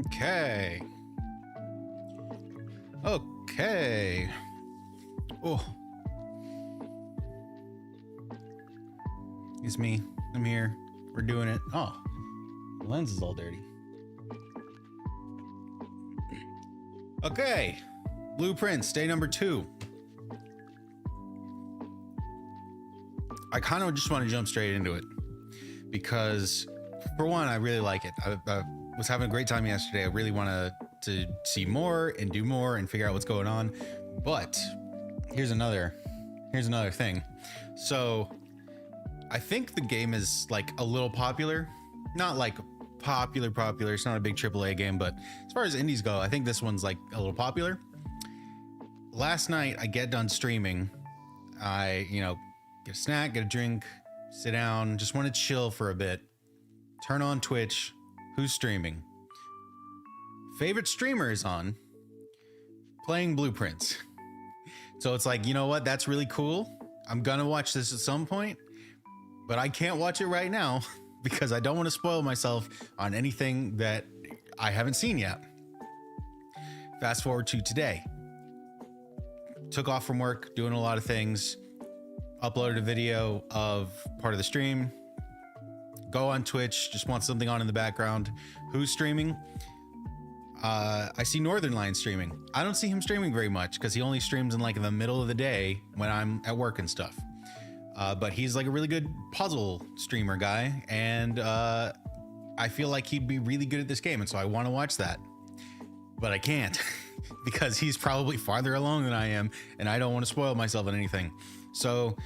Okay. Okay. Oh. It's me. I'm here. We're doing it. Oh. The lens is all dirty. Okay. Blueprints, day number 2. I kind of just want to jump straight into it because, for one, I really like it. I was having a great time yesterday. I really want to see more and do more and figure out what's going on. But here's another thing. So I think the game is like a little popular, not like popular. It's not a big AAA game, but as far as indies go, I think this one's like a little popular. Last night I get done streaming. I, get a snack, get a drink, sit down, just want to chill for a bit. Turn on Twitch. Who's streaming? Favorite streamer is on, playing Blueprints. So it's like, you know what? That's really cool. I'm gonna watch this at some point, but I can't watch it right now because I don't want to spoil myself on anything that I haven't seen yet. Fast forward to today. Took off from work, doing a lot of things, uploaded a video of part of the stream, go on Twitch, just want something on in the background. Who's streaming? I see Northern Lion streaming. I don't see him streaming very much because he only streams in like the middle of the day when I'm at work and stuff. But he's like a really good puzzle streamer guy, and I feel like he'd be really good at this game, and so I want to watch that. But I can't because he's probably farther along than I am, and I don't want to spoil myself on anything. So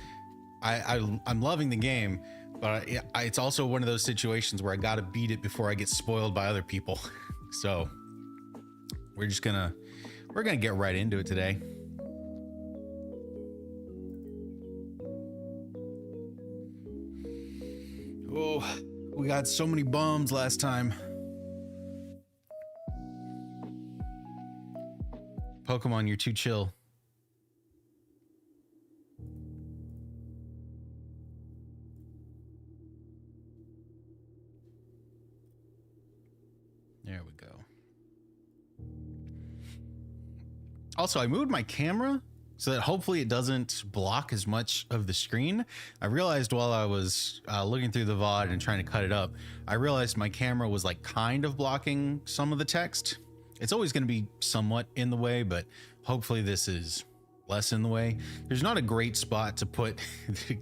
I'm loving the game, but it's also one of those situations where I got to beat it before I get spoiled by other people. So we're gonna get right into it today. Oh, we got so many bombs last time. Pokemon, you're too chill. There we go. Also, I moved my camera so that hopefully it doesn't block as much of the screen. I realized while I was looking through the VOD and trying to cut it up, I realized my camera was like kind of blocking some of the text. It's always going to be somewhat in the way, but hopefully this is less in the way. There's not a great spot to put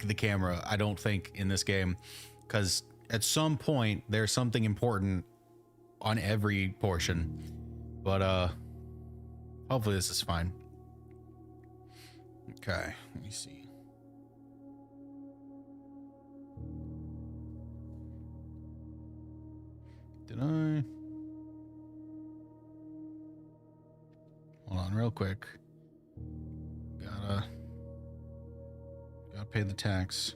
the camera, I don't think, in this game, because at some point there's something important on every portion. But hopefully this is fine. Okay, let me see. Did I? Hold on real quick. Gotta pay the tax.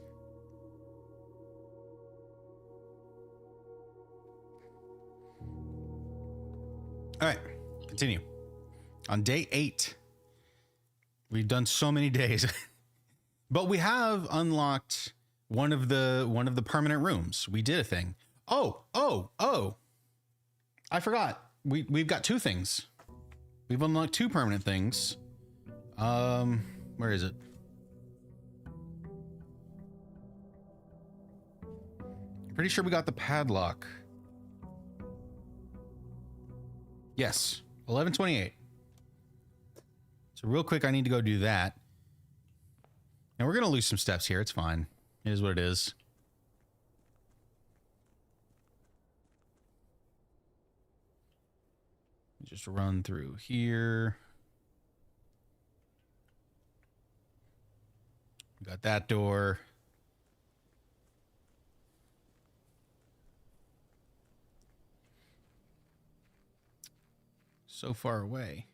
All right, continue. On day 8, we've done so many days, but we have unlocked one of the permanent rooms. We did a thing. Oh! I forgot. We've got 2 things. We've unlocked 2 permanent things. Where is it? I'm pretty sure we got the padlock. Yes, 1128. So real quick, I need to go do that. And we're going to lose some steps here. It's fine. It is what it is. Just run through here. We got that door. So far away.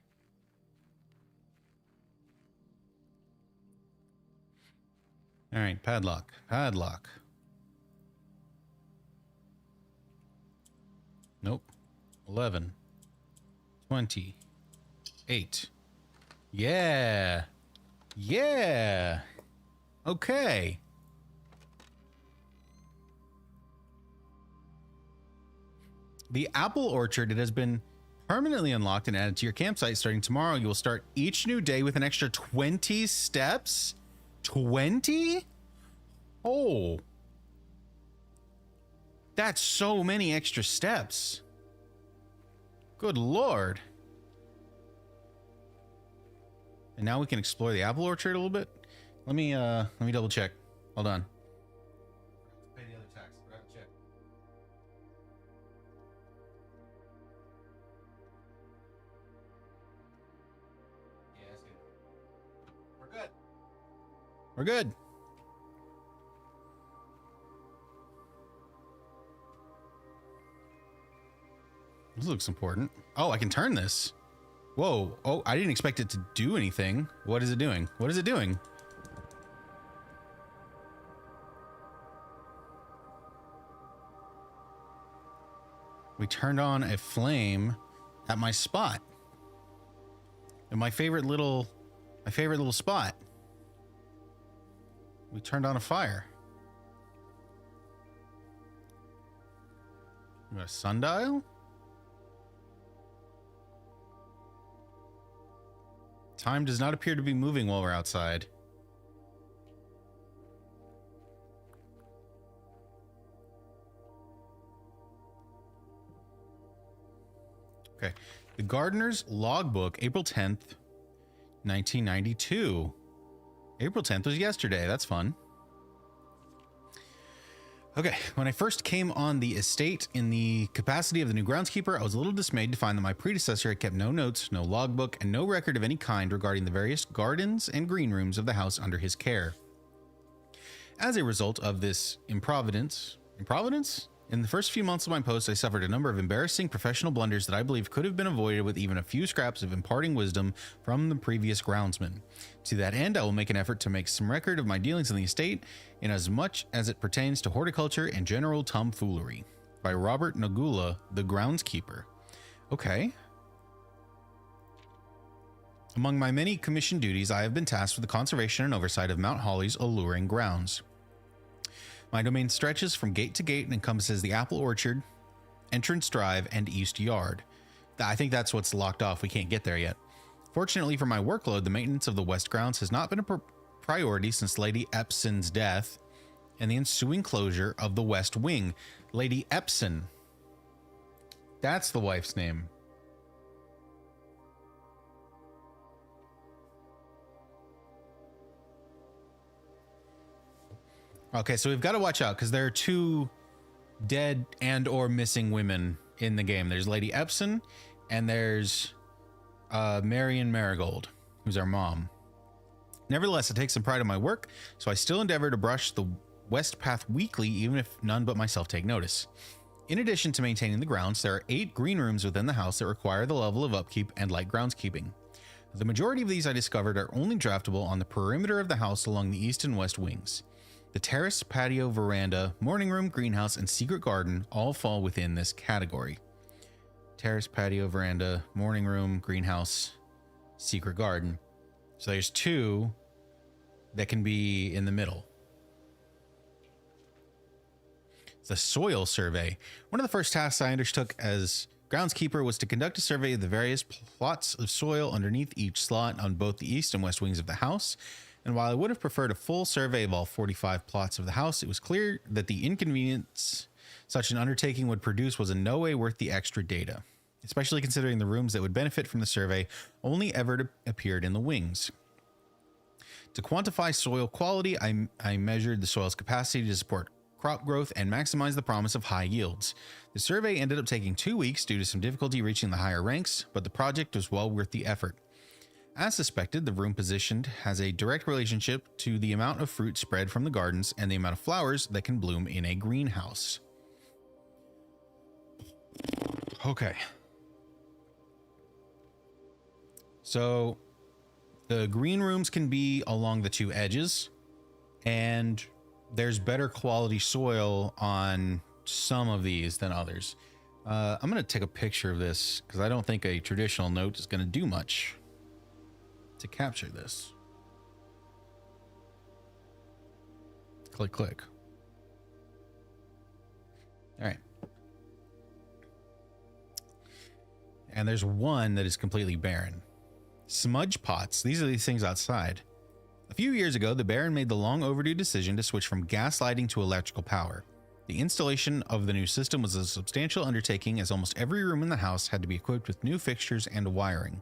All right, padlock. Nope. 11. 28. Yeah. Okay. The apple orchard, it has been permanently unlocked and added to your campsite. Starting tomorrow, you will start each new day with an extra 20 steps. 20? Oh. That's so many extra steps. Good Lord. And now we can explore the apple orchard a little bit. Let me double check. Hold on. Pay the other tax. I have to check. Yeah, that's good. We're good. We're good. This looks important. Oh, I can turn this. Whoa. Oh, I didn't expect it to do anything. What is it doing? What is it doing? We turned on a flame at my spot. And my favorite little spot. We turned on a fire. We got a sundial? Time does not appear to be moving while we're outside. Okay. The Gardener's Logbook, April 10th, 1992. April 10th was yesterday. That's fun. Okay, when I first came on the estate in the capacity of the new groundskeeper, I was a little dismayed to find that my predecessor had kept no notes, no logbook, and no record of any kind regarding the various gardens and green rooms of the house under his care. As a result of this improvidence? In the first few months of my post, I suffered a number of embarrassing professional blunders that I believe could have been avoided with even a few scraps of imparting wisdom from the previous groundsman. To that end, I will make an effort to make some record of my dealings in the estate in as much as it pertains to horticulture and general tomfoolery. By Robert Nagula, the groundskeeper. Okay. Among my many commissioned duties, I have been tasked with the conservation and oversight of Mount Holly's alluring grounds. My domain stretches from gate to gate and encompasses the apple orchard, entrance drive, and east yard. I think that's what's locked off. We can't get there yet. Fortunately for my workload, the maintenance of the west grounds has not been a priority since Lady Epson's death and the ensuing closure of the west wing. Lady Epson. That's the wife's name. Okay, so we've got to watch out because there are two dead and or missing women in the game. There's Lady Epson and there's Marion Marigold, who's our mom. Nevertheless, I take some pride in my work, so I still endeavor to brush the west path weekly, even if none but myself take notice. In addition to maintaining the grounds, there are 8 green rooms within the house that require the level of upkeep and light groundskeeping. The majority of these I discovered are only draftable on the perimeter of the house along the east and west wings. The terrace, patio, veranda, morning room, greenhouse, and secret garden all fall within this category. Terrace, patio, veranda, morning room, greenhouse, secret garden. So there's 2 that can be in the middle. The soil survey. One of the first tasks I undertook as groundskeeper was to conduct a survey of the various plots of soil underneath each slot on both the east and west wings of the house. And while I would have preferred a full survey of all 45 plots of the house, it was clear that the inconvenience such an undertaking would produce was in no way worth the extra data, especially considering the rooms that would benefit from the survey only ever appeared in the wings. To quantify soil quality, I measured the soil's capacity to support crop growth and maximize the promise of high yields. The survey ended up taking 2 weeks due to some difficulty reaching the higher ranks, but the project was well worth the effort. As suspected, the room positioned has a direct relationship to the amount of fruit spread from the gardens and the amount of flowers that can bloom in a greenhouse. Okay. So the green rooms can be along the 2 edges, and there's better quality soil on some of these than others. I'm going to take a picture of this because I don't think a traditional note is going to do much to capture this. Click, click. All right. and there's one that is completely barren. Smudge pots. These are these things outside. A few years ago, the Baron made the long overdue decision to switch from gas lighting to electrical power. The installation of the new system was a substantial undertaking, as almost every room in the house had to be equipped with new fixtures and wiring.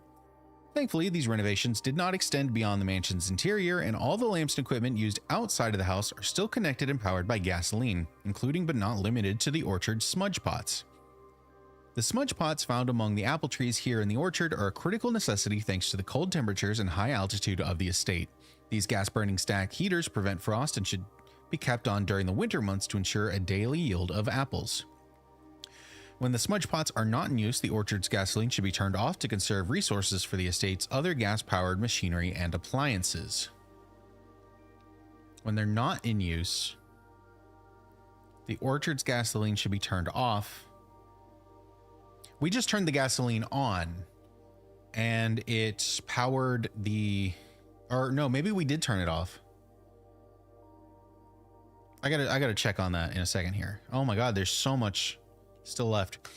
Thankfully, these renovations did not extend beyond the mansion's interior, and all the lamps and equipment used outside of the house are still connected and powered by gasoline, including but not limited to the orchard's smudge pots. The smudge pots found among the apple trees here in the orchard are a critical necessity thanks to the cold temperatures and high altitude of the estate. These gas-burning stack heaters prevent frost and should be kept on during the winter months to ensure a daily yield of apples. When the smudge pots are not in use, the orchard's gasoline should be turned off to conserve resources for the estate's other gas-powered machinery and appliances. When they're not in use, the orchard's gasoline should be turned off. We just turned the gasoline on and it powered the, or no, maybe we did turn it off. I gotta check on that in a second here. Oh my God, there's so much still left.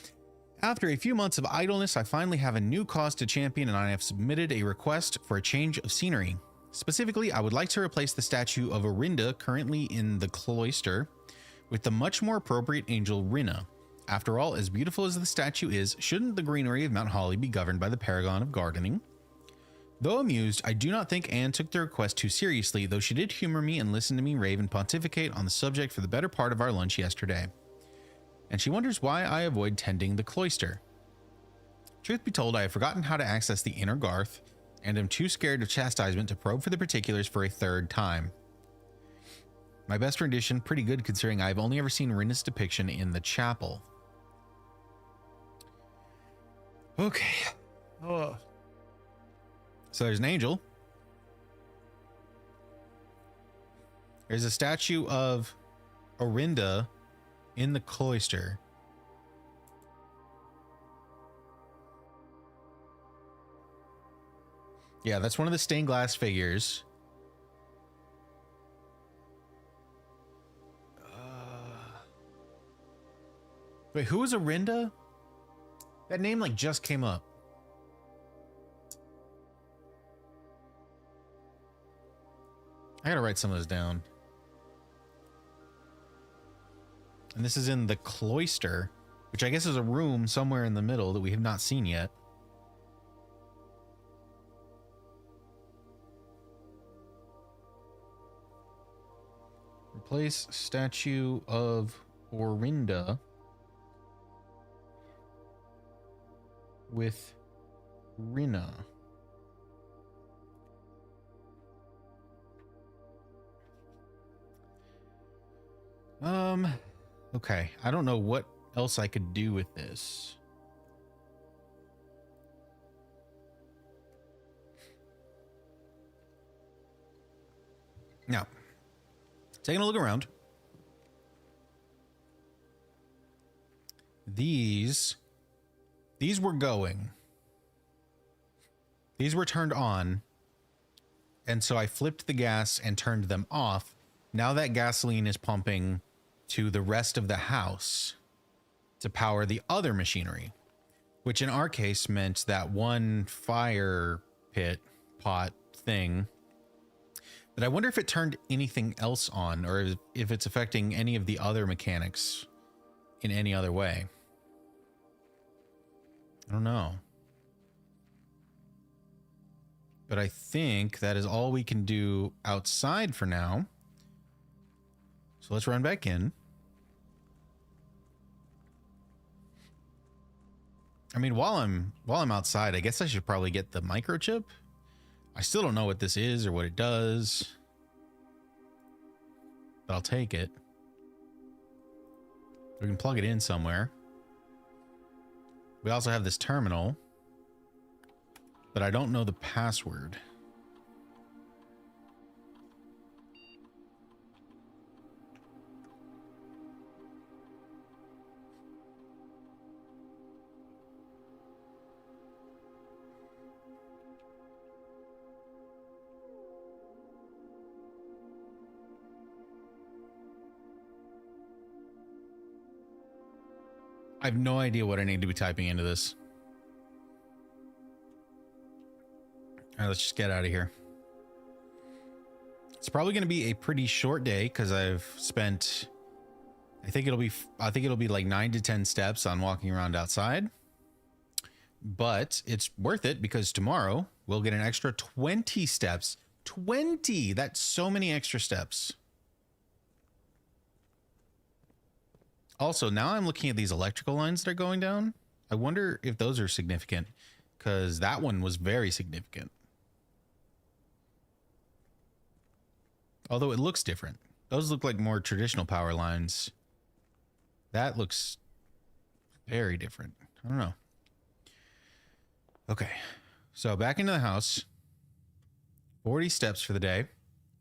After a few months of idleness, I finally have a new cause to champion, and I have submitted a request for a change of scenery. Specifically, I would like to replace the statue of Orinda currently in the cloister with the much more appropriate angel Rinna. After all, as beautiful as the statue is, shouldn't the greenery of Mount Holly be governed by the paragon of gardening? Though amused, I do not think Anne took the request too seriously, though she did humor me and listen to me rave and pontificate on the subject for the better part of our lunch yesterday. And she wonders why I avoid tending the cloister. Truth be told, I have forgotten how to access the inner garth, and am too scared of chastisement to probe for the particulars for a third time. My best rendition, pretty good considering I have only ever seen Rinna's depiction in the chapel. Okay. Oh. So there's an angel. There's a statue of Orinda in the cloister. Yeah, that's one of the stained glass figures. Wait, who was Orinda? That name like just came up. I gotta write some of those down. And this is in the cloister, which I guess is a room somewhere in the middle that we have not seen yet. Replace statue of Orinda with Rinna. Okay. I don't know what else I could do with this. Now, taking a look around. These were going. These were turned on. And so I flipped the gas and turned them off. Now that gasoline is pumping to the rest of the house to power the other machinery, which in our case meant that one fire pit pot thing. But I wonder if it turned anything else on, or if it's affecting any of the other mechanics in any other way. I don't know. But I think that is all we can do outside for now. So let's run back in. I mean, while I'm outside, I guess I should probably get the microchip. I still don't know what this is or what it does, but I'll take it. We can plug it in somewhere. We also have this terminal, but I don't know the password. I have no idea what I need to be typing into this. All right, let's just get out of here. It's probably going to be a pretty short day because I've spent, I think it'll be like 9 to 10 steps on walking around outside. But it's worth it because tomorrow we'll get an extra 20 steps. 20! That's so many extra steps. Also, now I'm looking at these electrical lines that are going down. I wonder if those are significant because that one was very significant. Although it looks different. Those look like more traditional power lines. That looks very different. I don't know. Okay, so back into the house. 40 steps for the day.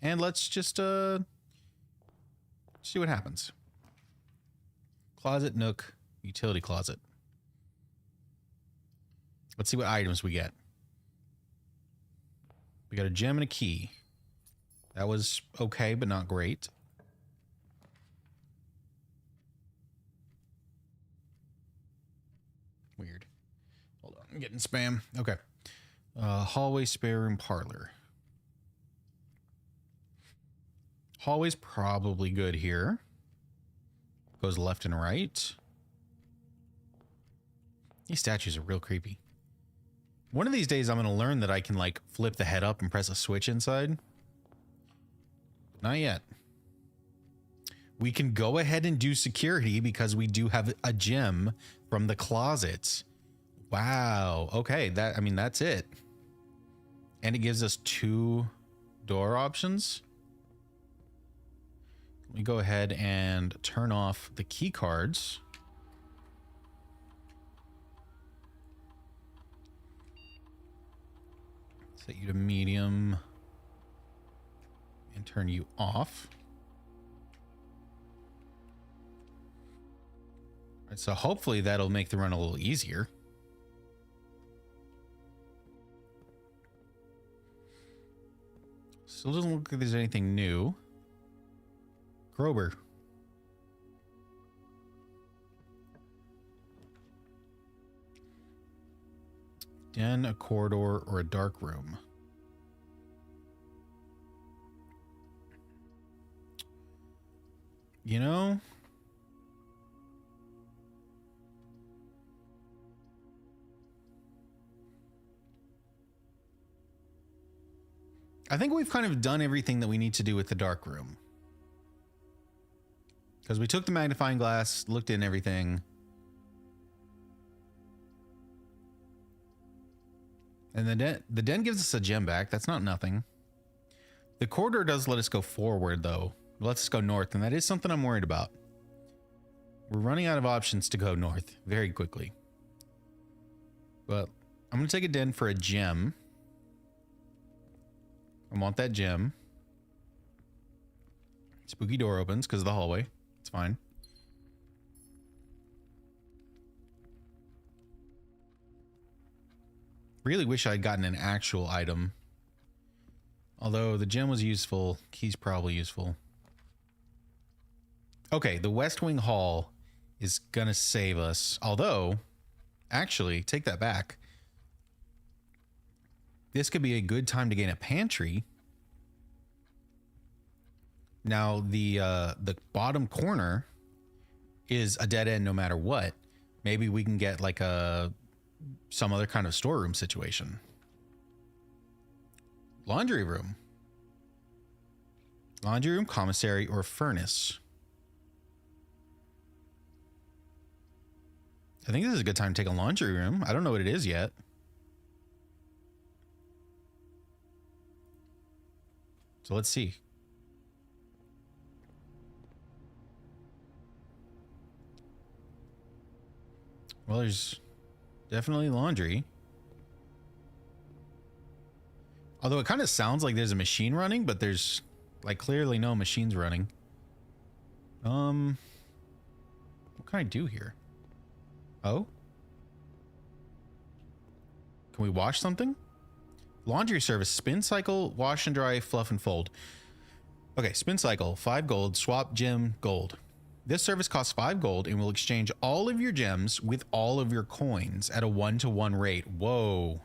And let's just see what happens. Closet, nook, utility closet. Let's see what items we get. We got a gem and a key. That was okay, but not great. Weird. Hold on, I'm getting spam. Okay. Hallway, spare room, parlor. Hallway's probably good here. Goes left and right. These statues are real creepy. One of these days I'm going to learn that I can like flip the head up and press a switch inside. Not yet. We can go ahead and do security because we do have a gem from the closets. Wow. Okay. That's it. And it gives us 2 door options. Let me go ahead and turn off the key cards. Set you to medium and turn you off. All right, so hopefully that'll make the run a little easier. Still doesn't look like there's anything new. Grober. Den, a corridor, or a dark room. You know, I think we've kind of done everything that we need to do with the dark room. Because we took the magnifying glass, looked in everything. And the den gives us a gem back. That's not nothing. The corridor does let us go forward, though. It lets us go north, and that is something I'm worried about. We're running out of options to go north very quickly. But I'm going to take a den for a gem. I want that gem. Spooky door opens because of the hallway. It's fine. Really wish I'd gotten an actual item. Although the gem was useful, key's probably useful. Okay, the West Wing Hall is gonna save us. Although, actually, take that back. This could be a good time to gain a pantry. Now, the bottom corner is a dead end no matter what. Maybe we can get like some other kind of storeroom situation. Laundry room. Laundry room, commissary, or furnace. I think this is a good time to take a laundry room. I don't know what it is yet. So let's see. Well, there's definitely laundry. Although it kind of sounds like there's a machine running, but there's like clearly no machines running. What can I do here? Oh? Can we wash something? Laundry service, spin cycle, wash and dry, fluff and fold. Okay, spin cycle, 5 gold, swap gem, gold. This service costs 5 gold and will exchange all of your gems with all of your coins at a 1-to-1 rate. Whoa.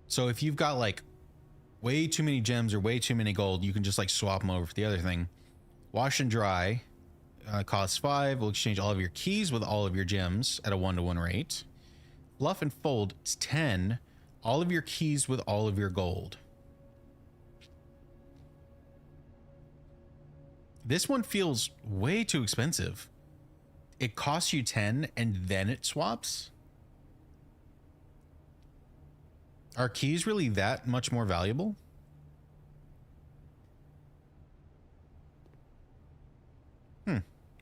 So if you've got like way too many gems or way too many gold, you can just like swap them over for the other thing. Wash and dry costs 5. We'll exchange all of your keys with all of your gems at a 1-to-1 rate. Fluff and fold, it's 10. All of your keys with all of your gold. This one feels way too expensive. It costs you 10 and then it swaps. Are keys really that much more valuable?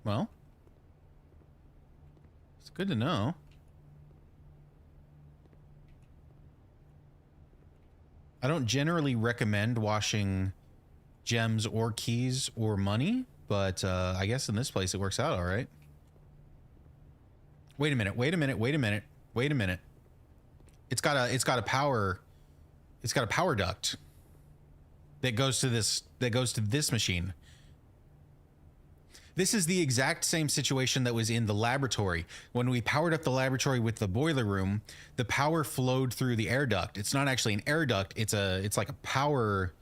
Well, it's good to know. I don't generally recommend washing gems or keys or money, but I guess in this place it works out all right. Wait a minute, wait a minute, wait a minute, wait a minute. It's got a power duct that goes to this machine. This is the exact same situation that was in the laboratory. When we powered up the laboratory with the boiler room, the power flowed through the air duct. It's not actually an air duct. It's like a power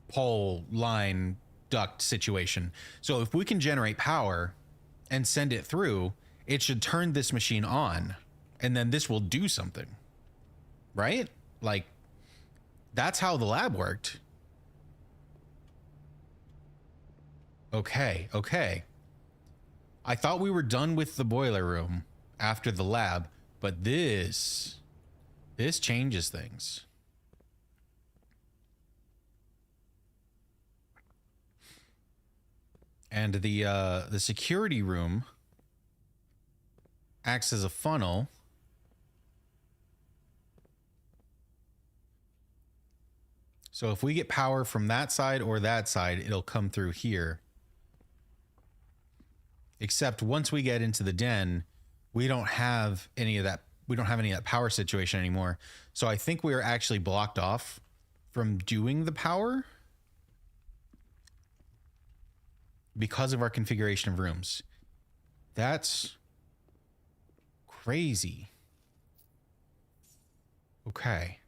pole line duct situation. So if we can generate power and send it through, it should turn this machine on, and then this will do something, right? Like, that's how the lab worked. Okay, okay. I thought we were done with the boiler room after the lab, but this changes things. And the security room acts as a funnel. So if we get power from that side or that side, it'll come through here. Except once we get into the den, we don't have any of that. We don't have any of that power situation anymore. So I think we are actually blocked off from doing the power because of our configuration of rooms. That's crazy. Okay.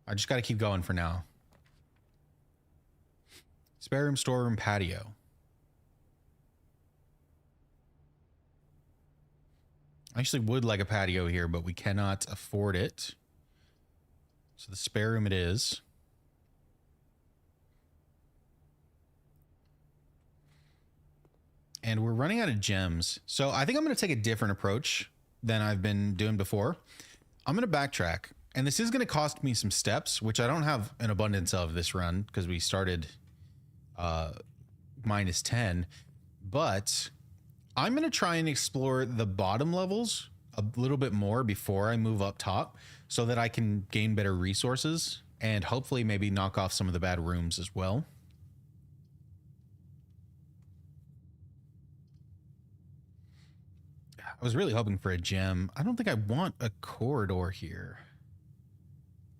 I just got to keep going for now. Spare room, storeroom, patio. I actually would like a patio here, but we cannot afford it. So the spare room it is. And we're running out of gems. So I think I'm going to take a different approach than I've been doing before. I'm going to backtrack. And this is going to cost me some steps, which I don't have an abundance of this run because we started minus 10. But I'm going to try and explore the bottom levels a little bit more before I move up top so that I can gain better resources and hopefully maybe knock off some of the bad rooms as well. I was really hoping for a gem. I don't think I want a corridor here.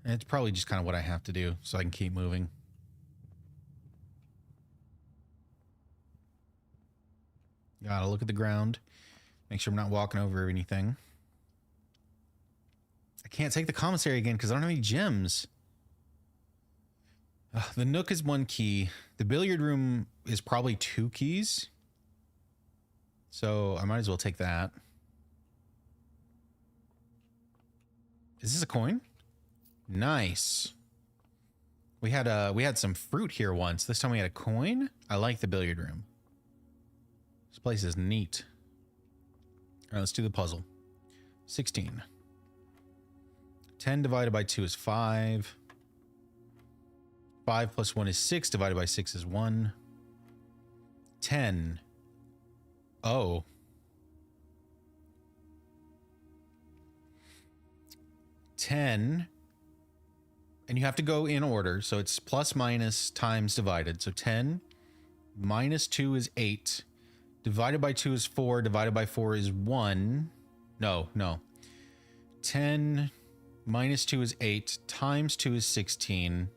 It's probably just kind of what I have to do so I can keep moving. Gotta look at the ground. Make sure I'm not walking over anything. I can't take the commissary again because I don't have any gems. The Nook is 1 key. The billiard room is probably 2 keys. So I might as well take that. Is this a coin? Nice. We had some fruit here once. This time we had a coin. I like the billiard room. This place is neat. All right, let's do the puzzle. 16. 10 divided by 2 is 5. 5 plus 1 is 6. Divided by 6 is 1. 10. Oh. 10. And you have to go in order. So it's plus, minus, times, divided. So 10 minus 2 is 8. Divided by 2 is 4. Divided by 4 is 1. No. 10 minus 2 is 8. Times 2 is 16.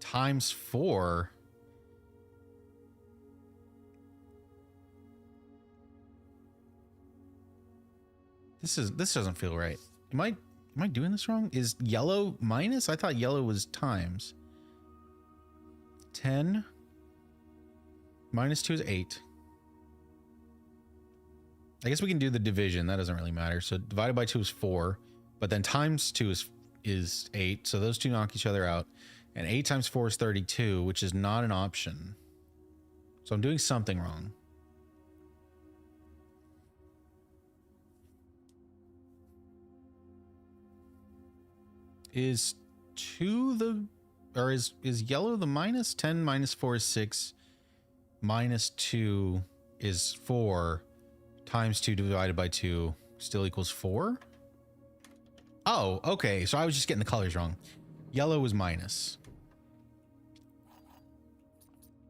Times 4. This doesn't feel right. Am I doing this wrong? Is yellow minus? I thought yellow was times. 10 minus 2 is 8. I guess we can do the division. That doesn't really matter. So divided by 2 is 4. But then times 2 is 8. So those two knock each other out. And 8 times 4 is 32, which is not an option. So I'm doing something wrong. Is 2 the... Or is yellow the minus? 10 minus 4 is 6. Minus 2 is 4. Times 2 divided by 2 still equals 4? Oh, okay. So I was just getting the colors wrong. Yellow was minus.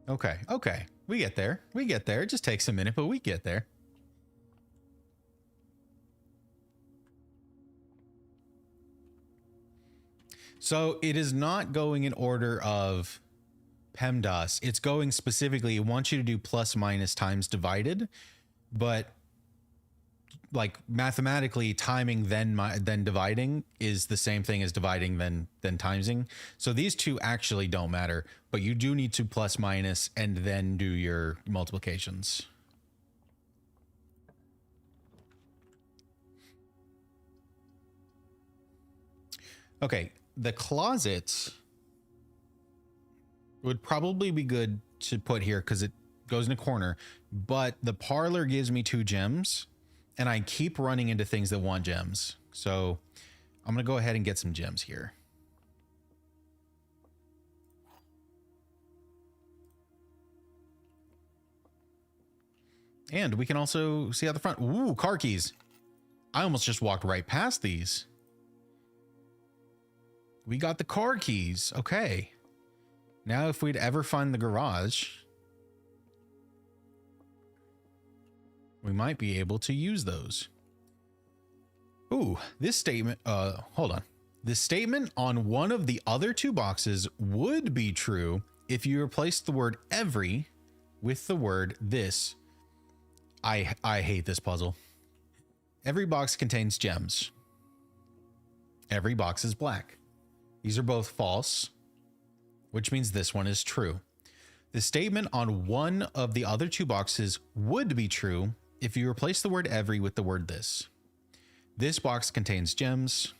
Okay, okay. We get there. We get there. It just takes a minute, but we get there. So it is not going in order of PEMDAS. It's going specifically, it wants you to do plus minus times divided, but like mathematically timing then dividing is the same thing as dividing then timesing. So these two actually don't matter, but you do need to plus minus and then do your multiplications. Okay, the closet would probably be good to put here because it goes in a corner, but the parlor gives me 2 gems and I keep running into things that want gems. So I'm going to go ahead and get some gems here. And we can also see out the front. Ooh, car keys. I almost just walked right past these. We got the car keys. Okay. Now if we'd ever find the garage, we might be able to use those. Ooh, this statement, hold on. This statement on one of the other 2 boxes would be true if you replaced the word every with the word this. I hate this puzzle. Every box contains gems. Every box is black. These are both false, which means this one is true. The statement on one of the other 2 boxes would be true if you replace the word every with the word this. This box contains gems.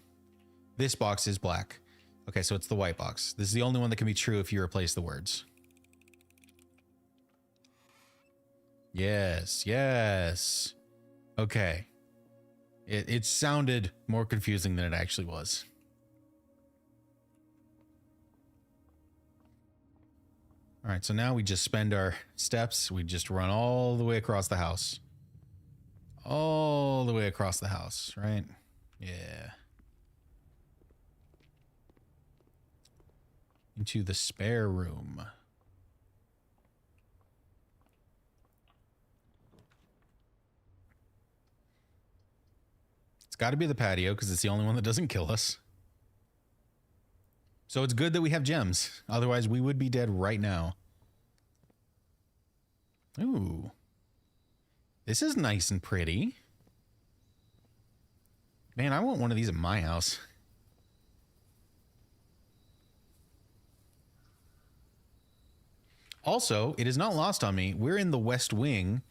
This box is black. Okay, so it's the white box. This is the only one that can be true if you replace the words. Yes, yes. Okay. It sounded more confusing than it actually was. All right, so now we just spend our steps. We just run all the way across the house. All the way across the house, right? Yeah. Into the spare room. It's got to be the patio because it's the only one that doesn't kill us. So it's good that we have gems. Otherwise, we would be dead right now. Ooh. This is nice and pretty. Man, I want one of these at my house. Also, it is not lost on me. We're in the West Wing,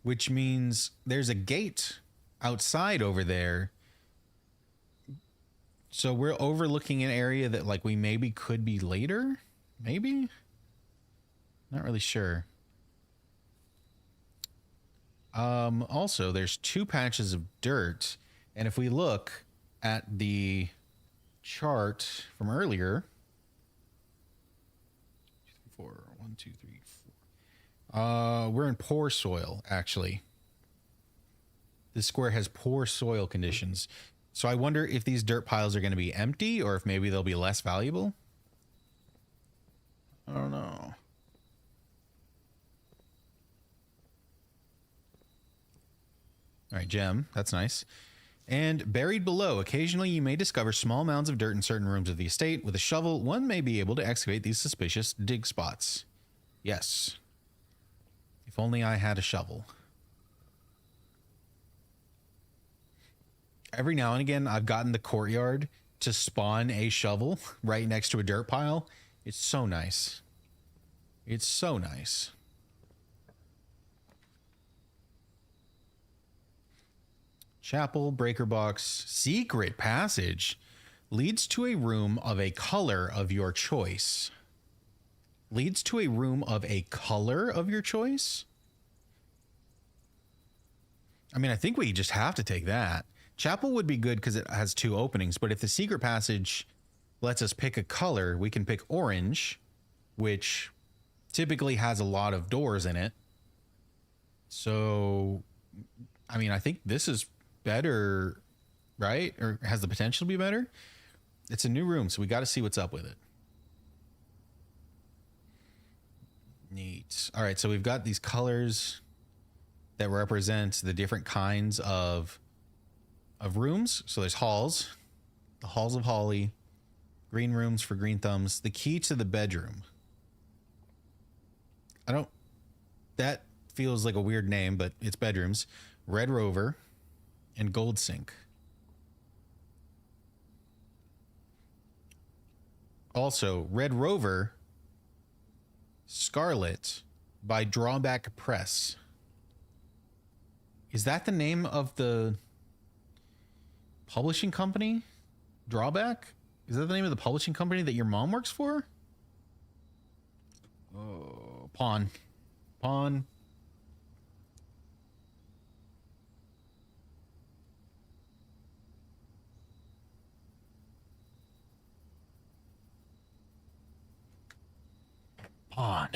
which means there's a gate outside over there. So we're overlooking an area that like we maybe could be later. Maybe? Not really sure. Also, there's 2 patches of dirt. And if we look at the chart from earlier, 4, 1, 2, 3, 4. We're in poor soil, actually. This square has poor soil conditions. So I wonder if these dirt piles are going to be empty or if maybe they'll be less valuable. I don't know. All right, gem. That's nice. And buried below, occasionally you may discover small mounds of dirt in certain rooms of the estate. With a shovel, one may be able to excavate these suspicious dig spots. Yes. If only I had a shovel. every now and again, I've gotten the courtyard to spawn a shovel right next to a dirt pile. It's so nice. It's so nice. Chapel, breaker box, secret passage leads to a room of a color of your choice. Leads to a room of a color of your choice? I mean, I think we just have to take that. Chapel would be good because it has 2 openings, but if the secret passage lets us pick a color, we can pick orange, which typically has a lot of doors in it. So, I mean, I think this is better, right? Or has the potential to be better. It's a new room, so we got to see what's up with it. Neat. All right, so we've got these colors that represent the different kinds of rooms. So there's halls, the halls of Holly, green rooms for green thumbs, the key to the bedroom. That feels like a weird name, but it's bedrooms. Red Rover and Gold Sink. Also, Red Rover, Scarlet by Drawback Press. Is that the name of the publishing company? Drawback? Is that the name of the publishing company that your mom works for? Oh, Pawn. Pawn. Pawn.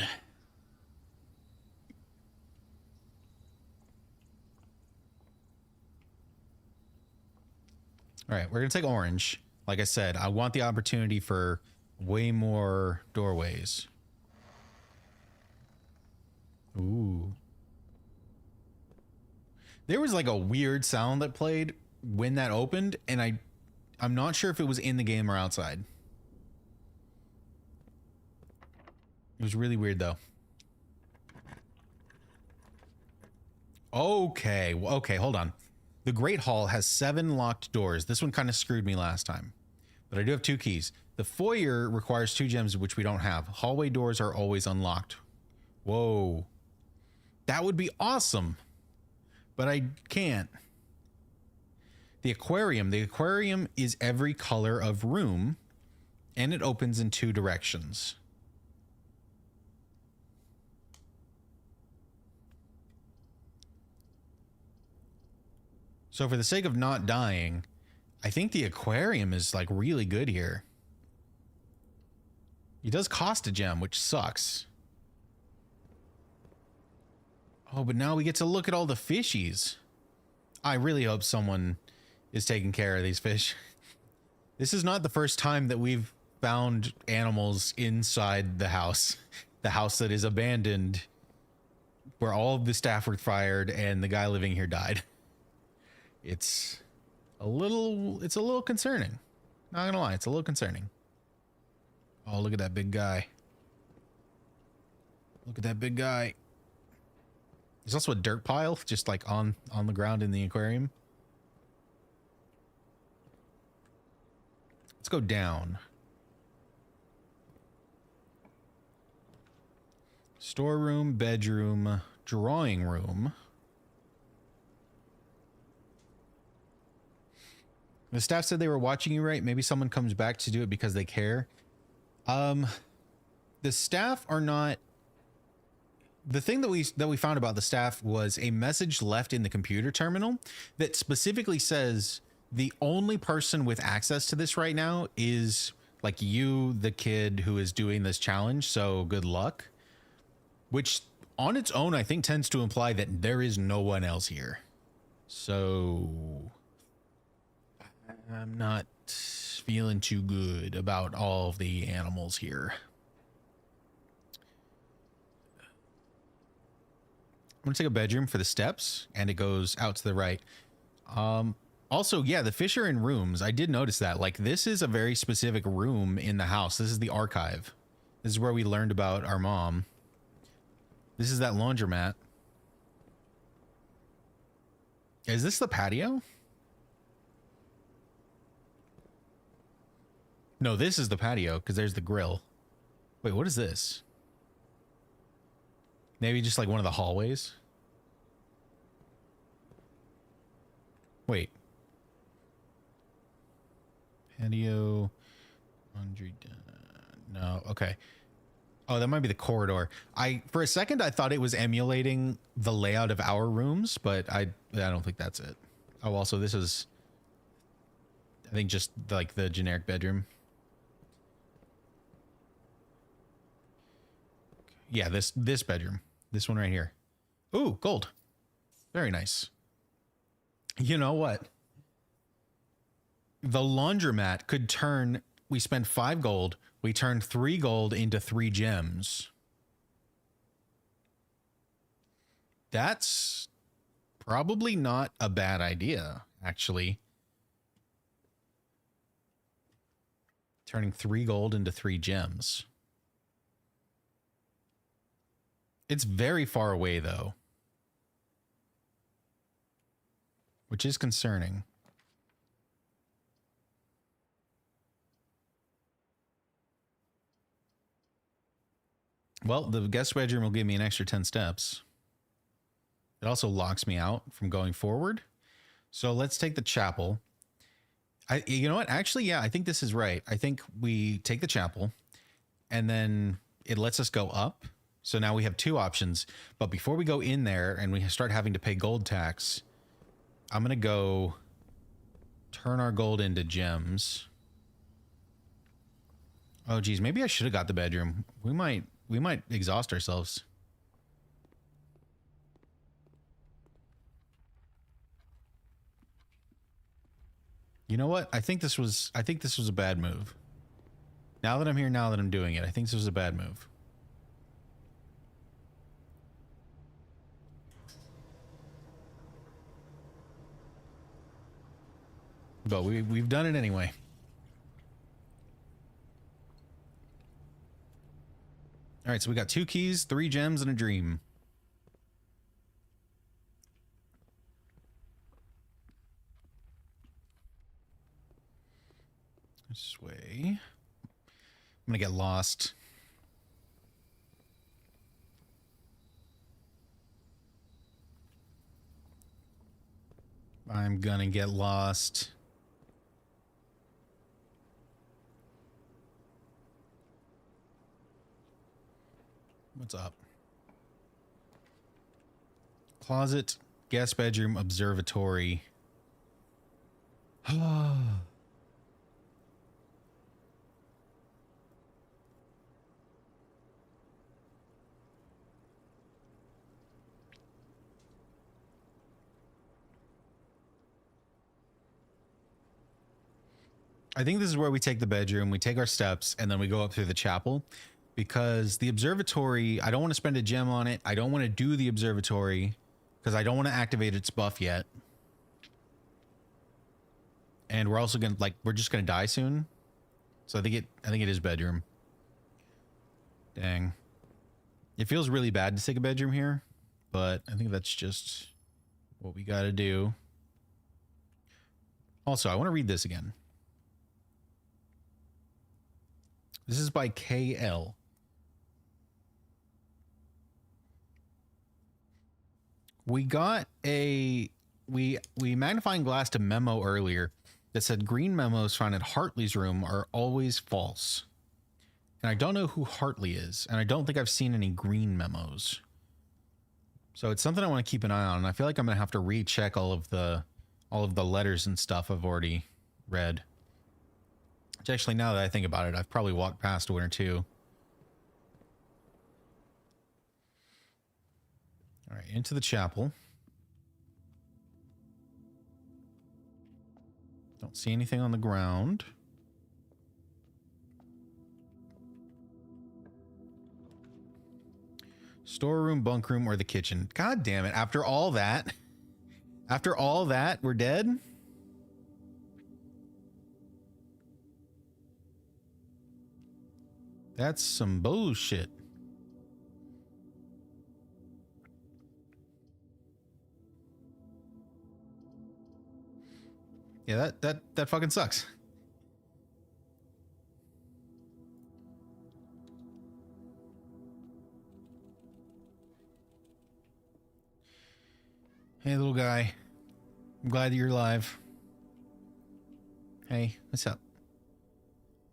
All right, we're going to take orange. Like I said, I want the opportunity for way more doorways. Ooh. There was like a weird sound that played when that opened, and I'm not sure if it was in the game or outside. It was really weird though. Okay, hold on. The Great Hall has 7 locked doors. This one kind of screwed me last time, but I do have 2 keys. The foyer requires 2 gems, which we don't have. Hallway doors are always unlocked. Whoa. That would be awesome, but I can't. The aquarium is every color of room, and it opens in 2 directions. So for the sake of not dying, I think the aquarium is like really good here. It does cost a gem, which sucks. Oh, but now we get to look at all the fishies. I really hope someone is taking care of these fish. This is not the first time that we've found animals inside the house that is abandoned, where all of the staff were fired and the guy living here died. It's a little concerning. Not gonna lie, it's a little concerning. Oh, look at that big guy. Look at that big guy. There's also a dirt pile just like on the ground in the aquarium. Let's go down. Storeroom, bedroom, drawing room. The staff said they were watching you, right? Maybe someone comes back to do it because they care. The staff are not. The thing that we found about the staff was a message left in the computer terminal that specifically says the only person with access to this right now is like you, the kid who is doing this challenge. So good luck. Which on its own, I think tends to imply that there is no one else here. So I'm not feeling too good about all of the animals here. I'm gonna take a bedroom for the steps, and it goes out to the right. Also, yeah, the fish are in rooms. I did notice that. Like, this is a very specific room in the house. This is the archive. This is where we learned about our mom. This is that laundromat. Is this the patio? No, this is the patio because there's the grill. Wait, what is this? Maybe just like one of the hallways? Wait. Patio. Laundry. No, okay. Oh, that might be the corridor. For a second I thought it was emulating the layout of our rooms, but I don't think that's it. Oh, also this is, I think, just like the generic bedroom. Yeah, this bedroom. This one right here. Ooh, gold. Very nice. You know what? The laundromat could turn, we spent 5 gold, we turned 3 gold into 3 gems. That's probably not a bad idea, actually. Turning 3 gold into 3 gems. It's very far away, though, which is concerning. Well, the guest bedroom will give me an extra 10 steps. It also locks me out from going forward. So let's take the chapel. You know what? Actually, yeah, I think this is right. I think we take the chapel and then it lets us go up. So now we have 2 options. But before we go in there and we start having to pay gold tax, I'm going to go turn our gold into gems. Oh, geez. Maybe I should have got the bedroom. We might exhaust ourselves. You know what? I think this was a bad move. Now that I'm here, now that I'm doing it, I think this was a bad move. But we've done it anyway. All right, so we got 2 keys, 3 gems, and a dream. This way. I'm gonna get lost. I'm gonna get lost. What's up? Closet, guest bedroom, observatory. I think this is where we take the bedroom, we take our steps, and then we go up through the chapel. Because the observatory, I don't want to spend a gem on it. I don't want to do the observatory because I don't want to activate its buff yet. And we're also gonna, like, we're just gonna die soon. So I think it is bedroom. Dang. It feels really bad to take a bedroom here, but I think that's just what we gotta do. Also, I want to read this again. This is by KL. We got we magnifying glassed a memo earlier that said green memos found in Hartley's room are always false. And I don't know who Hartley is, and I don't think I've seen any green memos. So it's something I want to keep an eye on, and I feel like I'm going to have to recheck all of the letters and stuff I've already read. Which actually, now that I think about it, I've probably walked past one or two. All right, into the chapel. Don't see anything on the ground. Storeroom, bunk room, or the kitchen. God damn it. After all that, we're dead? That's some bullshit. Yeah, that fucking sucks. Hey, little guy. I'm glad that you're alive. Hey, what's up?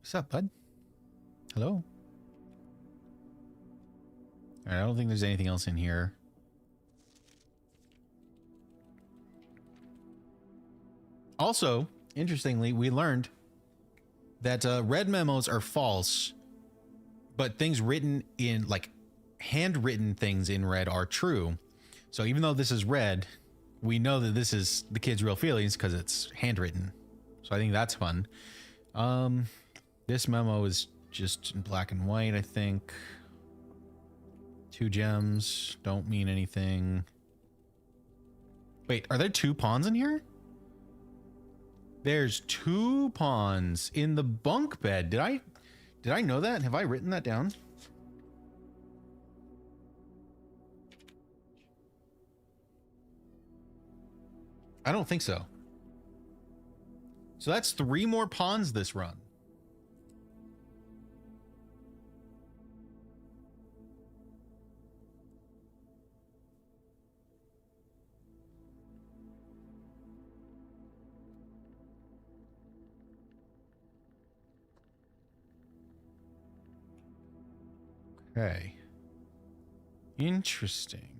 What's up, bud? Hello? All right, I don't think there's anything else in here. Also, interestingly, we learned that red memos are false, but things written in, like, handwritten things in red are true. So even though this is red, we know that this is the kid's real feelings because it's handwritten. So I think that's fun. This memo is just in black and white, I think. 2 gems don't mean anything. Wait, are there 2 pawns in here? There's 2 pawns in the bunk bed. Did I know that? Have I written that down? I don't think so. So that's 3 more pawns this run. Okay. Interesting.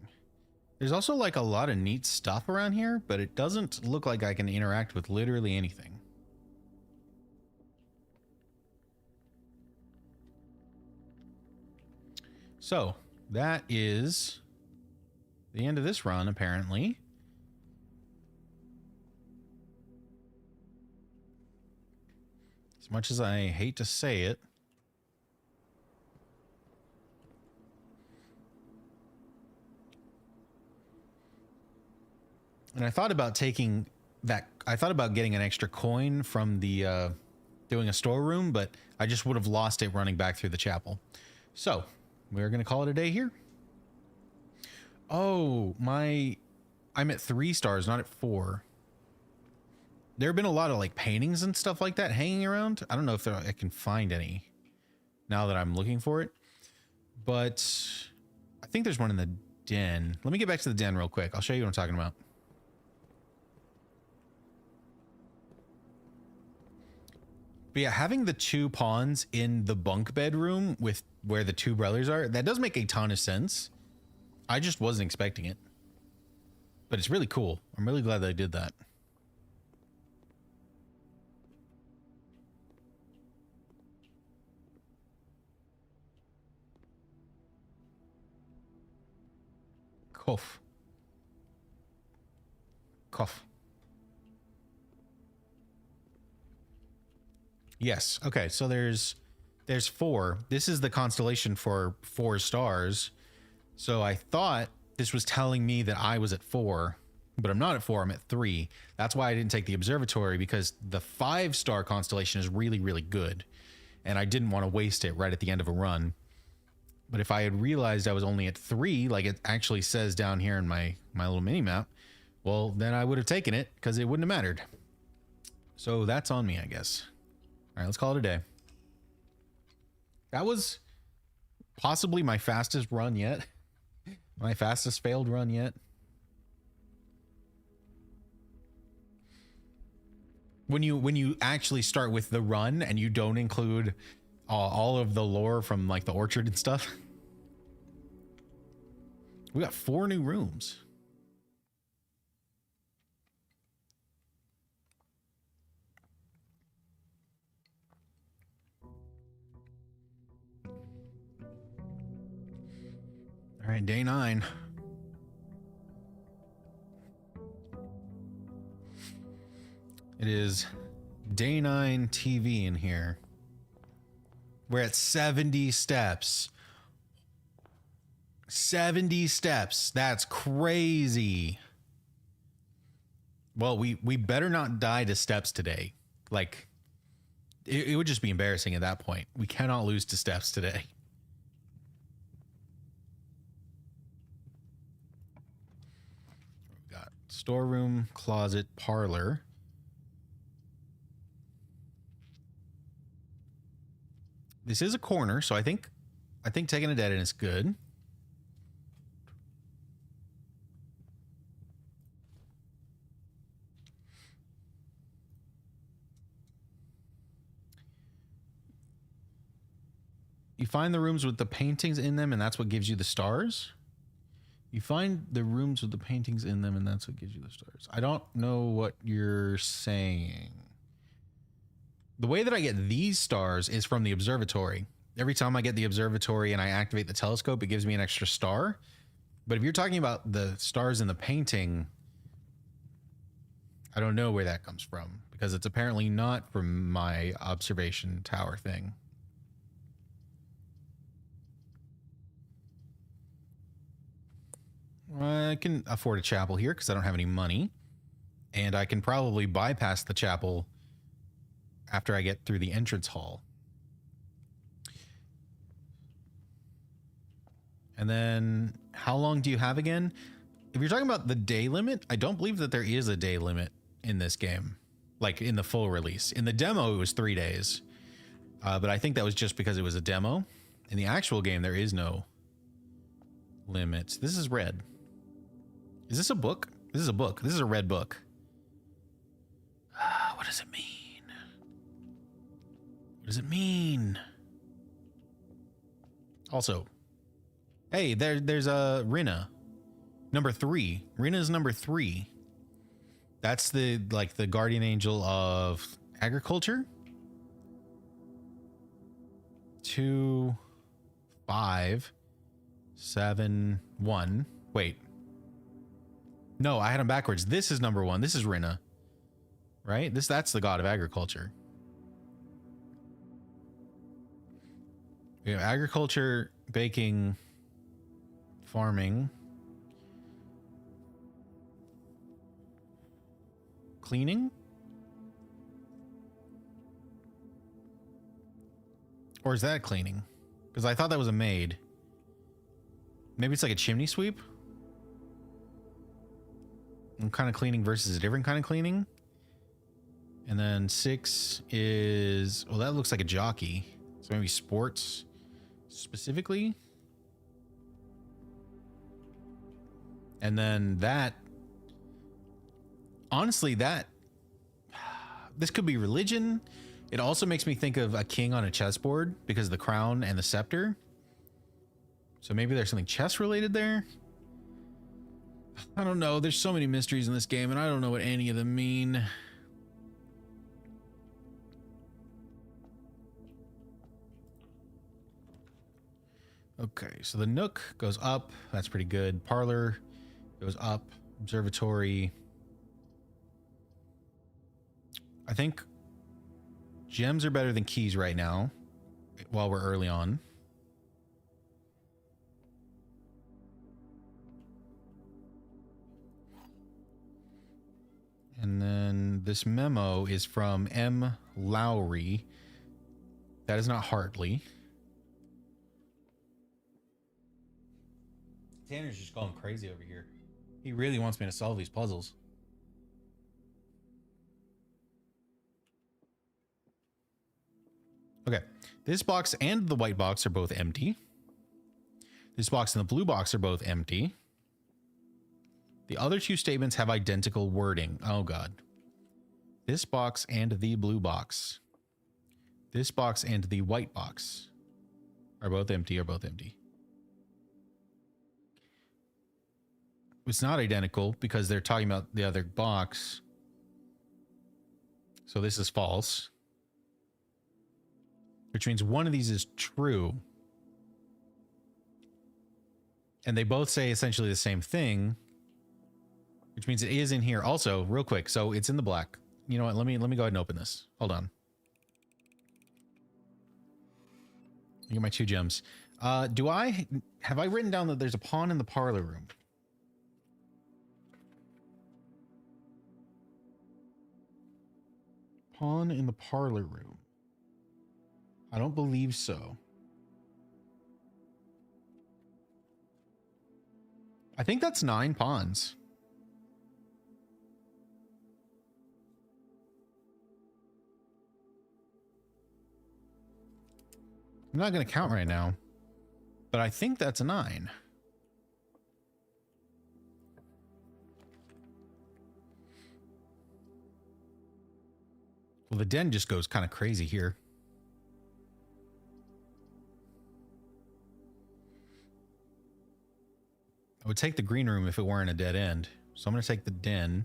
There's also like a lot of neat stuff around here, but it doesn't look like I can interact with literally anything. So that is the end of this run, apparently. As much as I hate to say it. And I thought about taking that. I thought about getting an extra coin from the doing a storeroom, but I just would have lost it running back through the chapel. So we're going to call it a day here. Oh, I'm at 3 stars, not at 4. There have been a lot of like paintings and stuff like that hanging around. I don't know if I can find any now that I'm looking for it, but I think there's one in the den. Let me get back to the den real quick. I'll show you what I'm talking about. But yeah, having the 2 pawns in the bunk bedroom with where the 2 brothers are, that does make a ton of sense. I just wasn't expecting it. But it's really cool. I'm really glad that I did that. Cough. Cough. Yes. Okay. So there's 4. This is the constellation for 4 stars. So I thought this was telling me that I was at 4, but I'm not at 4. I'm at 3. That's why I didn't take the observatory, because the 5-star constellation is really, really good. And I didn't want to waste it right at the end of a run. But if I had realized I was only at 3, like it actually says down here in my little mini map, well, then I would have taken it because it wouldn't have mattered. So that's on me, I guess. All right, let's call it a day. That was possibly my fastest run yet. My fastest failed run yet. When you actually start with the run and you don't include all of the lore from like the orchard and stuff. We got 4 new rooms. All right, day 9. It is day 9 TV in here. We're at 70 steps. 70 steps. That's crazy. Well, we better not die to steps today. Like, it would just be embarrassing at that point. We cannot lose to steps today. We've got storeroom, closet, parlor. This is a corner, so I think taking a dead end is good. You find the rooms with the paintings in them, and that's what gives you the stars. You find the rooms with the paintings in them, and that's what gives you the stars. I don't know what you're saying. The way that I get these stars is from the observatory. Every time I get the observatory and I activate the telescope, it gives me an extra star. But if you're talking about the stars in the painting, I don't know where that comes from, because it's apparently not from my observation tower thing. I can afford a chapel here because I don't have any money. And I can probably bypass the chapel after I get through the entrance hall. And then how long do you have again? If you're talking about the day limit, I don't believe that there is a day limit in this game, like in the full release. In the demo, it was 3 days. But I think that was just because it was a demo. In the actual game, there is no limits. This is red. Is this a book? This is a book. This is a red book. What does it mean? What does it mean? Also, hey, there's a Rinna. Number 3. Rinna's number 3. That's the guardian angel of agriculture. 2, 5, 7, 1. Wait. No, I had them backwards. This is number 1. This is Rinna. Right? That's the god of agriculture. We have agriculture, baking, farming, cleaning. Or is that cleaning? Because I thought that was a maid. Maybe it's like a chimney sweep. One kind of cleaning versus a different kind of cleaning. And then 6 is, well, that looks like a jockey. So maybe sports specifically. And then that, honestly, this could be religion. It also makes me think of a king on a chessboard because of the crown and the scepter. So maybe there's something chess related there. I don't know. There's so many mysteries in this game, and I don't know what any of them mean. Okay, so the Nook goes up. That's pretty good. Parlor goes up. Observatory. I think gems are better than keys right now while we're early on. And then this memo is from M. Lowry. That is not Hartley. Tanner's just going crazy over here. He really wants me to solve these puzzles. Okay. This box and the white box are both empty. This box and the blue box are both empty. The other two statements have identical wording. Oh, God. This box and the blue box. This box and the white box are both empty, It's not identical because they're talking about the other box. So this is false. Which means one of these is true. And they both say essentially the same thing. Which means it is in here. Also, real quick, so it's in the black. You know what? Let me go ahead and open this. Hold on. I get my 2 gems. Have I written down that there's a pawn in the parlor room? Pawn in the parlor room. I don't believe so. I think that's 9 pawns. I'm not going to count right now, but I think that's a 9. Well, the den just goes kind of crazy here. I would take the green room if it weren't a dead end. So I'm going to take the den.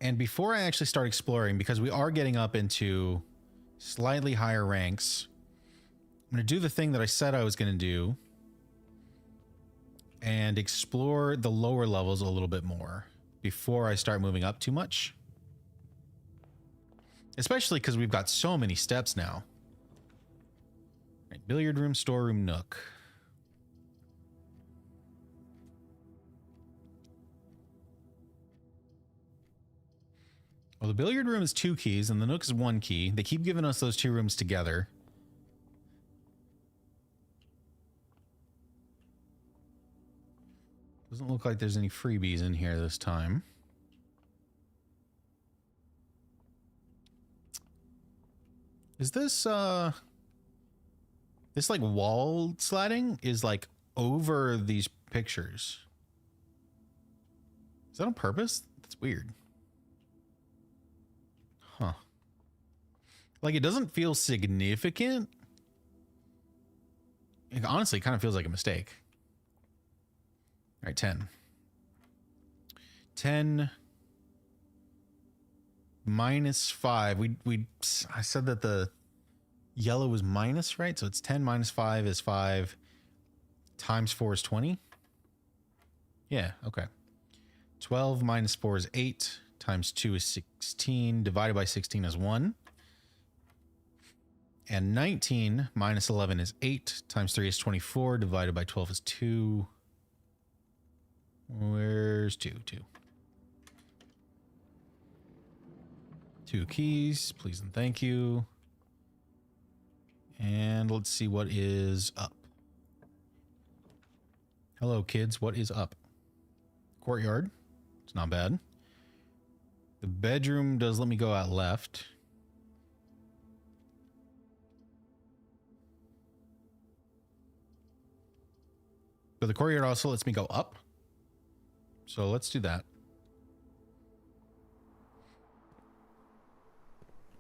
And before I actually start exploring, because we are getting up into slightly higher ranks, I'm going to do the thing that I said I was going to do and explore the lower levels a little bit more before I start moving up too much. Especially because we've got so many steps now. Right, billiard room, storeroom, nook. Well, the billiard room is 2 keys and the nook is 1 key. They keep giving us those 2 rooms together. Doesn't look like there's any freebies in here this time. Is this, this like wall sliding is like over these pictures. Is that on purpose? That's weird. Huh. Like it doesn't feel significant. It honestly kind of feels like a mistake. All right, 10. 10 minus 5. I said that the yellow was minus, right? So it's 10 minus 5 is 5 times 4 is 20. Yeah, okay. 12 minus 4 is 8 times 2 is 16 divided by 16 is 1. And 19 minus 11 is 8 times 3 is 24 divided by 12 is 2. Where's 2? 2. 2 keys, please and thank you. And let's see what is up. Hello, kids. What is up? Courtyard. It's not bad. The bedroom does let me go out left. But the courtyard also lets me go up. So let's do that.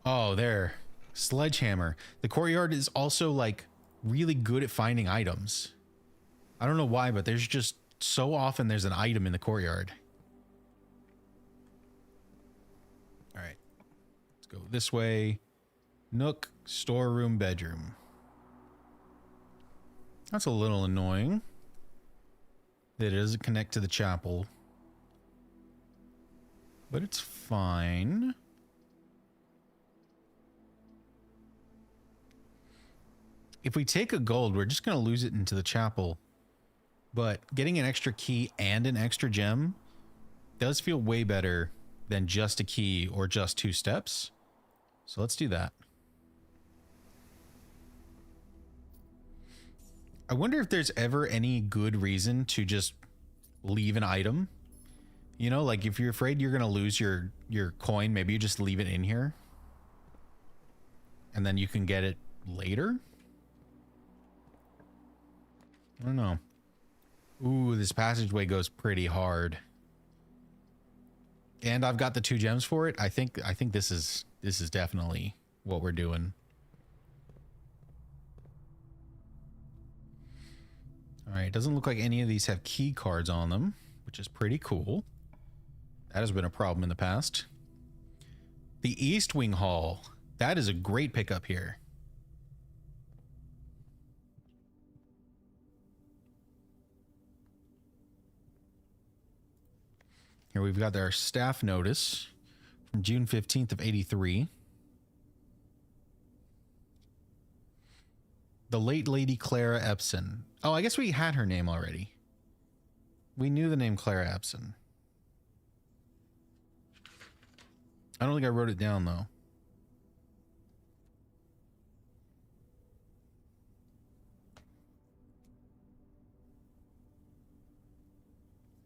Oh, there. Sledgehammer. The courtyard is also like really good at finding items. I don't know why, but there's just so often there's an item in the courtyard. All right. Let's go this way. Nook, storeroom, bedroom. That's a little annoying that it doesn't connect to the chapel. But it's fine. If we take a gold, we're just going to lose it into the chapel. But getting an extra key and an extra gem does feel way better than just a key or just 2 steps. So let's do that. I wonder if there's ever any good reason to just leave an item. You know, like if you're afraid you're going to lose your coin, maybe you just leave it in here. And then you can get it later. I don't know. Ooh, this passageway goes pretty hard. And I've got the 2 gems for it. I think this is definitely what we're doing. All right, doesn't look like any of these have key cards on them, which is pretty cool. That has been a problem in the past. The East Wing Hall. That is a great pickup here. Here we've got our staff notice from June 15th of 83. The late Lady Clara Epson. Oh, I guess we had her name already. We knew the name Clara Epson. I don't think I wrote it down, though.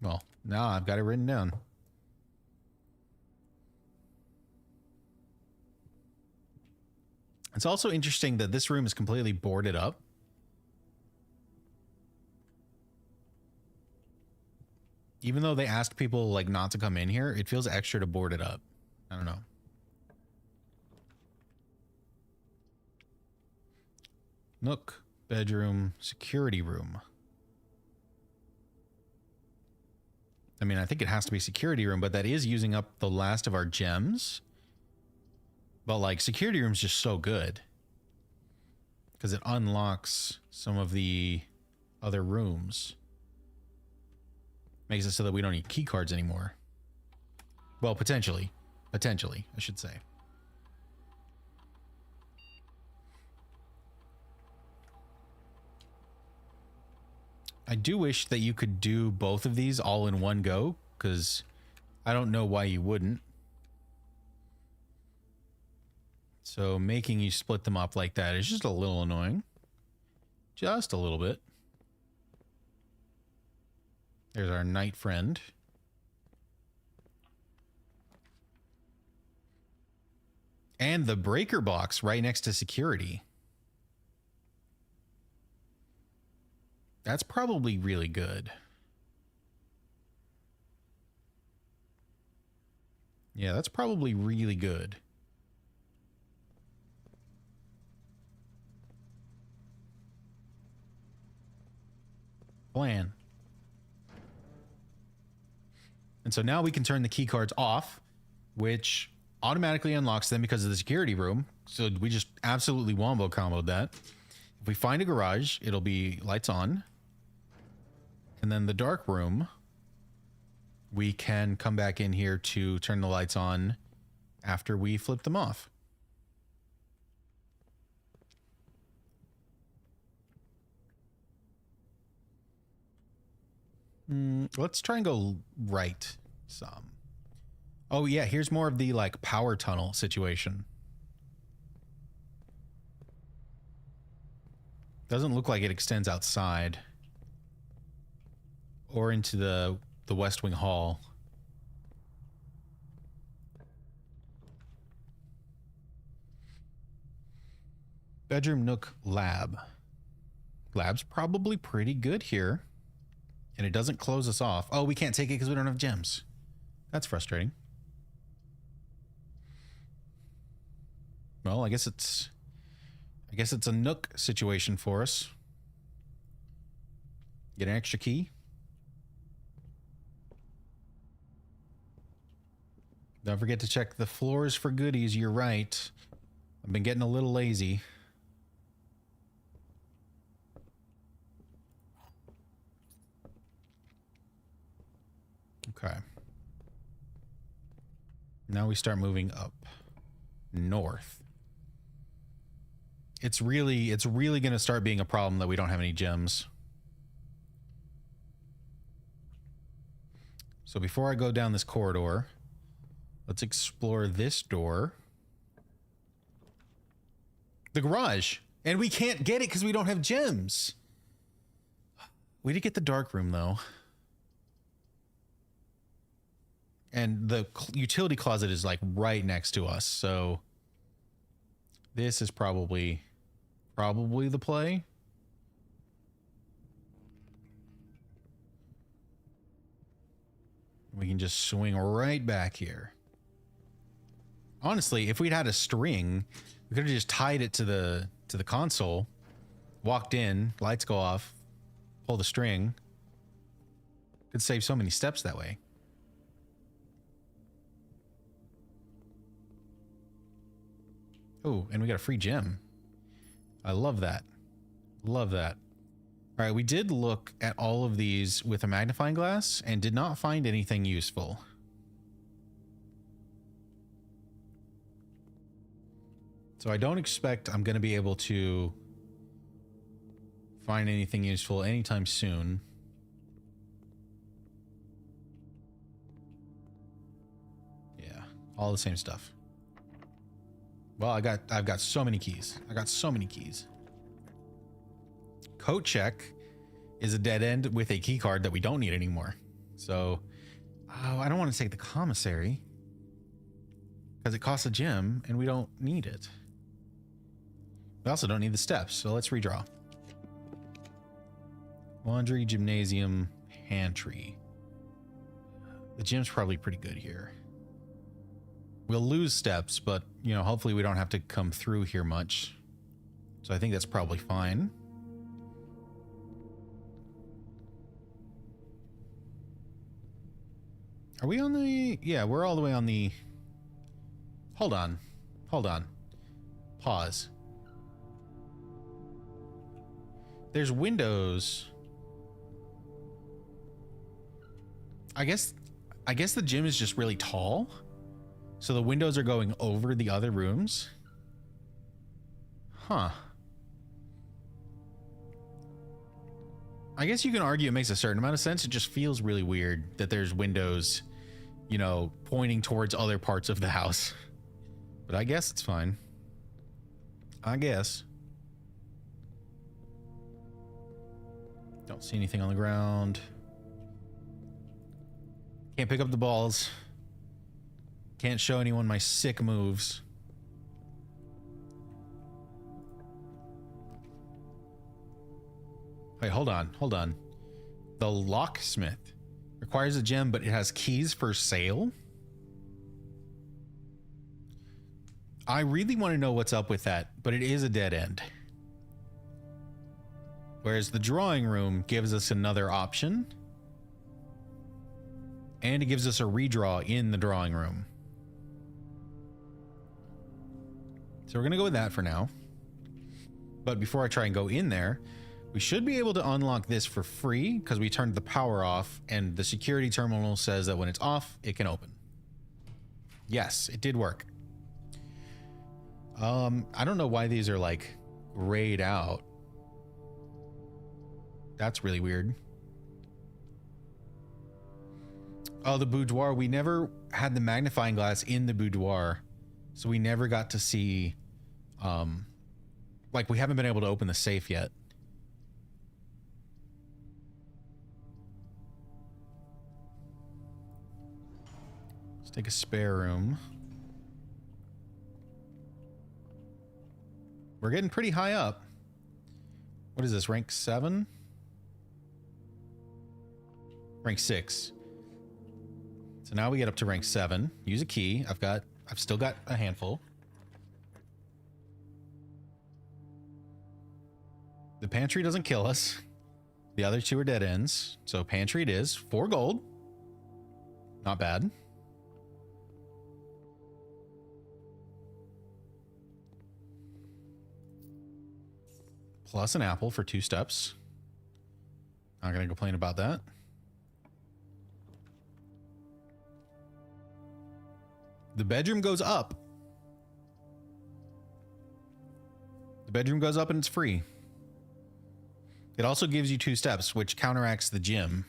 Well, now I've got it written down. It's also interesting that this room is completely boarded up. Even though they ask people like not to come in here, it feels extra to board it up. I don't know. Nook, Bedroom, security room. I mean, I think it has to be security room, but that is using up the last of our gems. But like security room's just so good because it unlocks some of the other rooms. Makes it so that we don't need key cards anymore. Well, potentially, I should say. I do wish that you could do both of these all in one go, because I don't know why you wouldn't. So making you split them up like that is just a little annoying. Just a little bit. There's our knight friend. And the breaker box right next to security. That's probably really good. Yeah, that's probably really good. Plan. And so now we can turn the key cards off, which automatically unlocks them because of the security room. So we just absolutely wombo comboed that. If we find a garage, it'll be lights on. And then the dark room, we can come back in here to turn the lights on after we flip them off. Let's try and go right some. Oh yeah, here's more of the like power tunnel situation. Doesn't look like it extends outside or into the West Wing Hall. Bedroom Nook Lab. Lab's probably pretty good here. And it doesn't close us off. Oh, we can't take it because we don't have gems. That's frustrating. Well, I guess it's a Nook situation for us. Get an extra key. Don't forget to check the floors for goodies. You're right. I've been getting a little lazy. Okay. Now we start moving up north. It's really going to start being a problem that we don't have any gems. So before I go down this corridor, let's explore this door. The garage. And we can't get it because we don't have gems. We did get the dark room though. And the utility closet is like right next to us. So this is probably the play. We can just swing right back here. Honestly, if we'd had a string, we could have just tied it to the console, walked in, lights go off, pull the string. Could save so many steps that way. Oh, and we got a free gem. I love that. Love that. All right, we did look at all of these with a magnifying glass and did not find anything useful. So I don't expect I'm going to be able to find anything useful anytime soon. Yeah, all the same stuff. Well, I've got so many keys. I got so many keys. Coat check is a dead end with a key card that we don't need anymore. So, I don't want to take the commissary because it costs a gem and we don't need it. We also don't need the steps, so let's redraw. Laundry, gymnasium, pantry. The gym's probably pretty good here. We'll lose steps, but, you know, hopefully we don't have to come through here much. So I think that's probably fine. Are we on the... Yeah, we're all the way on the... Hold on. Hold on. Pause. There's windows. I guess the gym is just really tall. So the windows are going over the other rooms. Huh. I guess you can argue it makes a certain amount of sense. It just feels really weird that there's windows, you know, pointing towards other parts of the house. But I guess it's fine. I guess. Don't see anything on the ground. Can't pick up the balls. Can't show anyone my sick moves. Wait, hold on, hold on. The locksmith requires a gem, but it has keys for sale. I really want to know what's up with that, but it is a dead end. Whereas the drawing room gives us another option. And it gives us a redraw in the drawing room. So we're going to go with that for now. But before I try and go in there, we should be able to unlock this for free because we turned the power off and the security terminal says that when it's off, it can open. Yes, it did work. I don't know why these are like grayed out. That's really weird. Oh, the boudoir. We never had the magnifying glass in the boudoir. So we never got to see, like we haven't been able to open the safe yet. Let's take a spare room. We're getting pretty high up. What is this, rank 7? Rank 6. So now we get up to rank 7. Use a key. I've still got a handful. The pantry doesn't kill us. The other two are dead ends. So pantry it is. 4 gold. Not bad. Plus an apple for 2 steps. Not gonna complain about that. The bedroom goes up. The bedroom goes up and it's free. It also gives you 2 steps, which counteracts the gym.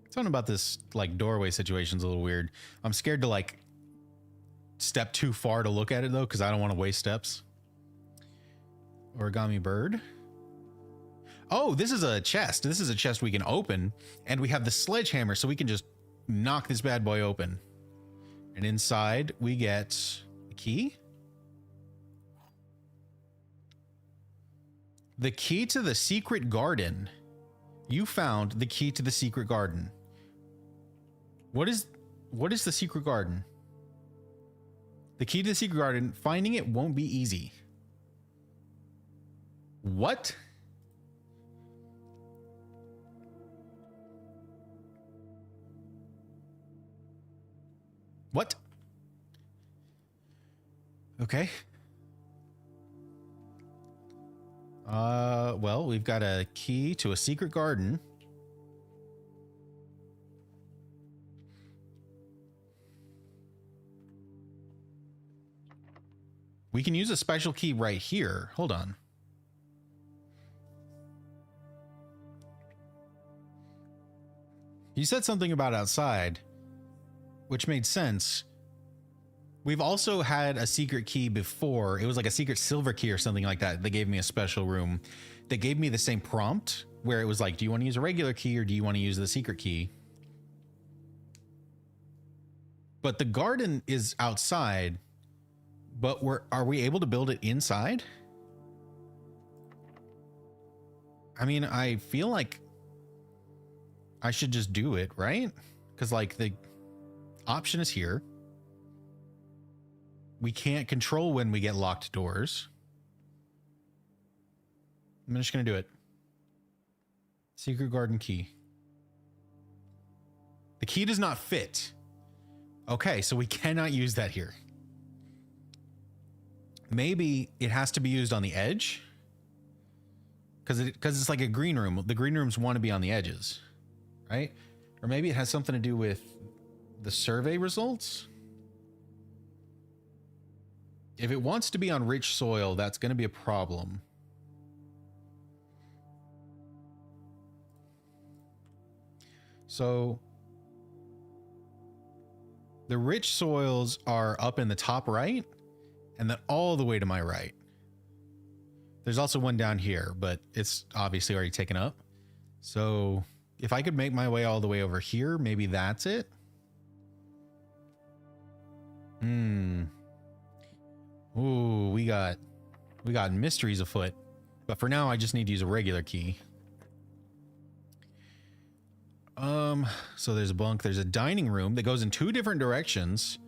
Something about this like doorway situation is a little weird. I'm scared to like step too far to look at it though, because I don't want to waste steps. Origami bird. Oh, this is a chest. This is a chest we can open, and we have the sledgehammer, so we can just knock this bad boy open. And inside we get a key. The key to the secret garden. You found the key to the secret garden. What is the secret garden? The key to the secret garden, finding it won't be easy. What? What? Okay. Well, we've got a key to a secret garden. We can use a special key right here. Hold on. You said something about outside, which made sense. We've also had a secret key before. It was like a secret silver key or something like that. They gave me a special room. They gave me the same prompt where it was like, do you want to use a regular key or do you want to use the secret key? But the garden is outside, but are we able to build it inside? I mean, I feel like I should just do it, right? Because like the option is here. We can't control when we get locked doors. I'm just going to do it. Secret garden key. The key does not fit. Okay, so we cannot use that here. Maybe it has to be used on the edge. Because it's like a green room. The green rooms want to be on the edges, right? Or maybe it has something to do with the survey results. If it wants to be on rich soil, that's going to be a problem. So the rich soils are up in the top right and then all the way to my right. There's also one down here, but it's obviously already taken up. So if I could make my way all the way over here, maybe that's it. Ooh, we got mysteries afoot. But for now, I just need to use a regular key. So there's a bunk, there's a dining room that goes in 2 different directions.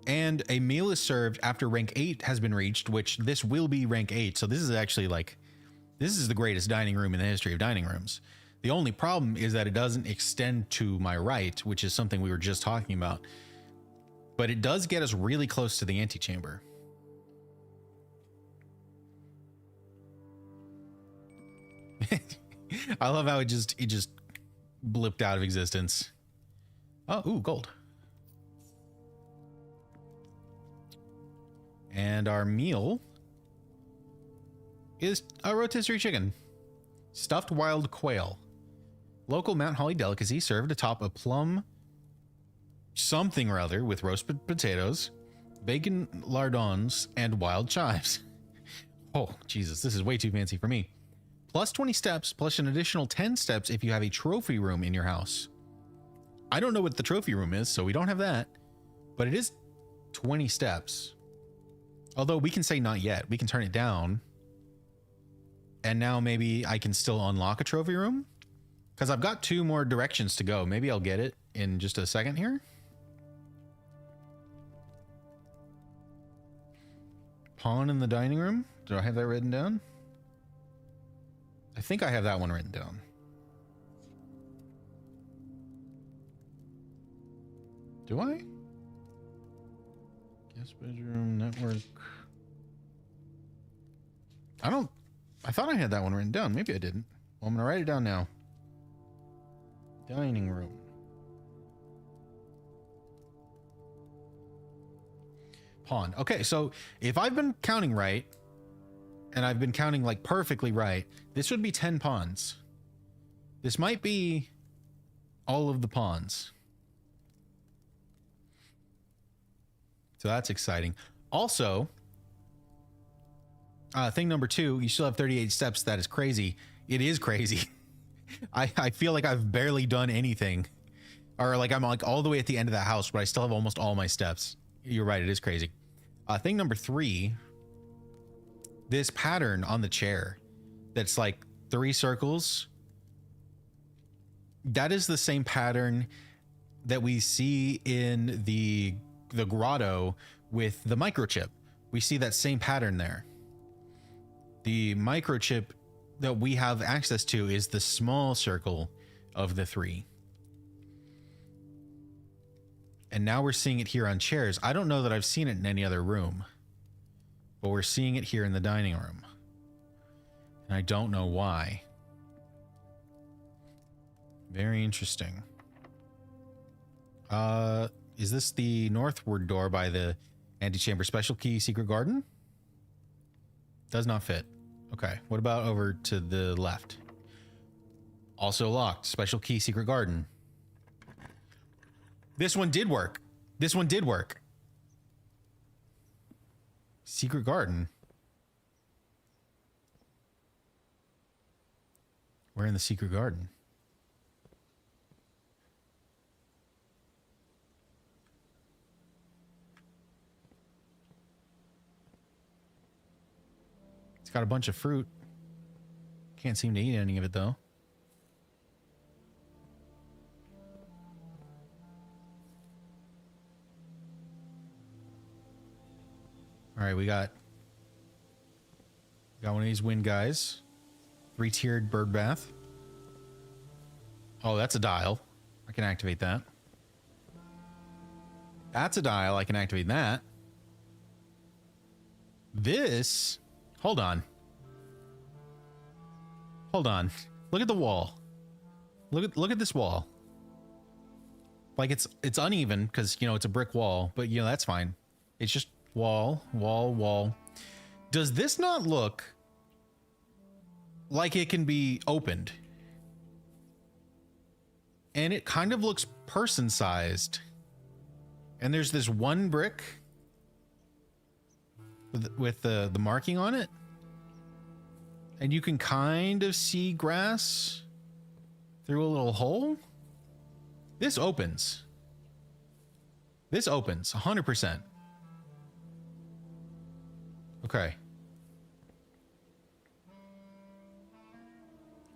And a meal is served after rank 8 has been reached, which this will be rank 8. So this is actually like, this is the greatest dining room in the history of dining rooms. The only problem is that it doesn't extend to my right, which is something we were just talking about. But it does get us really close to the antechamber. I love how it just blipped out of existence. Oh, ooh, gold. And our meal is a rotisserie chicken. Stuffed wild quail. Local Mount Holly delicacy served atop a plum something or other with roasted potatoes, bacon lardons, and wild chives. Oh, Jesus, this is way too fancy for me. Plus 20 steps, plus an additional 10 steps if you have a trophy room in your house. I don't know what the trophy room is, so we don't have that. But it is 20 steps. Although we can say not yet. We can turn it down. And now maybe I can still unlock a trophy room. Because I've got 2 more directions to go. Maybe I'll get it in just a second here. Pawn in the dining room. Do I have that written down? I think I have that one written down. Do I? Guest bedroom, network. I thought I had that one written down. Maybe I didn't. Well, I'm going to write it down now. Dining room. Pawn. Okay, so if I've been counting right, and I've been counting like perfectly right, this would be 10 pawns. This might be all of the pawns. So that's exciting. Also, thing number 2, you still have 38 steps. That is crazy. It is crazy. I feel like I've barely done anything. Or like I'm like all the way at the end of that house, but I still have almost all my steps. You're right, it is crazy. Thing number 3, this pattern on the chair that's like 3 circles. That is the same pattern that we see in the grotto with the microchip. We see that same pattern there. The microchip that we have access to is the small circle of the 3. And now we're seeing it here on chairs. I don't know that I've seen it in any other room, but we're seeing it here in the dining room. And I don't know why. Very interesting. Is this the northward door by the antechamber? Special key, secret garden? Does not fit. Okay, what about over to the left? Also locked. Special key, secret garden. This one did work. This one did work. Secret garden. We're in the secret garden. It's got a bunch of fruit. Can't seem to eat any of it though. All right, we got one of these wind guys. 3-tiered bird bath. Oh, that's a dial. I can activate that. That's a dial. I can activate that. This... Hold on. Hold on. Look at the wall. Look at this wall. Like it's uneven because, you know, it's a brick wall, but you know, that's fine. It's just wall, wall, wall. Does this not look like it can be opened? And it kind of looks person-sized. And there's this one brick with the marking on it. And you can kind of see grass through a little hole. This opens. This opens 100%. Okay.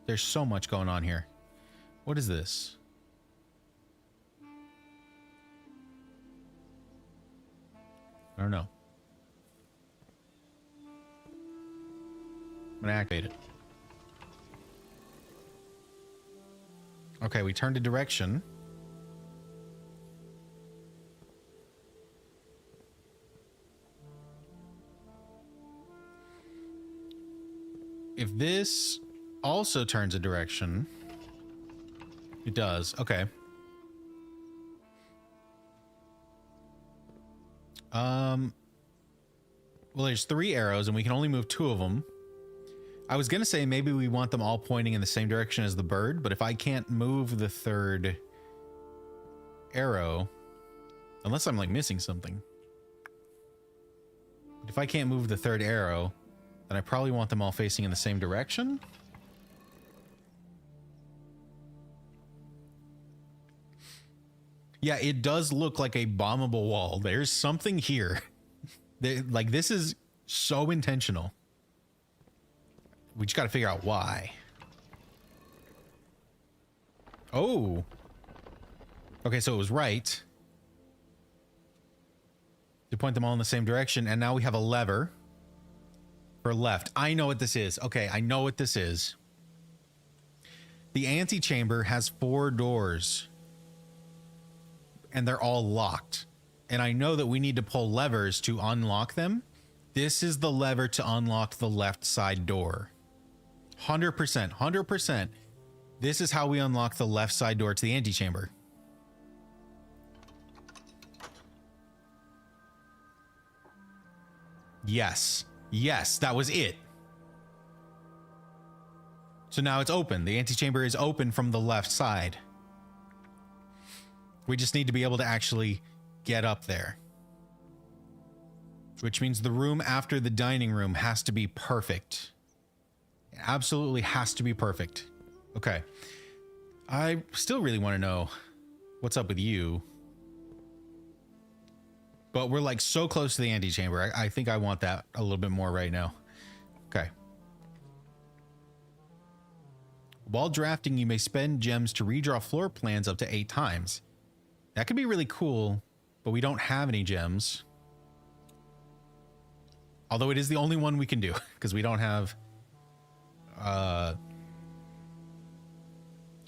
There's so much going on here. What is this? I don't know. I'm gonna activate it. Okay, we turned a direction. If this also turns a direction, it does. Okay. Well, there's 3 arrows and we can only move 2 of them. I was gonna say maybe we want them all pointing in the same direction as the bird, but if I can't move the 3rd arrow, unless I'm like missing something. But if I can't move the 3rd arrow, then I probably want them all facing in the same direction. Yeah, it does look like a bombable wall. There's something here. Like, this is so intentional. We just got to figure out why. Oh. Okay, so it was right to point them all in the same direction, and now we have a lever for left. I know what this is. Okay, I know what this is. The antechamber has 4 doors, and they're all locked. And I know that we need to pull levers to unlock them. This is the lever to unlock the left side door. 100%, 100%. This is how we unlock the left side door to the antechamber. Yes. Yes, that was it. So now it's open. The antechamber is open from the left side. We just need to be able to actually get up there. Which means the room after the dining room has to be perfect. It absolutely has to be perfect. Okay. I still really want to know what's up with you. But we're like so close to the antechamber. I think I want that a little bit more right now. Okay. While drafting, you may spend gems to redraw floor plans up to 8 times. That could be really cool, but we don't have any gems. Although it is the only one we can do, because we don't have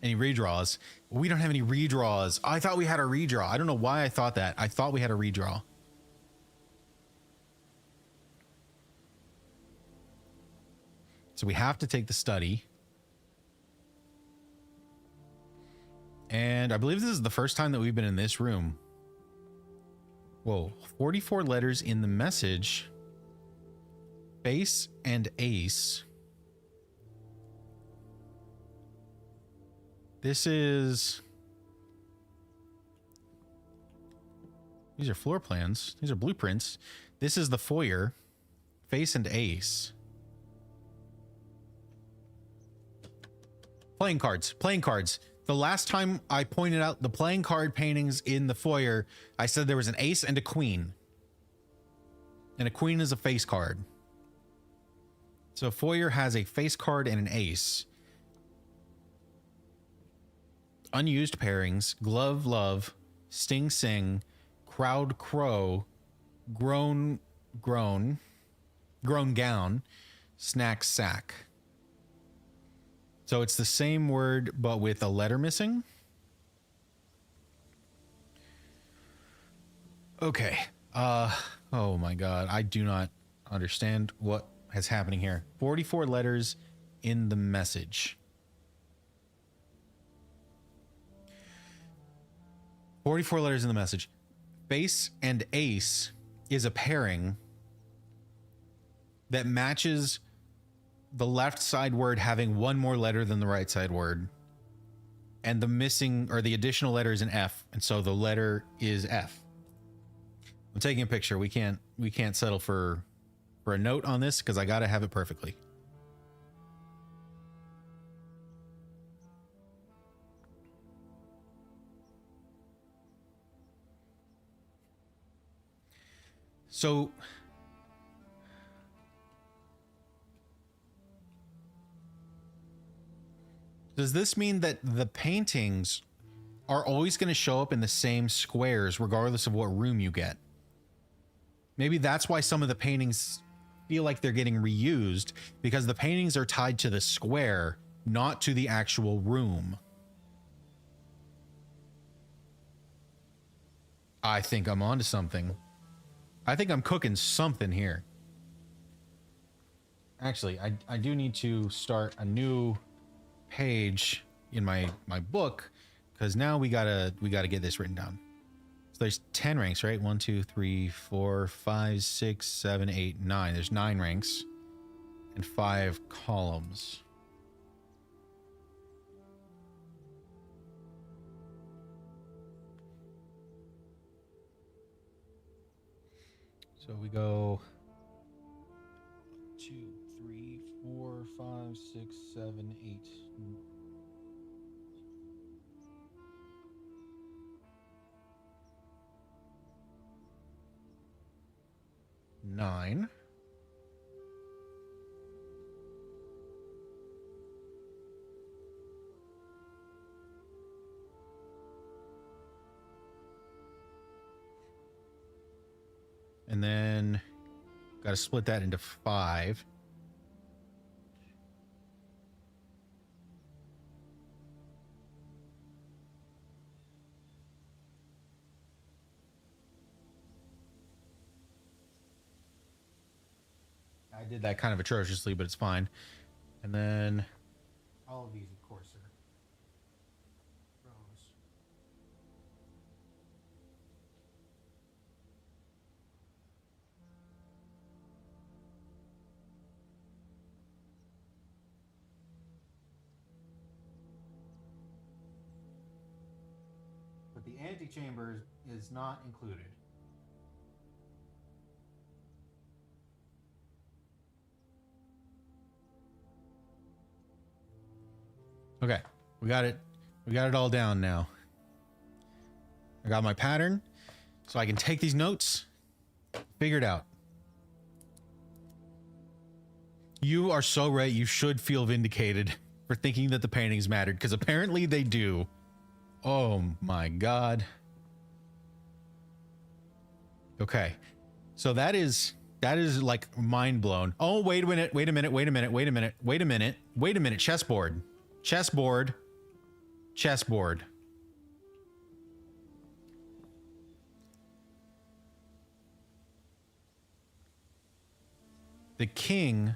any redraws. We don't have any redraws. I thought we had a redraw. I don't know why I thought that. I thought we had a redraw. So we have to take the study. And I believe this is the first time that we've been in this room. Whoa, 44 letters in the message. Face and ace. This is... These are floor plans. These are blueprints. This is the foyer. Face and ace. Playing cards. Playing cards. The last time I pointed out the playing card paintings in the foyer, I said there was an ace and a queen. And a queen is a face card. So foyer has a face card and an ace. Unused pairings, glove love, sting sing, crowd crow, grown gown, snack sack. So it's the same word, but with a letter missing. Okay. Oh my God. I do not understand what is happening here. 44 letters in the message. 44 letters in the message. Face and ace is a pairing that matches the left side word having one more letter than the right side word. And the missing or the additional letter is an F. And so the letter is F. I'm taking a picture. We can't settle for a note on this because I got to have it perfectly. So does this mean that the paintings are always going to show up in the same squares regardless of what room you get? Maybe that's why some of the paintings feel like they're getting reused, because the paintings are tied to the square, not to the actual room. I think I'm onto something. I think I'm cooking something here. Actually, I do need to start a new page in my book, because now we gotta get this written down. So there's 10 ranks, right? 1, 2, 3, 4, 5, 6, 7, 8, 9. There's 9 ranks and 5 columns. So we go 2, 3, 4, 5, 6, 7, 8. 9. And then got to split that into 5. I did that kind of atrociously, but it's fine. And then all of these, of course, are rows. But the antechamber is not included. Okay, we got it. We got it all down now. I got my pattern, so I can take these notes, figure it out. You are so right. You should feel vindicated for thinking that the paintings mattered, because apparently they do. Oh my God. Okay, so that is like mind blown. Oh, wait a minute. Wait a minute. Wait a minute. Wait a minute. Wait a minute. Wait a minute. Chessboard. Chessboard. Chessboard. The king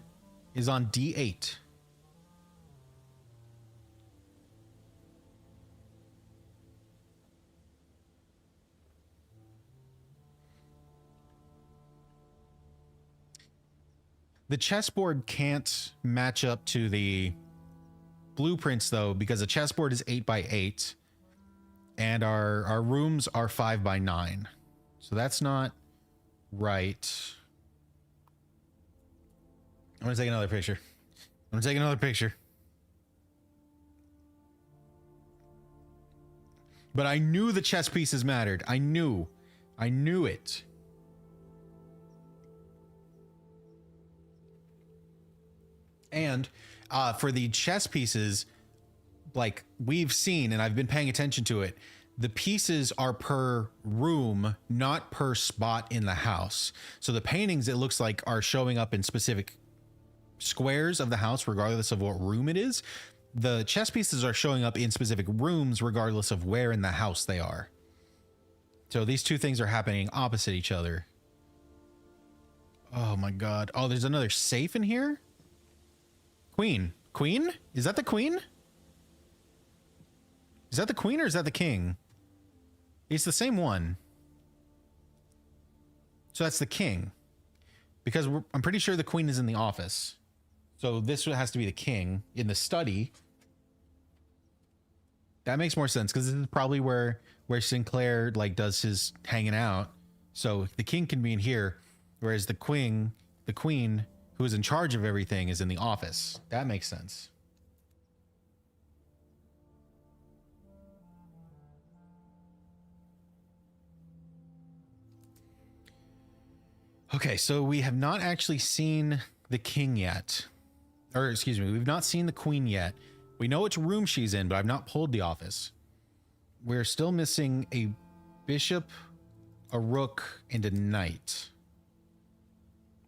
is on D8. The chessboard can't match up to the blueprints though, because a chessboard is 8x8 and our rooms are 5x9. So that's not right. I'm gonna take another picture. I'm gonna take another picture. But I knew the chess pieces mattered. I knew it. And for the chess pieces, like we've seen, and I've been paying attention to it, the pieces are per room, not per spot in the house. So the paintings, it looks like, are showing up in specific squares of the house, regardless of what room it is. the chess pieces are showing up in specific rooms regardless of where in the house they are. So these two things are happening opposite each other. Oh my god. Oh, there's another safe in here? Queen. Queen? Is that the queen? Is that the queen or is that the king? It's the same one. So that's the king. Because I'm pretty sure the queen is in the office. So this has to be the king in the study. That makes more sense because this is probably where Sinclair like does his hanging out. So the king can be in here, whereas the queen who is in charge of everything is in the office. That makes sense. Okay, so we have not actually seen the king yet. Or excuse me, we've not seen the queen yet. We know which room she's in, but I've not pulled the office. We're still missing a bishop, a rook, and a knight.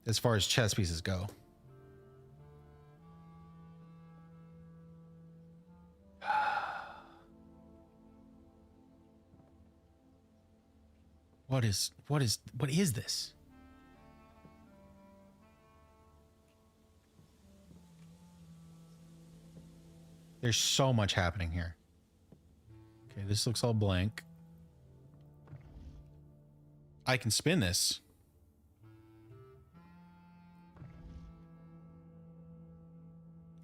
As far as chess pieces go. What is this? There's so much happening here. Okay, this looks all blank. I can spin this.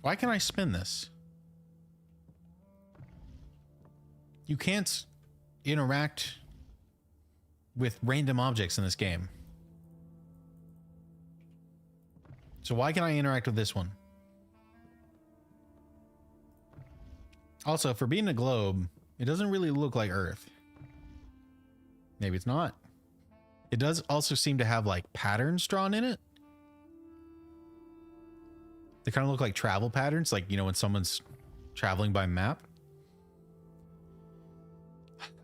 Why can I spin this? You can't interact with random objects in this game. So why can I interact with this one? Also, for being a globe, it doesn't really look like Earth. Maybe it's not. It does also seem to have like patterns drawn in it. They kind of look like travel patterns, like, you know, when someone's traveling by map.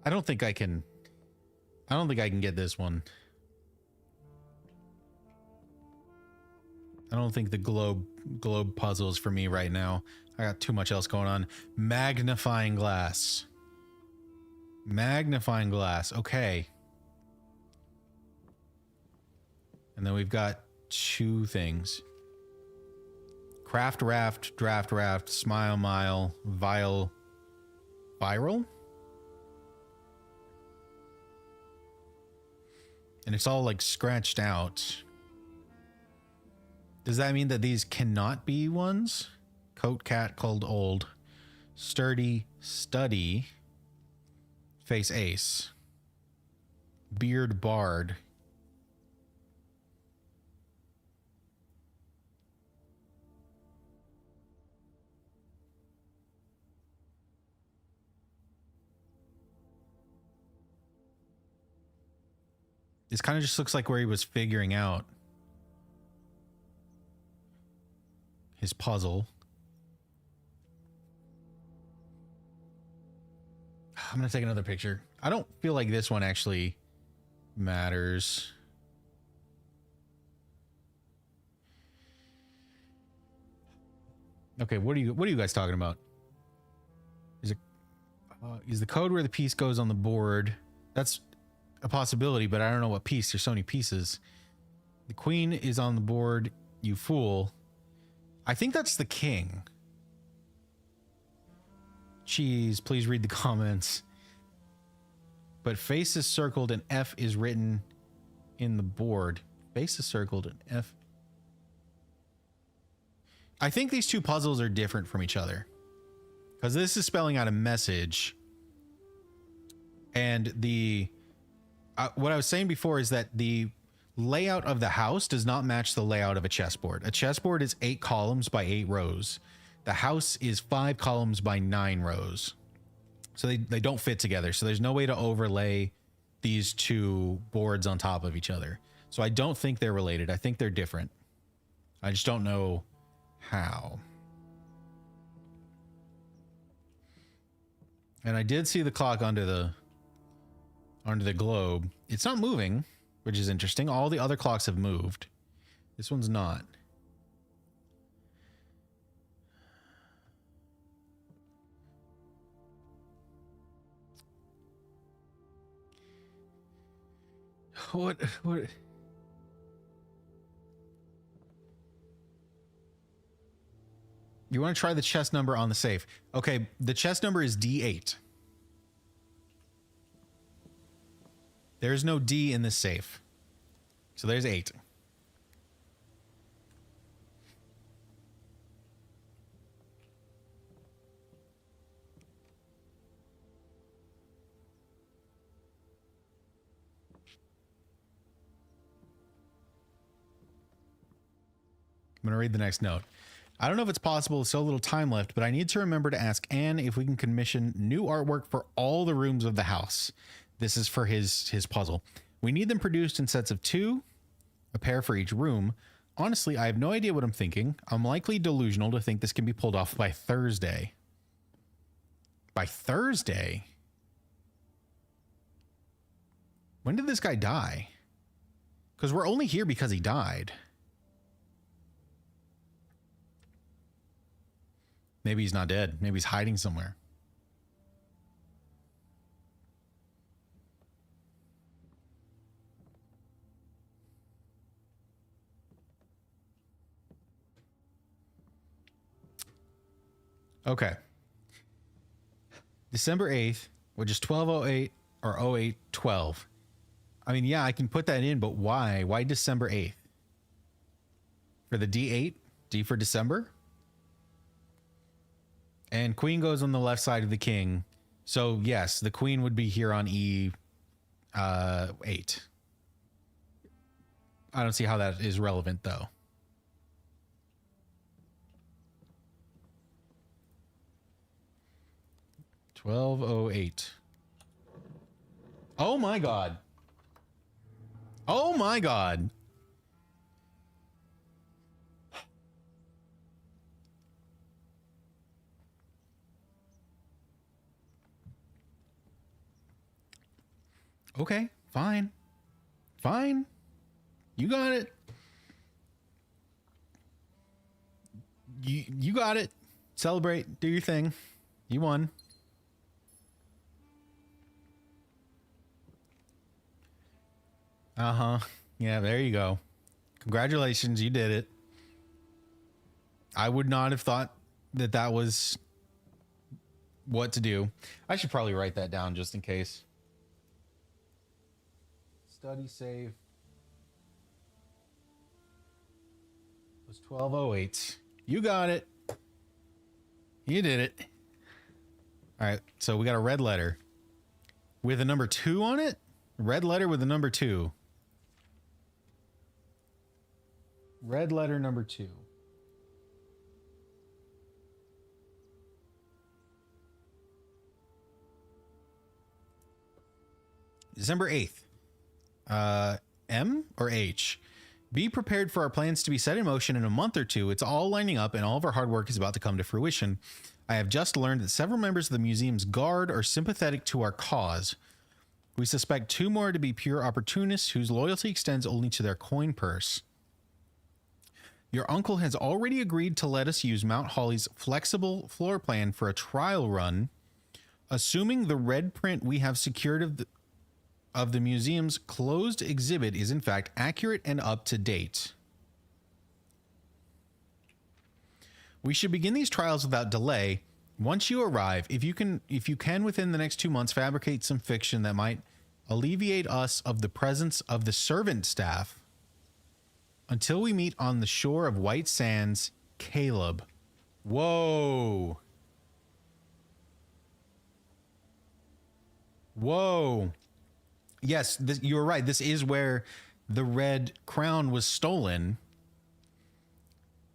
I don't think I can get this one. I don't think the globe puzzle is for me right now. I got too much else going on. Magnifying glass. Magnifying glass. Okay. And then we've got two things. Craft raft, draft raft, smile mile, viral. And it's all like scratched out. Does that mean that these cannot be ones? Coat cat called old. Sturdy study. Face ace. Beard bard. This kind of just looks like where he was figuring out his puzzle. I'm gonna take another picture. I don't feel like this one actually matters. Okay, what are you guys talking about? Is the code where the piece goes on the board? That's a possibility, but I don't know what piece. There's so many pieces. The queen is on the board, you fool. I think that's the king. Jeez, please read the comments. But face is circled and F is written in the board. Face is circled and F. I think these two puzzles are different from each other. Because this is spelling out a message. And the... what I was saying before is that the layout of the house does not match the layout of a chessboard. A chessboard is 8 columns by 8 rows. The house is 5 columns by 9 rows. So they don't fit together. So there's no way to overlay these two boards on top of each other. So I don't think they're related. I think they're different. I just don't know how. And I did see the clock under the globe. It's not moving, which is interesting. All the other clocks have moved. This one's not. What? You want to try the chest number on the safe. Okay, the chest number is D8. There's no D in this safe. So there's 8. I'm going to read the next note. I don't know if it's possible with so little time left, but I need to remember to ask Anne if we can commission new artwork for all the rooms of the house. This is for his puzzle. We need them produced in sets of 2, a pair for each room. Honestly, I have no idea what I'm thinking. I'm likely delusional to think this can be pulled off by Thursday. By Thursday? When did this guy die? Because we're only here because he died. Maybe he's not dead. Maybe he's hiding somewhere. Okay. December 8th, which is 1208 or 0812. I mean, yeah, I can put that in, but why? Why December 8th? For the D8? D for December? And queen goes on the left side of the king. So, yes, the queen would be here on E8. I don't see how that is relevant, though. $12.08. Oh my god. Oh my god. Okay, fine. Fine. You got it. You got it. Celebrate. Do your thing. You won. Uh-huh. Yeah, there you go. Congratulations, you did it. I would not have thought that that was what to do. I should probably write that down just in case. Study save was 1208. You got it. You did it. All right, so we got a red letter with a number 2 on it. Red letter with a number 2. Red letter number 2. December 8th. M or H? Be prepared for our plans to be set in motion in a month or two. It's all lining up and all of our hard work is about to come to fruition. I have just learned that several members of the museum's guard are sympathetic to our cause. We suspect 2 more to be pure opportunists whose loyalty extends only to their coin purse. Your uncle has already agreed to let us use Mount Holly's flexible floor plan for a trial run, assuming the red print we have secured of the museum's closed exhibit is in fact accurate and up to date. We should begin these trials without delay. Once you arrive, if you can within the next 2 months fabricate some fiction that might alleviate us of the presence of the servant staff until we meet on the shore of White Sands, Caleb. Whoa. Whoa. Yes, you're right. This is where the red crown was stolen.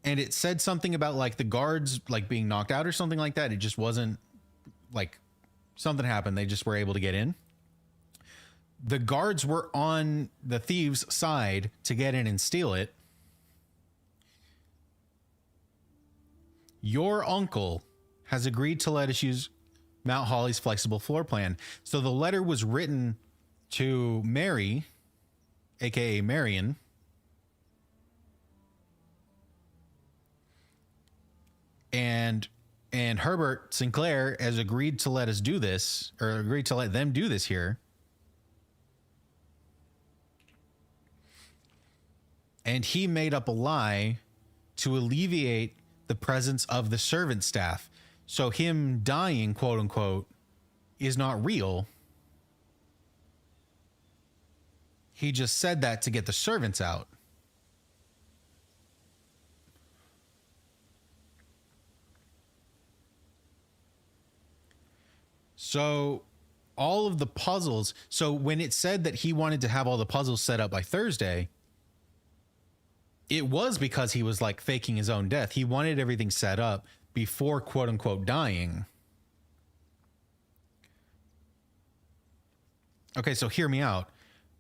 And it said something about like the guards like being knocked out or something like that. It just wasn't like something happened. They just were able to get in. The guards were on the thieves' side to get in and steal it. Your uncle has agreed to let us use Mount Holly's flexible floor plan. So the letter was written to Mary, aka Marion, and Herbert Sinclair has agreed to let us do this, or agreed to let them do this here. and he made up a lie to alleviate the presence of the servant staff. So him dying, quote unquote, is not real. He just said that to get the servants out. So all of the puzzles. So when it said that he wanted to have all the puzzles set up by Thursday, it was because he was like faking his own death. He wanted everything set up before, quote unquote, dying. Okay, so hear me out.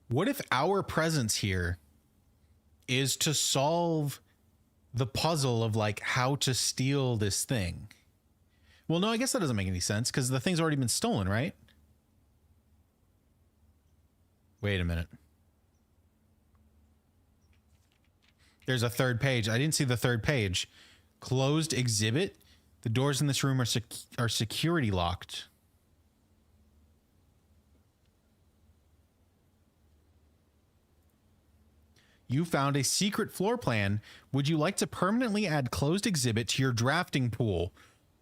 What if our presence here is to solve the puzzle of like how to steal this thing? Well, no, I guess that doesn't make any sense because the thing's already been stolen, right? Wait a minute. There's a third page. I didn't see the third page. Closed exhibit. The doors in this room are security locked. You found a secret floor plan. Would you like to permanently add closed exhibit to your drafting pool?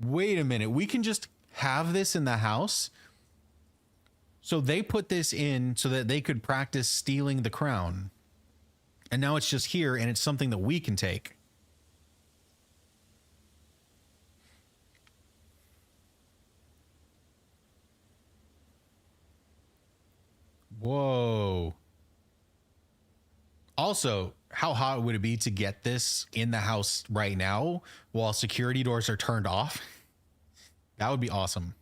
Wait a minute. We can just have this in the house? So they put this in so that they could practice stealing the crown. And now it's just here and it's something that we can take. Whoa. Also, how hot would it be to get this in the house right now while security doors are turned off? That would be awesome.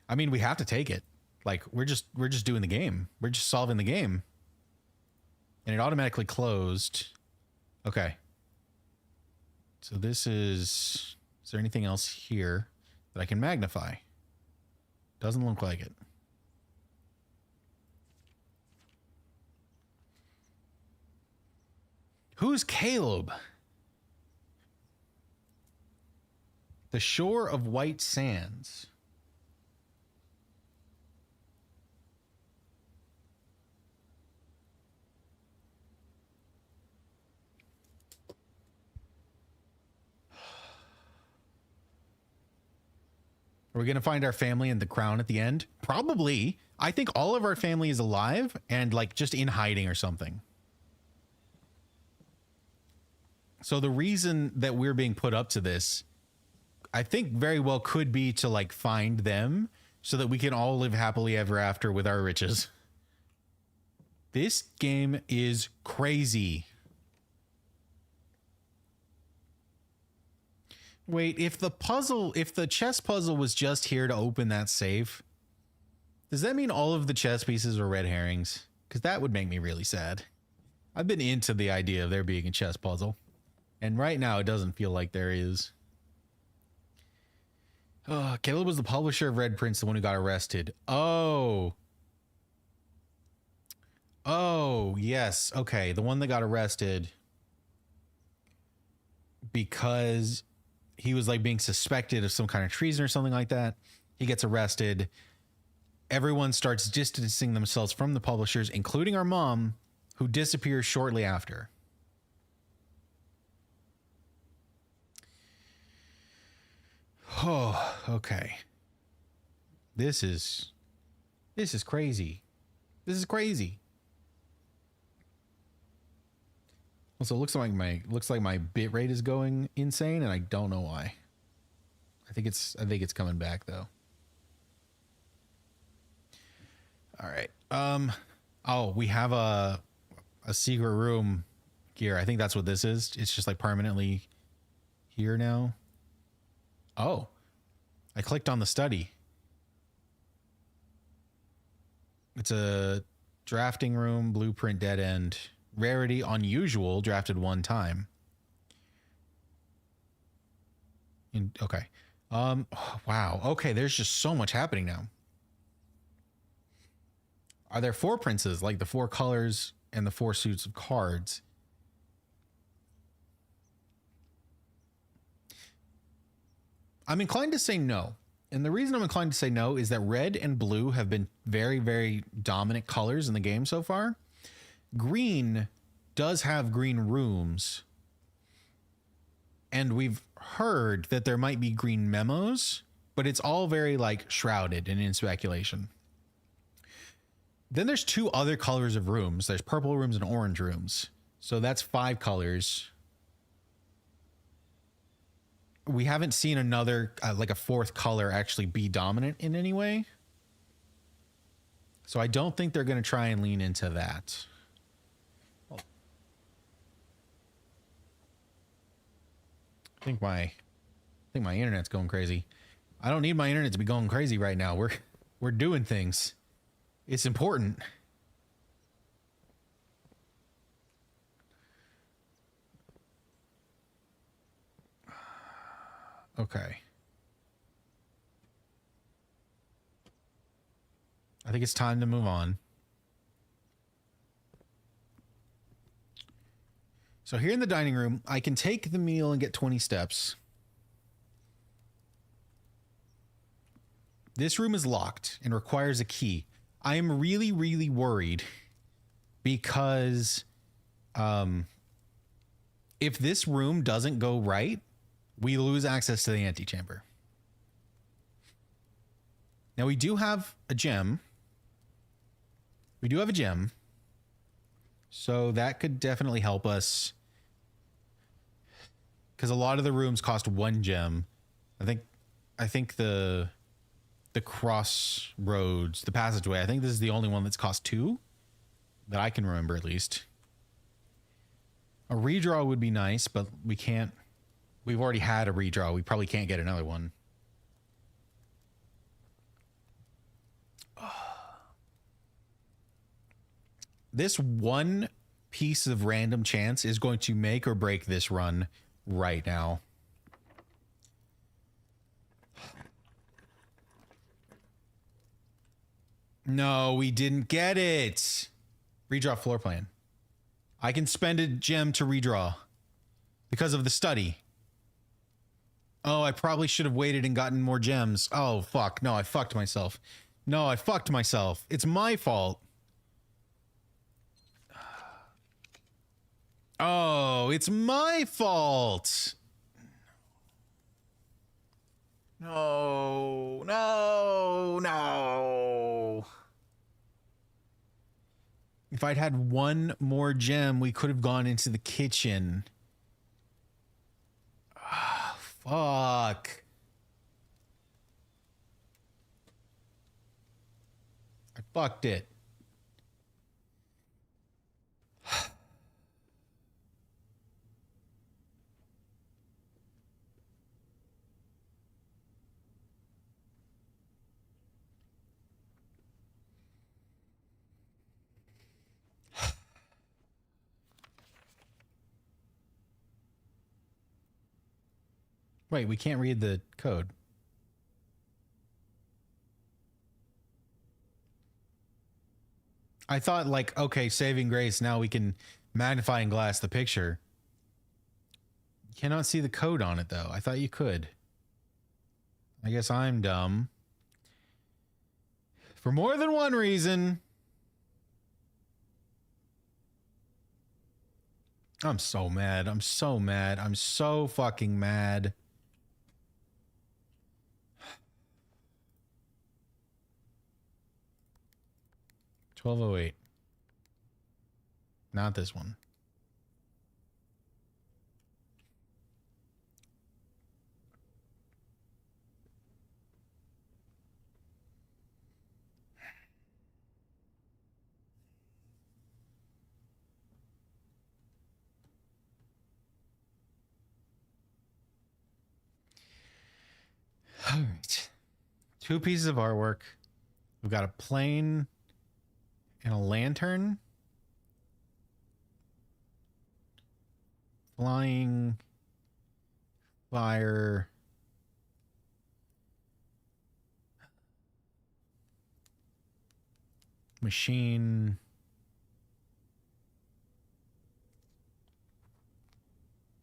I mean, we have to take it. Like we're just doing the game. We're just solving the game. And it automatically closed. Okay. So this is there anything else here that I can magnify? Doesn't look like it. Who's Caleb? The Shore of White Sands. Are we going to find our family and the crown at the end? Probably. I think all of our family is alive and like just in hiding or something. So the reason that we're being put up to this, I think very well could be to like find them so that we can all live happily ever after with our riches. This game is crazy. Wait, if the chess puzzle was just here to open that safe, does that mean all of the chess pieces are red herrings? Because that would make me really sad. I've been into the idea of there being a chess puzzle. And right now, it doesn't feel like there is. Oh, Caleb was the publisher of Red Prince, the one who got arrested. Oh. Oh, yes. Okay, the one that got arrested because he was like being suspected of some kind of treason or something like that. He gets arrested. Everyone starts distancing themselves from the publishers, including our mom, who disappears shortly after. Oh, okay. This is crazy. This is crazy. Also, it looks like my bit rate is going insane, and I don't know why. I think it's coming back though. All right. Oh, we have a secret room here. I think that's what this is. It's just like permanently here now. Oh, I clicked on the study. It's a drafting room, blueprint, dead end, rarity, unusual, drafted one time. Okay. Wow. Okay. There's just so much happening now. Are there 4 princes, like the 4 colors and the 4 suits of cards? I'm inclined to say no. And the reason I'm inclined to say no is that red and blue have been very, very dominant colors in the game so far. Green does have green rooms. And we've heard that there might be green memos, but it's all very like shrouded and in speculation. Then there's 2 other colors of rooms. There's purple rooms and orange rooms. So that's 5 colors. We haven't seen another, like a 4th color actually be dominant in any way. So I don't think they're going to try and lean into that. I think my internet's going crazy. I don't need my internet to be going crazy right now. We're doing things. It's important. Okay. I think it's time to move on. So here in the dining room, I can take the meal and get 20 steps. This room is locked and requires a key. I am really, really worried because if this room doesn't go right, we lose access to the antechamber. Now we do have a gem. We do have a gem. So that could definitely help us. Because a lot of the rooms cost 1 gem. I think the crossroads, the passageway, I think this is the only one that's cost 2 that I can remember at least. A redraw would be nice, but we can't. We've already had a redraw. We probably can't get another one. This one piece of random chance is going to make or break this run right now. No, we didn't get it. Redraw floor plan. I can spend a gem to redraw because of the study. Oh, I probably should have waited and gotten more gems. Oh, fuck. No, I fucked myself. No, I fucked myself. It's my fault. Oh, it's my fault. No, no, no. If I'd had 1 more gem, we could have gone into the kitchen. Oh, fuck. I fucked it. Wait, we can't read the code. I thought like, okay, saving grace, now we can magnifying glass the picture. You cannot see the code on it though. I thought you could. I guess I'm dumb. For more than one reason. I'm so mad. I'm so mad. I'm so fucking mad. $12.08. Not this one. All right. 2 pieces of artwork. We've got a plane and a lantern. Flying fire. Machine.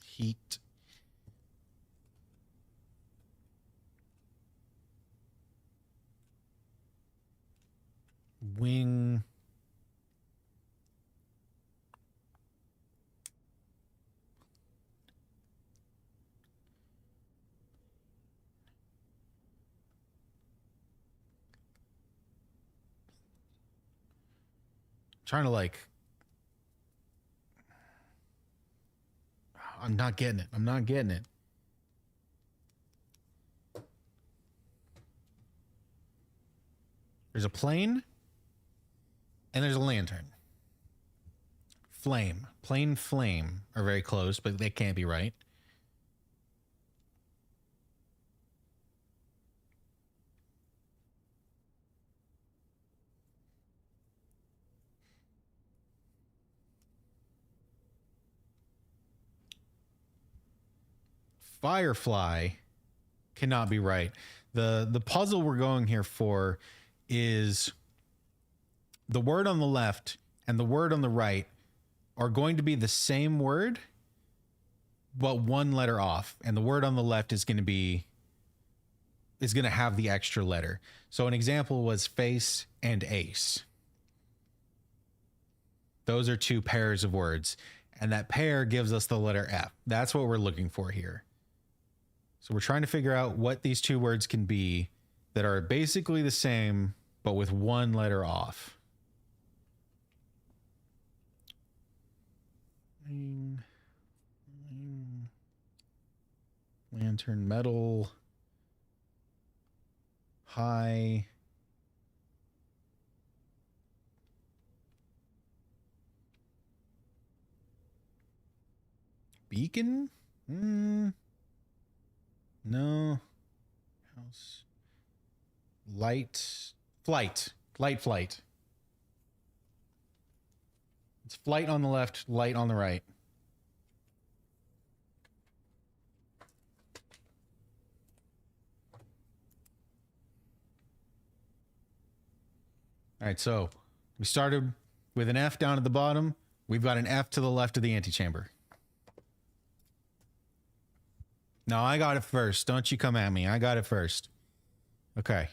Heat. Wing. trying to like, I'm not getting it. I'm not getting it. There's a plane and there's a lantern. Flame. Plane, flame are very close, but they can't be right. Firefly cannot be right. The puzzle we're going here for is the word on the left and the word on the right are going to be the same word, but one letter off. And the word on the left is going to have the extra letter. So an example was face and ace. Those are two pairs of words. And that pair gives us the letter F. That's what we're looking for here. So we're trying to figure out what these two words can be that are basically the same, but with one letter off. Lantern, metal, high. Beacon? No. House. Light. Flight. Light flight. It's flight on the left, light on the right. All right, so we started with an F down at the bottom. We've got an F to the left of the antechamber. No, I got it first. Don't you come at me. I got it first. Okay.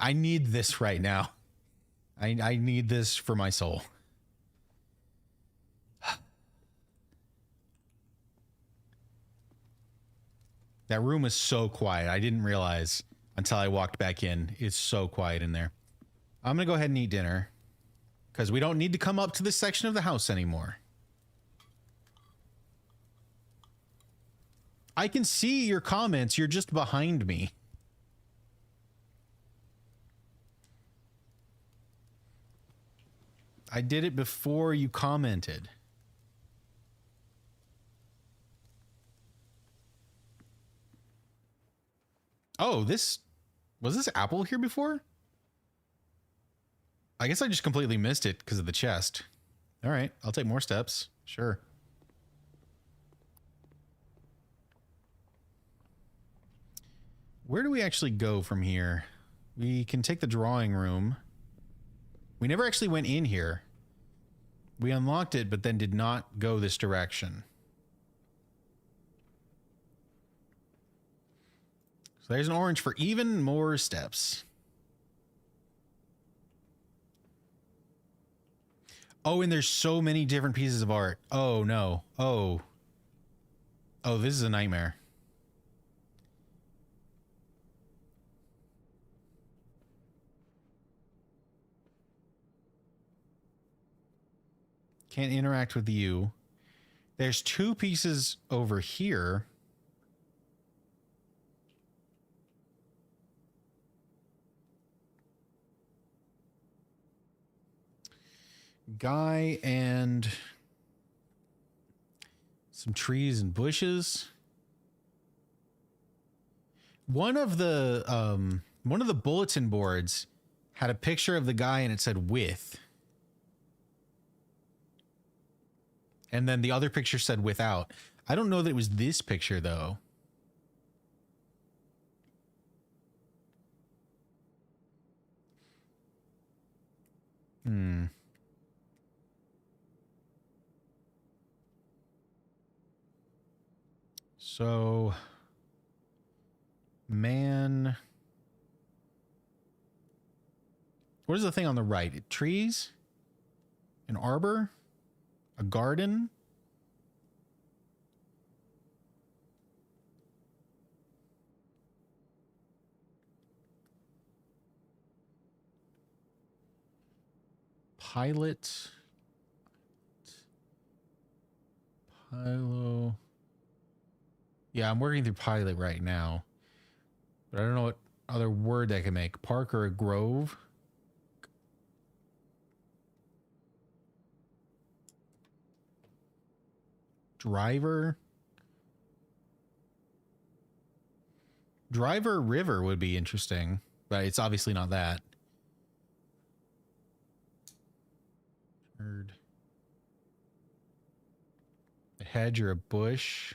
I need this right now. I need this for my soul. That room is so quiet. I didn't realize until I walked back in. It's so quiet in there. I'm going to go ahead and eat dinner because we don't need to come up to this section of the house anymore. I can see your comments. You're just behind me. I did it before you commented. Oh, was this apple here before? I guess I just completely missed it because of the chest. All right, I'll take more steps. Sure. Where do we actually go from here? We can take the drawing room. We never actually went in here. We unlocked it, but then did not go this direction. So there's an orange for even more steps. Oh, and there's so many different pieces of art. Oh, no. Oh. Oh, this is a nightmare. Can't interact with you. There's two pieces over here. Guy and some trees and bushes. One of the bulletin boards had a picture of the guy and it said with. And then the other picture said without. I don't know that it was this picture though. So, man. What is the thing on the right? Trees? An arbor? A garden? Pilot. Pilo. Yeah, I'm working through pilot right now. But I don't know what other word I can make. Park or a grove. Driver. Driver river would be interesting, but it's obviously not that. Bird. A hedge or a bush.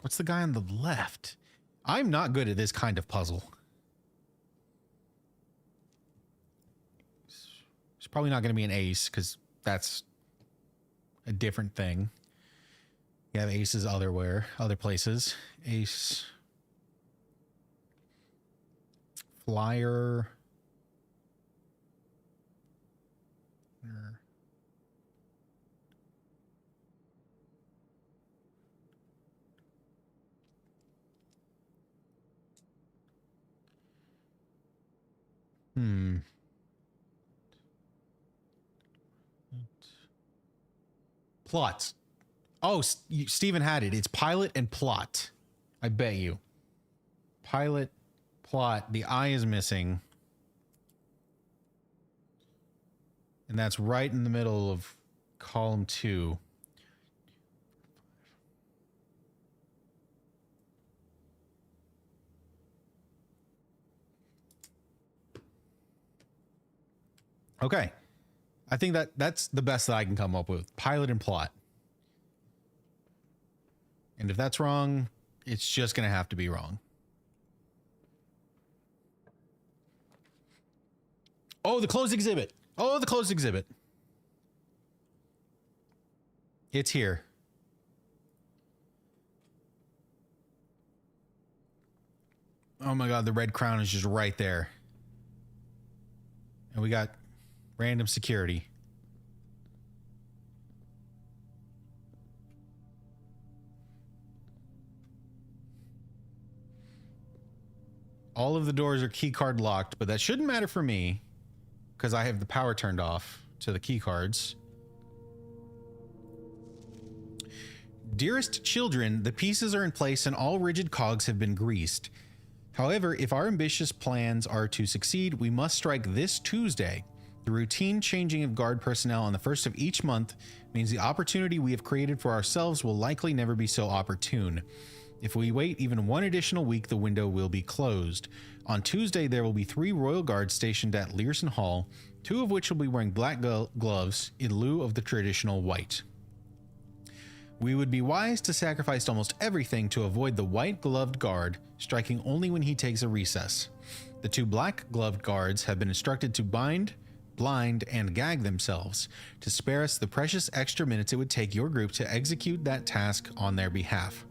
What's the guy on the left? I'm not good at this kind of puzzle. It's probably not going to be an ace because that's a different thing. You have aces other places. Ace. Flyer. Plots. Oh, Steven had it. It's pilot and plot. I bet you. Pilot, plot. The I is missing. And that's right in the middle of column 2. Okay. I think that's the best that I can come up with. Pilot and plot. And if that's wrong, it's just going to have to be wrong. Oh, the closed exhibit. Oh, the closed exhibit. It's here. Oh my God, the red crown is just right there. And we got random security. All of the doors are key card locked, but that shouldn't matter for me because I have the power turned off to the key cards. Dearest children, the pieces are in place and all rigid cogs have been greased. However, if our ambitious plans are to succeed, we must strike this Tuesday. The routine changing of guard personnel on the first of each month means the opportunity we have created for ourselves will likely never be so opportune. If we wait even one additional week, the window will be closed. On Tuesday, there will be 3 royal guards stationed at Learson Hall, 2 of which will be wearing black gloves in lieu of the traditional white. We would be wise to sacrifice almost everything to avoid the white-gloved guard, striking only when he takes a recess. The 2 black-gloved guards have been instructed to bind, blind, and gag themselves, to spare us the precious extra minutes it would take your group to execute that task on their behalf.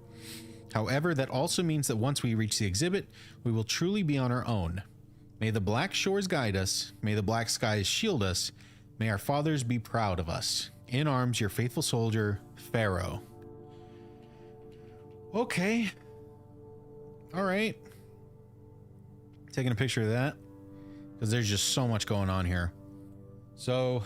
However, that also means that once we reach the exhibit, we will truly be on our own. May the black shores guide us, may the black skies shield us, may our fathers be proud of us. In arms, your faithful soldier, Pharaoh. Okay. All right. Taking a picture of that because there's just so much going on here. So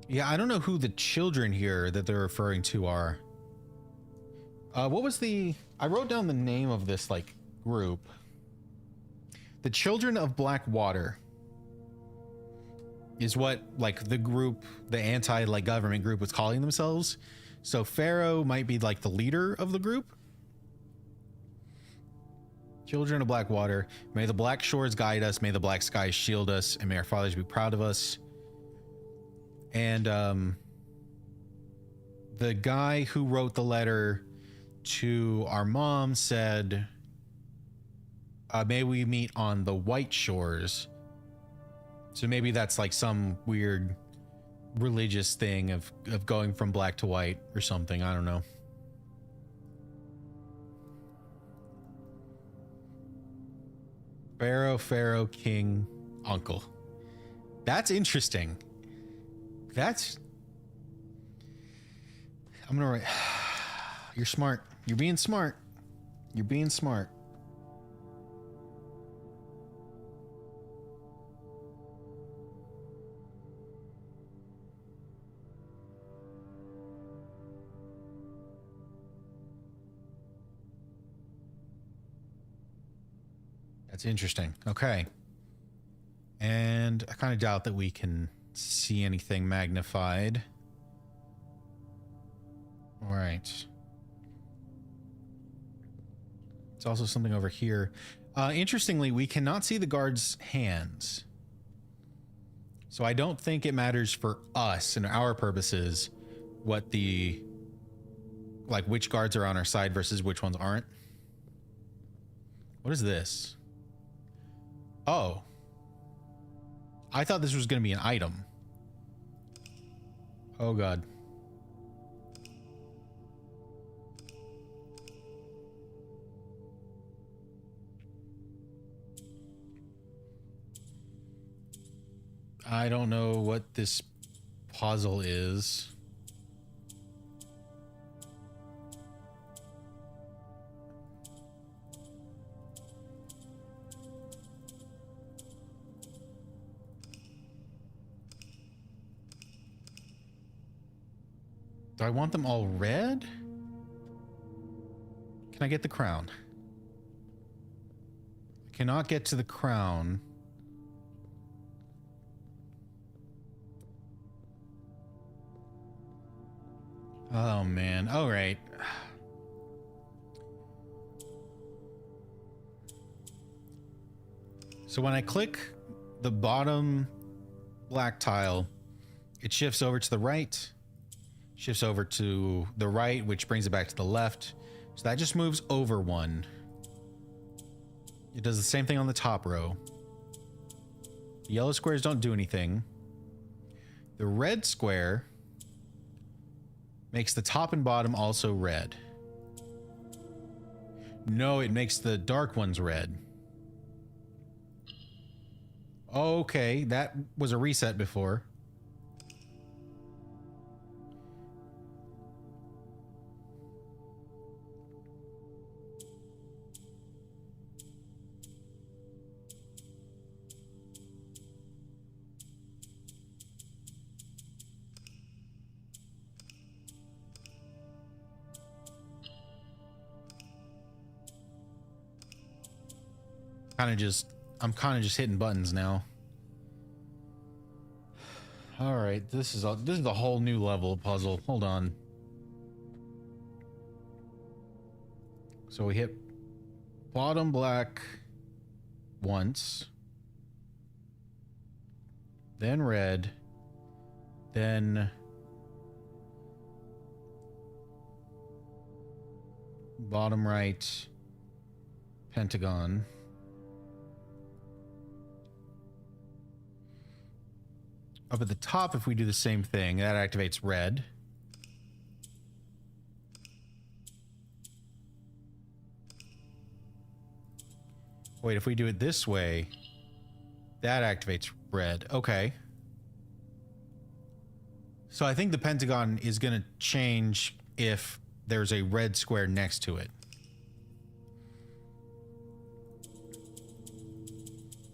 yeah, I don't know who the children here that they're referring to are. What was I wrote down the name of this like group. The Children of Blackwater is what like the group, the anti like government group was calling themselves. So Pharaoh might be like the leader of the group. Children of Blackwater, may the black shores guide us, may the black skies shield us, and may our fathers be proud of us. And the guy who wrote the letter to our mom said, may we meet on the white shores. So maybe that's like some weird religious thing of going from black to white or something. I don't know. Pharaoh, King, Uncle. That's interesting. That's... I'm gonna write... You're smart. You're being smart. You're being smart. That's interesting. Okay. And I kind of doubt that we can see anything magnified. All right. It's also something over here. Interestingly, we cannot see the guards' hands. So I don't think it matters for us and our purposes what the... like which guards are on our side versus which ones aren't. What is this? Oh. I thought this was going to be an item. Oh, God. I don't know what this puzzle is. Do I want them all red? Can I get the crown? I cannot get to the crown. Oh, man. All right. So when I click the bottom black tile, it shifts over to the right, shifts over to the right, which brings it back to the left. So that just moves over one. It does the same thing on the top row. The yellow squares don't do anything. The red square makes the top and bottom also red. No, it makes the dark ones red. Okay, that was a reset before. I'm kind of just hitting buttons now. All right, this is a whole new level of puzzle. Hold on. So we hit bottom black once, then red, then bottom right pentagon. Up at the top, if we do the same thing, that activates red. Wait, if we do it this way, that activates red. Okay. So I think the pentagon is going to change if there's a red square next to it.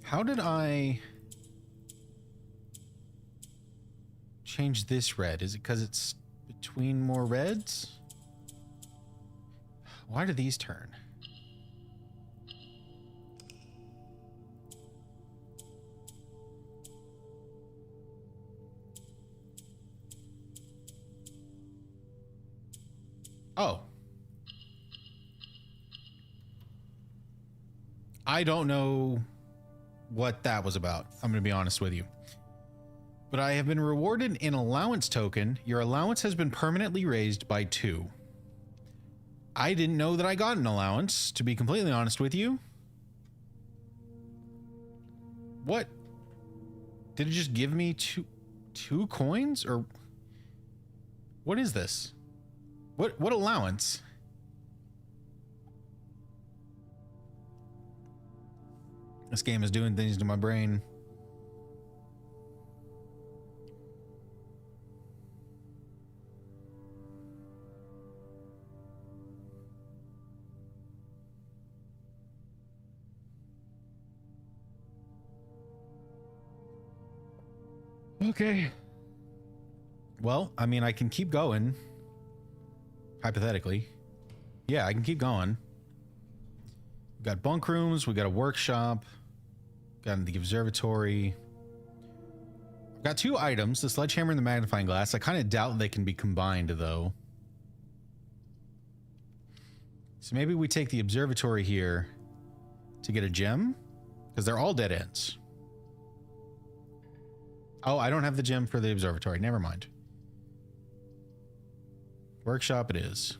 How did I change this red? Is it because it's between more reds? Why do these turn? Oh. I don't know what that was about. I'm going to be honest with you. But I have been rewarded an allowance token. Your allowance has been permanently raised by 2. I didn't know that I got an allowance, to be completely honest with you. What? Did it just give me two coins? Or what is this? What allowance? This game is doing things to my brain. Okay. Well, I mean, I can keep going. Hypothetically. Yeah, I can keep going. We've got bunk rooms. We got a workshop. Got the observatory. I've got 2 items, the sledgehammer and the magnifying glass. I kind of doubt they can be combined, though. So maybe we take the observatory here to get a gem, because they're all dead ends. Oh, I don't have the gem for the observatory. Never mind. Workshop it is.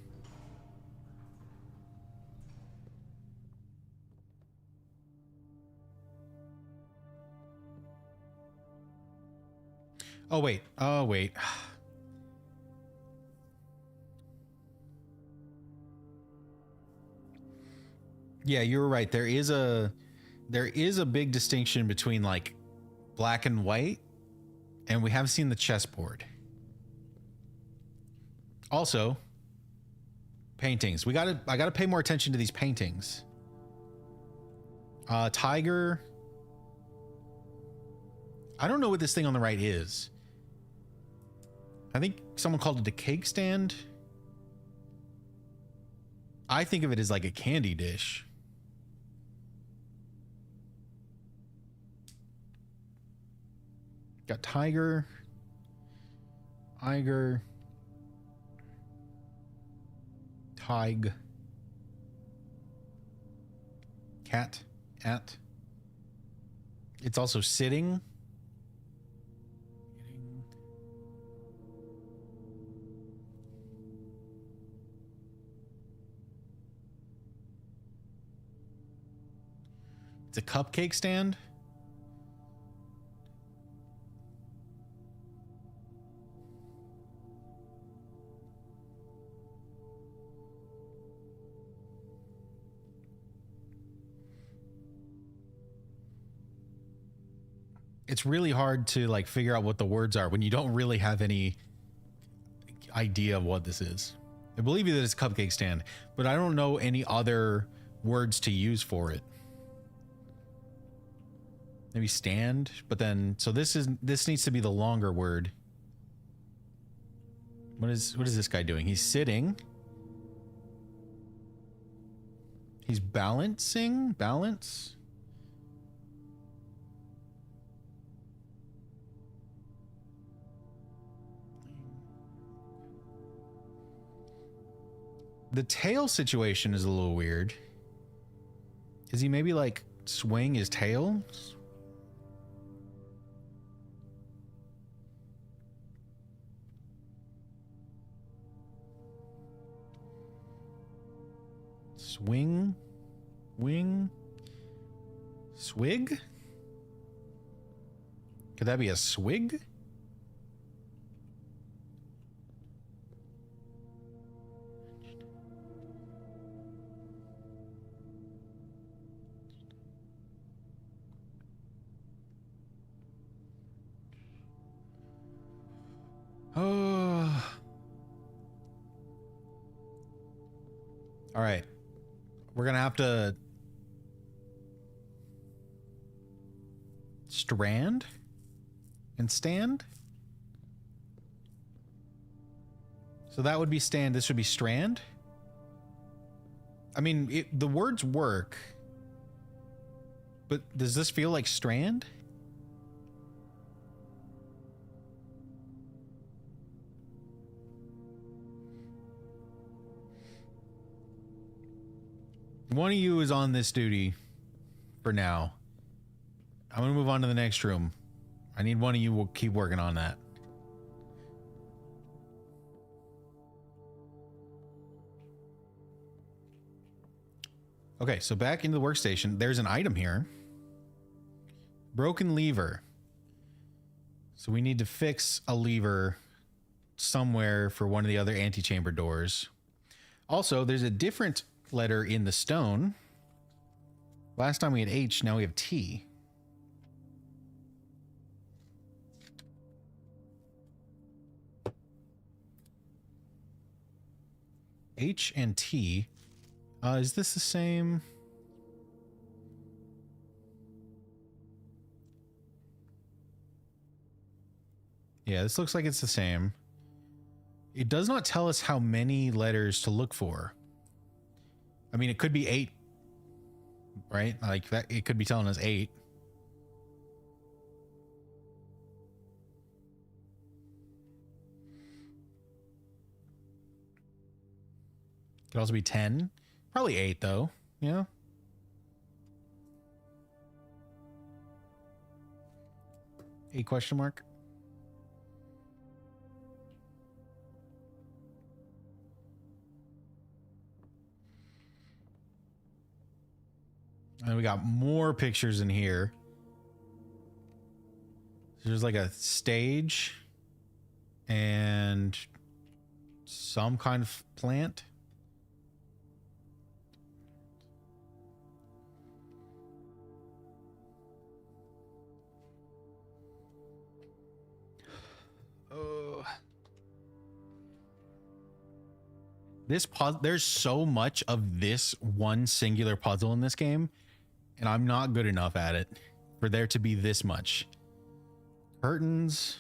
Oh, wait. Oh, wait. Yeah, you were right. There is a big distinction between like black and white, and we have seen the chessboard. Also, paintings. I gotta pay more attention to these paintings. Tiger. I don't know what this thing on the right is. I think someone called it a cake stand. I think of it as like a candy dish. Got tiger, Iger, tig, cat, at. It's also sitting. It's a cupcake stand. It's really hard to like figure out what the words are when you don't really have any idea of what this is. I believe you that it's cupcake stand, but I don't know any other words to use for it. Maybe stand, but then so this needs to be the longer word. What is this guy doing? He's sitting. He's balancing, balance. The tail situation is a little weird. Is he maybe like swing his tail? Swing, wing, swig? Could that be a swig? Oh. All right. We're going to have to strand and stand. So that would be stand. This would be strand. I mean, the words work, but does this feel like strand? One of you is on this duty for now. I'm going to move on to the next room. I need one of you will keep working on that. Okay, so back into the workstation. There's an item here. Broken lever. So we need to fix a lever somewhere for one of the other antechamber doors. Also, there's a different letter in the stone. Last time we had H, now we have T. H and T. Is this the same? Yeah, this looks like it's the same. It does not tell us how many letters to look for. I mean, it could be 8, right? Like that, it could be telling us 8. Could also be 10. Probably 8 though. Yeah. A question mark. And we got more pictures in here. There's like a stage and some kind of plant. This puzzle, there's so much of this one singular puzzle in this game, and I'm not good enough at it for there to be this much. Curtains.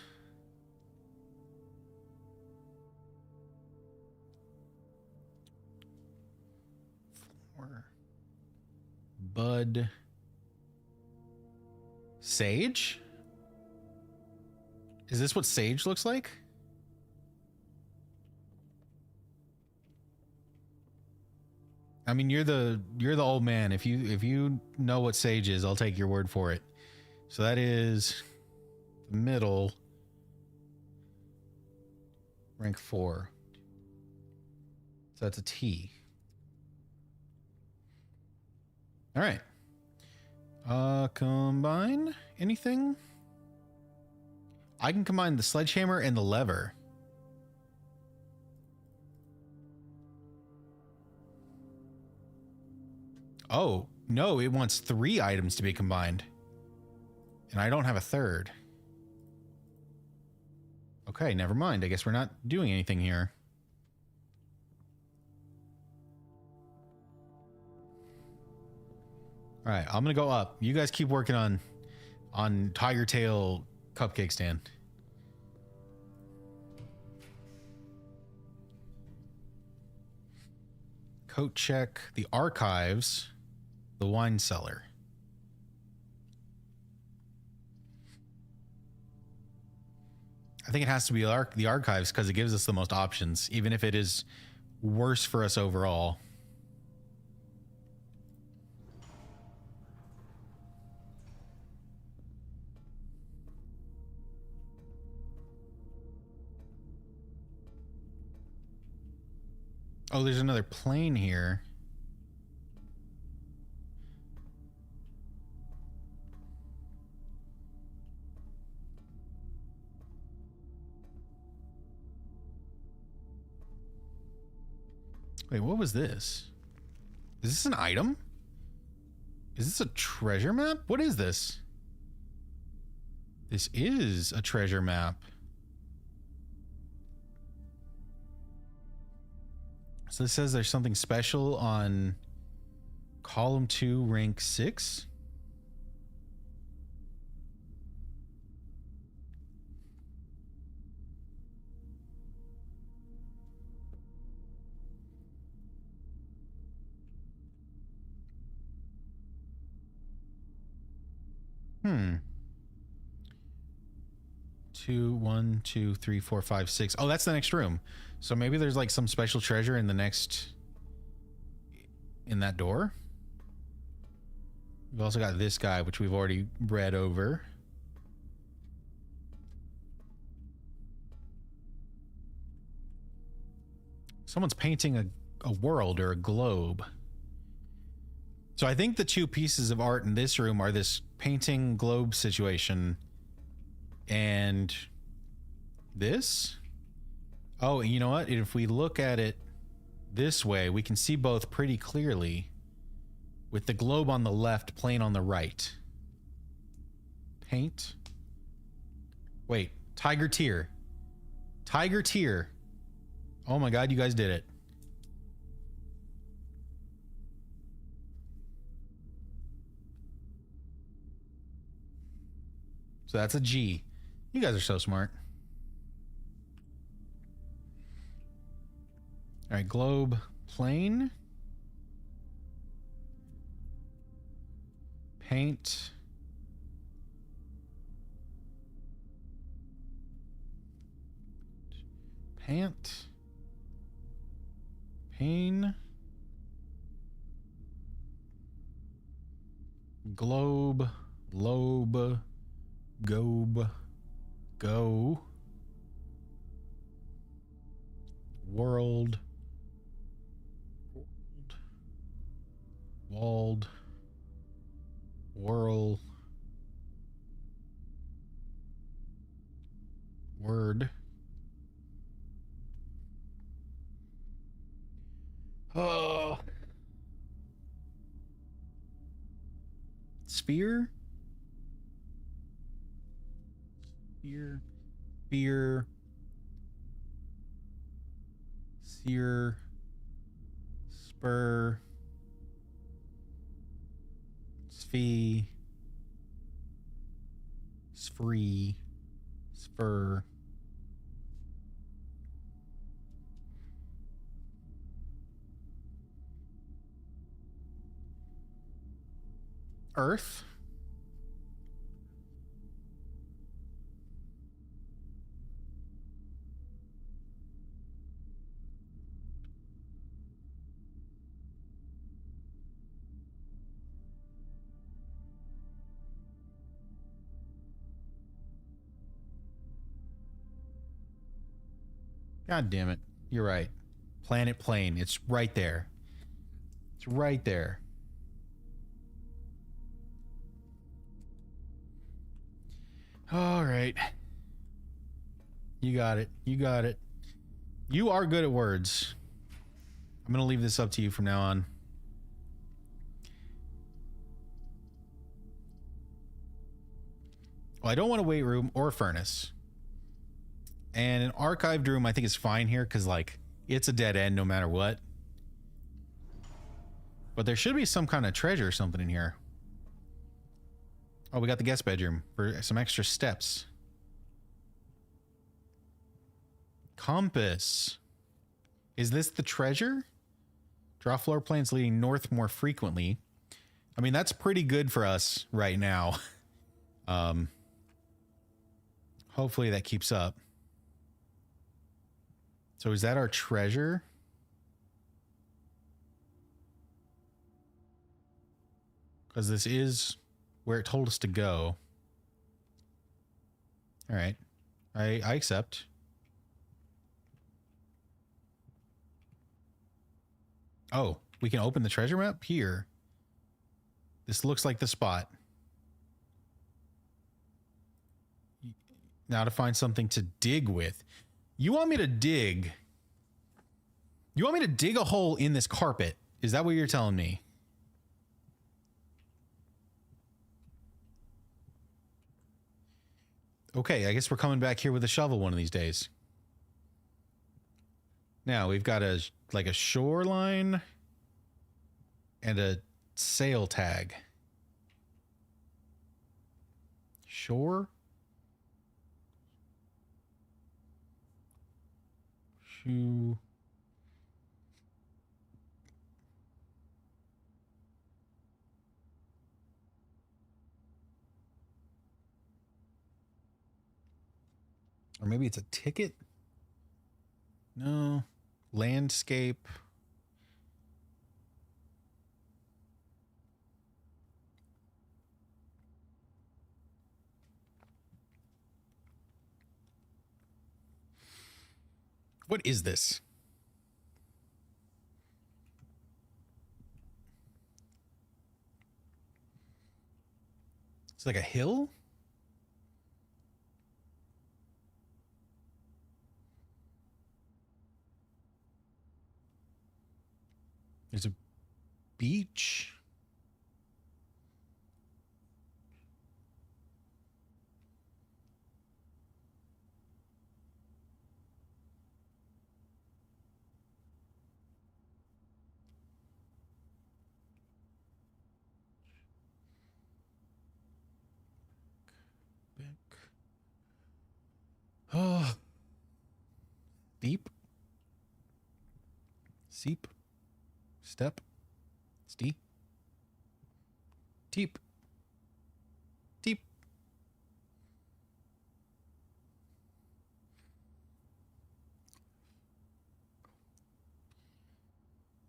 Floor. Bud. Sage? Is this what sage looks like? I mean, you're the old man. If you know what sage is, I'll take your word for it. So that is the middle. Rank 4. So that's a T. All right. Combine anything? I can combine the sledgehammer and the lever. Oh, no, it wants 3 items to be combined. And I don't have a third. Okay, never mind. I guess we're not doing anything here. All right, I'm gonna go up. You guys keep working on Tiger Tail cupcake stand. Coat check. The archives. The wine cellar. I think it has to be the archives because it gives us the most options, even if it is worse for us overall. Oh, there's another plane here. Wait, what was this? Is this an item? Is this a treasure map? What is this? This is a treasure map. So this says there's something special on column 2, rank 6. Hmm. 2, 1, 2, 3, 4, 5, 6. Oh, that's the next room. So maybe there's like some special treasure in the next, in that door. We've also got this guy, which we've already read over. Someone's painting a world or a globe. So I think the 2 pieces of art in this room are this painting globe situation and this. Oh, and you know what? If we look at it this way, we can see both pretty clearly with the globe on the left, plane on the right. Paint. Wait, Tiger Tier. Tiger Tier. Oh my God, you guys did it. So that's a G. You guys are so smart. All right, globe, plane, paint, pant, pane, globe, lobe, gobe, go, world, walled, whirl, word. Oh. Sphere? Sphere. Spear. Sear. Spur. Sphere. Spree. Spur. Earth. God damn it. You're right. Planet plane. It's right there. It's right there. All right. You got it. You got it. You are good at words. I'm going to leave this up to you from now on. Well, I don't want a weight room or a furnace. And an archived room I think is fine here because, like, it's a dead end no matter what. But there should be some kind of treasure or something in here. Oh, we got the guest bedroom for some extra steps. Compass. Is this the treasure? Draw floor plans leading north more frequently. I mean, that's pretty good for us right now. Hopefully that keeps up. So is that our treasure? Because this is where it told us to go. All right. I accept. Oh, we can open the treasure map here. This looks like the spot. Now to find something to dig with. You want me to dig? You want me to dig a hole in this carpet? Is that what you're telling me? Okay, I guess we're coming back here with a shovel one of these days. Now we've got a like a shoreline and a sail tag. Shore? Shoe. Or maybe it's a ticket? No. Landscape. What is this? It's like a hill? There's a beach. Oh, deep. Seep. Step. Stee. Teep. Teep.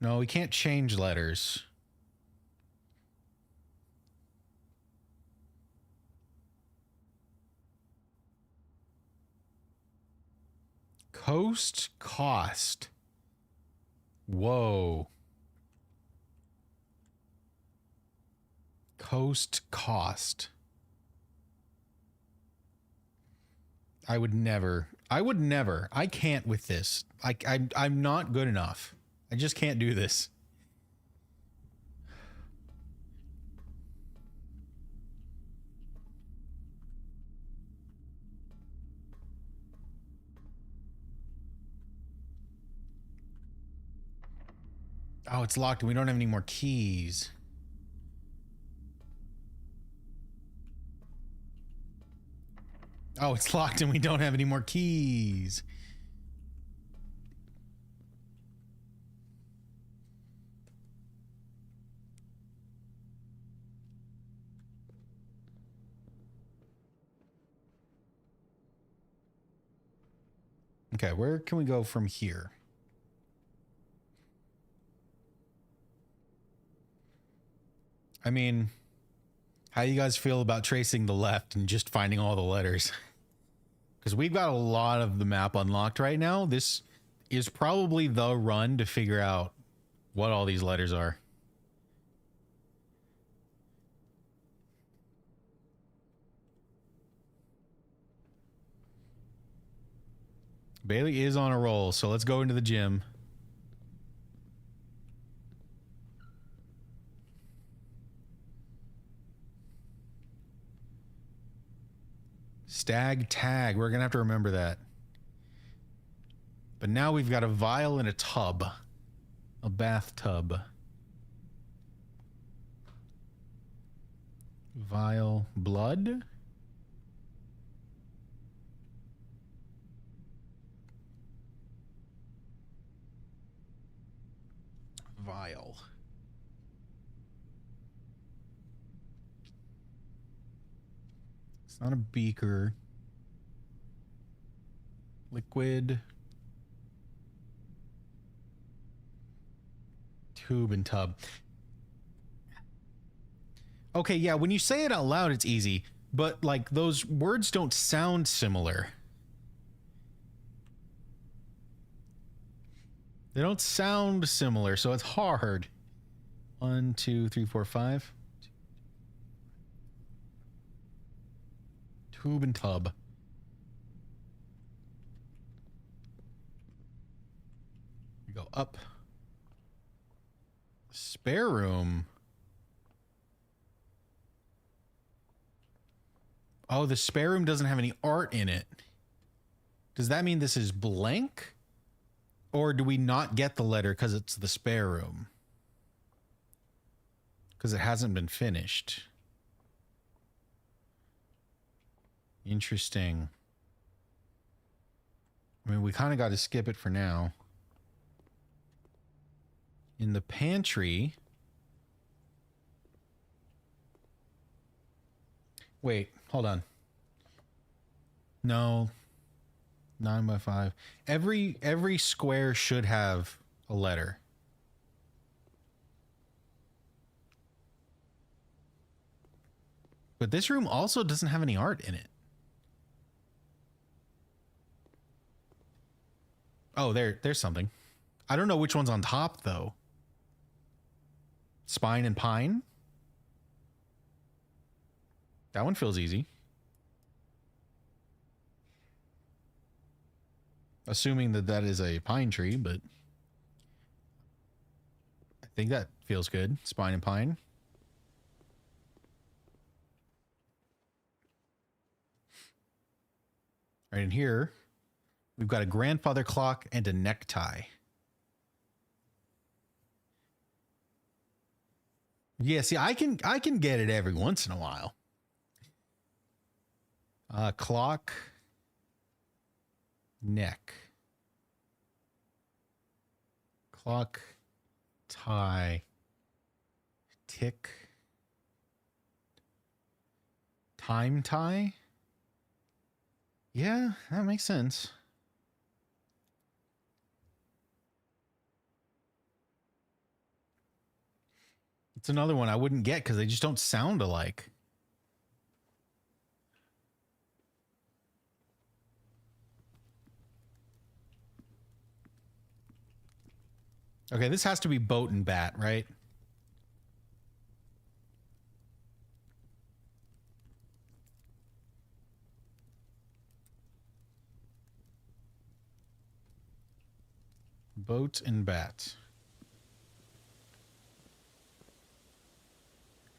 No, we can't change letters. Coast cost. Whoa. Coast cost. I would never. I can't with this. I'm not good enough. I just can't do this. Oh, it's locked and we don't have any more keys. Oh, it's locked and we don't have any more keys. Okay, where can we go from here? I mean, how do you guys feel about tracing the left and just finding all the letters? Because we've got a lot of the map unlocked right now. This is probably the run to figure out what all these letters are. Bailey is on a roll, so let's go into the gym. Stag tag. We're going to have to remember that. But now we've got a vial and a tub. A bathtub. Vial. Blood? Vial. It's not a beaker. Liquid. Tube and tub. Okay, yeah, when you say it out loud, it's easy. But, like, those words don't sound similar. They don't sound similar, so it's hard. 1, 2, 3, 4, 5. Tube and tub. We go up. Spare room. Oh, the spare room doesn't have any art in it. Does that mean this is blank? Or do we not get the letter because it's the spare room? Because it hasn't been finished. Interesting. I mean, we kind of got to skip it for now. In the pantry. Wait, hold on. No. 9 by 5. Every square should have a letter. But this room also doesn't have any art in it. Oh, there's something. I don't know which one's on top though. Spine and pine. That one feels easy. Assuming that that is a pine tree, but I think that feels good. Spine and pine. Right in here, we've got a grandfather clock and a necktie. Yeah, see, I can get it every once in a while. Clock. Neck. Clock, tie, tick, time tie. Yeah, that makes sense. It's another one I wouldn't get because they just don't sound alike. Okay, this has to be boat and bat, right? Boat and bat.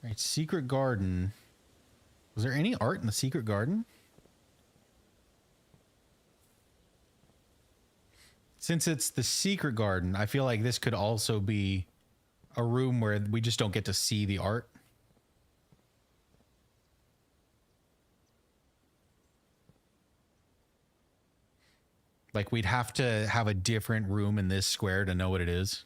All right, secret garden. Was there any art in the secret garden? Since it's the secret garden, I feel like this could also be a room where we just don't get to see the art. Like we'd have to have a different room in this square to know what it is.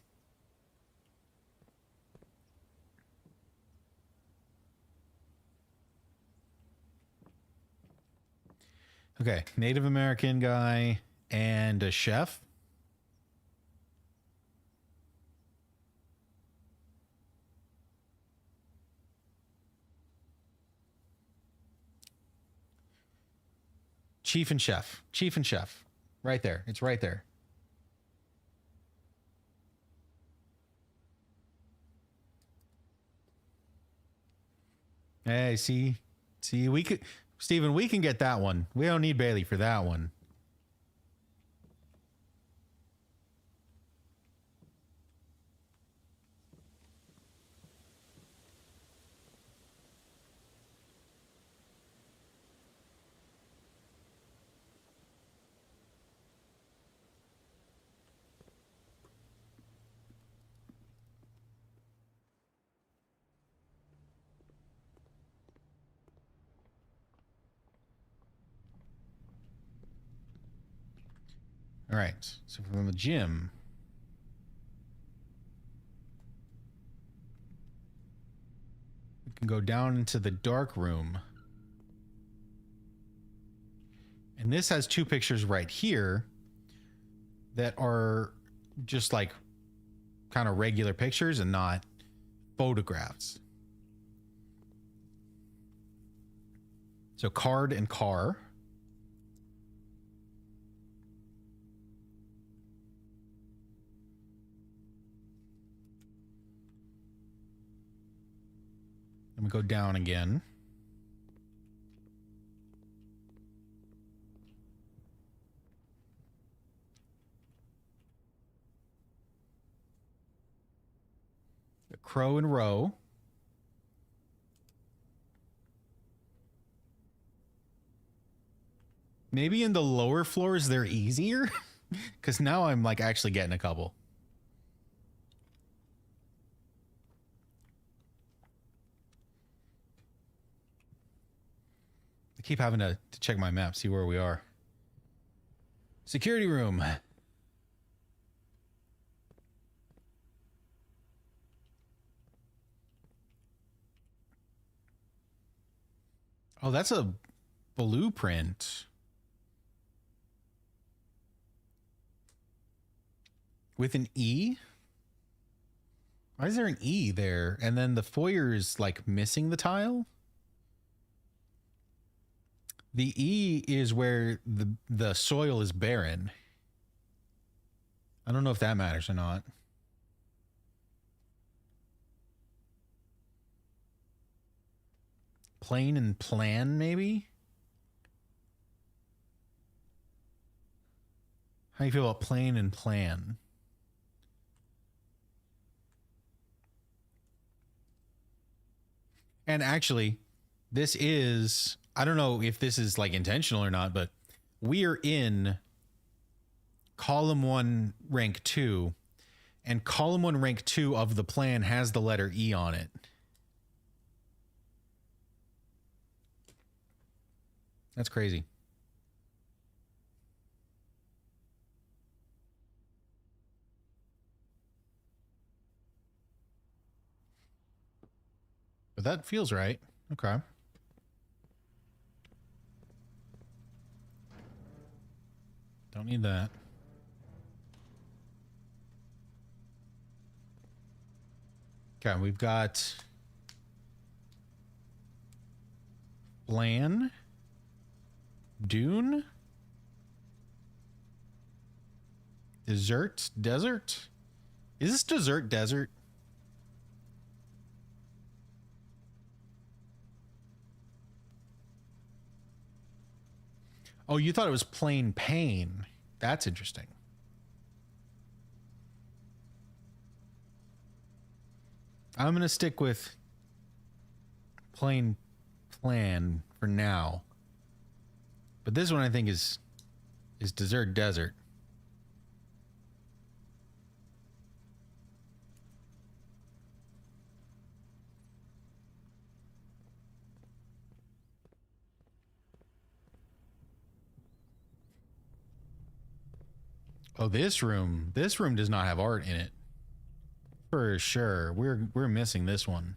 Okay, Native American guy and a chef. Chief and chef. Chief and chef. Right there. It's right there. Hey, see, we could, Steven, we can get that one. We don't need Bailey for that one. All right. So from the gym. We can go down into the dark room. And this has two pictures right here that are just like kind of regular pictures and not photographs. So card and car. And we go down again. The crow and row. Maybe in the lower floors they're easier, because now I'm like actually getting a couple. I keep having to check my map, see where we are. Security room. Oh, that's a blueprint. With an E? Why is there an E there? And then the foyer is like missing the tile? The E is where the soil is barren. I don't know if that matters or not. Plane and plan, maybe? How do you feel about plane and plan? And actually, this is, I don't know if this is like intentional or not, but we are in column 1, rank 2, and column 1, rank 2 of the plan has the letter E on it. That's crazy. but that feels right. Okay. Don't need that. Okay, we've got Plan, Dune, Desert. Is this desert? Oh, you thought it was plain pain. That's interesting. I'm going to stick with plain plan for now. But this one I think is desert. Oh, this room does not have art in it. For sure. We're missing this one.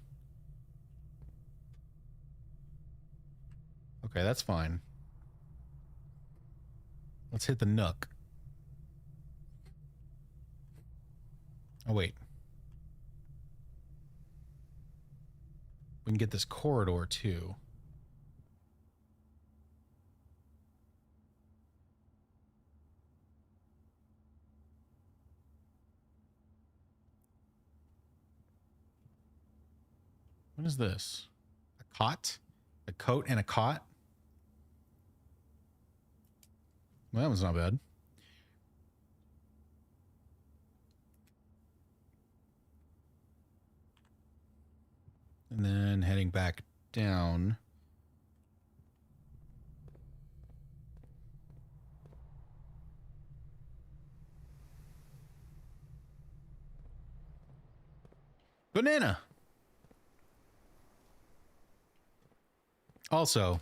Okay, that's fine. Let's hit the Nook. Oh, wait. We can get this corridor, too. What is this? A cot? A coat and a cot? Well, that was not bad. And then heading back down. Banana! Also,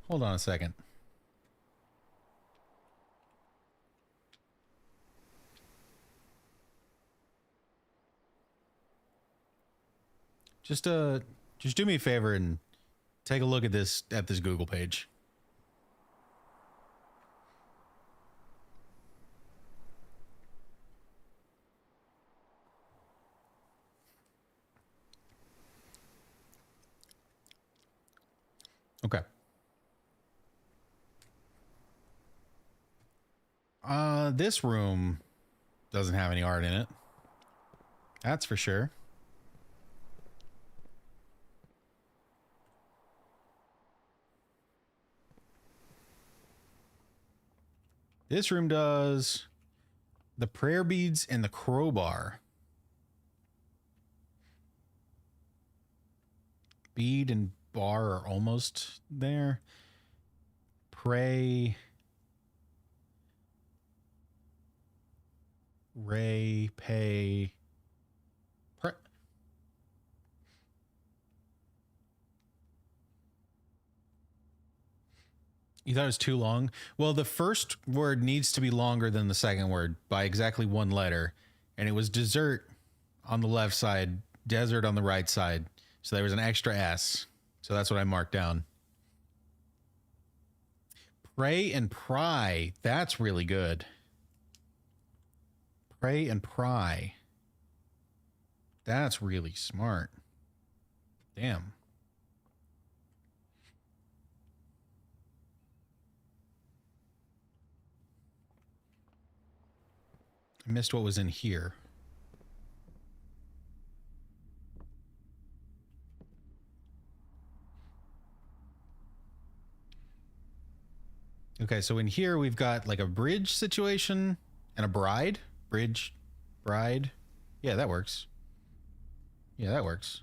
hold on a second. Just do me a favor and take a look at this Google page. Okay. This room doesn't have any art in it. That's for sure. This room does. The prayer beads and the crowbar. Bead and bar are almost there. Pray. Ray, pay. You thought it was too long? Well, the first word needs to be longer than the second word by exactly one letter. And it was dessert on the left side, desert on the right side. So there was an extra S. So that's what I marked down. Pray and pry. That's really good. Pray and pry. That's really smart. Damn. I missed what was in here. Okay, so in here we've got like a bridge situation and a bride. Bridge, bride. Yeah, that works. Yeah, that works.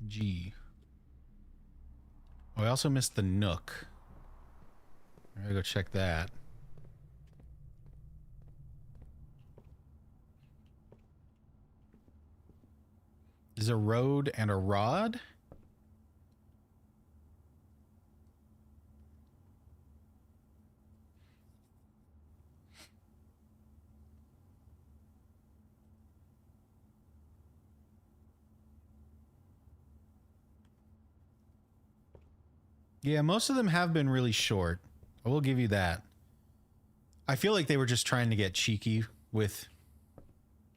G. Oh, I also missed the Nook. I gotta go check that. Is a road and a rod? Yeah, most of them have been really short. I will give you that. I feel like they were just trying to get cheeky with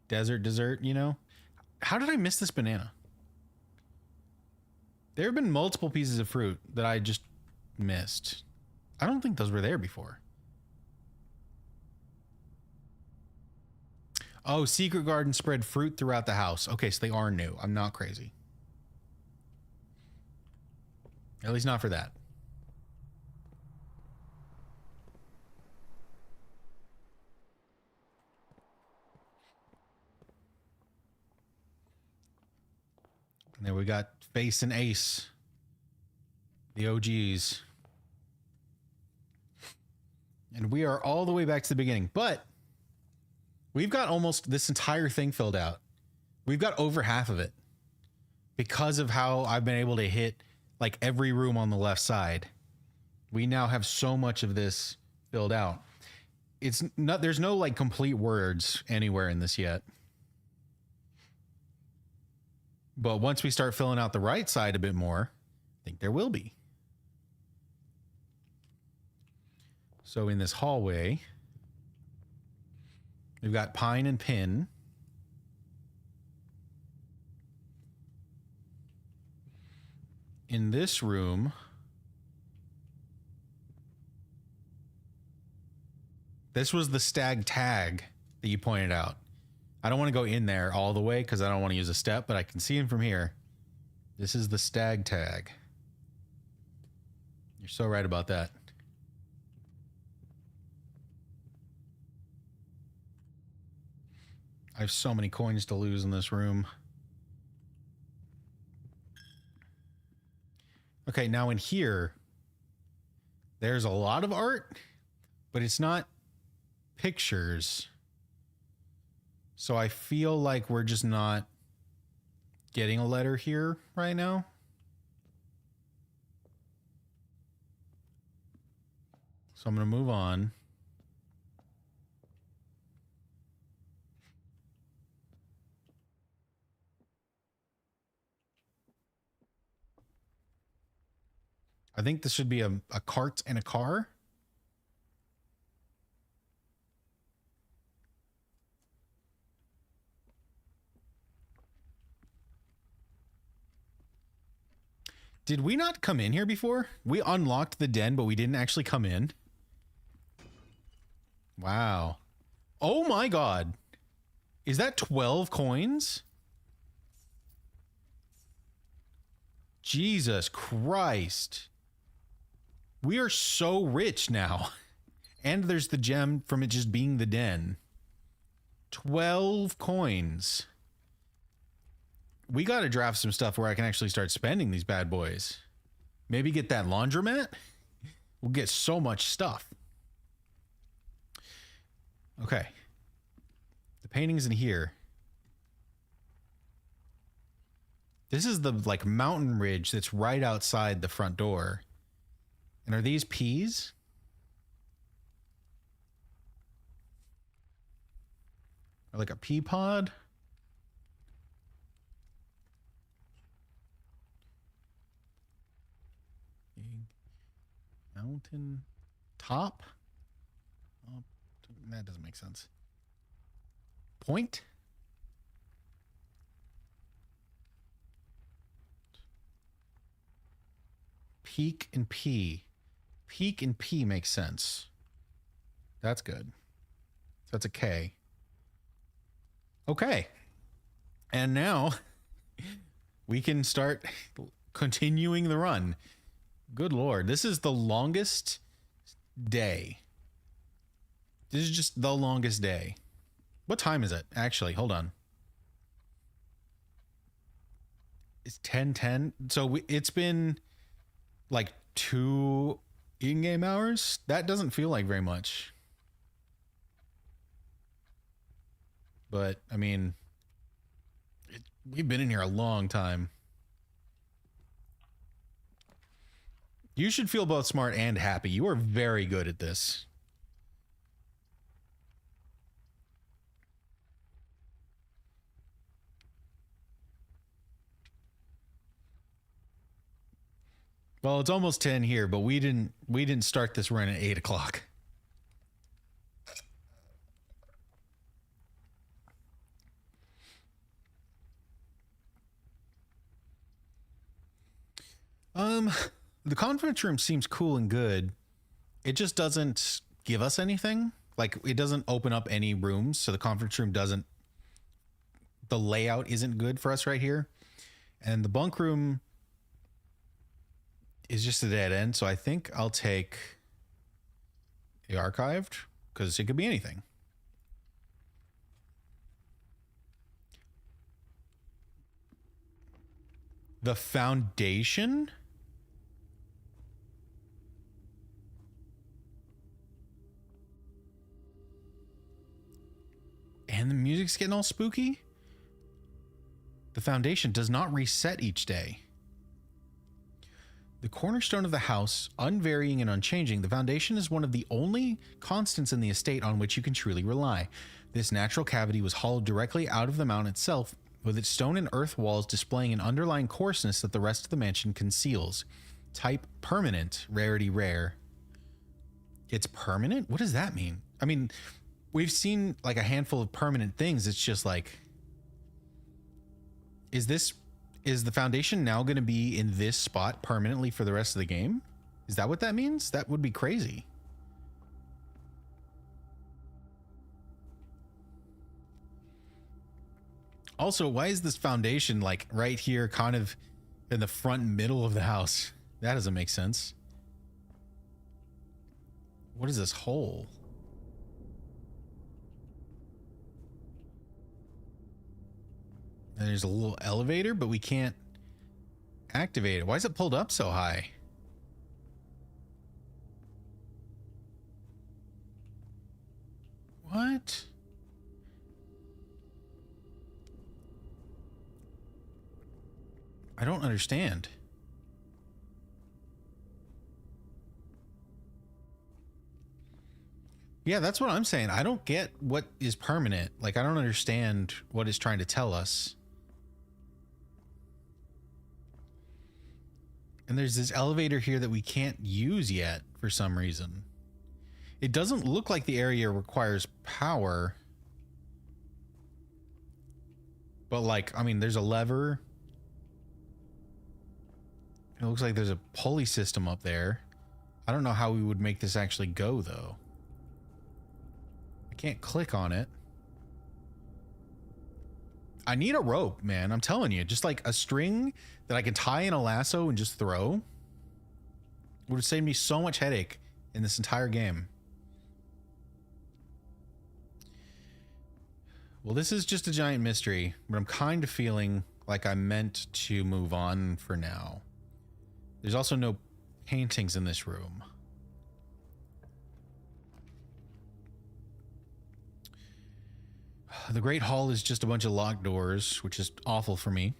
desert dessert, you know? How did I miss this banana? There have been multiple pieces of fruit that I just missed. I don't think those were there before. Oh, Secret Garden spread fruit throughout the house. Okay, so they are new. I'm not crazy. At least not for that. And then we got Face and Ace. The OGs. And we are all the way back to the beginning. But we've got almost this entire thing filled out. We've got over half of it. Because of how I've been able to hit like every room on the left side. We now have so much of this filled out. It's not, there's no like complete words anywhere in this yet. But once we start filling out the right side a bit more, I think there will be. So in this hallway, we've got Pine and Pin. In this room, this was the stag tag that you pointed out. I don't want to go in there all the way because I don't want to use a step, but I can see him from here. This is the stag tag. You're so right about that. I have so many coins to lose in this room. Okay, now in here, there's a lot of art, but it's not pictures. So I feel like we're just not getting a letter here right now. So I'm going to move on. I think this should be a cart and a car. Did we not come in here before? We unlocked the den, but we didn't actually come in. Wow. Oh my God. Is that 12 coins? Jesus Christ. We are so rich now. And there's the gem from it just being the den. 12 coins. We got to draft some stuff where I can actually start spending these bad boys. Maybe get that laundromat. We'll get so much stuff. Okay. The painting's in here. This is the like mountain ridge that's right outside the front door. And are these peas? Or like a pea pod? Mountain top? Oh, that doesn't make sense. Point? Peak and P. Peak and P makes sense. That's good. That's a K. Okay. And now we can start continuing the run. Good Lord. This is the longest day. This is just the longest day. What time is it? Actually, hold on. It's 10:10. So it's been like 2 in-game hours. That doesn't feel like very much. But, I mean, we've been in here a long time. You should feel both smart and happy. You are very good at this. Well, it's almost 10 here, but we didn't start this run at 8 o'clock. The conference room seems cool and good. It just doesn't give us anything. Like, it doesn't open up any rooms, so the conference room doesn't. The layout isn't good for us right here, and the bunk room is just a dead end. So I think I'll take the archived because it could be anything. The foundation. And the music's getting all spooky. The foundation does not reset each day. The cornerstone of the house, unvarying and unchanging, the foundation is one of the only constants in the estate on which you can truly rely. This natural cavity was hollowed directly out of the mountain itself, with its stone and earth walls displaying an underlying coarseness that the rest of the mansion conceals. Type permanent, rarity rare. It's permanent? What does that mean? I mean, we've seen like a handful of permanent things. It's just like, is the foundation now going to be in this spot permanently for the rest of the game? Is that what that means? That would be crazy. Also, why is this foundation like right here, kind of in the front middle of the house? That doesn't make sense. What is this hole? And there's a little elevator, but we can't activate it. Why is it pulled up so high? What? I don't understand. Yeah, that's what I'm saying. I don't get what is permanent. Like, I don't understand what it's trying to tell us. And there's this elevator here that we can't use yet for some reason. It doesn't look like the area requires power. But like, I mean, there's a lever. It looks like there's a pulley system up there. I don't know how we would make this actually go though. I can't click on it. I need a rope, man. I'm telling you, just like a string that I can tie in a lasso and just throw would save me so much headache in this entire game. Well, this is just a giant mystery, but I'm kind of feeling like I meant to move on for now. There's also no paintings in this room. The Great Hall is just a bunch of locked doors, which is awful for me.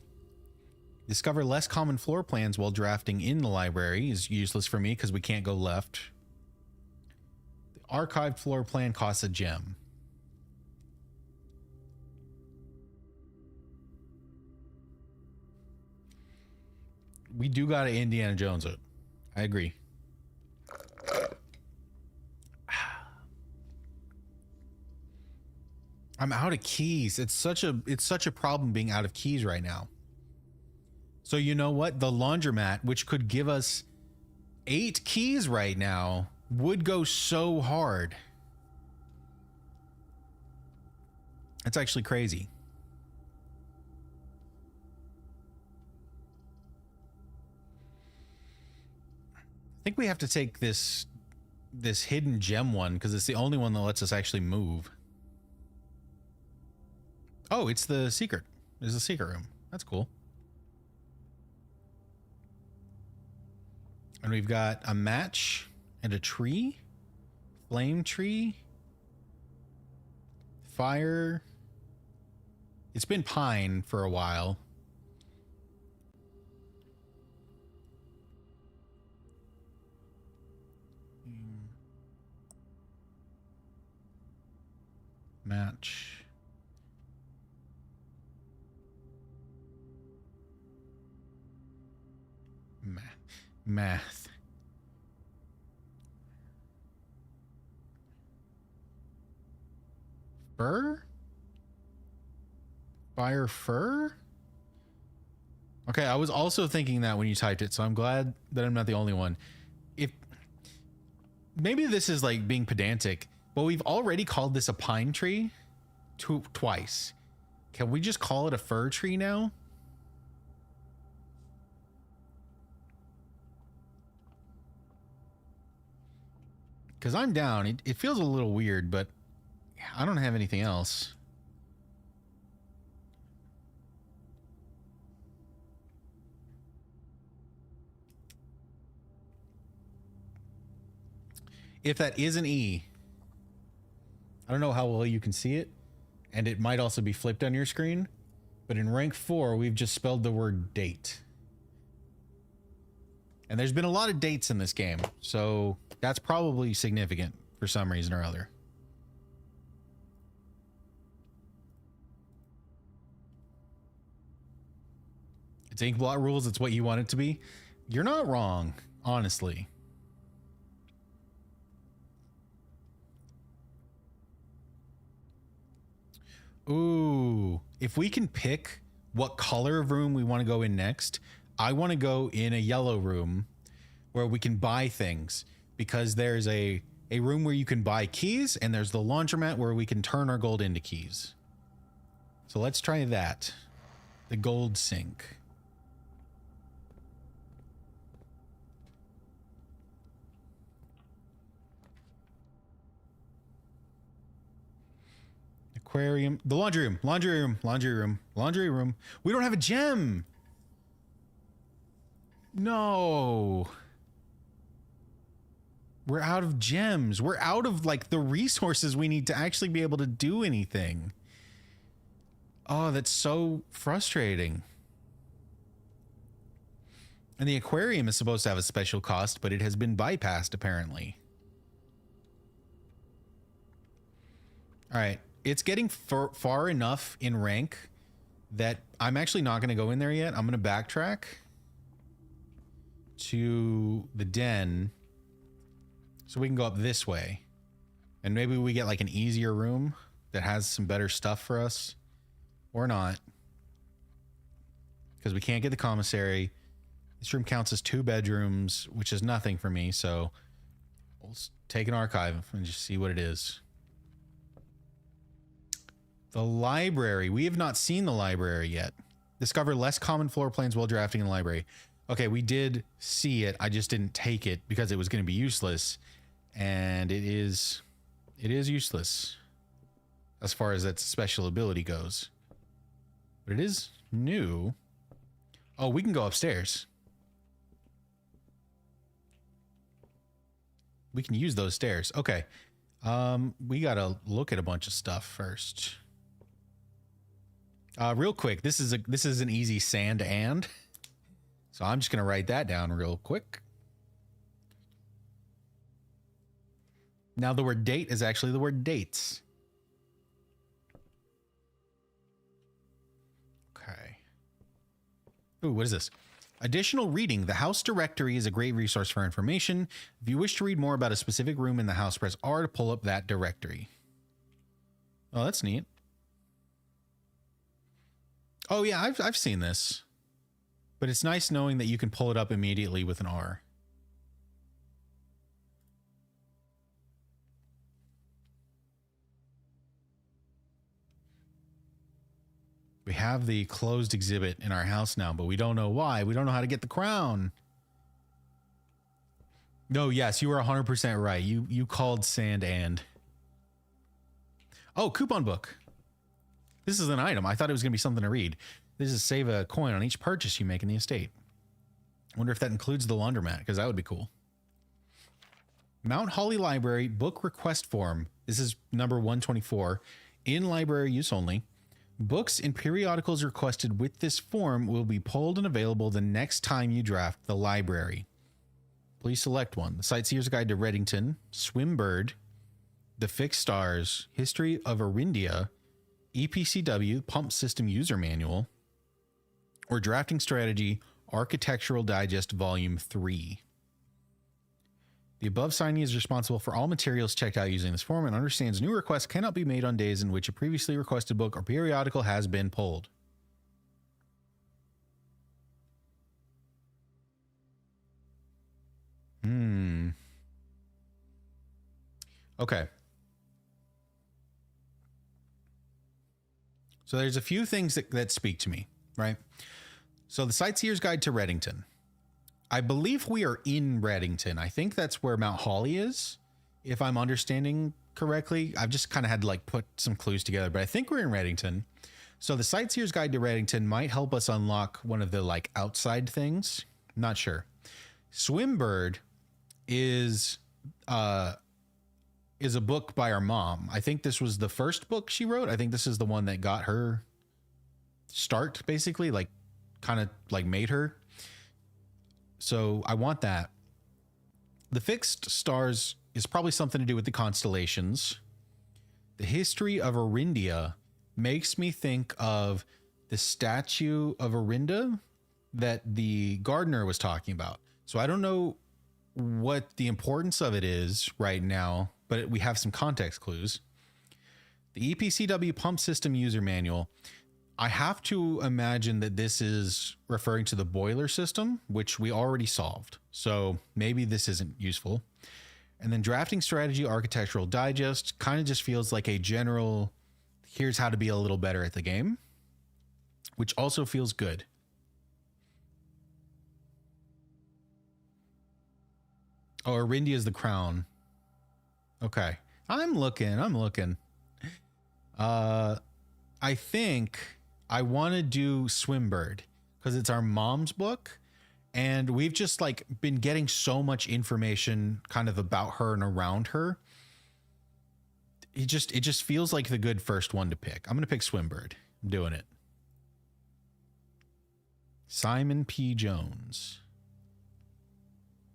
Discover less common floor plans while drafting in the library is useless for me because we can't go left. The archived floor plan costs a gem. We do gotta Indiana Jones it. I agree. I'm out of keys. It's such a problem being out of keys right now. So you know what? The laundromat, which could give us 8 keys right now, would go so hard. It's actually crazy. I think we have to take this hidden gem one because it's the only one that lets us actually move. Oh, it's the secret. There's a secret room. That's cool. And we've got a match and a tree. Flame tree. Fire. It's been pine for a while. Match. Math. Fur? Fire fur? Okay, I was also thinking that when you typed it, so I'm glad that I'm not the only one. If maybe this is like being pedantic, but we've already called this a pine tree twice. Can we just call it a fir tree now? Because I'm down. It feels a little weird, but I don't have anything else. If that is an E, I don't know how well you can see it, and it might also be flipped on your screen, but in rank 4, we've just spelled the word date. And there's been a lot of dates in this game, so that's probably significant for some reason or other. It's Inkblot rules, it's what you want it to be. You're not wrong, honestly. Ooh, if we can pick what color of room we want to go in next, I want to go in a yellow room where we can buy things, because there's a room where you can buy keys, and there's the laundromat where we can turn our gold into keys. So let's try that. The gold sink. Aquarium, the laundry room, laundry room, laundry room, laundry room. We don't have a gem. No. We're out of gems. We're out of like the resources we need to actually be able to do anything. Oh, that's so frustrating. And the aquarium is supposed to have a special cost, but it has been bypassed apparently. All right. It's getting far enough in rank that I'm actually not going to go in there yet. I'm going to backtrack to the den so we can go up this way. And maybe we get like an easier room that has some better stuff for us, or not. Because we can't get the commissary. This room counts as 2 bedrooms, which is nothing for me. So we'll take an archive and just see what it is. The library. We have not seen the library yet. Discover less common floor plans while drafting in the library. Okay, we did see it. I just didn't take it because it was going to be useless. And it is useless as far as that special ability goes. But it is new. Oh, we can go upstairs. We can use those stairs. Okay. We got to look at a bunch of stuff first. Real quick, this is an easy sand and. So I'm just going to write that down real quick. Now the word date is actually the word dates. Okay. Ooh, what is this? Additional reading. The house directory is a great resource for information. If you wish to read more about a specific room in the house, press R to pull up that directory. Oh, that's neat. Oh yeah, I've seen this. But it's nice knowing that you can pull it up immediately with an R. We have the closed exhibit in our house now, but we don't know why. We don't know how to get the crown. No, yes, you were 100% right. You called sand and. Oh, coupon book. This is an item. I thought it was going to be something to read. This is save a coin on each purchase you make in the estate. I wonder if that includes the laundromat, because that would be cool. Mount Holly Library book request form. This is number 124. In library use only. Books and periodicals requested with this form will be pulled and available the next time you draft the library. Please select one. The Sightseer's Guide to Reddington, Swimbird, The Fixed Stars, History of Arindia, EPCW, Pump System User Manual, or Drafting Strategy, Architectural Digest Volume 3. The above signee is responsible for all materials checked out using this form and understands new requests cannot be made on days in which a previously requested book or periodical has been pulled. Okay. So there's a few things that speak to me, right? So the Sightseer's Guide to Reddington. I believe we are in Reddington. I think that's where Mount Holly is, if I'm understanding correctly. I've just kind of had to like put some clues together, but I think we're in Reddington. So the Sightseer's Guide to Reddington might help us unlock one of the like outside things. Not sure. Swimbird is a book by our mom. I think this was the first book she wrote. I think this is the one that got her start, basically, like kind of like made her. So I want that. The Fixed Stars is probably something to do with the constellations. The History of Arindia makes me think of the statue of Arinda that the gardener was talking about. So I don't know what the importance of it is right now, but we have some context clues. The EPCW Pump System User Manual. I have to imagine that this is referring to the boiler system, which we already solved. So maybe this isn't useful. And then Drafting Strategy Architectural Digest kind of just feels like a general, here's how to be a little better at the game, which also feels good. Oh, Arindia is the crown. Okay. I'm looking. I think I want to do Swimbird because it's our mom's book. And we've just like been getting so much information kind of about her and around her. It just feels like the good first one to pick. I'm going to pick Swimbird. I'm doing it. Simon P. Jones.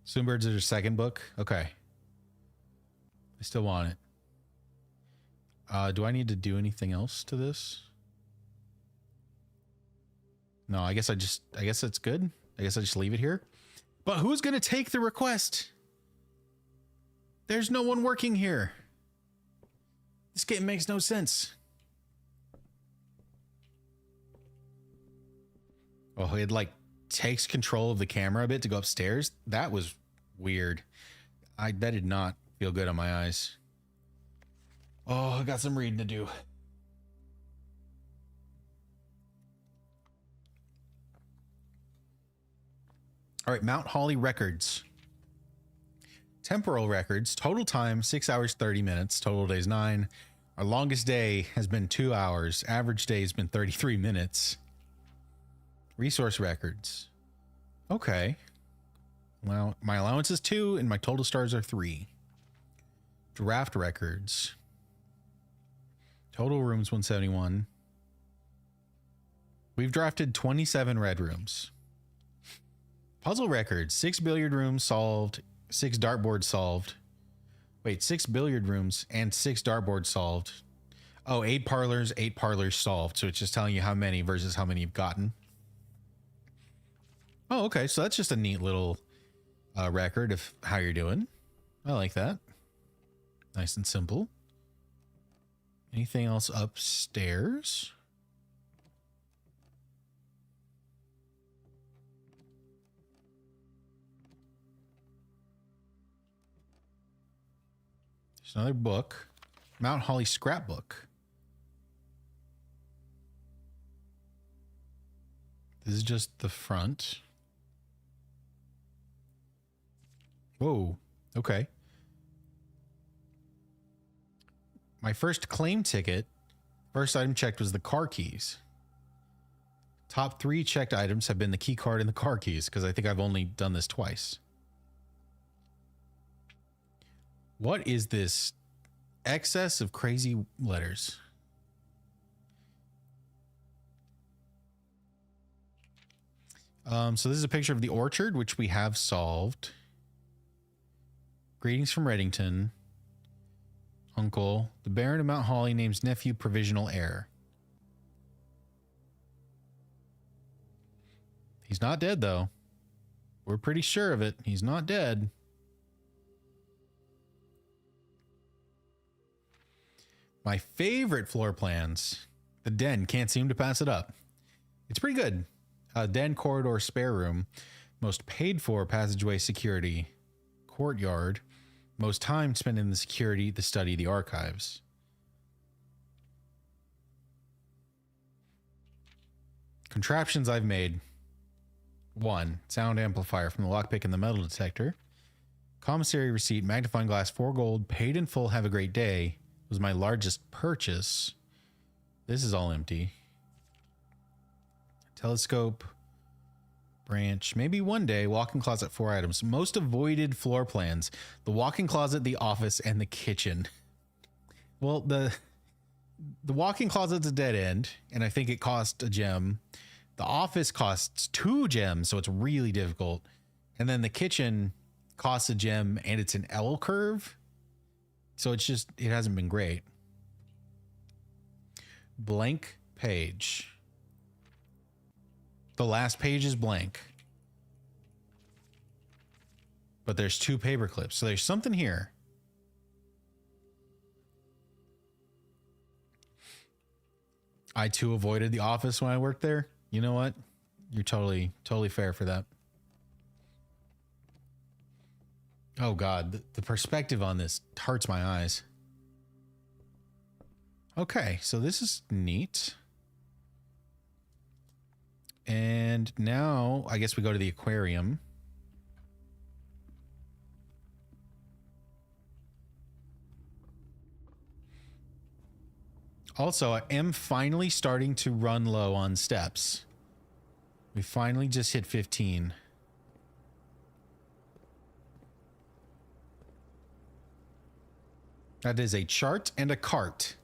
Swimbird's her second book. Okay. I still want it. Do I need to do anything else to this? No, I guess it's good. I guess I just leave it here. But who's going to take the request? There's no one working here. This game makes no sense. Oh, it like takes control of the camera a bit to go upstairs. That was weird. That did not feel good on my eyes. Oh, I got some reading to do. All right, Mount Holly records. Temporal records. Total time 6 hours 30 minutes. Total days 9. Our longest day has been 2 hours. Average day has been 33 minutes. Resource records. Okay. Well, my allowance is 2 and my total stars are 3. Draft records. Total rooms 171. We've drafted 27 red rooms. Puzzle records. 6 billiard rooms solved. 6 dartboards solved. Wait, 6 billiard rooms and 6 dartboards solved. Oh, 8 parlors solved. So it's just telling you how many versus how many you've gotten. Oh, okay. So that's just a neat little record of how you're doing. I like that. Nice and simple. Anything else upstairs? There's another book. Mount Holly scrapbook. This is just the front. Whoa. Okay. My first claim ticket, first item checked was the car keys. Top 3 checked items have been the key card and the car keys, because I think I've only done this twice. What is this excess of crazy letters? So this is a picture of the orchard, which we have solved. Greetings from Reddington. Uncle. The Baron of Mount Holly names nephew provisional heir. He's not dead, though. We're pretty sure of it. He's not dead. My favorite floor plans. The den. Can't seem to pass it up. It's pretty good. Den, corridor, spare room. Most paid for passageway, security. Courtyard. Most time spent in the security, the study, the archives. Contraptions I've made. 1. Sound amplifier from the lockpick and the metal detector. Commissary receipt, magnifying glass, 4 gold, paid in full, have a great day. Was my largest purchase. This is all empty. Telescope. Branch. Maybe one day. Walk-in closet, 4 items. Most avoided floor plans. The walk-in closet, the office, and the kitchen. Well, the walk-in closet's a dead end, and I think it cost a gem. The office costs 2 gems, so it's really difficult. And then the kitchen costs a gem, and it's an L curve. So it's just, it hasn't been great. Blank page. The last page is blank. But there's 2 paper clips, so there's something here. I too avoided the office when I worked there. You know what? You're totally fair for that. Oh God, the perspective on this hurts my eyes. Okay, so this is neat. And now I guess we go to the aquarium. Also, I am finally starting to run low on steps. We finally just hit 15. That is a chart and a cart.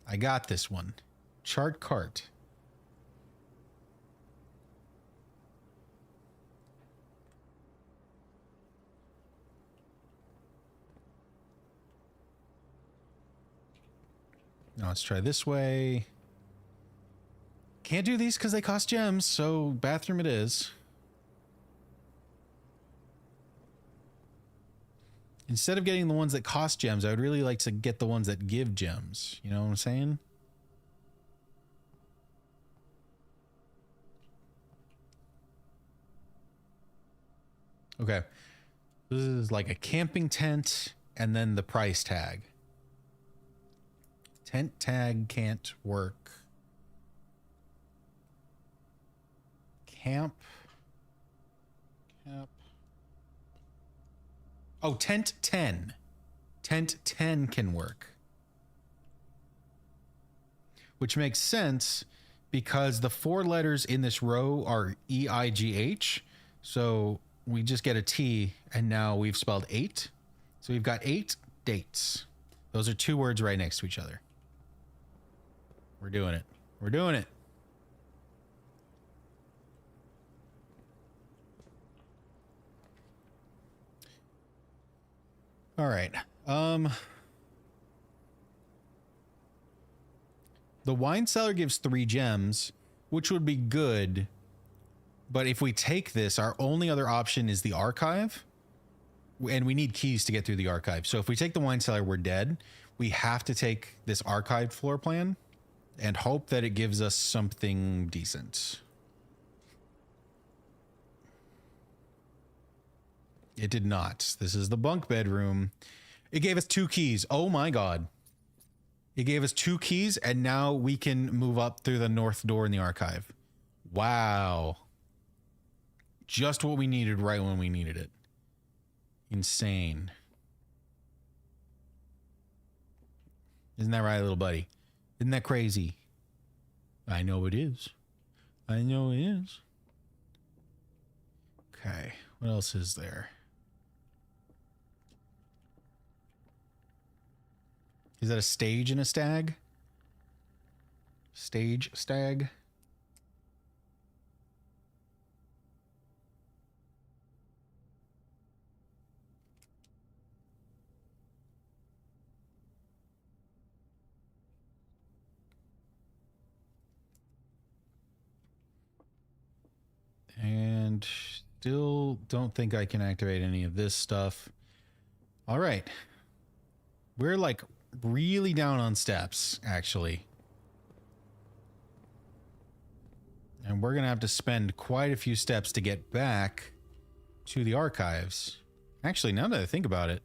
I got this one. Chart cart. Now let's try this way. Can't do these because they cost gems, so bathroom it is. Instead of getting the ones that cost gems, I would really like to get the ones that give gems. You know what I'm saying? Okay. This is like a camping tent and then the price tag. Tent tag can't work. Camp. Oh, tent 10. Tent 10 can work. Which makes sense because the 4 letters in this row are EIGH. So we just get a T and now we've spelled 8. So we've got 8 dates. Those are 2 words right next to each other. We're doing it. We're doing it. All right. The wine cellar gives 3 gems, which would be good. But if we take this, our only other option is the archive. And we need keys to get through the archive. So if we take the wine cellar, we're dead. We have to take this archived floor plan and hope that it gives us something decent. It did not. This is the bunk bedroom. It gave us 2 keys. Oh my God. It gave us 2 keys and now we can move up through the north door in the archive. Wow. Just what we needed right when we needed it. Insane. Isn't that right, little buddy? Isn't that crazy? I know it is. I know it is. Okay. What else is there? Is that a stage and a stag? Stage stag? and still don't think I can activate any of this stuff. All right. We're like really down on steps, actually. And we're going to have to spend quite a few steps to get back to the archives. Actually, now that I think about it,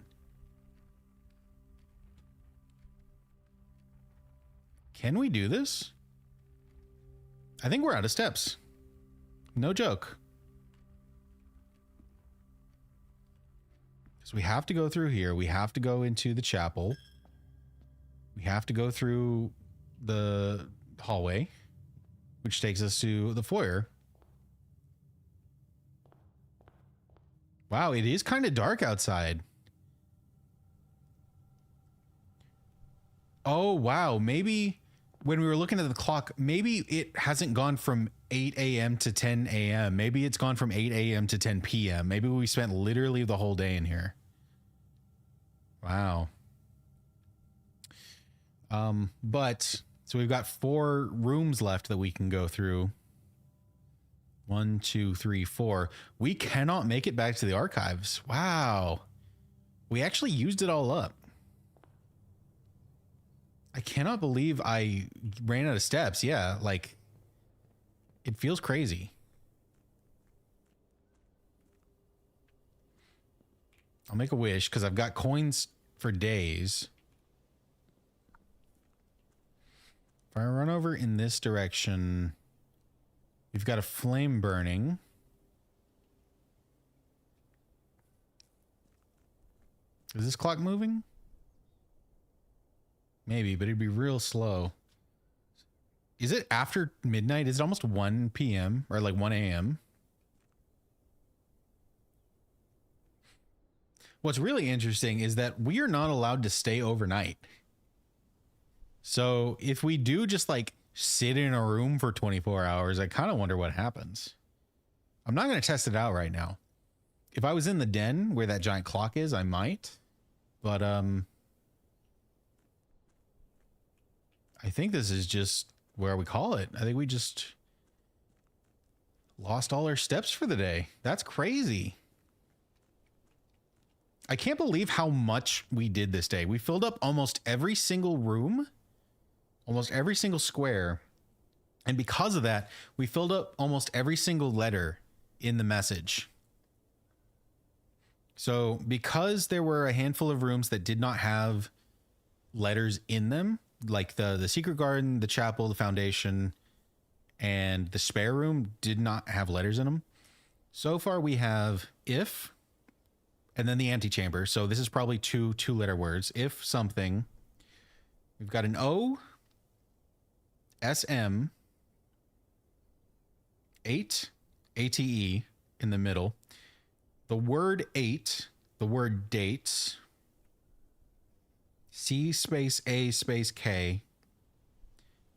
can we do this? I think we're out of steps. No joke. So we have to go through here. We have to go into the chapel. We have to go through the hallway, which takes us to the foyer. Wow, it is kind of dark outside. Oh, wow. Maybe when we were looking at the clock, maybe it hasn't gone from 8 a.m. to 10 a.m. Maybe it's gone from 8 a.m. to 10 p.m. Maybe we spent literally the whole day in here. Wow. But so we've got 4 rooms left that we can go through. 1, 2, 3, 4. We cannot make it back to the archives. Wow. We actually used it all up. I cannot believe I ran out of steps. Yeah, like it feels crazy. I'll make a wish because I've got coins for days. If I run over in this direction, we've got a flame burning. Is this clock moving? Maybe, but it'd be real slow. Is it after midnight? Is it almost 1 p.m. or like 1 a.m.? What's really interesting is that we are not allowed to stay overnight. So if we do just like sit in a room for 24 hours, I kind of wonder what happens. I'm not going to test it out right now. If I was in the den where that giant clock is, I might. But I think this is just where we call it. I think we just lost all our steps for the day. That's crazy. I can't believe how much we did this day. We filled up almost every single room, almost every single square. And because of that, we filled up almost every single letter in the message. So because there were a handful of rooms that did not have letters in them, like the secret garden, the chapel, the foundation, and the spare room did not have letters in them. So far we have if, and then the antechamber. So this is probably two letter words. If something. We've got an O, SM, 8, ATE in the middle. The word 8, the word dates, C space A space K,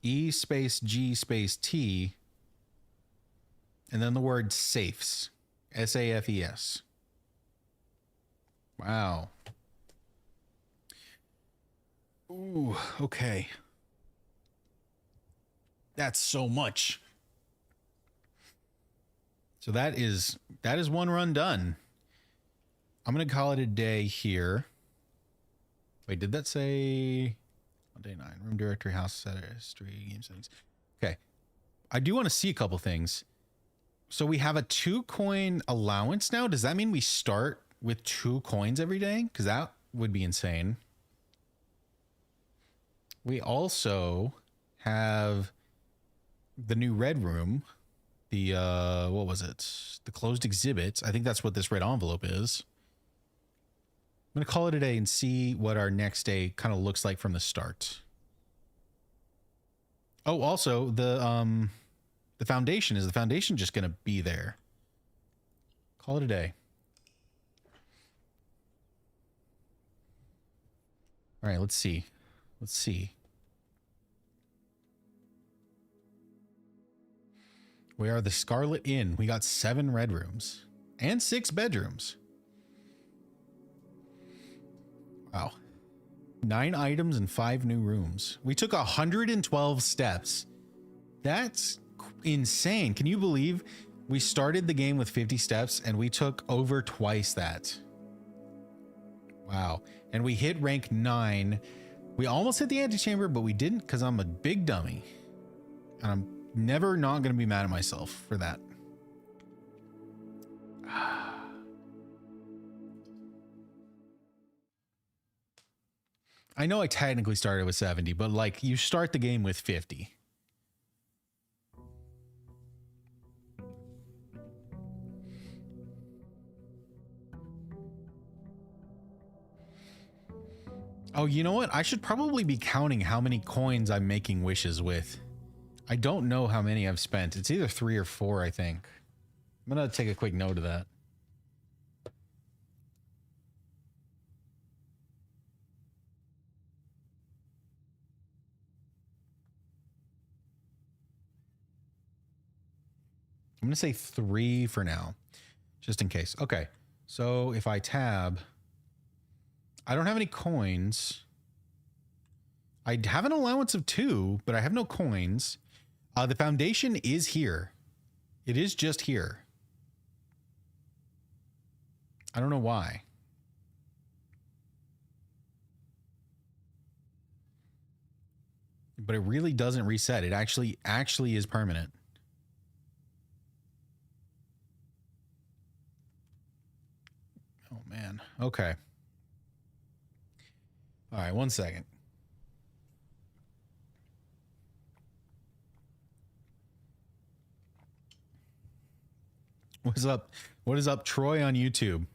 E space G space T, and then the word safes, SAFES. Wow. Ooh, okay. That's so much. So that is one run done. I'm going to call it a day here. Wait, did that say on day 9? Room directory, house setter, history, game settings. Okay. I do want to see a couple things. So we have a 2 coin allowance now. Does that mean we start with 2 coins every day? Because that would be insane. We also have the new red room. The, what was it? The closed exhibits. I think that's what this red envelope is. I'm going to call it a day and see what our next day kind of looks like from the start. Oh, also the foundation. Is the foundation just going to be there? Call it a day. All right, let's see. Let's see. We are the Scarlet Inn. We got 7 red rooms and 6 bedrooms. Wow. 9 items and 5 new rooms. We took 112 steps. That's insane. Can you believe We started the game with 50 steps and we took over twice that. Wow. And we hit rank 9. We almost hit the antechamber, but we didn't because I'm a big dummy. And I'm never not going to be mad at myself for that. I know I technically started with 70, but like you start the game with 50. Oh, you know what? I should probably be counting how many coins I'm making wishes with. I don't know how many I've spent. It's either 3 or 4, I think. I'm going to take a quick note of that. I'm going to say 3 for now, just in case. Okay. So if I tab, I don't have any coins. I have an allowance of 2, but I have no coins. The foundation is here. It is just here. I don't know why. But it really doesn't reset. It actually is permanent. Oh man. Okay. All right, 1 second. What's up? What is up, Troy on YouTube?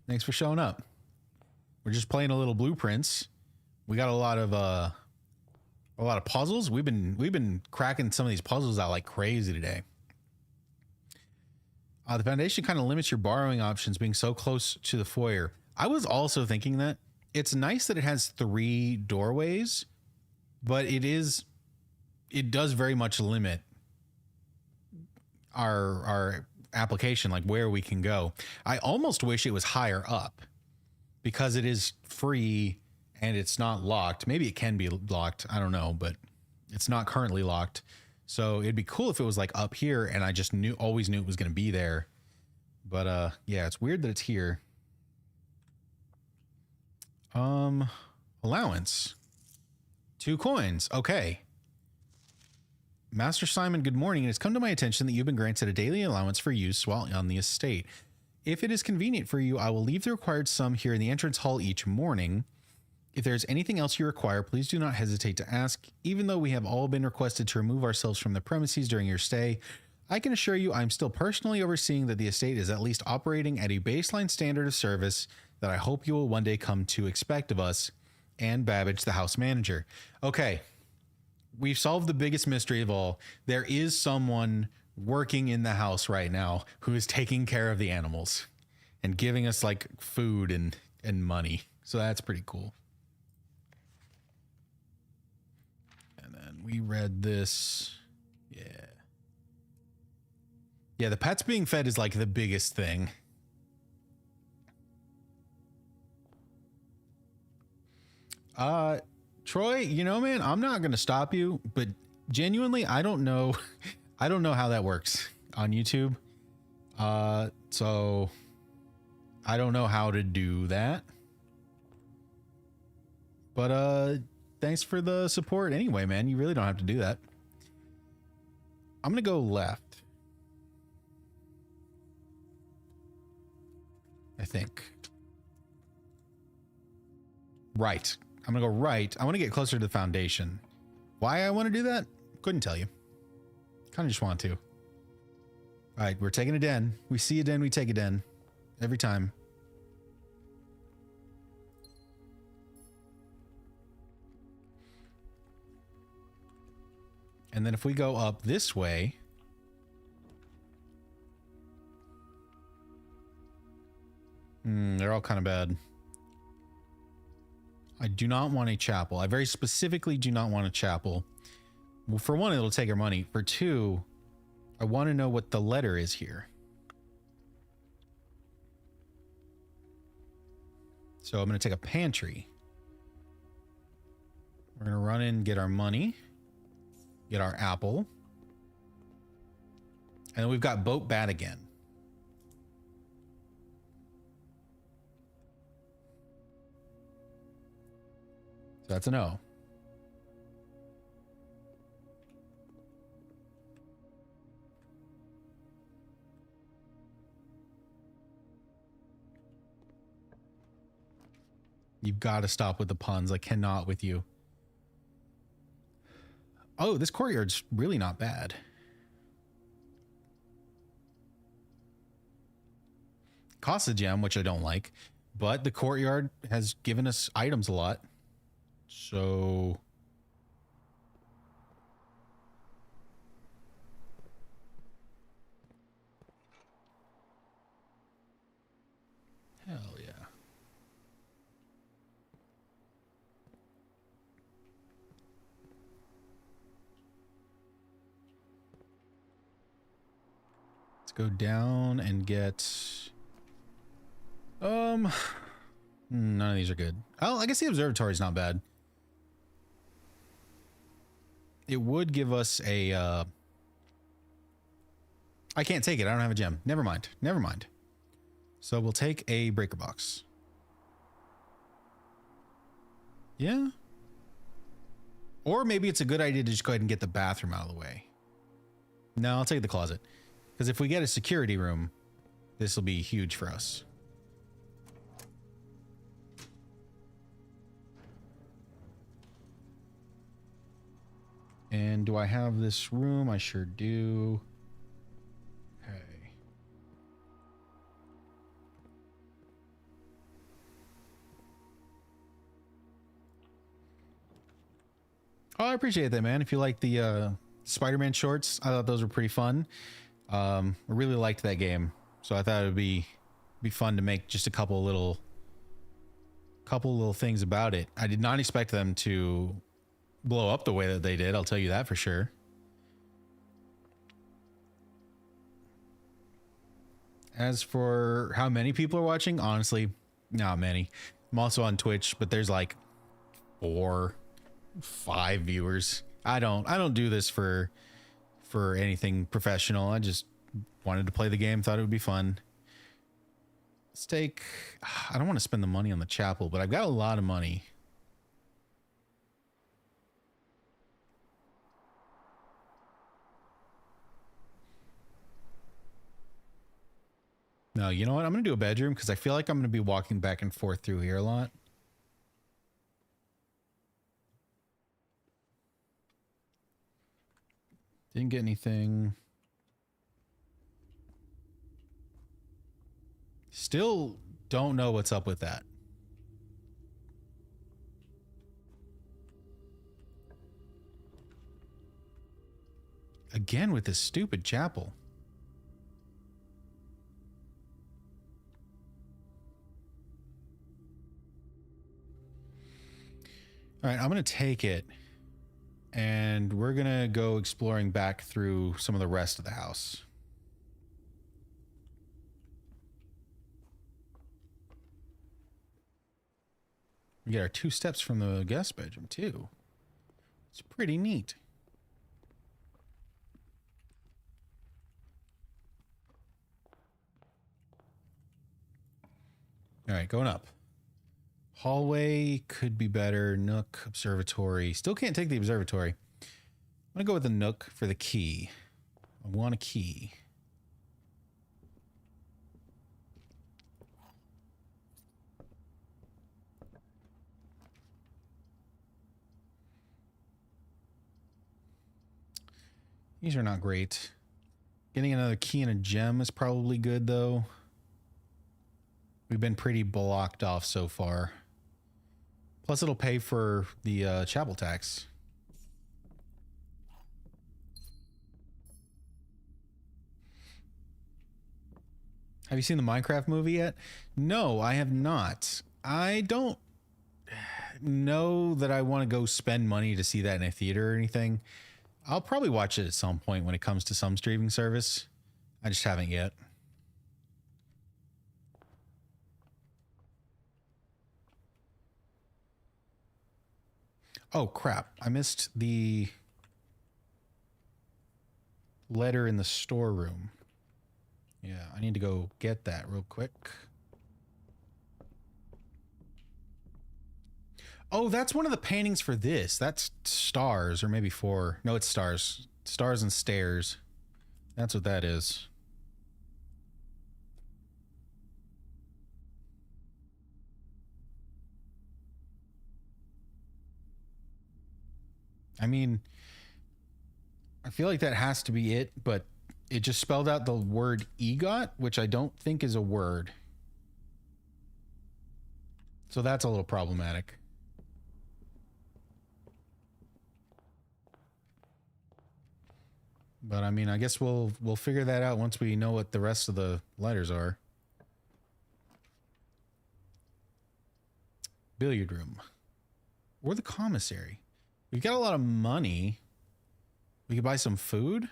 Thanks for showing up. We're just playing a little blueprints. We got a lot of puzzles. We've been cracking some of these puzzles out like crazy today. The foundation kind of limits your borrowing options being so close to the foyer. I was also thinking that it's nice that it has 3 doorways, but it does very much limit our application, like where we can go. I almost wish it was higher up because it is free and it's not locked. Maybe it can be locked. I don't know, but it's not currently locked. So it'd be cool if it was like up here and I just always knew it was going to be there. But yeah, it's weird that it's here. Allowance. 2 coins. Okay. Master Simon, good morning. It has come to my attention that you've been granted a daily allowance for use while on the estate. If it is convenient for you, I will leave the required sum here in the entrance hall each morning. If there's anything else you require, please do not hesitate to ask. Even though we have all been requested to remove ourselves from the premises during your stay, I can assure you I'm still personally overseeing that the estate is at least operating at a baseline standard of service that I hope you will one day come to expect of us. And Babbage, the house manager. Okay. We've solved the biggest mystery of all. There is someone working in the house right now who is taking care of the animals and giving us like food and money. So that's pretty cool. And then we read this. Yeah. Yeah, the pets being fed is like the biggest thing. Troy, you know, man, I'm not going to stop you, but genuinely, I don't know. I don't know how that works on YouTube. So I don't know how to do that, but, thanks for the support anyway, man. You really don't have to do that. I'm going to go left. I think. Right. I'm gonna go right. I want to get closer to the foundation. Why I want to do that? Couldn't tell you. Kind of just want to. All right, we're taking a den. We see a den, we take a den. Every time. And then if we go up this way... they're all kind of bad. I do not want a chapel. I very specifically do not want a chapel. Well, for one, it'll take our money. For two, I want to know what the letter is here. So I'm going to take a pantry. We're going to run in, get our money, get our apple. And we've got Boat Bat again. So that's a no. You've got to stop with the puns. I cannot with you. Oh, this courtyard's really not bad. Costs a gem, which I don't like, but the courtyard has given us items a lot. So hell yeah. Let's go down and get none of these are good. Oh, I guess the observatory is not bad. It would give us a I can't take it. I don't have a gem. Never mind. Never mind. So we'll take a breaker box. Yeah. Or maybe it's a good idea to just go ahead and get the bathroom out of the way. No, I'll take the closet. Because if we get a security room, this will be huge for us. And do I have this room? I sure do. Okay. Oh, I appreciate that, man. If you like the Spider-Man shorts, I thought those were pretty fun. I really liked that game, so I thought it would be fun to make just a couple little things about it. I did not expect them to blow up the way that they did. I'll tell you that for sure. As for how many people are watching, honestly, not many. I'm also on Twitch, but there's like 4, 5 viewers. I don't do this for anything professional. I just wanted to play the game, thought it would be fun. Let's take, I don't want to spend the money on the chapel, but I've got a lot of money. No, you know what? I'm going to do a bedroom because I feel like I'm going to be walking back and forth through here a lot. Didn't get anything. Still don't know what's up with that. Again with this stupid chapel. All right, I'm going to take it. And we're going to go exploring back through some of the rest of the house. We get our 2 steps from the guest bedroom, too. It's pretty neat. All right, going up. Hallway could be better. Nook, observatory. Still can't take the observatory. I'm going to go with the Nook for the key. I want a key. These are not great. Getting another key and a gem is probably good, though. We've been pretty blocked off so far. Plus, it'll pay for the chapel tax. Have you seen the Minecraft movie yet? No, I have not. I don't know that I want to go spend money to see that in a theater or anything. I'll probably watch it at some point when it comes to some streaming service. I just haven't yet. Oh, crap. I missed the letter in the storeroom. Yeah, I need to go get that real quick. Oh, that's one of the paintings for this. That's stars, or maybe 4. No, it's stars. Stars and stairs. That's what that is. I mean, I feel like that has to be it, but it just spelled out the word EGOT, which I don't think is a word. So that's a little problematic. But I mean, I guess we'll figure that out once we know what the rest of the letters are. Billiard room. Or the commissary. We've got a lot of money. We could buy some food.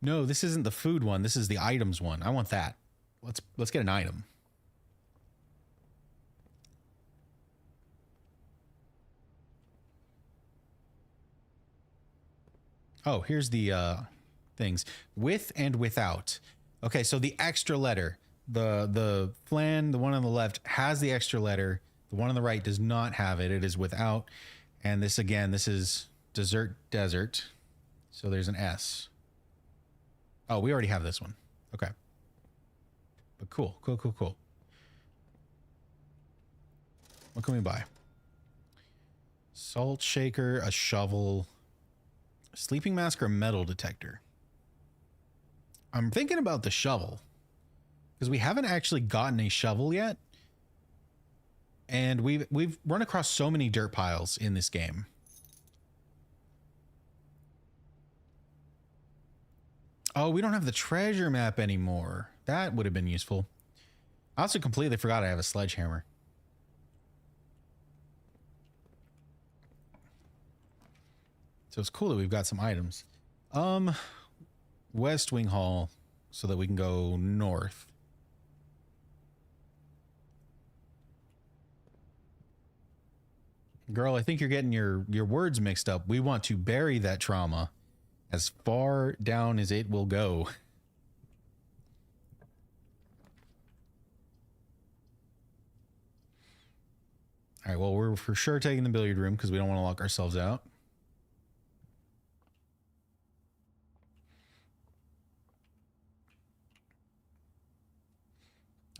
No, this isn't the food one. This is the items one. I want that. Let's get an item. Oh, here's the things. With and without. Okay, so the extra letter. The flan, the one on the left, has the extra letter. The one on the right does not have it. It is without. And this, again, this is dessert desert. So there's an S. Oh, we already have this one. Okay. But cool, cool, cool, cool. What can we buy? Salt shaker, a shovel, sleeping mask, or metal detector. I'm thinking about the shovel because we haven't actually gotten a shovel yet. And we've run across so many dirt piles in this game. Oh, we don't have the treasure map anymore. That would have been useful. I also completely forgot I have a sledgehammer. So it's cool that we've got some items. West Wing Hall so that we can go north. Girl, I think you're getting your words mixed up. We want to bury that trauma as far down as it will go. All right, well, we're for sure taking the billiard room because we don't want to lock ourselves out.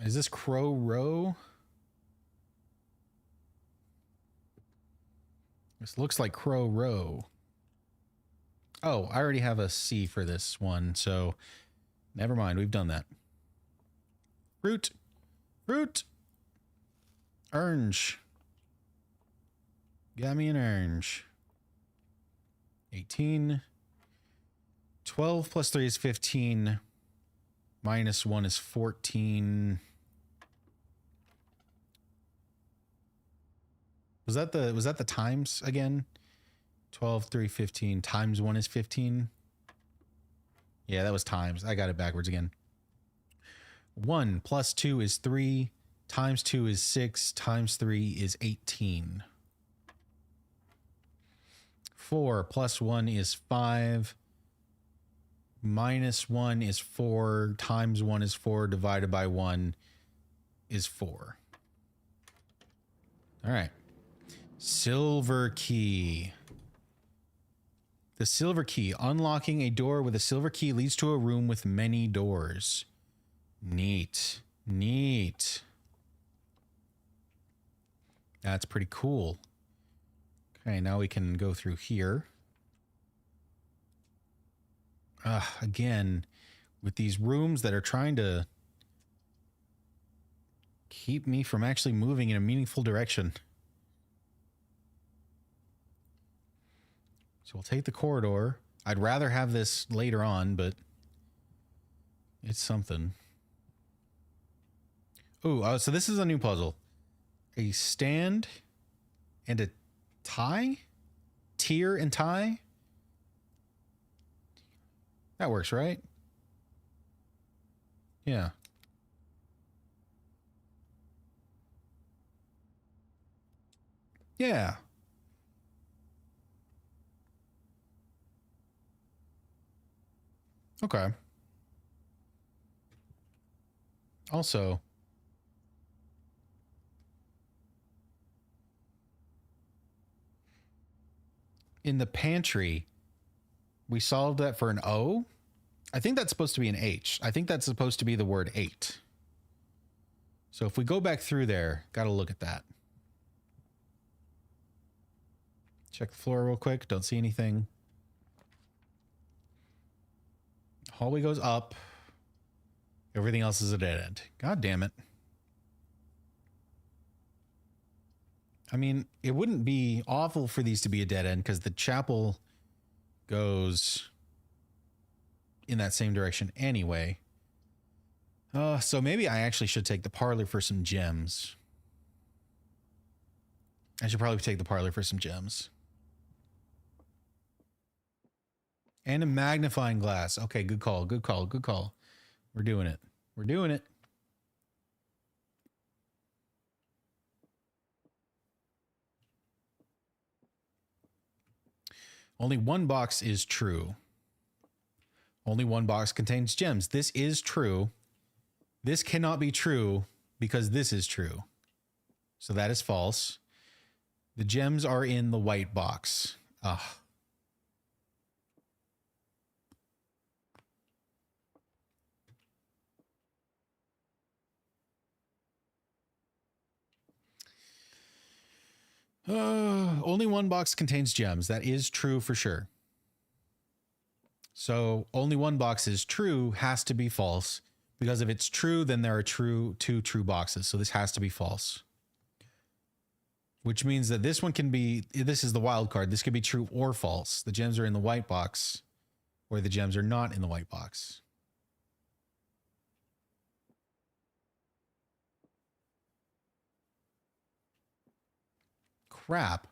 Is this Crow Row? This looks like Crow Row. Oh, I already have a C for this one, so never mind. We've done that. Fruit. Fruit. Orange. Got me an orange. 18. 12 plus 3 is 15. Minus 1 is 14. Was that the times again? 12, 3, 15. Times 1 is 15. Yeah, that was times. I got it backwards again. 1 plus 2 is 3. Times 2 is 6. Times 3 is 18. 4 plus 1 is 5. Minus 1 is 4. Times 1 is 4. Divided by 1 is 4. All right. Silver key. The silver key. Unlocking a door with a silver key leads to a room with many doors. Neat. Neat. That's pretty cool. Okay, now we can go through here. Again, with these rooms that are trying to keep me from actually moving in a meaningful direction. So we'll take the corridor. I'd rather have this later on, but it's something. Ooh, so this is a new puzzle. A stand and a tie? Tier and tie? That works, right? Yeah. Yeah. Okay. Also, in the pantry, we solved that for an O. I think that's supposed to be an H. I think that's supposed to be the word 8. So if we go back through there, got to look at that. Check the floor real quick. Don't see anything. Hallway goes up. Everything else is a dead end. God damn it. I mean, it wouldn't be awful for these to be a dead end because the chapel goes in that same direction anyway. So maybe I actually should take the parlor for some gems. I should probably take the parlor for some gems. And a magnifying glass. Okay, good call, good call, good call. We're doing it. We're doing it. Only one box is true. Only one box contains gems. This is true. This cannot be true because this is true. So that is false. The gems are in the white box. Ugh. Only one box contains gems. That is true for sure. So only one box is true has to be false, because if it's true, then there are two true boxes. So this has to be false, which means that this one can be, this is the wild card. This could be true or false. The gems are in the white box, or the gems are not in the white box. Crap.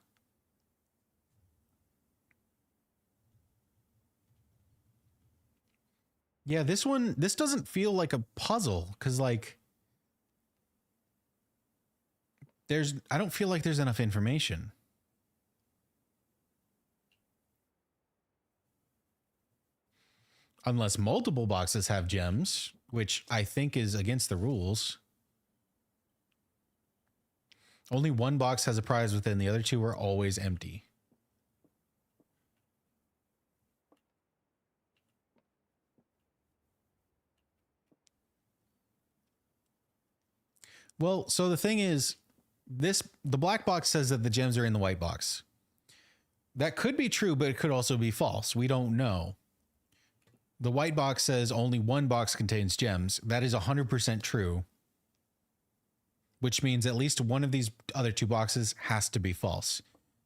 Yeah, this doesn't feel like a puzzle because, like, I don't feel like there's enough information. Unless multiple boxes have gems, which I think is against the rules. Only one box has a prize within, the other two are always empty. Well, so the thing is, the black box says that the gems are in the white box. That could be true, but it could also be false. We don't know. The white box says only one box contains gems. That is 100% true, which means at least one of these other two boxes has to be false.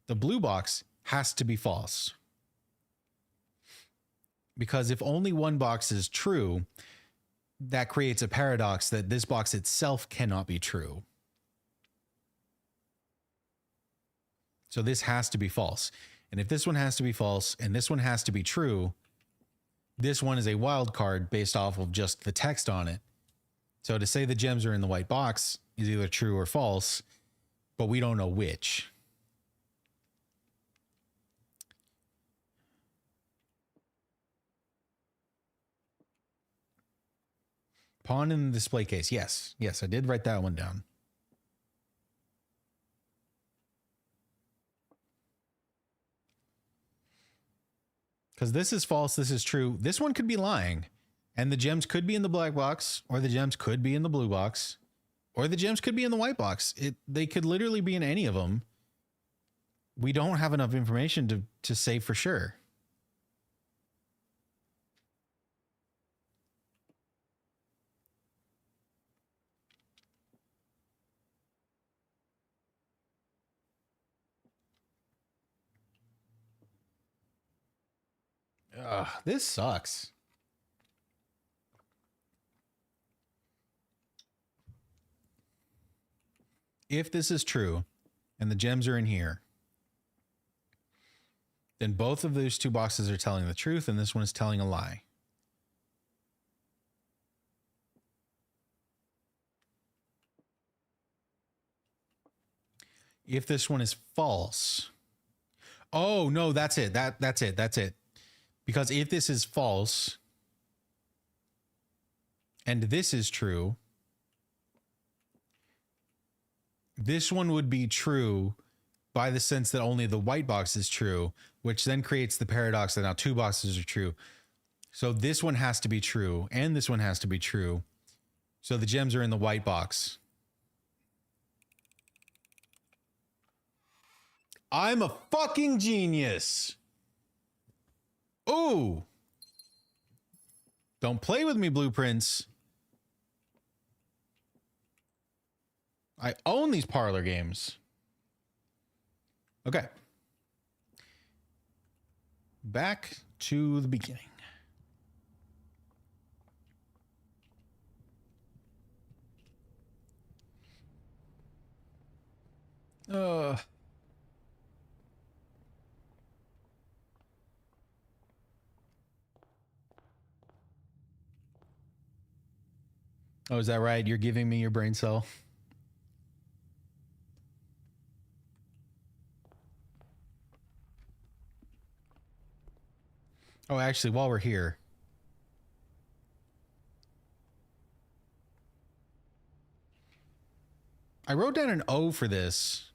The blue box has to be false, because if only one box is true, that creates a paradox that this box itself cannot be true. So this has to be false. And if this one has to be false and this one has to be true, this one is a wild card based off of just the text on it. So to say the gems are in the white box is either true or false, but we don't know which. Pawn in the display case. Yes. Yes, I did write that one down. Because this is false, this is true. This one could be lying. And the gems could be in the black box, or the gems could be in the blue box, or the gems could be in the white box. They could literally be in any of them. We don't have enough information to say for sure. Ugh, this sucks. If this is true and the gems are in here, then both of those two boxes are telling the truth and this one is telling a lie. If this one is false. Oh, no, that's it. That's it. Because if this is false, and this is true, this one would be true by the sense that only the white box is true, which then creates the paradox that now two boxes are true. So this one has to be true, and this one has to be true. So the gems are in the white box. I'm a fucking genius. Ooh. Don't play with me, Blueprints. I own these parlor games. Okay. Back to the beginning. Oh, is that right? You're giving me your brain cell? Oh, actually, while we're here. I wrote down an O for this.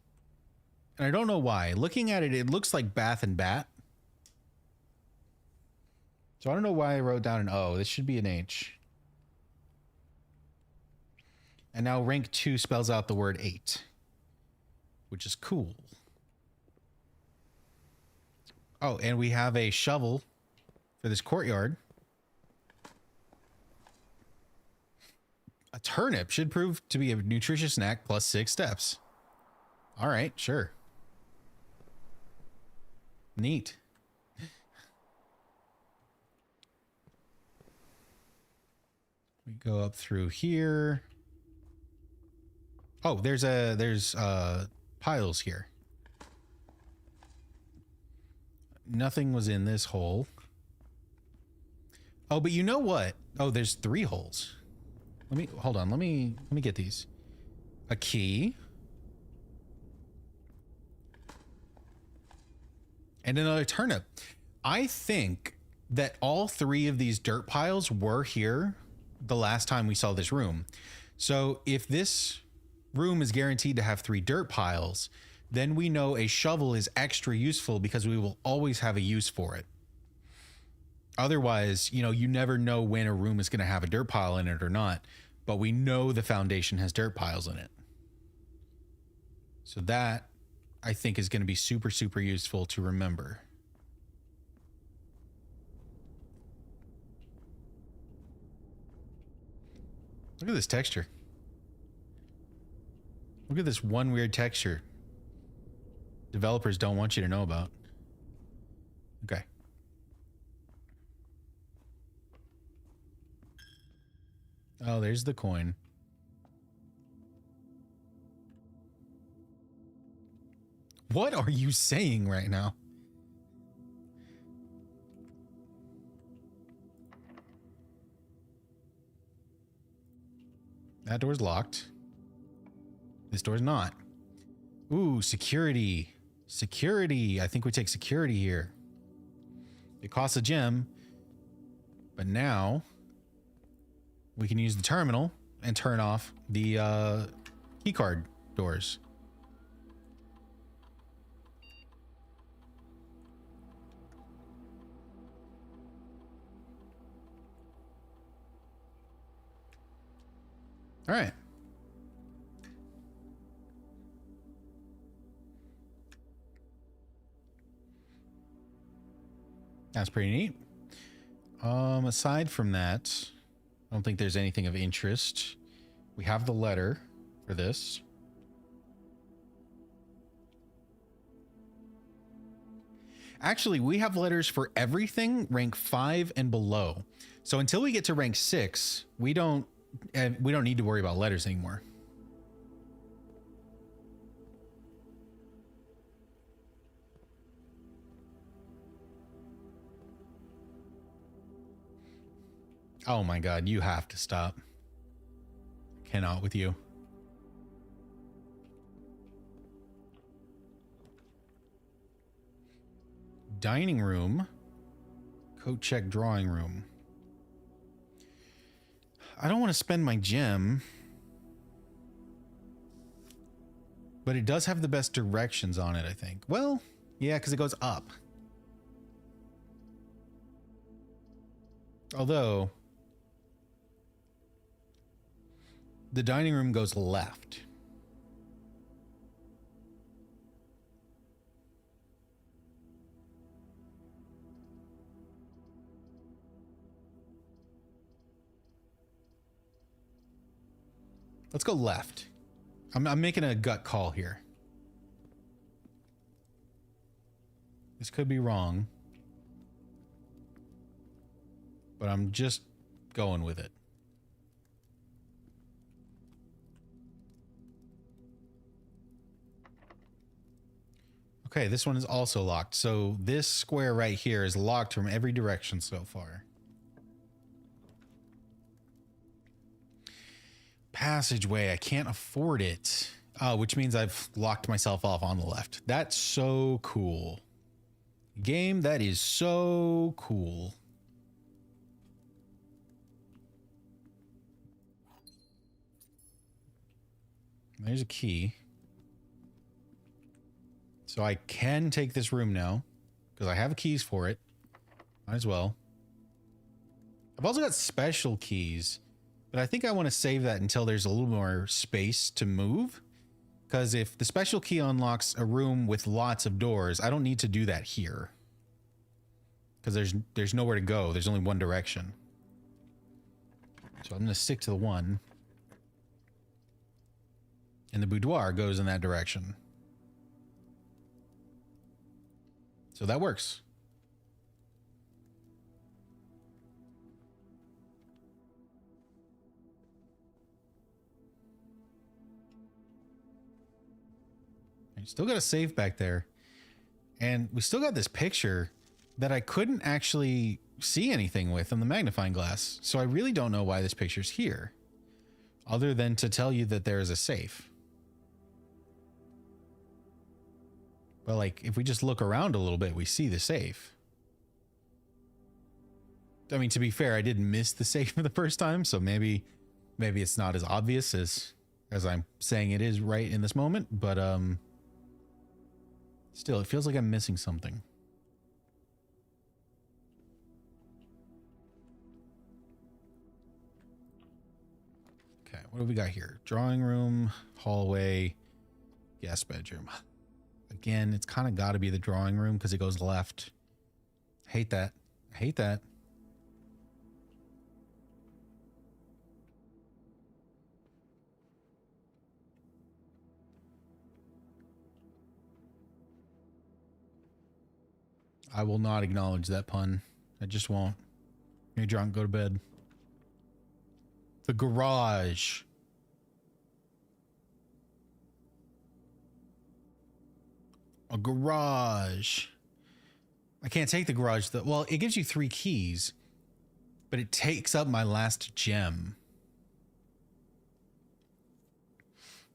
And I don't know why. Looking at it, it looks like Bath and Bat. So I don't know why I wrote down an O. This should be an H. And now rank 2 spells out the word 8, which is cool. Oh, and we have a shovel for this courtyard. A turnip should prove to be a nutritious snack plus 6 steps. All right, sure. Neat. We go up through here. Oh, there's piles here. Nothing was in this hole. Oh, but you know what? Oh, there's 3 holes. Hold on. Let me get these. A key. And another turnip. I think that all 3 of these dirt piles were here the last time we saw this room. So if this room is guaranteed to have 3 dirt piles, then we know a shovel is extra useful because we will always have a use for it. Otherwise, you know, you never know when a room is going to have a dirt pile in it or not, but we know the foundation has dirt piles in it. So that, I think, is going to be super, super useful to remember. Look at this texture. Look at this one weird texture developers don't want you to know about. Okay. Oh, there's the coin. What are you saying right now? That door's locked. This door's not. Ooh, security. Security. I think we take security here. It costs a gem, but now we can use the terminal and turn off the keycard doors. All right. That's pretty neat. Aside from that, I don't think there's anything of interest. We have the letter for this. Actually, we have letters for everything rank 5 and below. So until we get to rank 6, we don't need to worry about letters anymore. Oh my God, you have to stop. Cannot with you. Dining room. Coat check drawing room. I don't want to spend my gem. But it does have the best directions on it, I think. Well, yeah, because it goes up. Although, the dining room goes left. Let's go left. I'm making a gut call here. This could be wrong, but I'm just going with it. Okay, this one is also locked. So this square right here is locked from every direction so far. Passageway, I can't afford it. Oh, which means I've locked myself off on the left. That's so cool. Game, that is so cool. There's a key. So I can take this room now because I have keys for it. Might as well. I've also got special keys. But I think I want to save that until there's a little more space to move. Because if the special key unlocks a room with lots of doors, I don't need to do that here. Because there's nowhere to go. There's only one direction. So I'm going to stick to the one. And the boudoir goes in that direction. So that works. Still got a safe back there. And we still got this picture that I couldn't actually see anything with on the magnifying glass. So I really don't know why this picture's here. Other than to tell you that there is a safe. But like, if we just look around a little bit, we see the safe. I mean, to be fair, I did miss the safe for the first time. So maybe it's not as obvious as I'm saying it is right in this moment. But, still, it feels like I'm missing something. Okay, what do we got here? Drawing room, hallway, guest bedroom. Again, it's kind of got to be the drawing room because it goes left. Hate that. I hate that. I will not acknowledge that pun. I just won't. You're drunk, go to bed. The garage. A garage. I can't take the garage though. Well, it gives you 3 keys, but it takes up my last gem.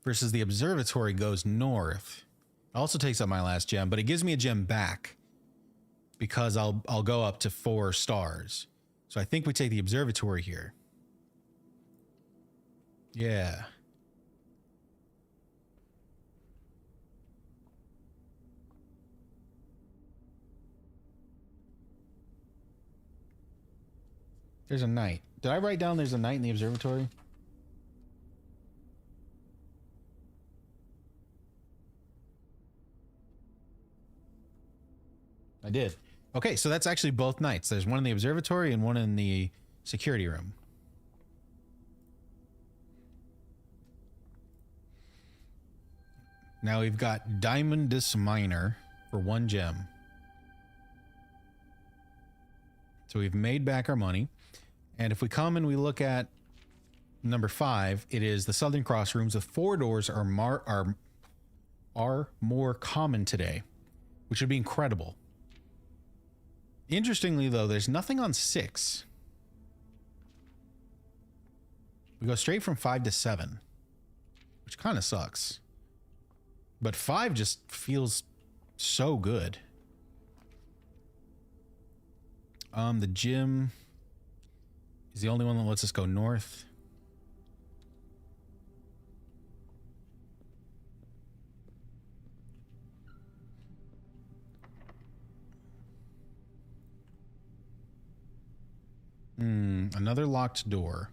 Versus the observatory goes north. It also takes up my last gem, but it gives me a gem back. Because I'll go up to 4 stars. So I think we take the observatory here. Yeah. There's a knight. Did I write down there's a knight in the observatory? I did. Okay, so that's actually both knights. There's one in the observatory and one in the security room. Now we've got Diamondus Miner for 1 gem. So we've made back our money. And if we come and we look at number 5, it is the Southern Cross rooms with 4 doors are more common today, which would be incredible. Interestingly, though, there's nothing on 6. We go straight from 5 to 7, which kind of sucks. But 5 just feels so good. The gym is the only one that lets us go north. another locked door.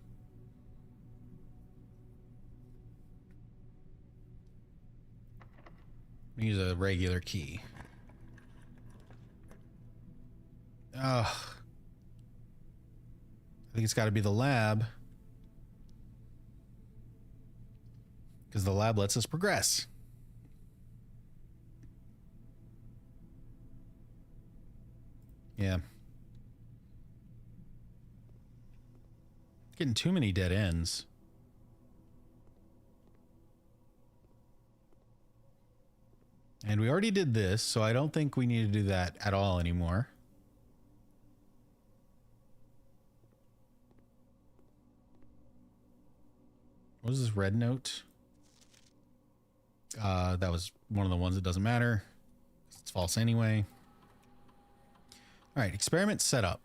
Use a regular key. Ugh. I think it's got to be the lab. Because the lab lets us progress. Yeah. Getting too many dead ends. And we already did this, so I don't think we need to do that at all anymore. What is this red note? That was one of the ones that doesn't matter. It's false anyway. All right, experiment setup.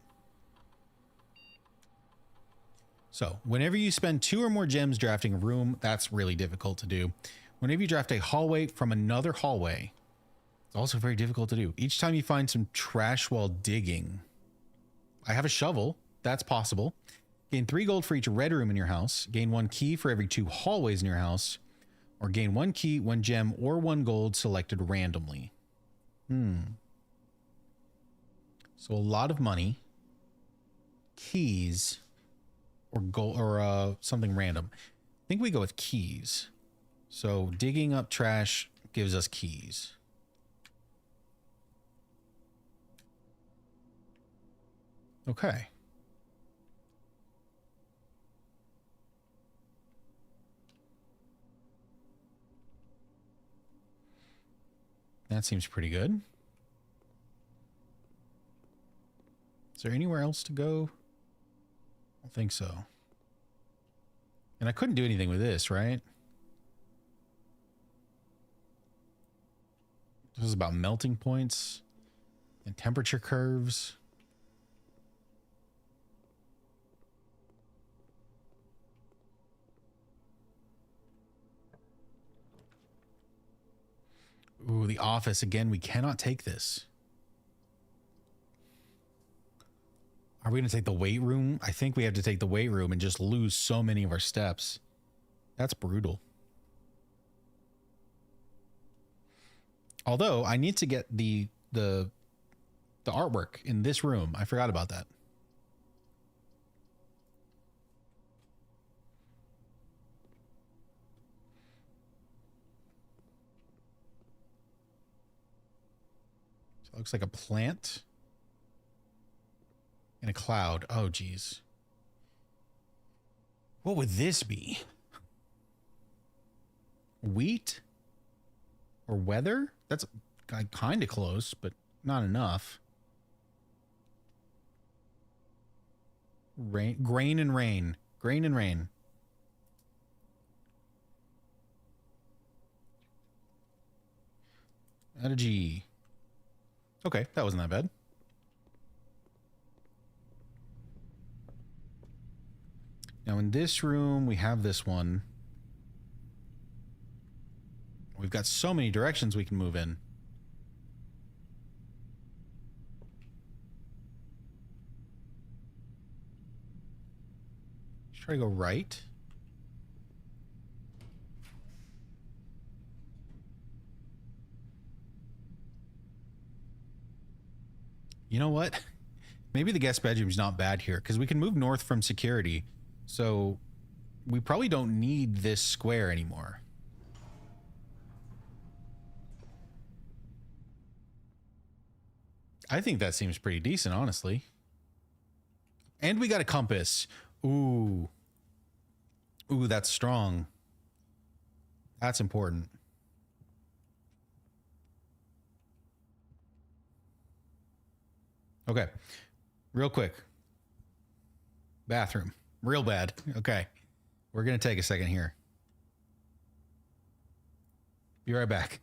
So whenever you spend 2 or more gems drafting a room, that's really difficult to do. Whenever you draft a hallway from another hallway, it's also very difficult to do. Each time you find some trash while digging. I have a shovel. That's possible. Gain 3 gold for each red room in your house. Gain 1 key for every 2 hallways in your house. Or gain 1 key, 1 gem, or 1 gold selected randomly. So a lot of money. Keys. Or gold, or something random. I think we go with keys. So digging up trash gives us keys. Okay. That seems pretty good. Is there anywhere else to go? I don't think so. And I couldn't do anything with this, right? This is about melting points and temperature curves. Ooh, the office. Again, we cannot take this. Are we going to take the weight room? I think we have to take the weight room and just lose so many of our steps. That's brutal. Although I need to get the artwork in this room. I forgot about that. So it looks like a plant and a cloud. Oh, geez. What would this be? Wheat or weather? That's kind of close, but not enough. Rain, grain and rain. Grain and rain. Add a G. Okay, that wasn't that bad. Now in this room, we have this one. We've got so many directions we can move in. Let's try to go right. You know what? Maybe the guest bedroom's not bad here because we can move north from security. So we probably don't need this square anymore. I think that seems pretty decent, honestly. And we got a compass. Ooh. Ooh, that's strong. That's important. Okay. Real quick. Bathroom. Real bad. Okay. We're going to take a second here. Be right back.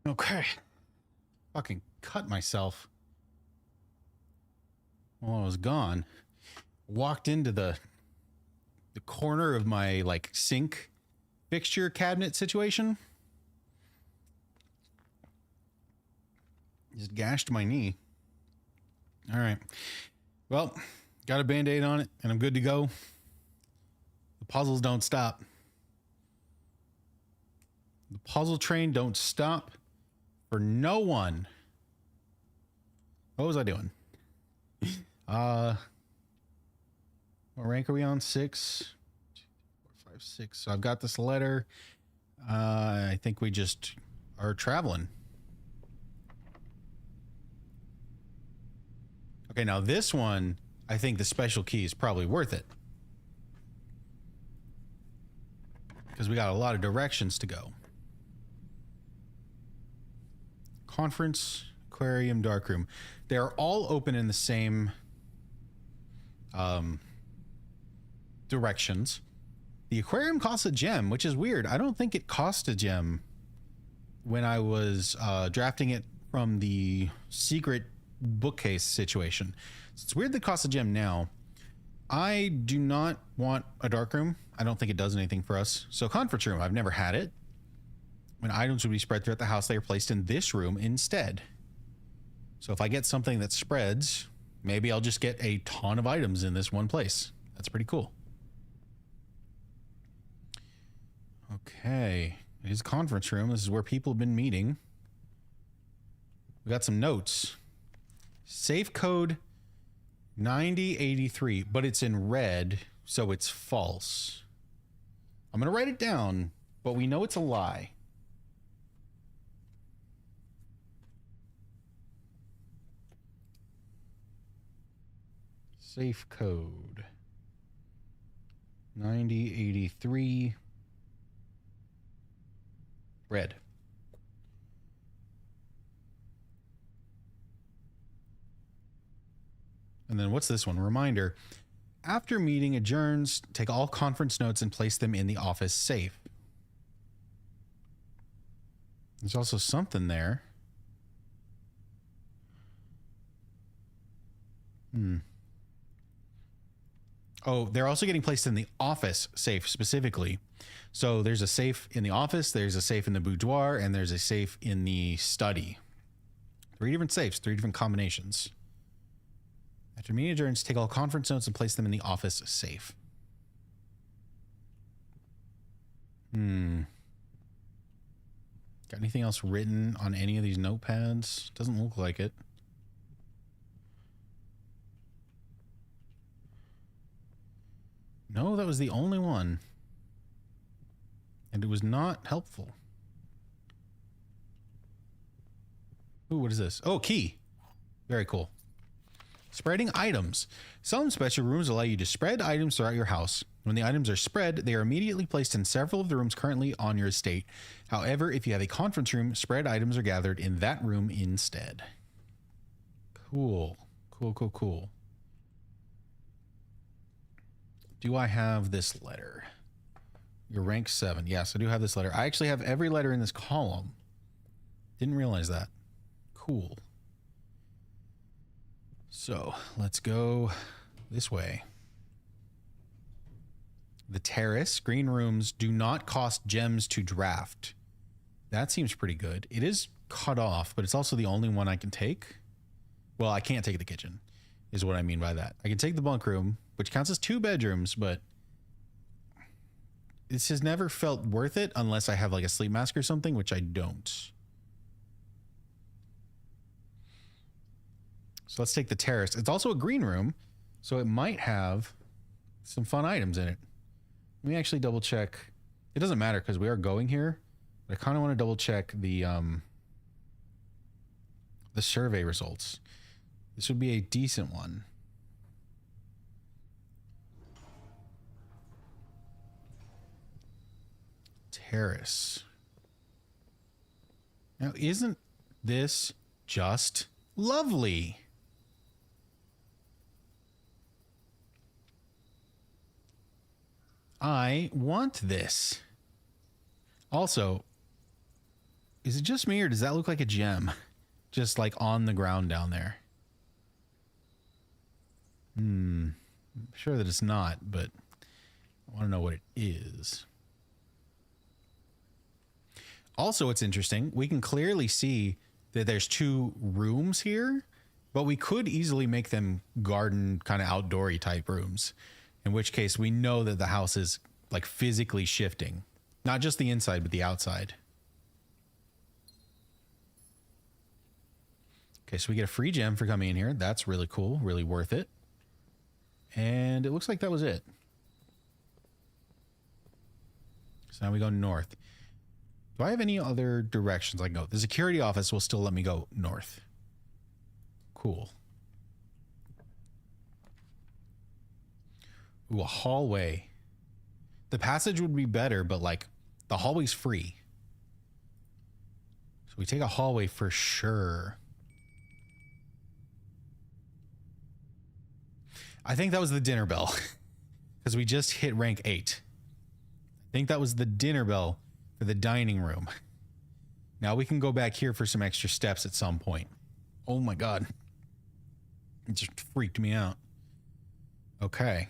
Okay. Fucking cut myself while I was gone. Walked into the corner of my like sink fixture cabinet situation. Just gashed my knee. All right. Well, got a Band-Aid on it and I'm good to go. The puzzles don't stop. The puzzle train don't stop for no one. What was I doing? What rank are we on? 6, 4, 5, 6. So I've got this letter. I think we just are traveling. Okay, now this one, I think the special key is probably worth it. Because we got a lot of directions to go. Conference, aquarium, darkroom. They're all open in the same directions. The aquarium costs a gem, which is weird. I don't think it cost a gem when I was drafting it from the secret bookcase situation. So it's weird that it costs a gem now. I do not want a darkroom. I don't think it does anything for us. So conference room, I've never had it. When items would be spread throughout the house, they are placed in this room instead. So if I get something that spreads, maybe I'll just get a ton of items in this one place. That's pretty cool. Okay. It is a conference room. This is where people have been meeting. We got some notes. Safe code 9083, but it's in red, so it's false. I'm going to write it down, but we know it's a lie. Safe code 9083 red. And then what's this one? Reminder. After meeting adjourns, take all conference notes and place them in the office safe. There's also something there. Oh, they're also getting placed in the office safe specifically. So there's a safe in the office, there's a safe in the boudoir, and there's a safe in the study. 3 different safes, 3 different combinations. After meeting adjourns, take all conference notes and place them in the office safe. Got anything else written on any of these notepads? Doesn't look like it. No, that was the only one. And it was not helpful. Ooh, what is this? Oh, key. Very cool. Spreading items. Some special rooms allow you to spread items throughout your house. When the items are spread, they are immediately placed in several of the rooms currently on your estate. However, if you have a conference room, spread items are gathered in that room instead. Cool. Cool, cool, cool. Do I have this letter? You're rank 7. Yes, I do have this letter. I actually have every letter in this column. Didn't realize that. Cool. So let's go this way. The terrace. Green rooms do not cost gems to draft. That seems pretty good. It is cut off, but it's also the only one I can take. Well, I can't take the kitchen, is what I mean by that. I can take the bunk room, which counts as 2 bedrooms, but this has never felt worth it unless I have like a sleep mask or something, which I don't. So let's take the terrace. It's also a green room, so it might have some fun items in it. Let me actually double check. It doesn't matter because we are going here, but I kind of want to double check the survey results. This would be a decent one. Terrace. Now, isn't this just lovely? I want this. Also, Is it just me or does that look like a gem? Just like on the ground down there. I'm sure that it's not, but I want to know what it is. Also, it's interesting. We can clearly see that there's 2 rooms here, but we could easily make them garden kind of outdoory type rooms. In which case we know that the house is like physically shifting, not just the inside, but the outside. Okay, so we get a free gem for coming in here. That's really cool, really worth it. And it looks like that was it. So now we go north. Do I have any other directions I can go? The security office will still let me go north. Cool. Ooh, a hallway. The passage would be better, but like the hallway's free. So we take a hallway for sure. I think that was the dinner bell because we just hit rank 8. I think that was the dinner bell for the dining room. Now we can go back here for some extra steps at some point. Oh my God. It just freaked me out. Okay.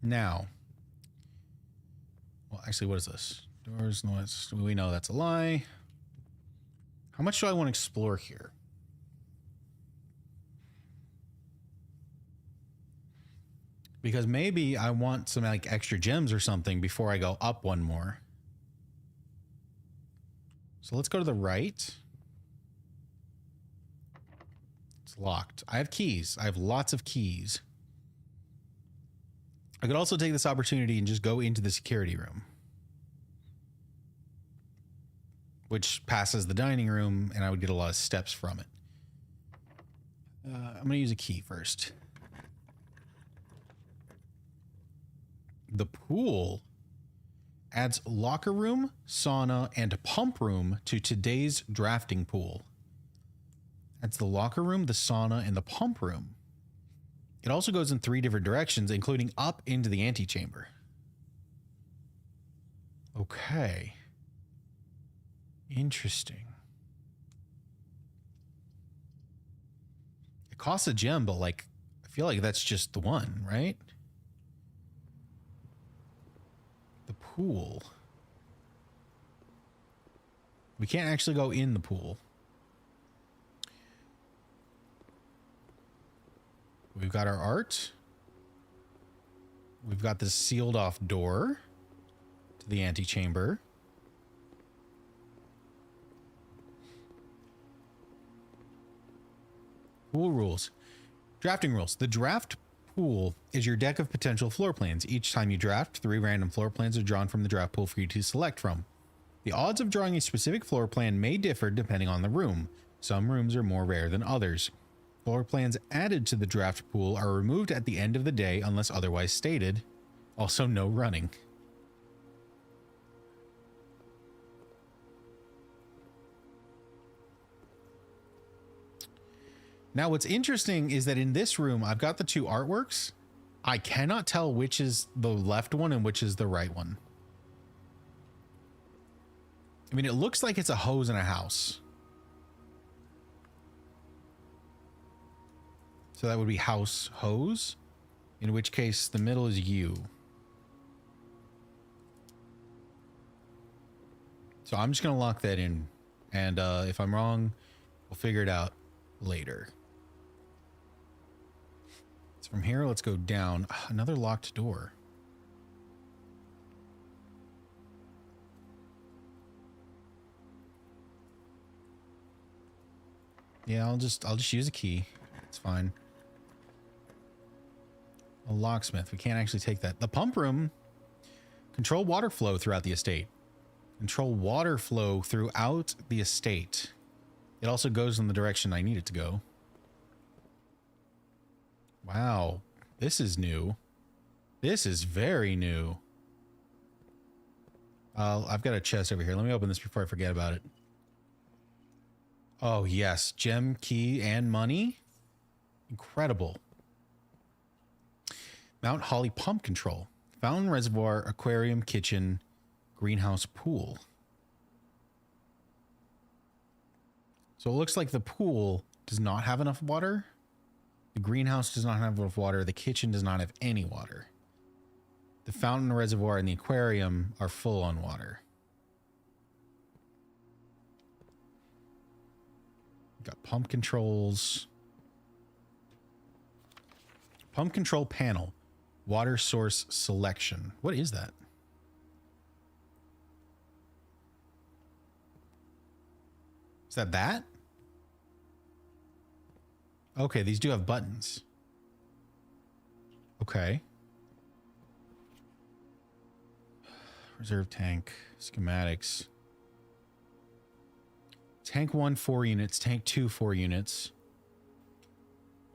Now. Well, actually, what is this? Doors, no, we know that's a lie. How much do I want to explore here? Because maybe I want some like extra gems or something before I go up one more. So let's go to the right. It's locked. I have keys. I have lots of keys. I could also take this opportunity and just go into the security room, which passes the dining room, and I would get a lot of steps from it. I'm going to use a key first. The pool adds locker room, sauna, and pump room to today's drafting pool. That's the locker room, the sauna, and the pump room. It also goes in 3 different directions, including up into the antechamber. Okay. Interesting. It costs a gem, but like, I feel like that's just the one, right? The pool. We can't actually go in the pool. We've got our art. We've got this sealed off door to the antechamber. Pool rules. Drafting rules. The draft pool is your deck of potential floor plans. Each time you draft, 3 random floor plans are drawn from the draft pool for you to select from. The odds of drawing a specific floor plan may differ depending on the room. Some rooms are more rare than others. Floor plans added to the draft pool are removed at the end of the day unless otherwise stated. Also, no running. Now, what's interesting is that in this room, I've got the 2 artworks. I cannot tell which is the left one and which is the right one. I mean, it looks like it's a hose in a house. So that would be house hose, in which case the middle is you. So I'm just going to lock that in. And if I'm wrong, we'll figure it out later. So from here, let's go down. Another locked door. Yeah, I'll just use a key. It's fine. A locksmith. We can't actually take that. The pump room. Control water flow throughout the estate. Control water flow throughout the estate. It also goes in the direction I need it to go. Wow. This is new. This is very new. I've got a chest over here. Let me open this before I forget about it. Oh, yes. Gem, key, and money. Incredible. Mount Holly pump control. Fountain, reservoir, aquarium, kitchen, greenhouse, pool. So it looks like the pool does not have enough water. The greenhouse does not have enough water. The kitchen does not have any water. The fountain, reservoir, and the aquarium are full on water. Got pump controls. Pump control panel. Water source selection. What is that? Is that that? Okay, these do have buttons. Okay. Reserve tank. Schematics. Tank 1, 4 units. Tank 2, 4 units.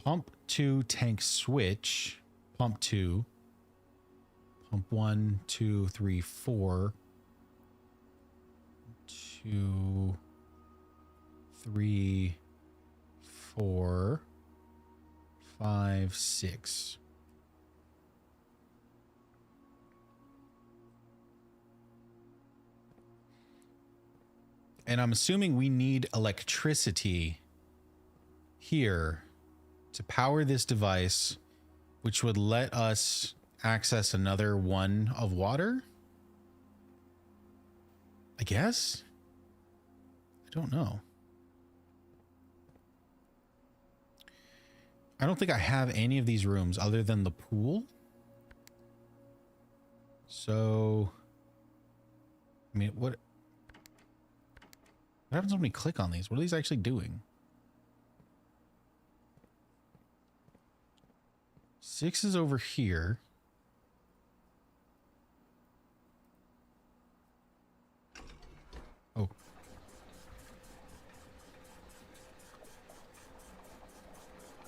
Pump 2, tank switch. Pump 2. Pump 1, 2, 3, 4. 2, 3, 4, 5, 6. And I'm assuming we need electricity here to power this device, which would let us access another one of water. I guess? I don't know. I don't think I have any of these rooms other than the pool. So, I mean, what happens when we click on these? What are these actually doing? 6 is over here. Oh.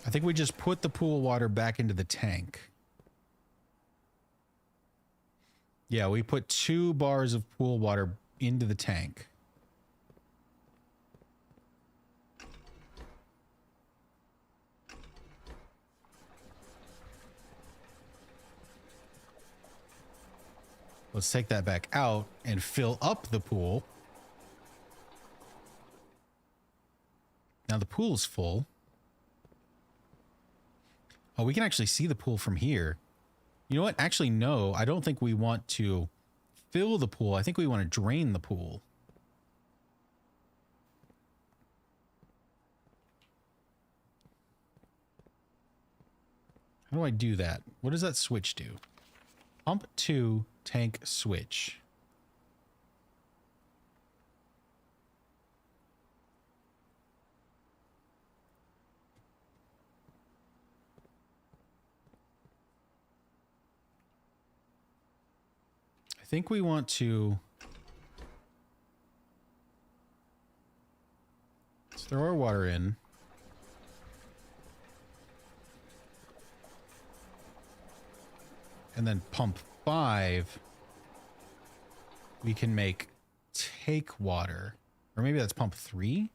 I think we just put the pool water back into the tank. Yeah, we put 2 bars of pool water into the tank. Let's take that back out and fill up the pool. Now the pool's full. Oh, we can actually see the pool from here. You know what? Actually, no, I don't think we want to fill the pool. I think we want to drain the pool. How do I do that? What does that switch do? Pump 2, tank switch. I think we want to... Let's throw our water in. And then pump 5, we can make take water. Or maybe that's pump 3?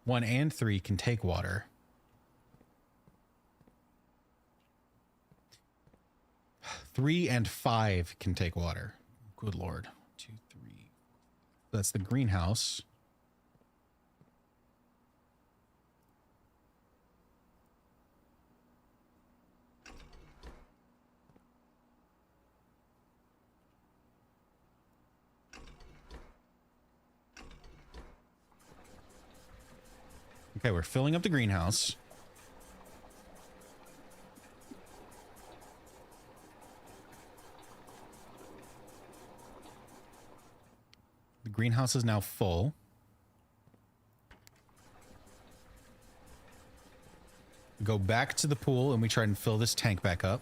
1 and 3 can take water. 3 and 5 can take water. Good Lord. 2, 3. That's the greenhouse. Okay, we're filling up the greenhouse. The greenhouse is now full. We go back to the pool and we try and fill this tank back up.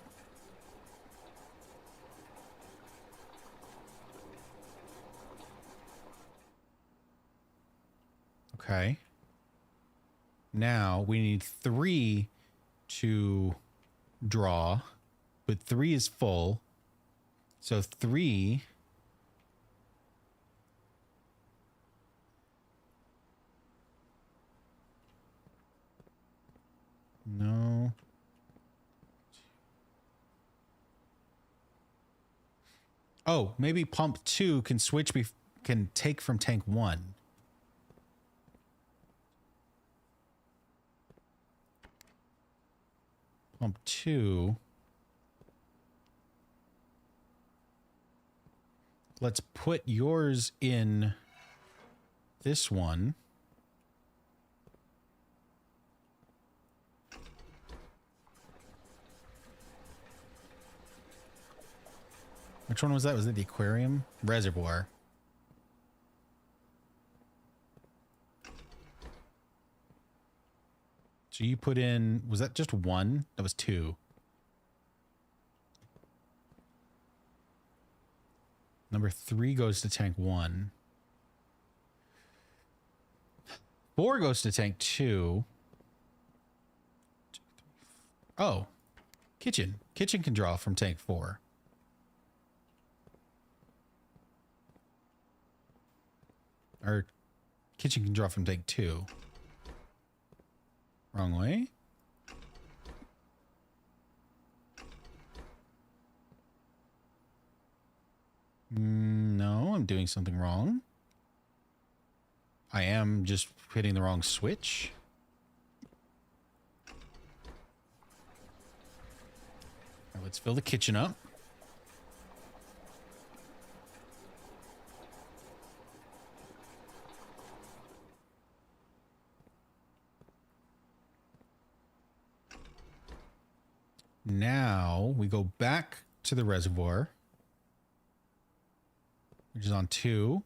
Okay. Now we need 3 to draw, but 3 is full. So 3. No. Oh, maybe pump 2 can switch, can take from tank 1. Pump 2. Let's put yours in this one. Which one was that? Was it the aquarium? Reservoir. So you put in, was that just 1? That was 2. Number 3 goes to tank 1. 4 goes to tank 2. Oh, kitchen. Kitchen can draw from tank 4. Or kitchen can draw from tank 2. Wrong way. No, I'm doing something wrong. I am just hitting the wrong switch. All right, let's fill the kitchen up. Now we go back to the reservoir, which is on 2,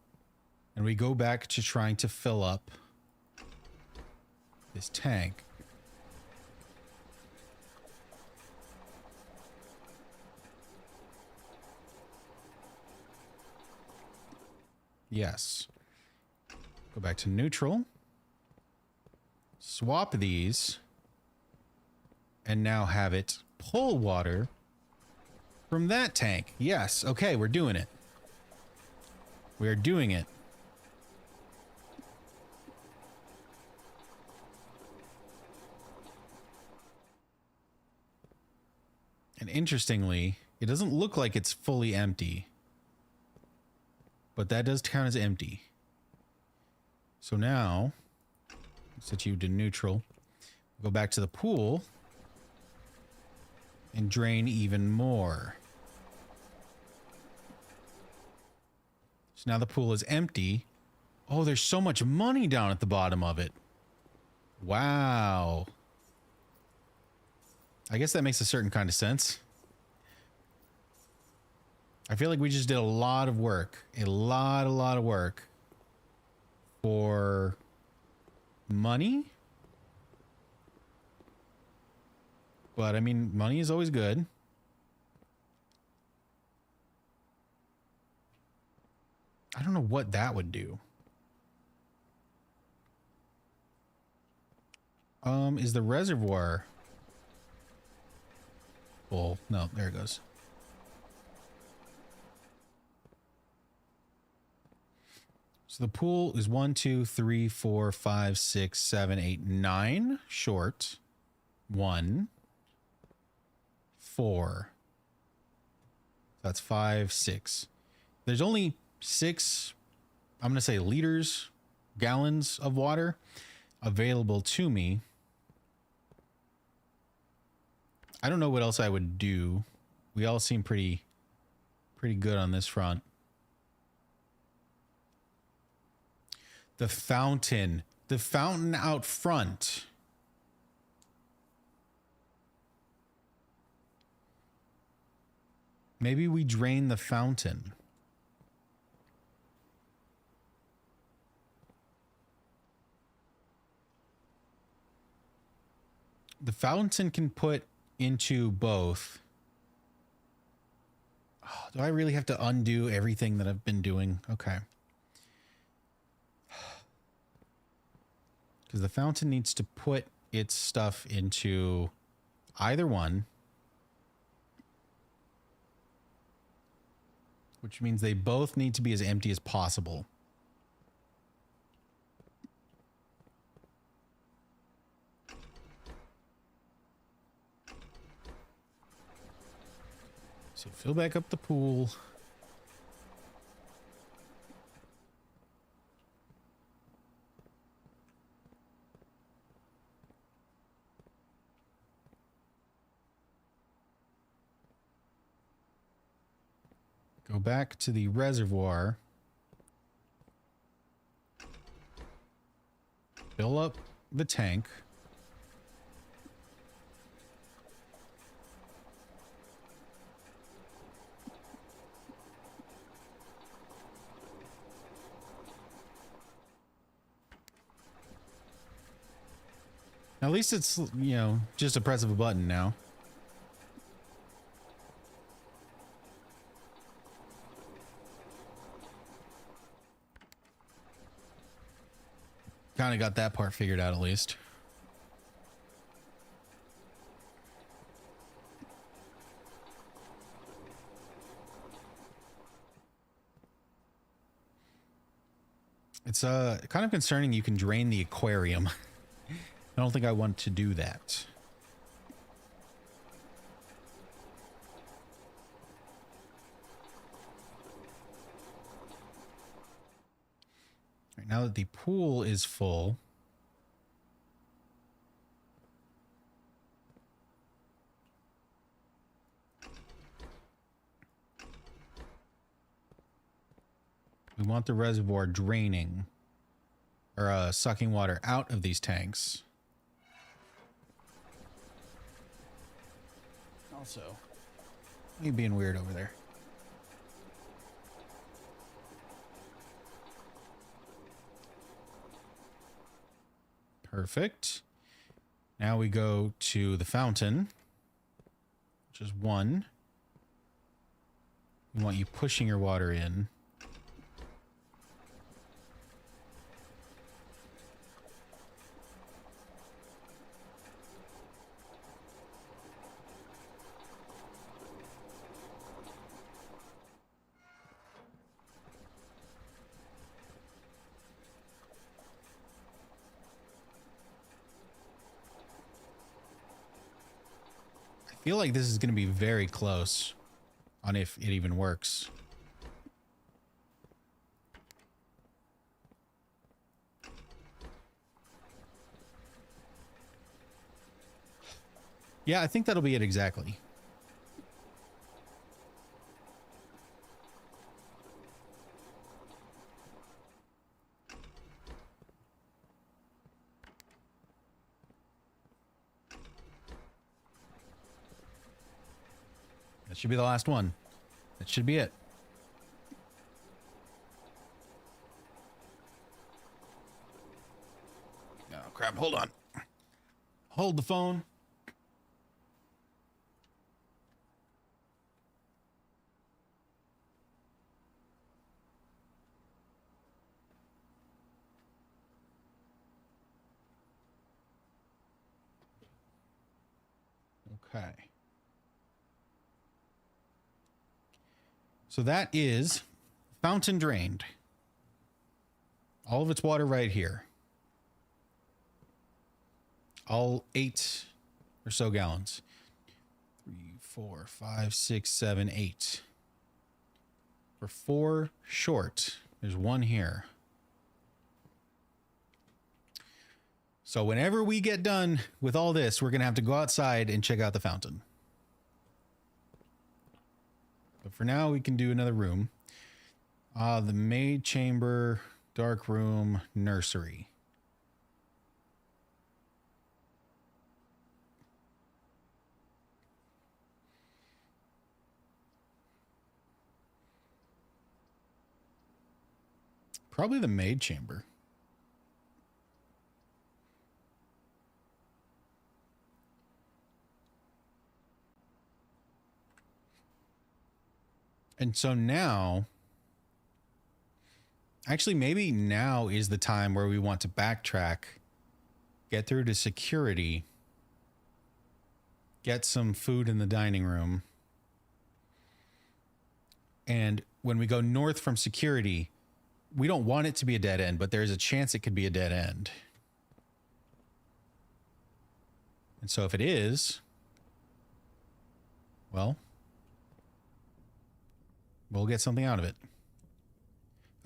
and we go back to trying to fill up this tank. Yes. Go back to neutral. Swap these. And now have it pull water from that tank. Yes. Okay, we're doing it. We are doing it. And interestingly, it doesn't look like it's fully empty. But that does count as empty. So now, set you to neutral. Go back to the pool. And drain even more. So now the pool is empty. Oh, there's so much money down at the bottom of it. Wow. I guess that makes a certain kind of sense. I feel like we just did a lot of work. A lot of work. For money? But, I mean, money is always good. I don't know what that would do. Is the reservoir full? No, there it goes. So the pool is 1, 2, 3, 4, 5, 6, 7, 8, 9 short. 1. 4. That's 5, 6. There's only 6, I'm going to say liters, gallons of water available to me. I don't know what else I would do. We all seem pretty good on this front. The fountain out front. Maybe we drain the fountain. The fountain can put into both. Oh, do I really have to undo everything that I've been doing? Okay. Because the fountain needs to put its stuff into either one. Which means they both need to be as empty as possible. So fill back up the pool. Go back to the reservoir. Fill up the tank. At least it's, you know, just a press of a button now. Kind of got that part figured out at least. It's kind of concerning you can drain the aquarium. I don't think I want to do that. Right, now that the pool is full, we want the reservoir draining or sucking water out of these tanks. Also, you being weird over there. Perfect. Now we go to the fountain, which is 1. We want you pushing your water in. I feel like this is going to be very close on if it even works. Yeah, I think that'll be it exactly. That should be the last one. That should be it. Oh, crap. Hold on. Hold the phone. Okay. So that is fountain drained. All of its water right here. All 8 or so gallons. 3, 4, 5, 6, 7, 8. We're 4 short. There's 1 here. So whenever we get done with all this, we're going to have to go outside and check out the fountain. But for now, we can do another room. The maid chamber, dark room, nursery. Probably the maid chamber. And so now, actually, maybe now is the time where we want to backtrack, get through to security, get some food in the dining room. And when we go north from security, we don't want it to be a dead end, but there's a chance it could be a dead end. And so if it is, well, we'll get something out of it.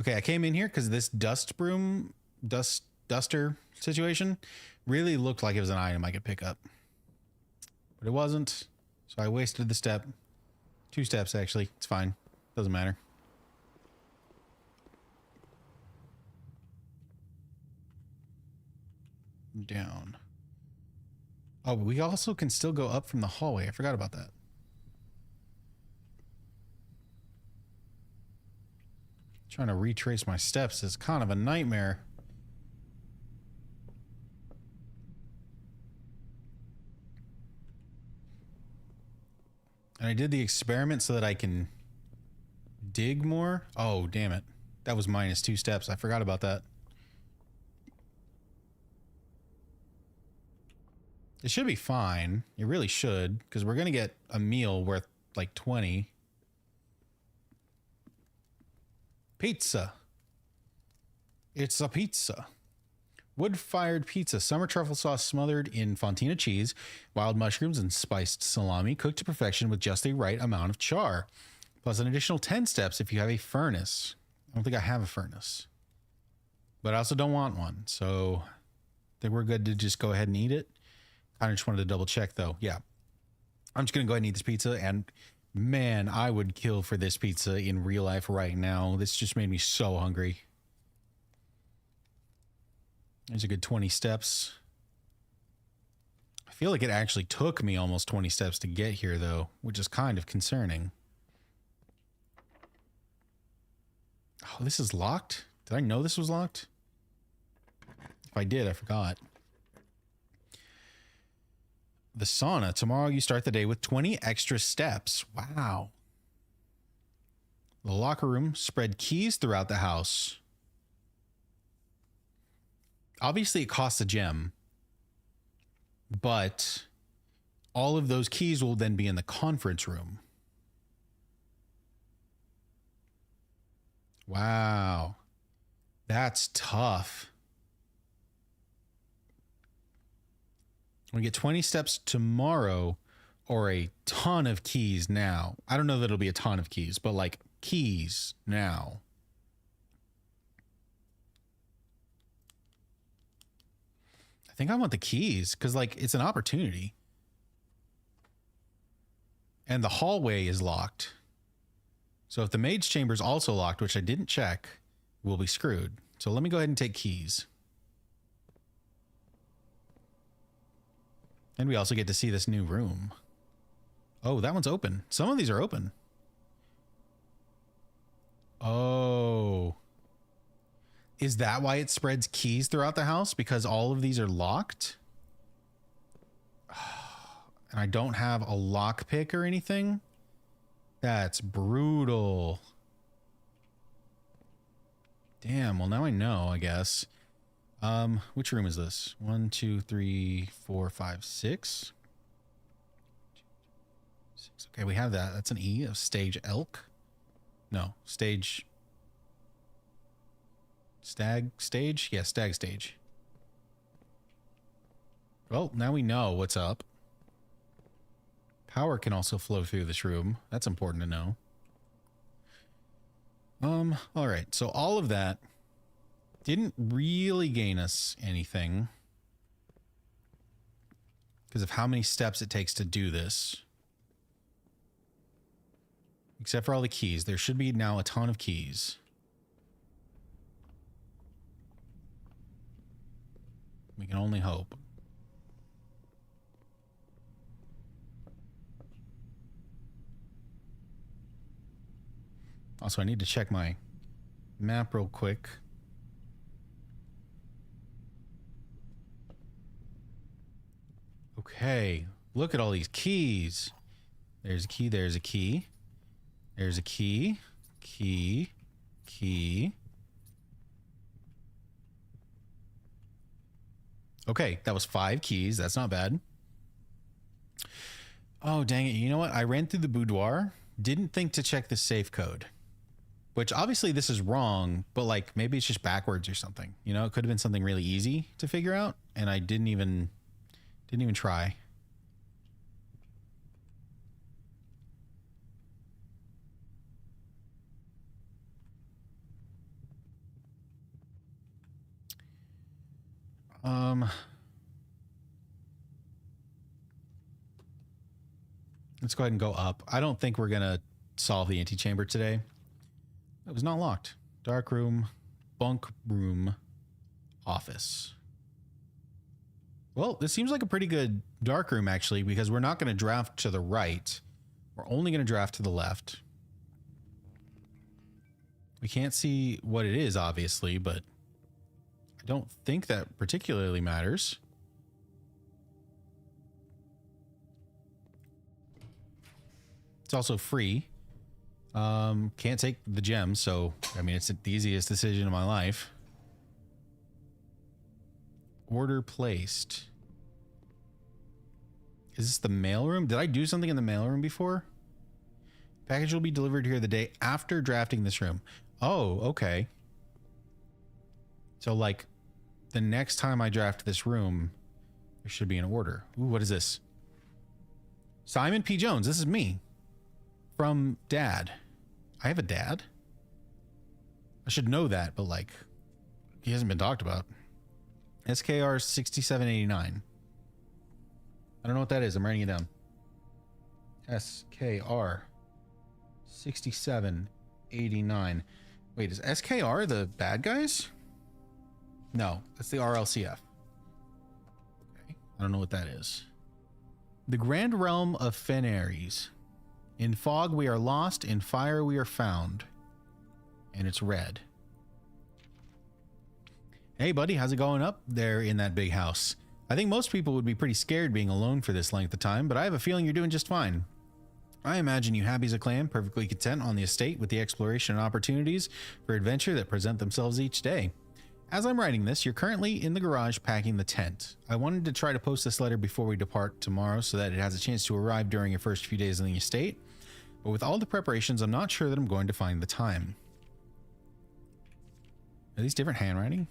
Okay, I came in here because this duster situation really looked like it was an item I could pick up. But it wasn't, so I wasted the step. 2 steps, actually. It's fine. Doesn't matter. Down. Oh, but we also can still go up from the hallway. I forgot about that. Trying to retrace my steps is kind of a nightmare. And I did the experiment so that I can dig more. Oh, damn it. That was -2 steps. I forgot about that. It should be fine. It really should, because we're going to get a meal worth like 20. Pizza. It's a pizza. Wood-fired pizza. Summer truffle sauce smothered in fontina cheese, wild mushrooms, and spiced salami, cooked to perfection with just the right amount of char. Plus an additional 10 steps if you have a furnace. I don't think I have a furnace. But I also don't want one, so I think we're good to just go ahead and eat it. I just wanted to double check though. Yeah. I'm just going to go ahead and eat this pizza, and man, I would kill for this pizza in real life right now. This just made me so hungry. There's a good 20 steps. I feel like it actually took me almost 20 steps to get here though, which is kind of concerning. Oh, this is locked? Did I know this was locked? If I did, I forgot. The sauna. Tomorrow you start the day with 20 extra steps. Wow. The locker room. Spread keys throughout the house. Obviously, it costs a gem. But all of those keys will then be in the conference room. Wow. That's tough. We get 20 steps tomorrow or a ton of keys now. I don't know that it'll be a ton of keys, but like keys now. I think I want the keys because like it's an opportunity. And the hallway is locked. So if the maid's chamber is also locked, which I didn't check, we'll be screwed. So let me go ahead and take keys. And we also get to see this new room. Oh, that one's open. Some of these are open. Oh. Is that why it spreads keys throughout the house? Because all of these are locked? And I don't have a lockpick or anything? That's brutal. Damn, well now I know, I guess. Which room is this? 1, 2, 3, 4, 5, 6. 6. Okay, we have that. That's an E of stage elk. No, stage. Stag stage? Yeah, stag stage. Well, now we know what's up. Power can also flow through this room. That's important to know. All right. So all of that didn't really gain us anything because of how many steps it takes to do this. Except for all the keys. There should be now a ton of keys. We can only hope. Also, I need to check my map real quick. Okay, look at all these keys. There's a key, there's a key. There's a key, key, key. Okay, that was 5 keys. That's not bad. Oh, dang it. You know what? I ran through the boudoir. Didn't think to check the safe code. Which obviously this is wrong, but like maybe it's just backwards or something. You know, it could have been something really easy to figure out, and I didn't even try. Let's go ahead and go up. I don't think we're gonna solve the antechamber today. It was not locked. Dark room, bunk room, office. Well, this seems like a pretty good dark room, actually, because we're not going to draft to the right. We're only going to draft to the left. We can't see what it is, obviously, but I don't think that particularly matters. It's also free. Can't take the gem, so I mean, it's the easiest decision of my life. Order placed. Is this the mailroom? Did I do something in the mailroom before? Package will be delivered here the day after drafting this room. Oh, okay. So like the next time I draft this room, there should be an order. Ooh, what is this? Simon P. Jones. This is me. From Dad. I have a dad? I should know that, but like, he hasn't been talked about. SKR 6789. I don't know what that is. I'm writing it down. SKR 6789. Wait, is SKR the bad guys? No, that's the RLCF. Okay, I don't know what that is. The Grand Realm of Fenares. In fog we are lost, in fire we are found. And it's red. Hey buddy, how's it going up there in that big house? I think most people would be pretty scared being alone for this length of time, but I have a feeling you're doing just fine. I imagine you happy as a clam, perfectly content on the estate with the exploration and opportunities for adventure that present themselves each day. As I'm writing this, you're currently in the garage packing the tent. I wanted to try to post this letter before we depart tomorrow so that it has a chance to arrive during your first few days on the estate, but with all the preparations, I'm not sure that I'm going to find the time. Are these different handwriting?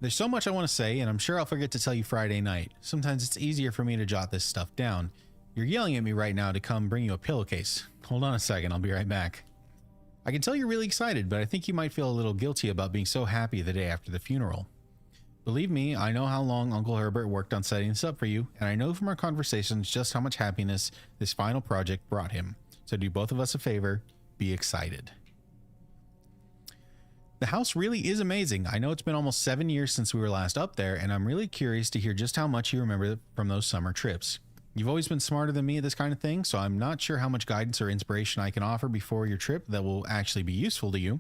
There's so much I want to say, and I'm sure I'll forget to tell you Friday night. Sometimes it's easier for me to jot this stuff down. You're yelling at me right now to come bring you a pillowcase. Hold on a second, I'll be right back. I can tell you're really excited, but I think you might feel a little guilty about being so happy the day after the funeral. Believe me, I know how long Uncle Herbert worked on setting this up for you, and I know from our conversations just how much happiness this final project brought him. So do both of us a favor, be excited. The house really is amazing. I know it's been almost 7 years since we were last up there, and I'm really curious to hear just how much you remember from those summer trips. You've always been smarter than me at this kind of thing, so I'm not sure how much guidance or inspiration I can offer before your trip that will actually be useful to you.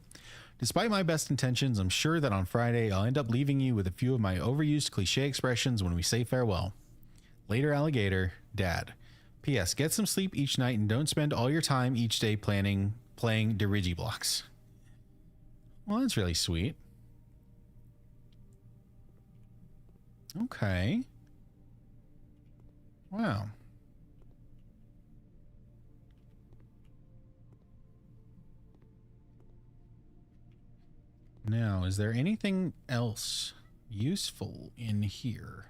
Despite my best intentions, I'm sure that on Friday I'll end up leaving you with a few of my overused cliche expressions when we say farewell. Later, alligator, Dad. P.S. Get some sleep each night and don't spend all your time each day playing Digiblocks. Well, that's really sweet. Okay. Wow. Now, is there anything else useful in here?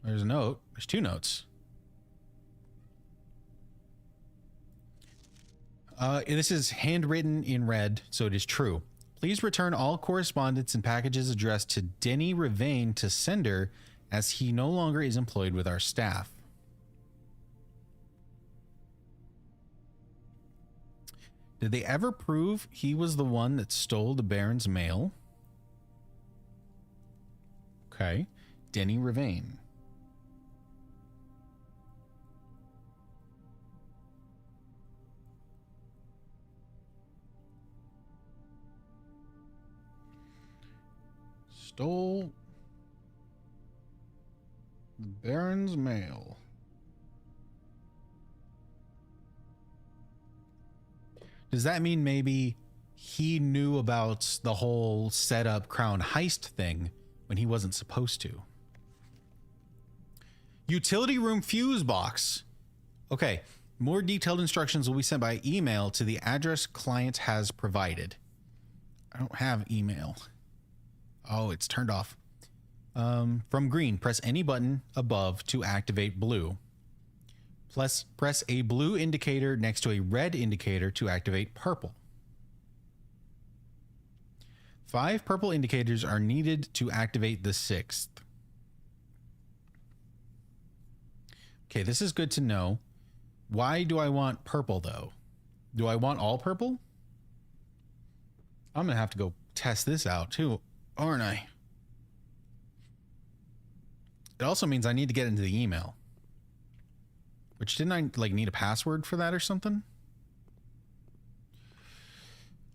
There's a note. There's two notes. This is handwritten in red, so it is true. Please return all correspondence and packages addressed to Denny Ravain to sender, as he no longer is employed with our staff. Did they ever prove he was the one that stole the Baron's mail? Okay. Denny Ravain. Stole the Baron's mail. Does that mean maybe he knew about the whole setup crown heist thing when he wasn't supposed to? Utility room fuse box. Okay, more detailed instructions will be sent by email to the address client has provided. I don't have email. Oh, it's turned off. From green, press any button above to activate blue. Plus, press a blue indicator next to a red indicator to activate purple. 5 purple indicators are needed to activate the 6th. Okay, this is good to know. Why do I want purple though? Do I want all purple? I'm gonna have to go test this out too, aren't I? It also means I need to get into the email. Which, didn't I like need a password for that or something?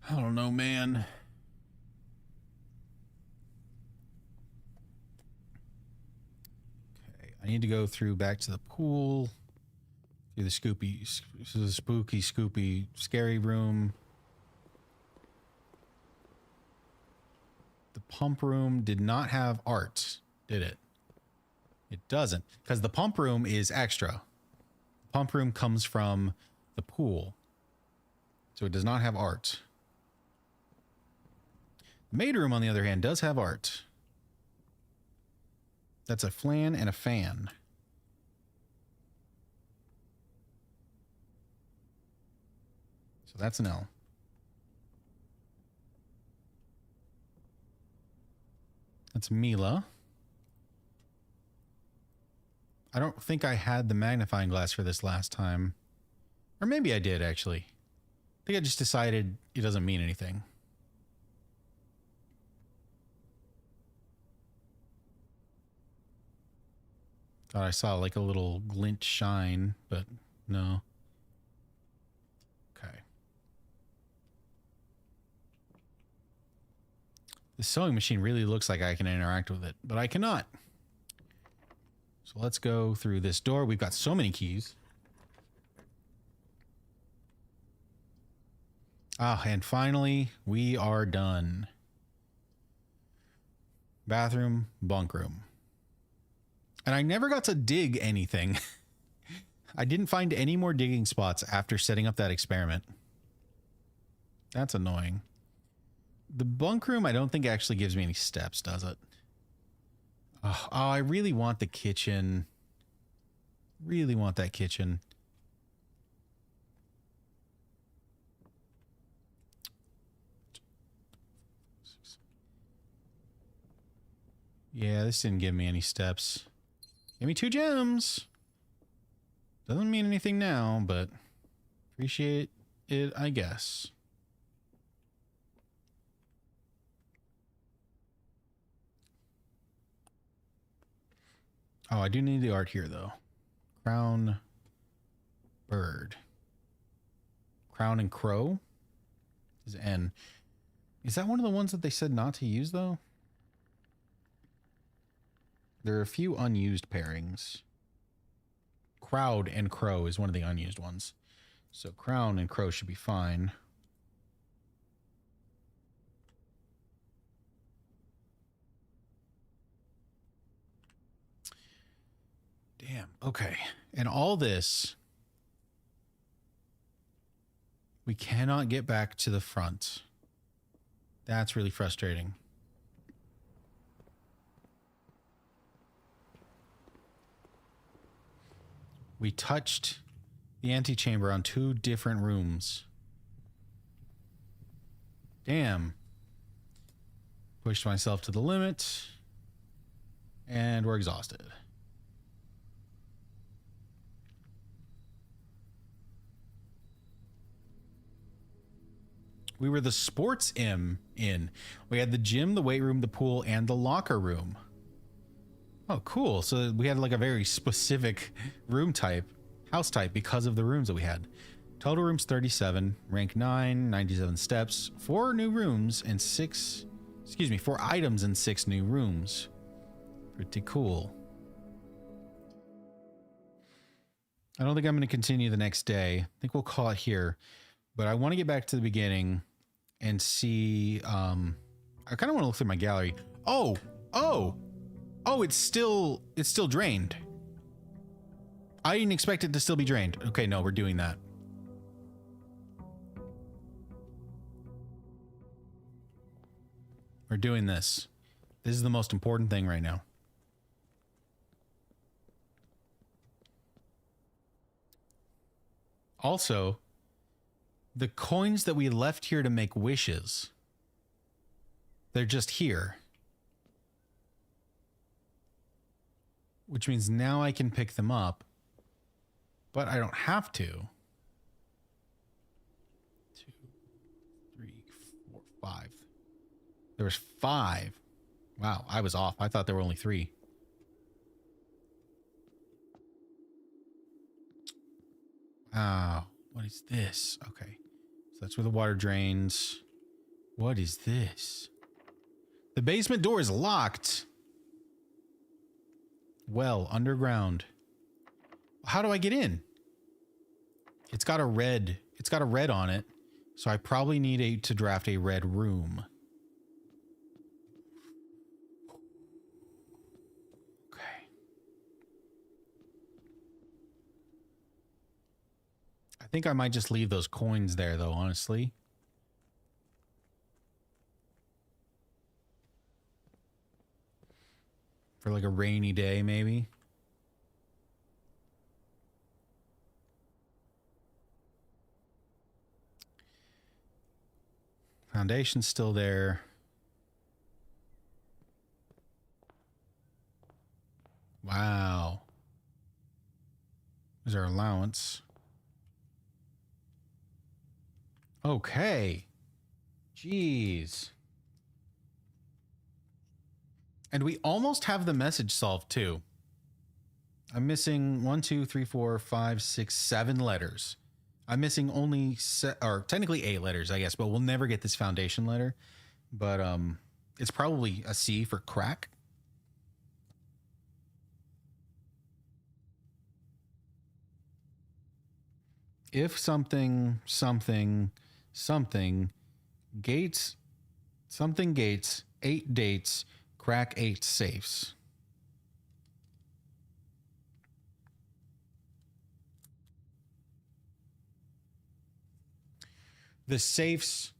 I don't know, man. Okay, I need to go through back to the pool. Through the spooky, scoopy, scary room. The pump room did not have art, did it? It doesn't, because the pump room is extra. The pump room comes from the pool, so it does not have art. The maid room, on the other hand, does have art. That's a flan and a fan. So that's an L. That's Mila. I don't think I had the magnifying glass for this last time. Or maybe I did, actually. I think I just decided it doesn't mean anything. Thought I saw like a little glint shine, but no. Okay. The sewing machine really looks like I can interact with it, but I cannot. So let's go through this door. We've got so many keys. Ah, and finally, we are done. Bathroom, bunk room. And I never got to dig anything. I didn't find any more digging spots after setting up that experiment. That's annoying. The bunk room, I don't think actually gives me any steps, does it? Oh, I really want the kitchen. Really want that kitchen. Yeah, this didn't give me any steps. Give me 2 gems. Doesn't mean anything now, but appreciate it, I guess. Oh, I do need the art here, though. Crown, bird. Crown and crow is N. Is that one of the ones that they said not to use, though? There are a few unused pairings. Crowd and crow is one of the unused ones. So crown and crow should be fine. Damn. Okay. And all this, we cannot get back to the front. That's really frustrating. We touched the antechamber on 2 different rooms. Damn. Pushed myself to the limit. And we're exhausted. We were the sports in. We had the gym, the weight room, the pool, and the locker room. Oh, cool. So we had like a very specific room type, house type, because of the rooms that we had. Total rooms 37, rank 9, 97 steps, 4 new rooms and 4 items and 6 new rooms. Pretty cool. I don't think I'm going to continue the next day. I think we'll call it here. But I want to get back to the beginning and see. I kind of want to look through my gallery. Oh, it's still drained. I didn't expect it to still be drained. Okay, no, we're doing that. We're doing this. This is the most important thing right now. Also, the coins that we left here to make wishes, they're just here. Which means now I can pick them up. but I don't have to. 2, 3, 4, 5. There was 5. Wow, I was off. I thought there were only 3. Wow, what is this? Okay, so that's where the water drains. What is this? The basement door is locked. Well, underground. How do I get in? It's got a red on it, so I probably need to draft a red room. Okay. I think I might just leave those coins there though, honestly. For like a rainy day, maybe. Foundation's still there. Wow. There's our allowance. Okay. Jeez. And we almost have the message solved too. I'm missing 1, 2, 3, 4, 5, 6, 7 letters. I'm missing only or technically 8 letters, I guess, but we'll never get this foundation letter. But it's probably a C for crack. If something gates 8 dates, crack 8 safes. The safes,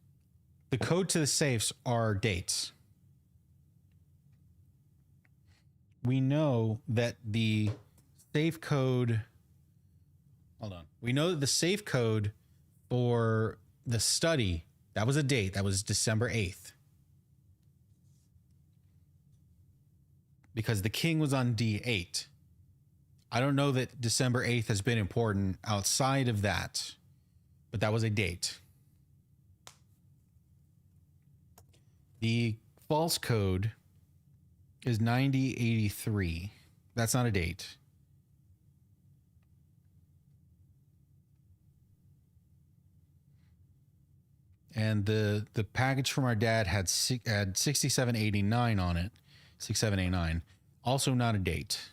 the code to the safes are dates. We know that the safe code, hold on. We know that the safe code for the study, that was a date. That was December 8th. Because the king was on D8. I don't know that December 8th has been important outside of that, but that was a date. The false code is 9083. That's not a date. And the package from our dad had 6789 on it. 6789. Also not a date.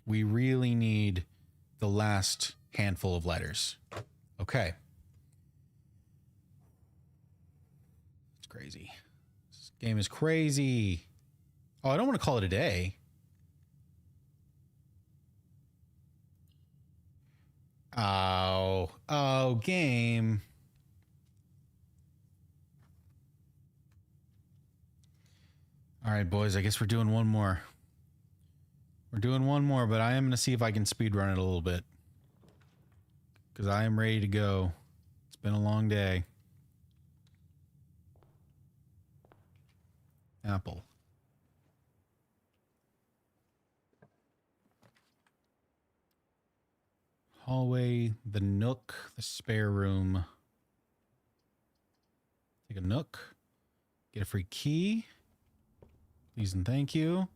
We really need the last handful of letters. Okay. It's crazy. This game is crazy. Oh, I don't want to call it a day. Oh, game. All right, boys, I guess we're doing one more. We're doing one more, but I am going to see if I can speed run it a little bit. Because I am ready to go. It's been a long day. Apple. Hallway, the nook, the spare room. Take a nook. Get a free key. Please and thank you.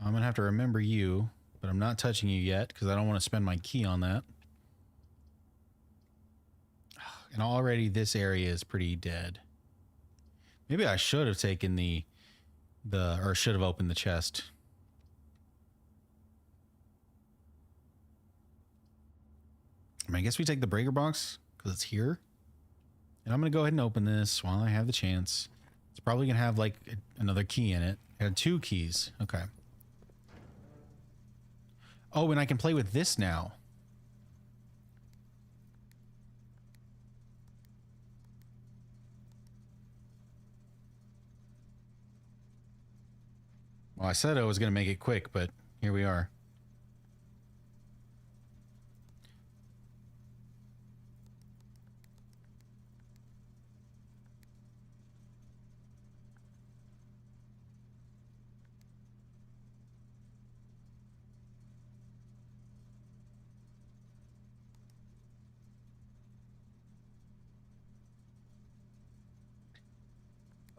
I'm going to have to remember you, but I'm not touching you yet because I don't want to spend my key on that. And already this area is pretty dead. Maybe I should have taken or should have opened the chest. I guess we take the breaker box because it's here. And I'm going to go ahead and open this while I have the chance. It's probably going to have like another key in it. It had 2 keys. Okay. Oh, and I can play with this now. Well, I said I was going to make it quick, but here we are.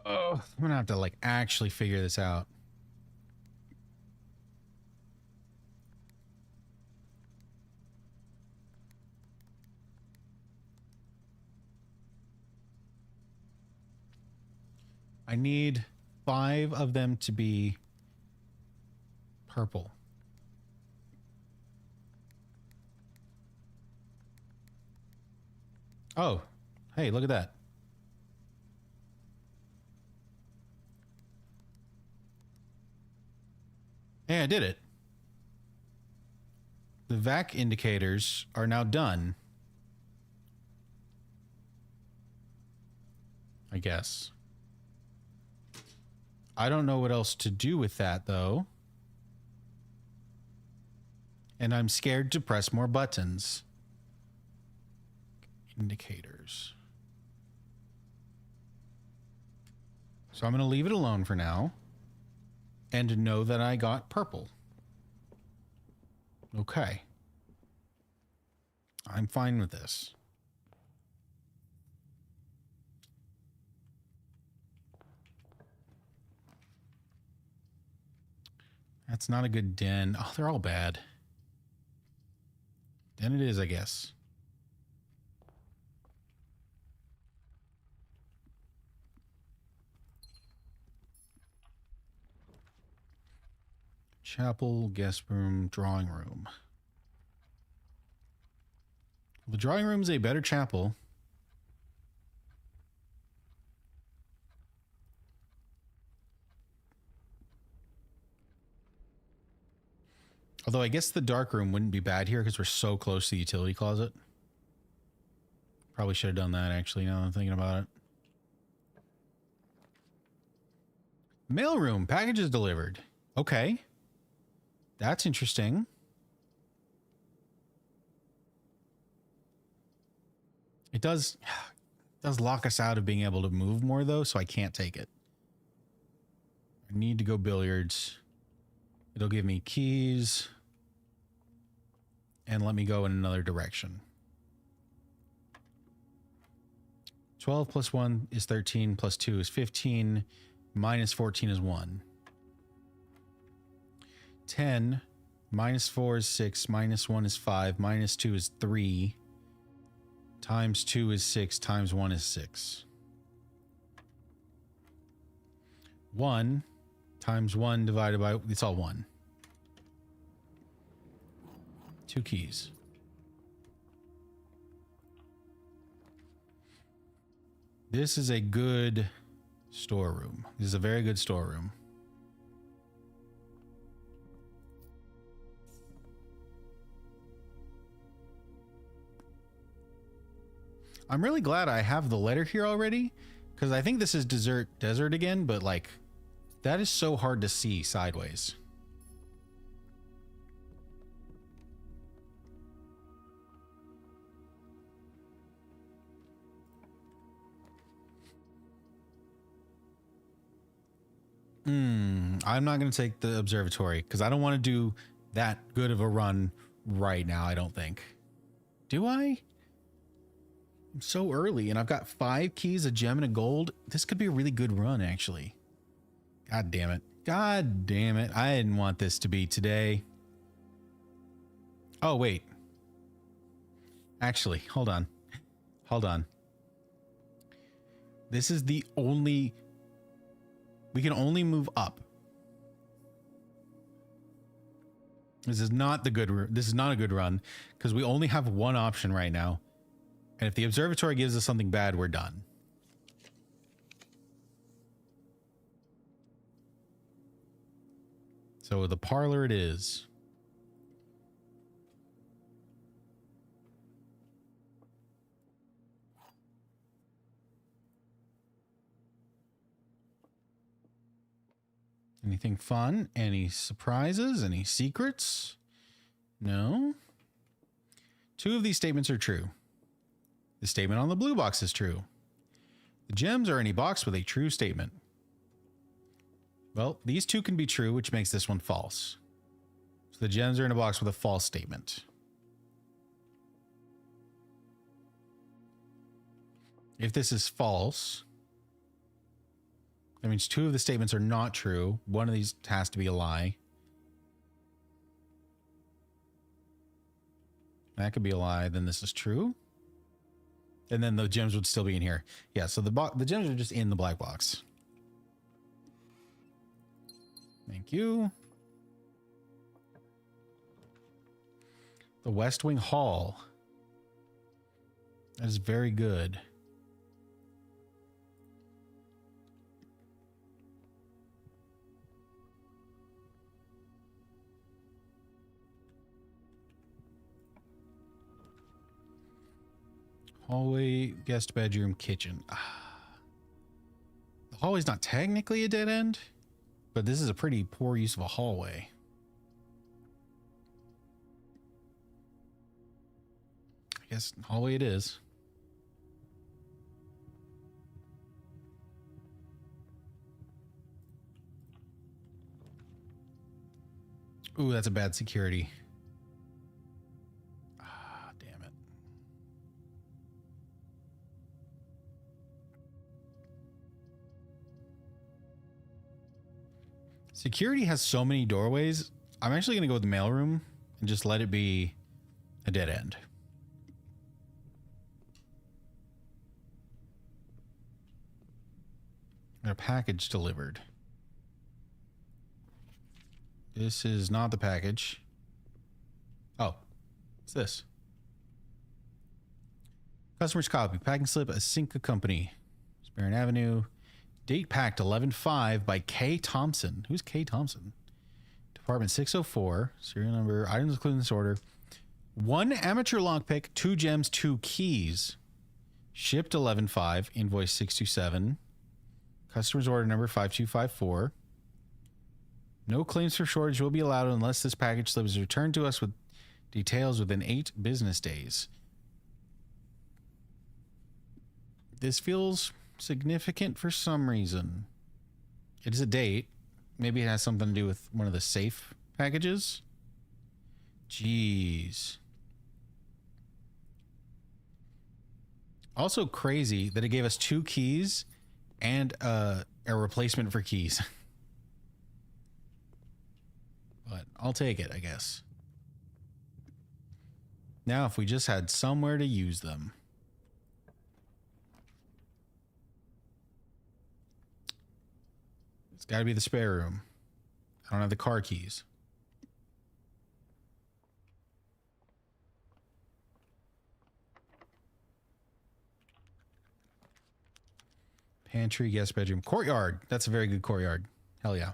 Oh, I'm gonna have to like actually figure this out. I need 5 of them to be purple. Oh, hey, look at that. Hey, I did it. The vac indicators are now done. I guess. I don't know what else to do with that, though. And I'm scared to press more buttons. Indicators. So I'm going to leave it alone for now. And know that I got purple. Okay. I'm fine with this. That's not a good den. Oh, they're all bad. Den it is, I guess. Chapel, guest room, drawing room. The drawing room is a better chapel. Although I guess the dark room wouldn't be bad here because we're so close to the utility closet. Probably should have done that actually, now that I'm thinking about it. Mail room, packages delivered. Okay. That's interesting. It does lock us out of being able to move more though, so I can't take it. I need to go billiards. It'll give me keys and let me go in another direction. 12 plus 1 is 13, plus 2 is 15, minus 14 is 1. 10, minus 4 is 6, minus 1 is 5, minus 2 is 3, times 2 is 6, times 1 is 6. 1 times 1 divided by, it's all 1. 2 keys. This is a good storeroom. This is a very good storeroom. I'm really glad I have the letter here already, because I think this is desert again, but like that is so hard to see sideways. I'm not going to take the observatory because I don't want to do that good of a run right now, I don't think. Do I? I'm so early and I've got 5 keys, a gem, and a gold. This could be a really good run, actually. God damn it. God damn it. I didn't want this to be today. Oh, wait. Actually, hold on. Hold on. This is the only... We can only move up. This is not a good run because we only have one option right now. And if the observatory gives us something bad, we're done. So the parlor it is. Anything fun? Any surprises? Any secrets? No. 2 of these statements are true. The statement on the blue box is true. The gems are in a box with a true statement. Well, these 2 can be true, which makes this one false. So the gems are in a box with a false statement. If this is false, That means two of the statements are not true. One of these has to be a lie. That could be a lie. Then this is true. And then the gems would still be in here. Yeah, so the gems are just in the black box. Thank you. The West Wing Hall. That is very good. Hallway, guest bedroom, kitchen. The hallway's not technically a dead end, but this is a pretty poor use of a hallway. I guess hallway it is. Ooh, that's a bad security. Damn it. Security has so many doorways. I'm actually going to go with the mailroom and just let it be a dead end. And a package delivered. This is not the package. Oh, what's this? Customer's copy. Packing slip, Asinka Company. Sparran Avenue. Date packed 11/5 by K. Thompson. Who's K. Thompson? Department 604. Serial number. Items included in this order. 1 amateur lockpick, 2 gems, 2 keys. Shipped 11/5. Invoice 627. Customer's order number 5254. No claims for shortage will be allowed unless this package slip is returned to us with details within 8 business days. This feels significant for some reason. It is a date. Maybe it has something to do with one of the safe packages. Jeez. Also crazy that it gave us 2 keys and a replacement for keys. But I'll take it, I guess. Now, if we just had somewhere to use them. It's got to be the spare room. I don't have the car keys. Pantry, guest bedroom, courtyard. That's a very good courtyard. Hell yeah.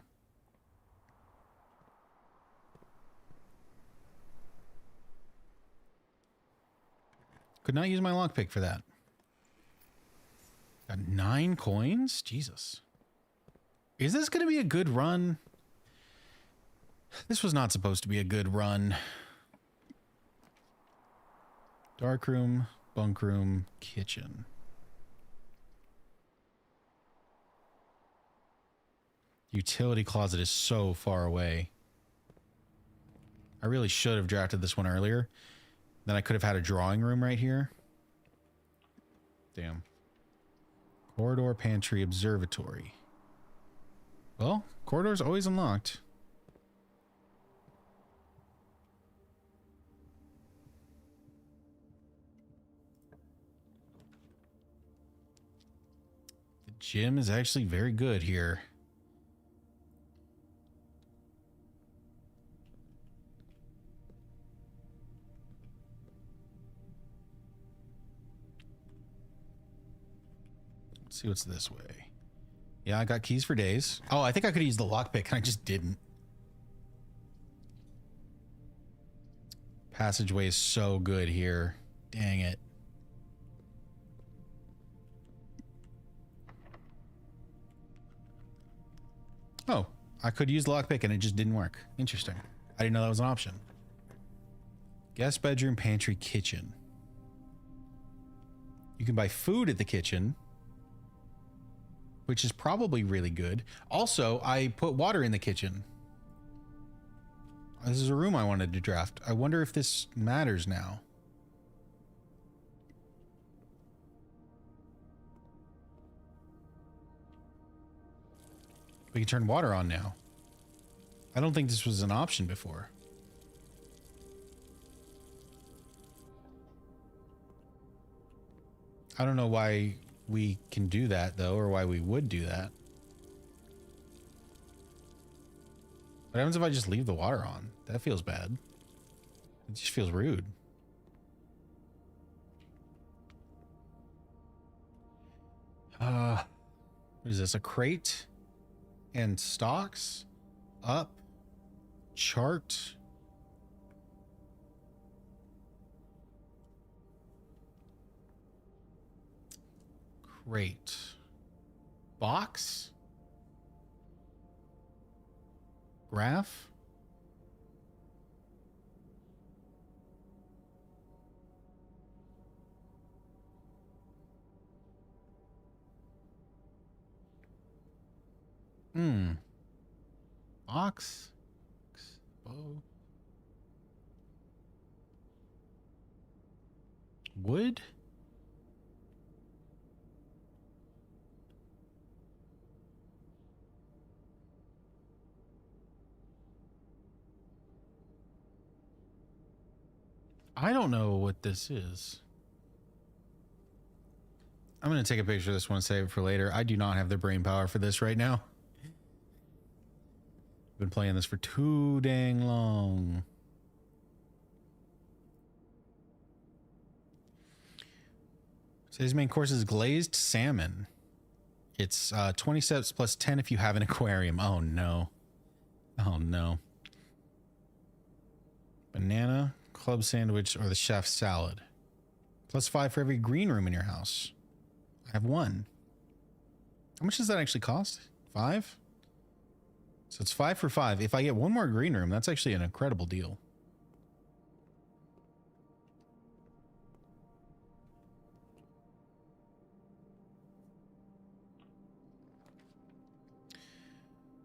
Could not use my lockpick for that. Got 9 coins? Jesus. Is this going to be a good run? This was not supposed to be a good run. Dark room, bunk room, kitchen. Utility closet is so far away. I really should have drafted this one earlier. Then I could have had a drawing room right here. Damn. Corridor, pantry, observatory. Well, corridor's always unlocked. The gym is actually very good here. Let's see what's this way. Yeah, I got keys for days. Oh, I think I could use the lockpick and I just didn't. Passageway is so good here. Dang it. Oh, I could use the lockpick and it just didn't work. Interesting. I didn't know that was an option. Guest bedroom, pantry, kitchen. You can buy food at the kitchen, which is probably really good. Also, I put water in the kitchen. This is a room I wanted to draft. I wonder if this matters now. We can turn water on now. I don't think this was an option before. I don't know why we can do that though, or why we would do that. What happens if I just leave the water on? That feels bad. It just feels rude. What is this? A crate and stocks? Up. Chart. Crate. Box. Graph. Box. Expo. Wood. I don't know what this is. I'm going to take a picture of this one, save it for later. I do not have the brain power for this right now. Been playing this for too dang long. Today's main course is glazed salmon. It's 20 steps plus 10 if you have an aquarium. Oh no. Oh no. Banana, club sandwich, or the chef's salad. Plus 5 for every green room in your house. I have 1. How much does that actually cost? 5? So it's 5 for 5. If I get 1 more green room, that's actually an incredible deal.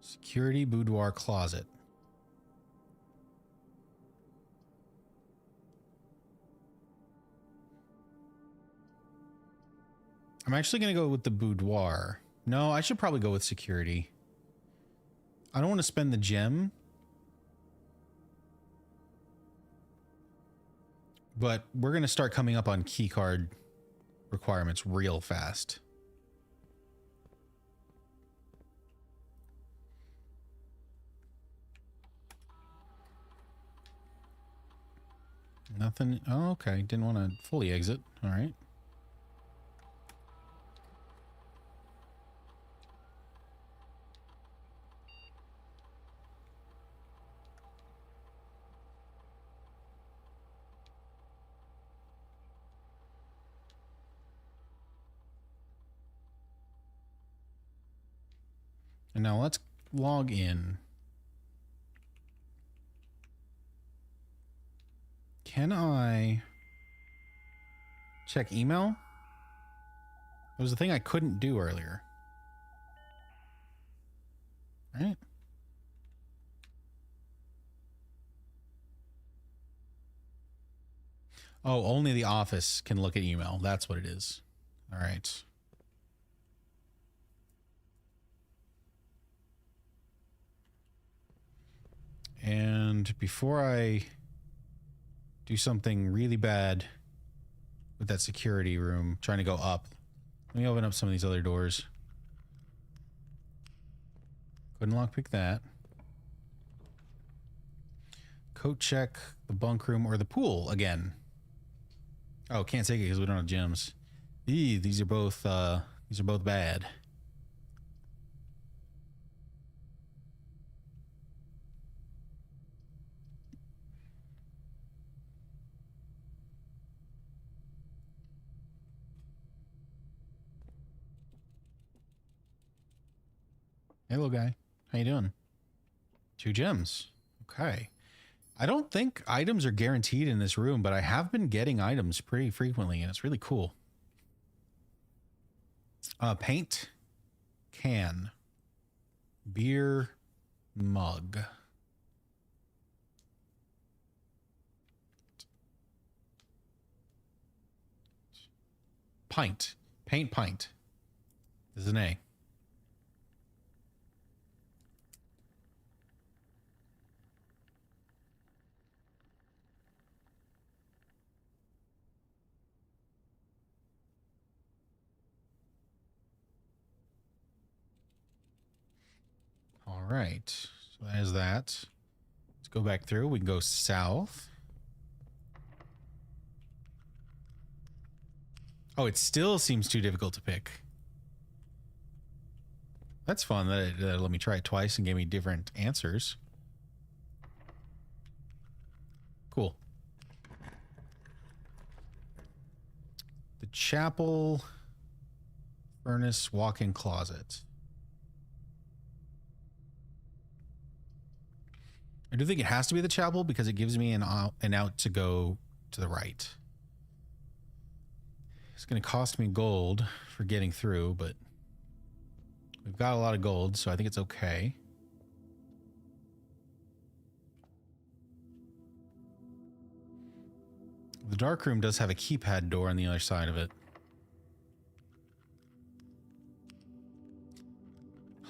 Security boudoir closet. I'm actually going to go with the boudoir. No, I should probably go with security. I don't want to spend the gem. But we're going to start coming up on keycard requirements real fast. Nothing. Oh, okay. Didn't want to fully exit. All right. And now let's log in. Can I check email? It was the thing I couldn't do earlier. Right? Oh, only the office can look at email. That's what it is. All right. And before I do something really bad with that security room, trying to go up, let me open up some of these other doors. Couldn't lockpick that. Coat check, the bunk room, or the pool again. Oh, can't take it because we don't have gems. These are both bad. Hey, little guy. How you doing? 2 gems. Okay. I don't think items are guaranteed in this room, but I have been getting items pretty frequently, and it's really cool. Paint can. Beer mug. Pint. Paint pint. This is an A. All right. So that is that. Let's go back through. We can go south. Oh, it still seems too difficult to pick. That's fun that it let me try it twice and gave me different answers. Cool. The chapel, furnace, walk-in closet. I do think it has to be the chapel because it gives me an out to go to the right. It's going to cost me gold for getting through, but we've got a lot of gold, so I think it's okay. The dark room does have a keypad door on the other side of it.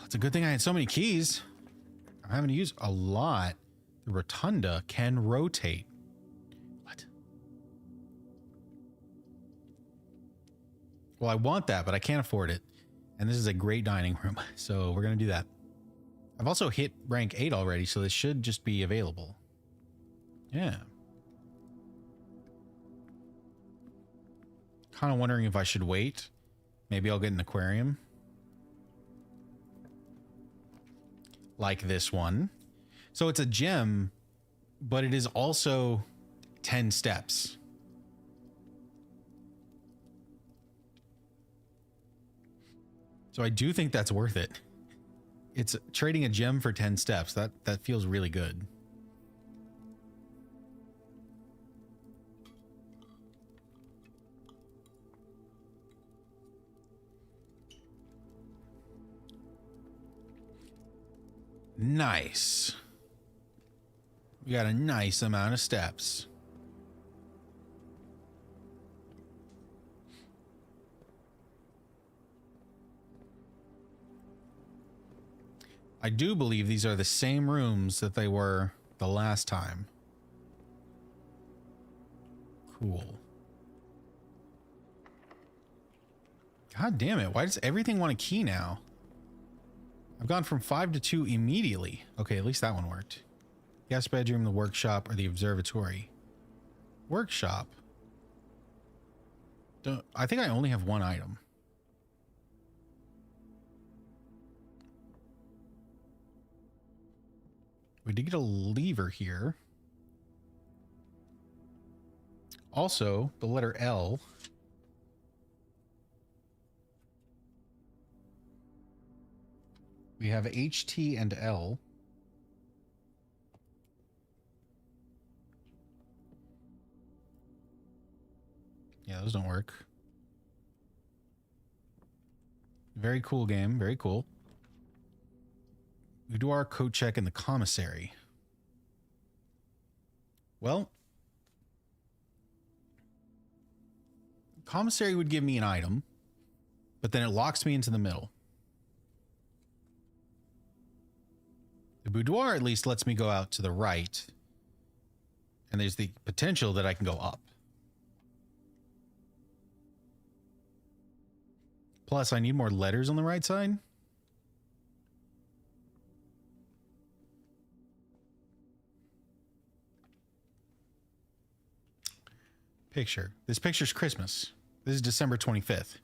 It's a good thing I had so many keys. I'm having to use a lot. The rotunda can rotate. What? Well, I want that, but I can't afford it. And this is a great dining room, so we're going to do that. I've also hit rank 8 already, so this should just be available. Yeah. Kind of wondering if I should wait. Maybe I'll get an aquarium. Like this one. So it's a gem, but it is also 10 steps. So I do think that's worth it. It's trading a gem for 10 steps. That feels really good. Nice. We got a nice amount of steps. I do believe these are the same rooms that they were the last time. Cool. God damn it. Why does everything want a key now? I've gone from 5 to 2 immediately. Okay, at least that one worked. Guest bedroom, the workshop, or the observatory. Workshop. I think I only have one item. We did get a lever here. Also, the letter L. We have H, T, and L. Yeah, those don't work. Very cool game. Very cool. We do our coat check in the commissary. Well, commissary would give me an item, but then it locks me into the middle. The boudoir at least lets me go out to the right, and there's the potential that I can go up. Plus, I need more letters on the right side. Picture. This picture's Christmas. This is December 25th.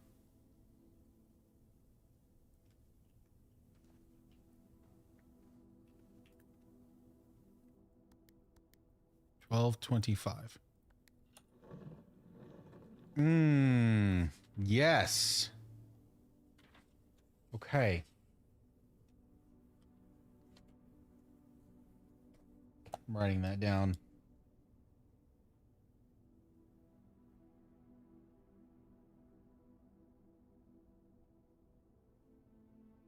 $12.25. Yes. Okay. I'm writing that down.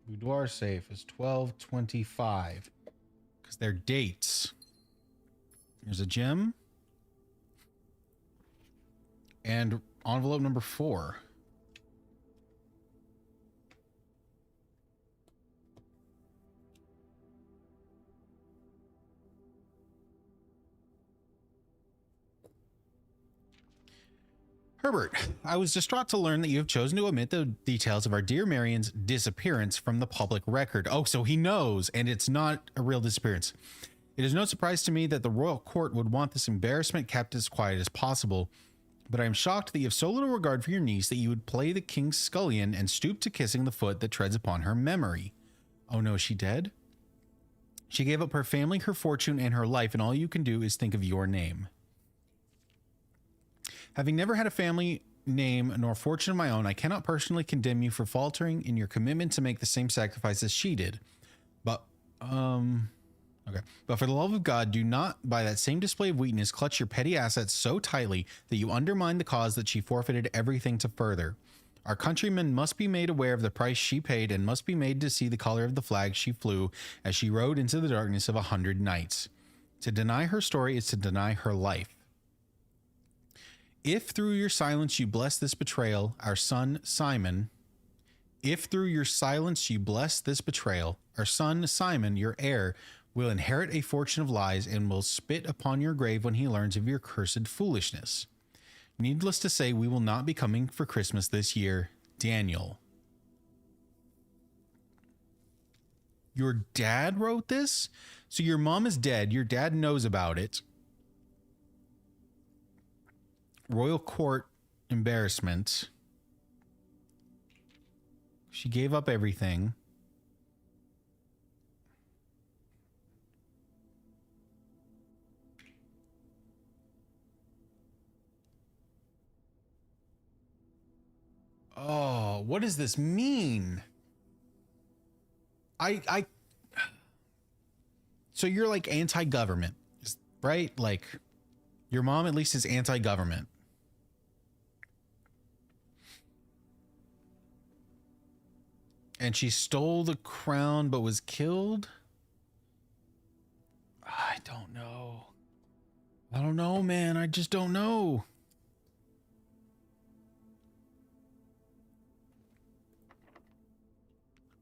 Boudoir safe is 12/25 because they're dates. There's a gem and envelope number 4. Herbert, I was distraught to learn that you have chosen to omit the details of our dear Marion's disappearance from the public record. Oh, so he knows, and it's not a real disappearance. It is no surprise to me that the royal court would want this embarrassment kept as quiet as possible, but I am shocked that you have so little regard for your niece that you would play the king's scullion and stoop to kissing the foot that treads upon her memory. Oh no, is she dead? She gave up her family, her fortune, and her life, and all you can do is think of your name. Having never had a family name nor fortune of my own, I cannot personally condemn you for faltering in your commitment to make the same sacrifice as she did. But, okay. But for the love of God, do not, by that same display of weakness, clutch your petty assets so tightly that you undermine the cause that she forfeited everything to further. Our countrymen must be made aware of the price she paid and must be made to see the color of the flag she flew as she rode into the darkness of 100 nights. To deny her story is to deny her life. If through your silence you bless this betrayal, our son Simon, your heir, will inherit a fortune of lies and will spit upon your grave when he learns of your cursed foolishness. Needless to say, we will not be coming for Christmas this year. Daniel. Your dad wrote this? So your mom is dead. Your dad knows about it. Royal court embarrassment. She gave up everything. Oh, what does this mean? So you're like anti-government, right? Like your mom at least is anti-government. And she stole the crown but was killed? I don't know. I don't know, man. I just don't know.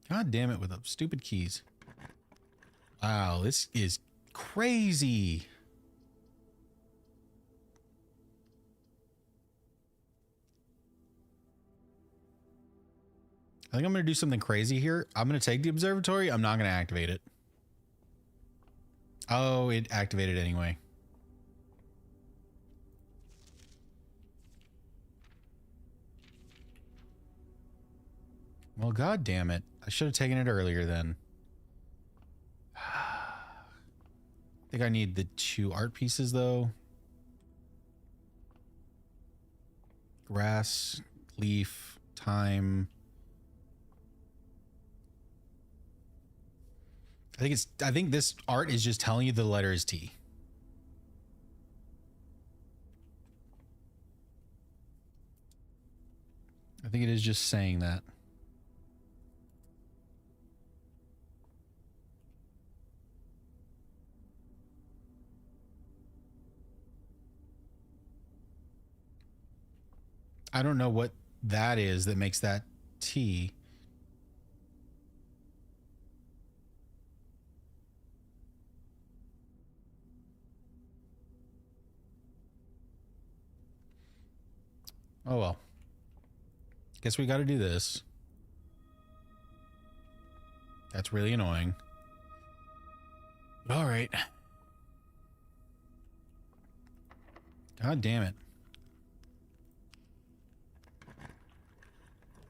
God damn it with the stupid keys. Wow, this is crazy. I think I'm going to do something crazy here. I'm going to take the observatory. I'm not going to activate it. Oh, it activated anyway. Well, god damn it. I should have taken it earlier then. I think I need the 2 art pieces though. Grass, leaf, time. I think this art is just telling you the letter is T. I think it is just saying that. I don't know what that is that makes that T. Oh well. Guess we got to do this. That's really annoying. All right. God damn it.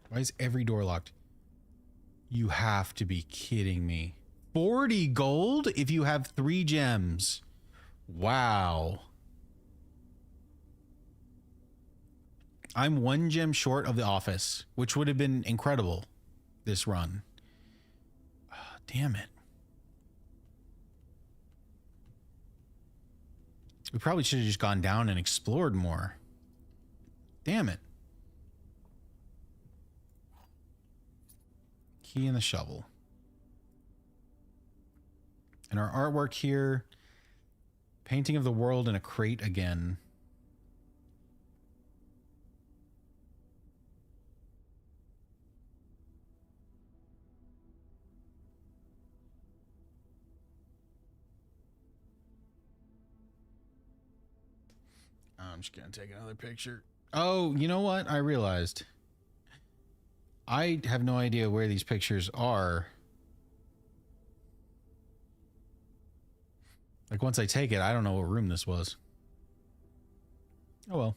Why is every door locked? You have to be kidding me. 40 gold if you have 3 gems. Wow. I'm 1 gem short of the office, which would have been incredible this run. Oh, damn it. We probably should have just gone down and explored more. Damn it. Key and the shovel. And our artwork here. Painting of the world in a crate again. I'm just gonna take another picture. Oh, you know what? I realized. I have no idea where these pictures are. Like, once I take it, I don't know what room this was. Oh, well.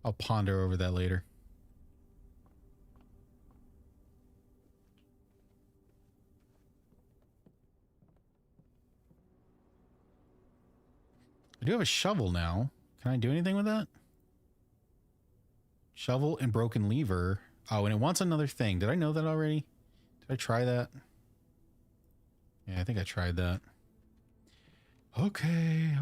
I'll ponder over that later. I do have a shovel now. Can I do anything with that? Shovel and broken lever. Oh, and it wants another thing. Did I know that already? Did I try that? Yeah, I think I tried that. Okay.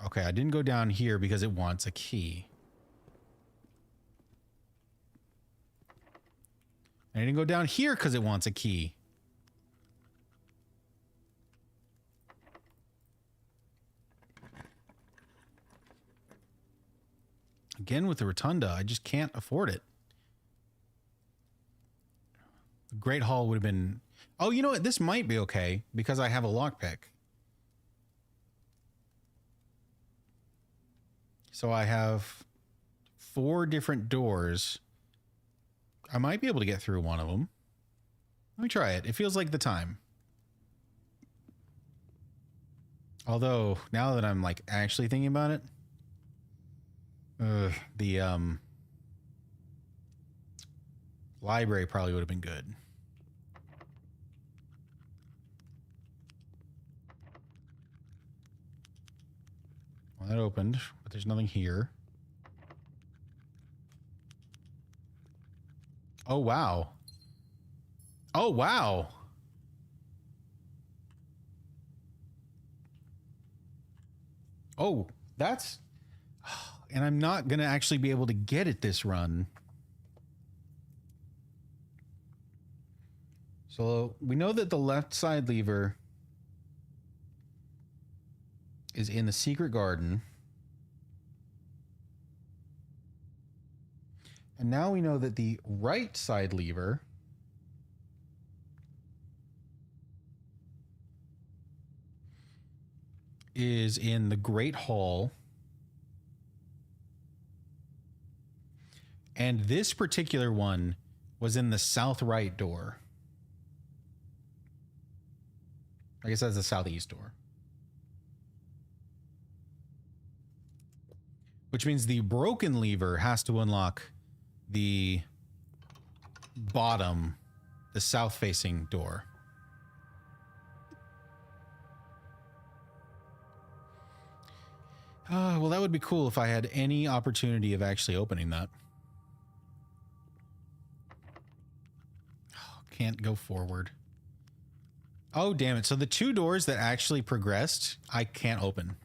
Okay, I didn't go down here because it wants a key. I didn't go down here because it wants a key. Again with the rotunda, I just can't afford it. The Great Hall would have been... Oh, you know what? This might be okay because I have a lockpick. So I have 4 different doors. I might be able to get through one of them. Let me try it. It feels like the time. Although, now that I'm like actually thinking about it, the library probably would have been good. Well, that opened, but there's nothing here. Oh, wow. Oh, wow. Oh, that's... And I'm not going to actually be able to get it this run. So we know that the left side lever is in the secret garden. And now we know that the right side lever is in the Great Hall. And this particular one was in the south right door. I guess that's the southeast door. Which means the broken lever has to unlock the bottom, the south-facing door. Well, that would be cool if I had any opportunity of actually opening that. Oh, can't go forward. Oh, damn it. So the 2 doors that actually progressed, I can't open.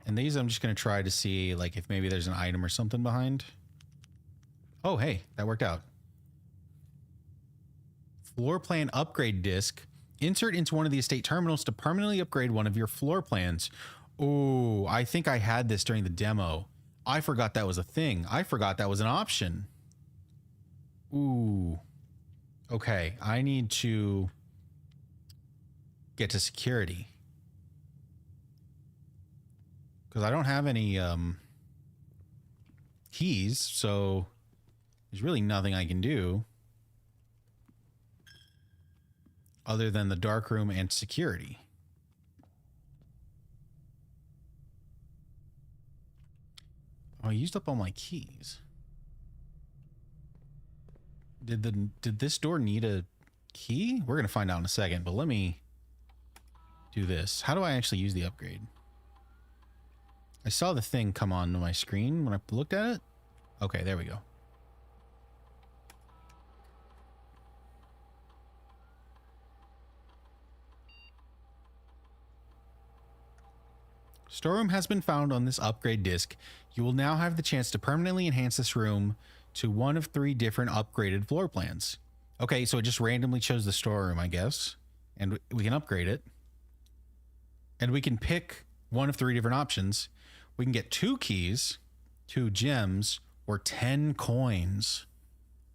And these I'm just going to try to see like if maybe there's an item or something behind. Oh, hey, that worked out. Floor plan upgrade disc. Insert into one of the estate terminals to permanently upgrade one of your floor plans. Oh, I think I had this during the demo. I forgot that was a thing. I forgot that was an option. Ooh. Okay, I need to get to security. Because I don't have any keys, so there's really nothing I can do other than the dark room and security. Oh, I used up all my keys. Did this door need a key? We're gonna find out in a second, but let me do this. How do I actually use the upgrade? I saw the thing come on my screen when I looked at it. Okay, there we go. Storeroom has been found on this upgrade disc. You will now have the chance to permanently enhance this room to one of 3 different upgraded floor plans. Okay, so it just randomly chose the storeroom, I guess. And we can upgrade it. And we can pick one of 3 different options. We can get 2 keys, 2 gems, or 10 coins.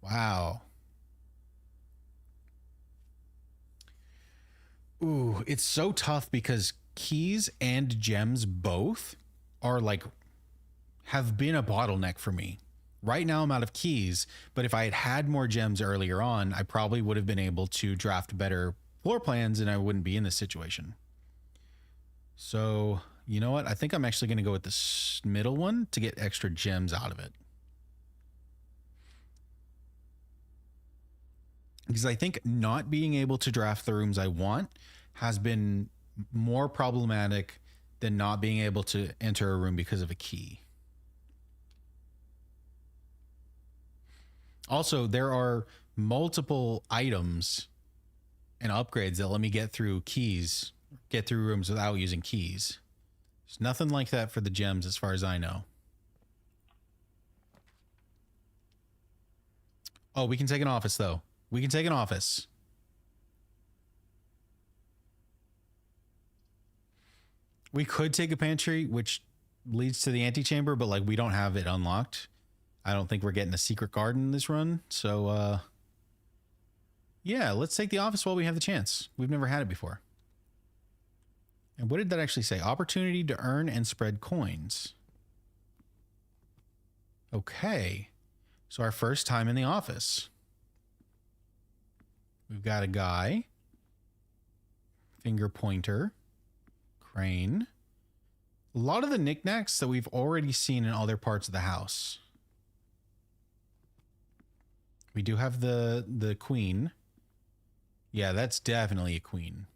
Wow. Ooh, it's so tough because keys and gems both are like have been a bottleneck for me. Right now I'm out of keys, but if I had had more gems earlier on, I probably would have been able to draft better floor plans and I wouldn't be in this situation. So, you know what? I think I'm actually going to go with this middle one to get extra gems out of it. Because I think not being able to draft the rooms I want has been more problematic than not being able to enter a room because of a key. Also, there are multiple items and upgrades that let me get through rooms without using keys. There's nothing like that for the gems as far as I know. Oh, we can take an office though. We can take an office. We could take a pantry, which leads to the antechamber, but like we don't have it unlocked. I don't think we're getting a secret garden this run. So, yeah, let's take the office while we have the chance. We've never had it before. And what did that actually say? Opportunity to earn and spread coins. Okay. So our first time in the office. We've got a guy. Finger pointer. Crane. A lot of the knickknacks that we've already seen in other parts of the house. We do have the queen. Yeah, that's definitely a queen.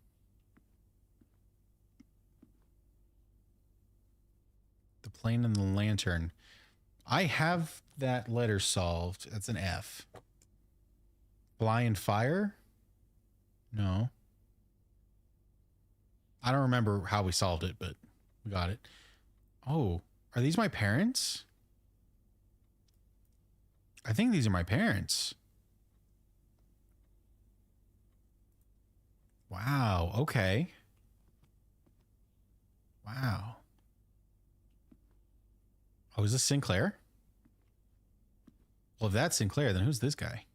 The plane and the lantern. I have that letter solved. That's an F. Fly and fire? No. I don't remember how we solved it, but we got it. Oh, are these my parents? I think these are my parents. Wow, okay. Wow. Oh, is this Sinclair? Well, if that's Sinclair, then who's this guy?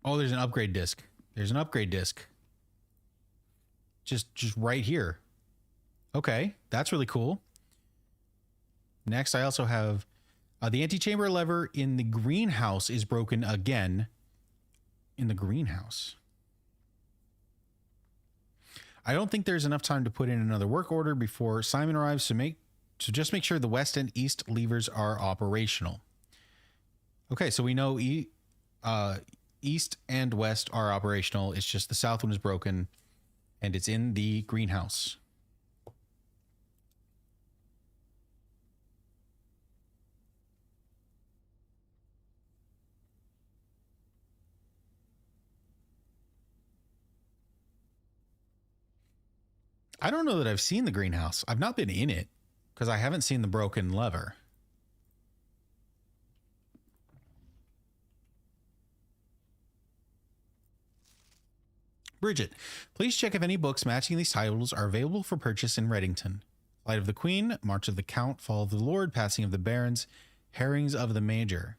Oh, there's an upgrade disc. There's an upgrade disc. Just right here. Okay, that's really cool. Next, I also have the antechamber lever in the greenhouse is broken again. In the greenhouse. I don't think there's enough time to put in another work order before Simon arrives, so just make sure the west and east levers are operational. Okay, so we know east and west are operational. It's just the south one is broken, and it's in the greenhouse. I don't know that I've seen the greenhouse. I've not been in it because I haven't seen the broken lever. Bridget, please check if any books matching these titles are available for purchase in Reddington. Flight of the Queen, March of the Count, Fall of the Lord, Passing of the Barons, Herrings of the Major.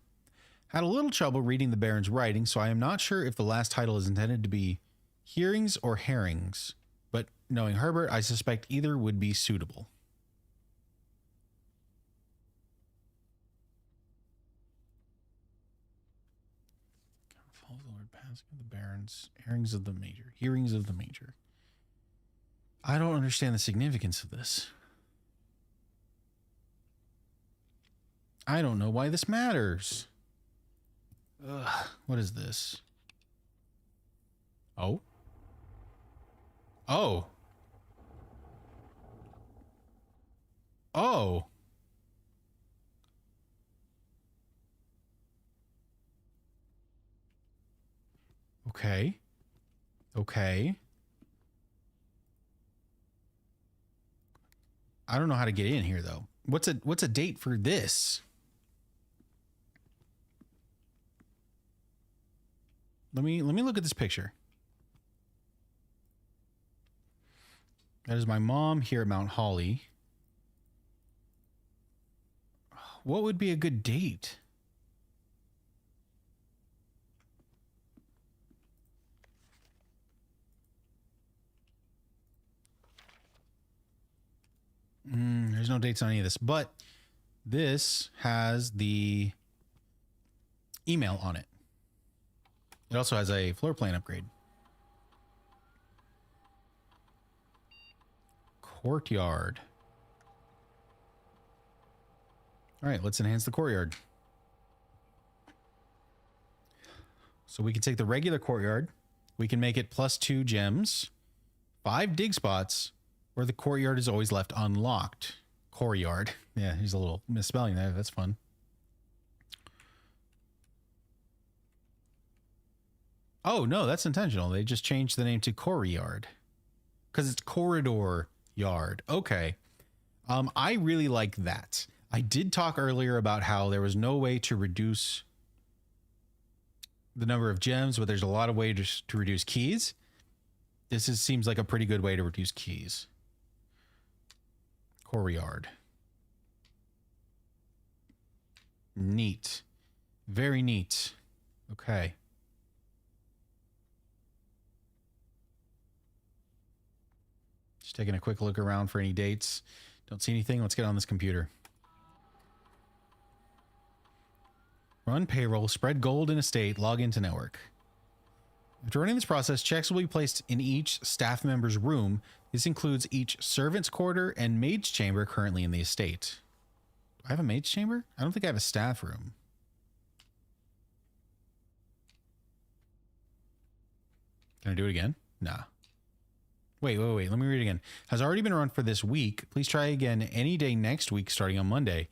Had a little trouble reading the Baron's writing, so I am not sure if the last title is intended to be Hearings or Herrings. But knowing Herbert, I suspect either would be suitable. Fall of the Lord, Passing of the Barons, Hearings of the Major. Hearings of the Major. I don't understand the significance of this. I don't know why this matters. Ugh, what is this? Oh? Oh. Oh. Okay. Okay. I don't know how to get in here though. What's a date for this? Let me look at this picture. That is my mom here at Mount Holly. What would be a good date? There's no dates on any of this, but this has the email on it. It also has a floor plan upgrade. Courtyard. All right, let's enhance the courtyard. So we can take the regular courtyard. We can make it +2 gems, 5 dig spots, or the courtyard is always left unlocked. Courtyard. Yeah, there's a little misspelling there. That's fun. Oh, no, that's intentional. They just changed the name to courtyard because it's corridor yard. Okay. I really like that. I did talk earlier about how there was no way to reduce the number of gems, but there's a lot of ways to reduce keys. Seems like a pretty good way to reduce keys. Courtyard. Neat. Very neat. Okay. Just taking a quick look around for any dates. Don't see anything. Let's get on this computer. Run payroll, spread gold in estate, log into network. After running this process, checks will be placed in each staff member's room. This includes each servant's quarter and maid's chamber currently in the estate. Do I have a maid's chamber? I don't think I have a staff room. Can I do it again? Nah. Wait. Let me read it again. Has already been run for this week. Please try again any day next week starting on Monday.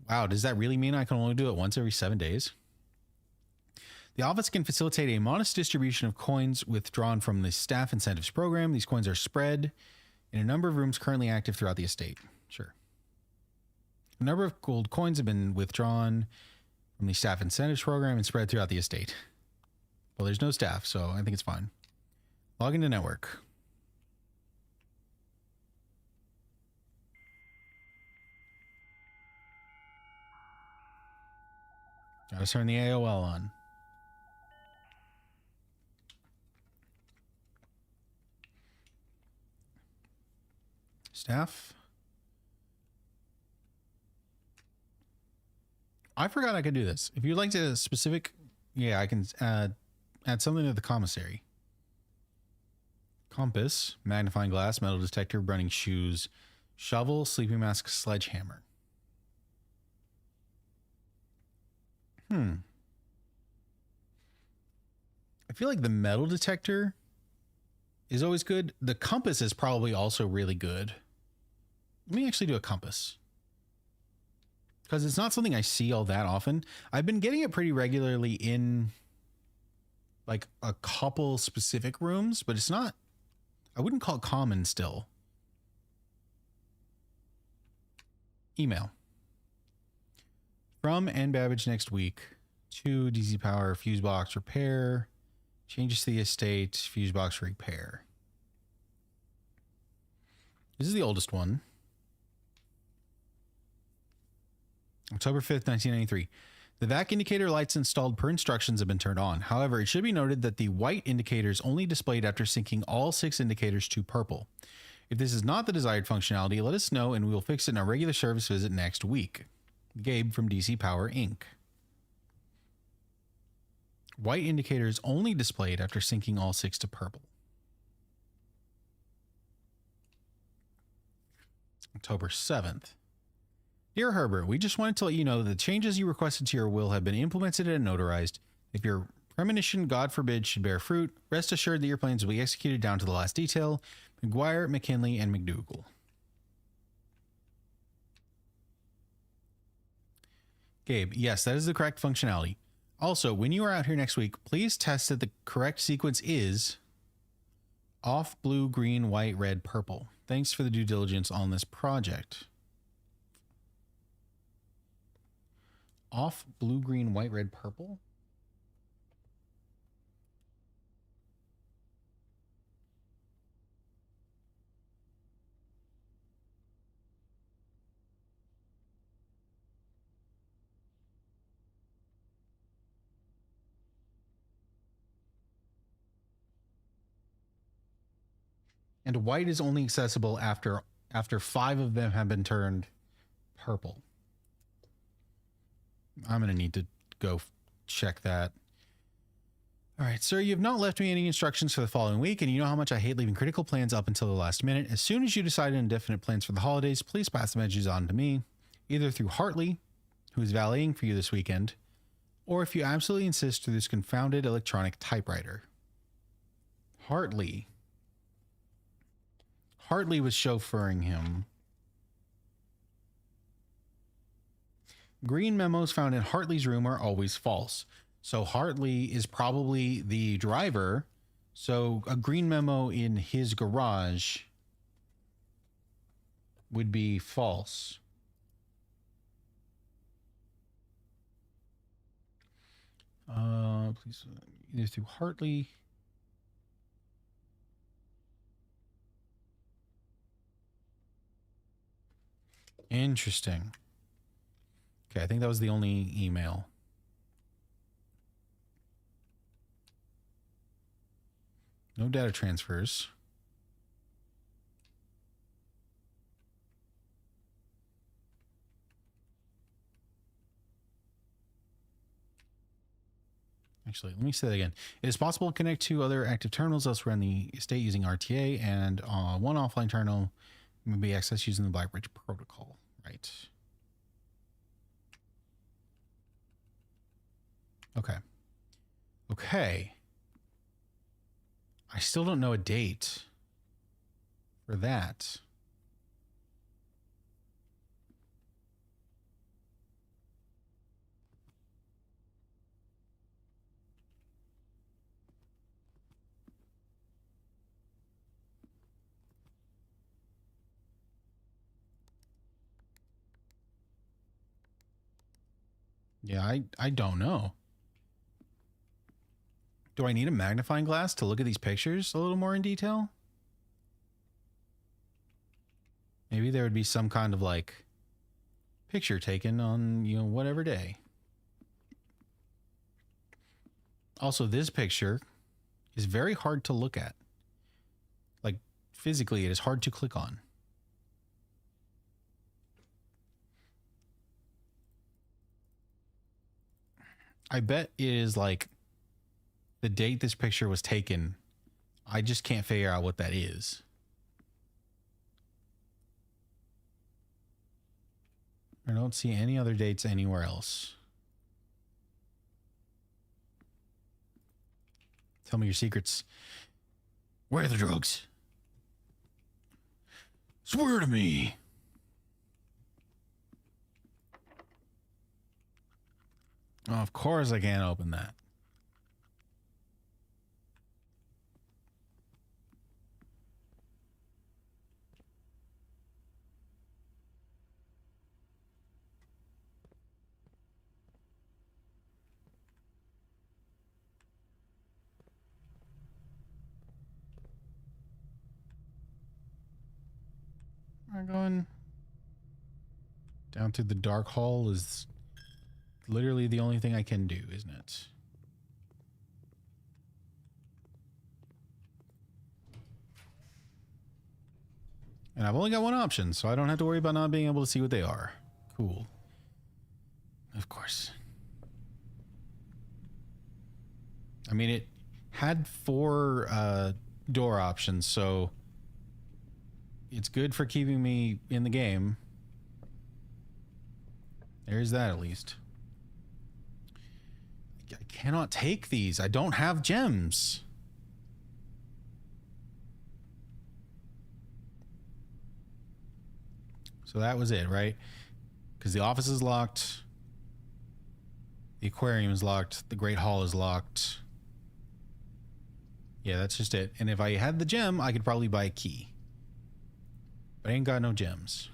Wow, does that really mean I can only do it once every 7 days? The office can facilitate a modest distribution of coins withdrawn from the staff incentives program. These coins are spread in a number of rooms currently active throughout the estate. Sure. A number of gold coins have been withdrawn from the staff incentives program and spread throughout the estate. Well, there's no staff, so I think it's fine. Log into network. Gotta turn the AOL on. Staff. I forgot I could do this. If you'd like to specific, yeah, I can add something to the commissary. Compass, magnifying glass, metal detector, running shoes, shovel, sleeping mask, sledgehammer. I feel like the metal detector is always good. The compass is probably also really good. Let me actually do a compass, because it's not something I see all that often. I've been getting it pretty regularly in like a couple specific rooms, but it's not, I wouldn't call it common still. Email. From Ann Babbage next week. To DC Power, fuse box repair. Changes to the estate, fuse box repair. This is the oldest one. October 5th, 1993. The VAC indicator lights installed per instructions have been turned on. However, it should be noted that the white indicators only displayed after syncing all 6 indicators to purple. If this is not the desired functionality, let us know and we will fix it in our regular service visit next week. Gabe from DC Power, Inc. White indicators only displayed after syncing all 6 to purple. October 7th. Dear Herbert, we just wanted to let you know that the changes you requested to your will have been implemented and notarized. If your premonition, God forbid, should bear fruit, rest assured that your plans will be executed down to the last detail. McGuire, McKinley, and McDougal. Gabe, yes, that is the correct functionality. Also, when you are out here next week, please test that the correct sequence is off, blue, green, white, red, purple. Thanks for the due diligence on this project. Off, blue, green, white, red, purple? And white is only accessible after after 5 of them have been turned purple. I'm going to need to go check that. All right, sir, you have not left me any instructions for the following week, and you know how much I hate leaving critical plans up until the last minute. As soon as you decide on indefinite plans for the holidays, please pass the messages on to me, either through Hartley, who is valeting for you this weekend, or if you absolutely insist, through this confounded electronic typewriter. Hartley. Hartley was chauffeuring him. Green memos found in Hartley's room are always false. So Hartley is probably the driver. So a green memo in his garage would be false. Please, either through Hartley. Interesting. Okay, I think that was the only email. No data transfers. Actually, let me say that again. It is possible to connect to other active terminals elsewhere in the estate using RTA, and one offline terminal may be accessed using the Blackbridge protocol. Right. Okay. Okay. I still don't know a date for that. Yeah, I don't know. Do I need a magnifying glass to look at these pictures a little more in detail? Maybe there would be some kind of like picture taken on, you know, whatever day. Also, this picture is very hard to look at. Like physically, it is hard to click on. I bet it is like the date this picture was taken. I just can't figure out what that is. I don't see any other dates anywhere else. Tell me your secrets. Where are the drugs? Swear to me. Oh, of course I can't open that. We're going down through the dark hall is literally the only thing I can do, isn't it? And I've only got one option, so I don't have to worry about not being able to see what they are. Cool. Of course. I mean, it had 4 door options, so it's good for keeping me in the game. There's that at least. I cannot take these. I don't have gems. So that was it, right? Because the office is locked. The aquarium is locked. The Great Hall is locked. Yeah, that's just it. And if I had the gem, I could probably buy a key. But I ain't got no gems.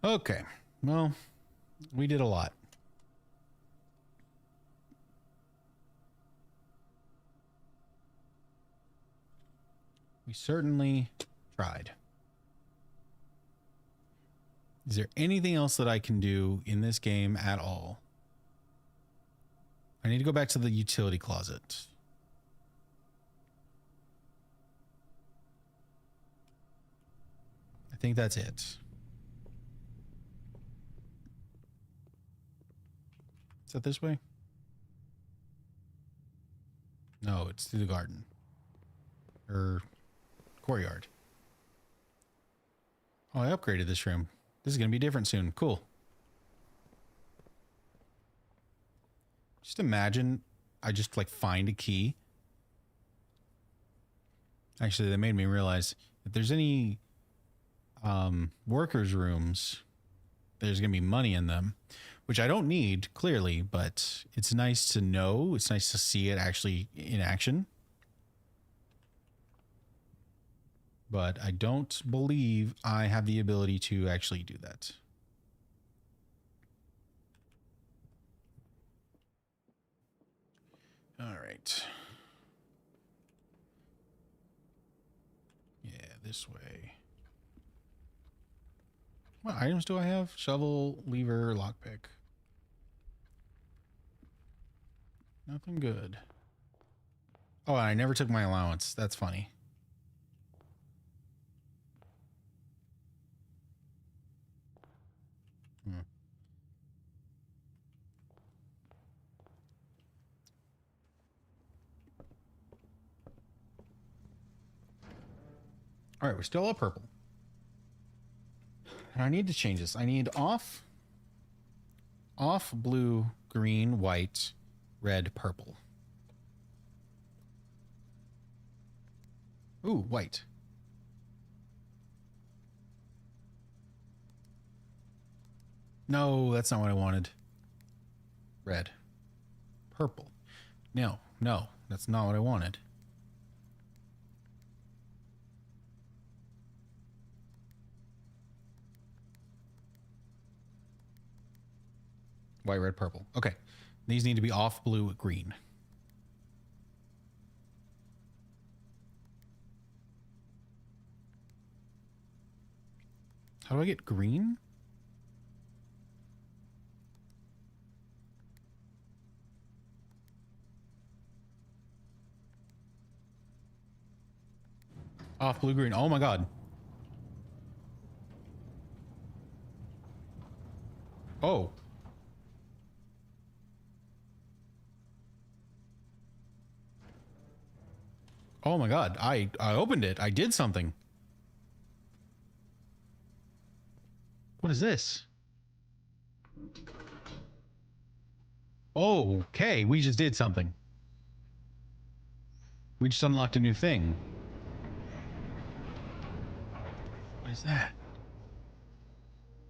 Okay. Well, we did a lot. We certainly tried. Is there anything else that I can do in this game at all? I need to go back to the utility closet. I think that's it. Is that this way? No, it's through the garden. Or courtyard. Oh, I upgraded this room. This is going to be different soon. Cool. Just imagine I just like find a key. Actually, that made me realize if there's any workers' rooms, there's going to be money in them, which I don't need, clearly, but it's nice to know. It's nice to see it actually in action. But I don't believe I have the ability to actually do that. All right. Yeah, this way. What items do I have? Shovel, lever, lockpick. Nothing good. Oh, I never took my allowance. That's funny. All right, we're still at purple. And I need to change this. I need off, blue, green, white, red, purple. Ooh, white. No, that's not what I wanted. Red. Purple. No, that's not what I wanted. White, red, purple. Okay. These need to be off, blue, green. How do I get green? Off, blue, green. Oh my god. Oh. Oh my god. I opened it. I did something. What is this? Okay, we just did something. We just unlocked a new thing. What is that?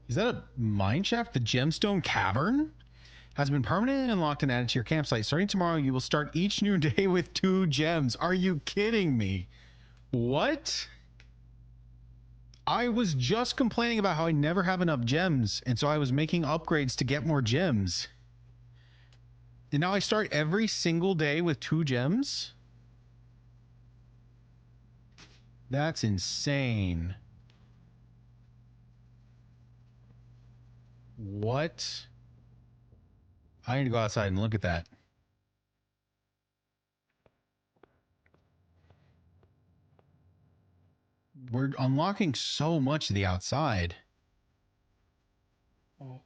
Is that a mine shaft? The Gemstone Cavern has been permanently unlocked and added to your campsite. Starting tomorrow, you will start each new day with 2 gems. Are you kidding me? What? I was just complaining about how I never have enough gems, and so I was making upgrades to get more gems. And now I start every single day with 2 gems? That's insane. What? I need to go outside and look at that. We're unlocking so much of the outside. Oh.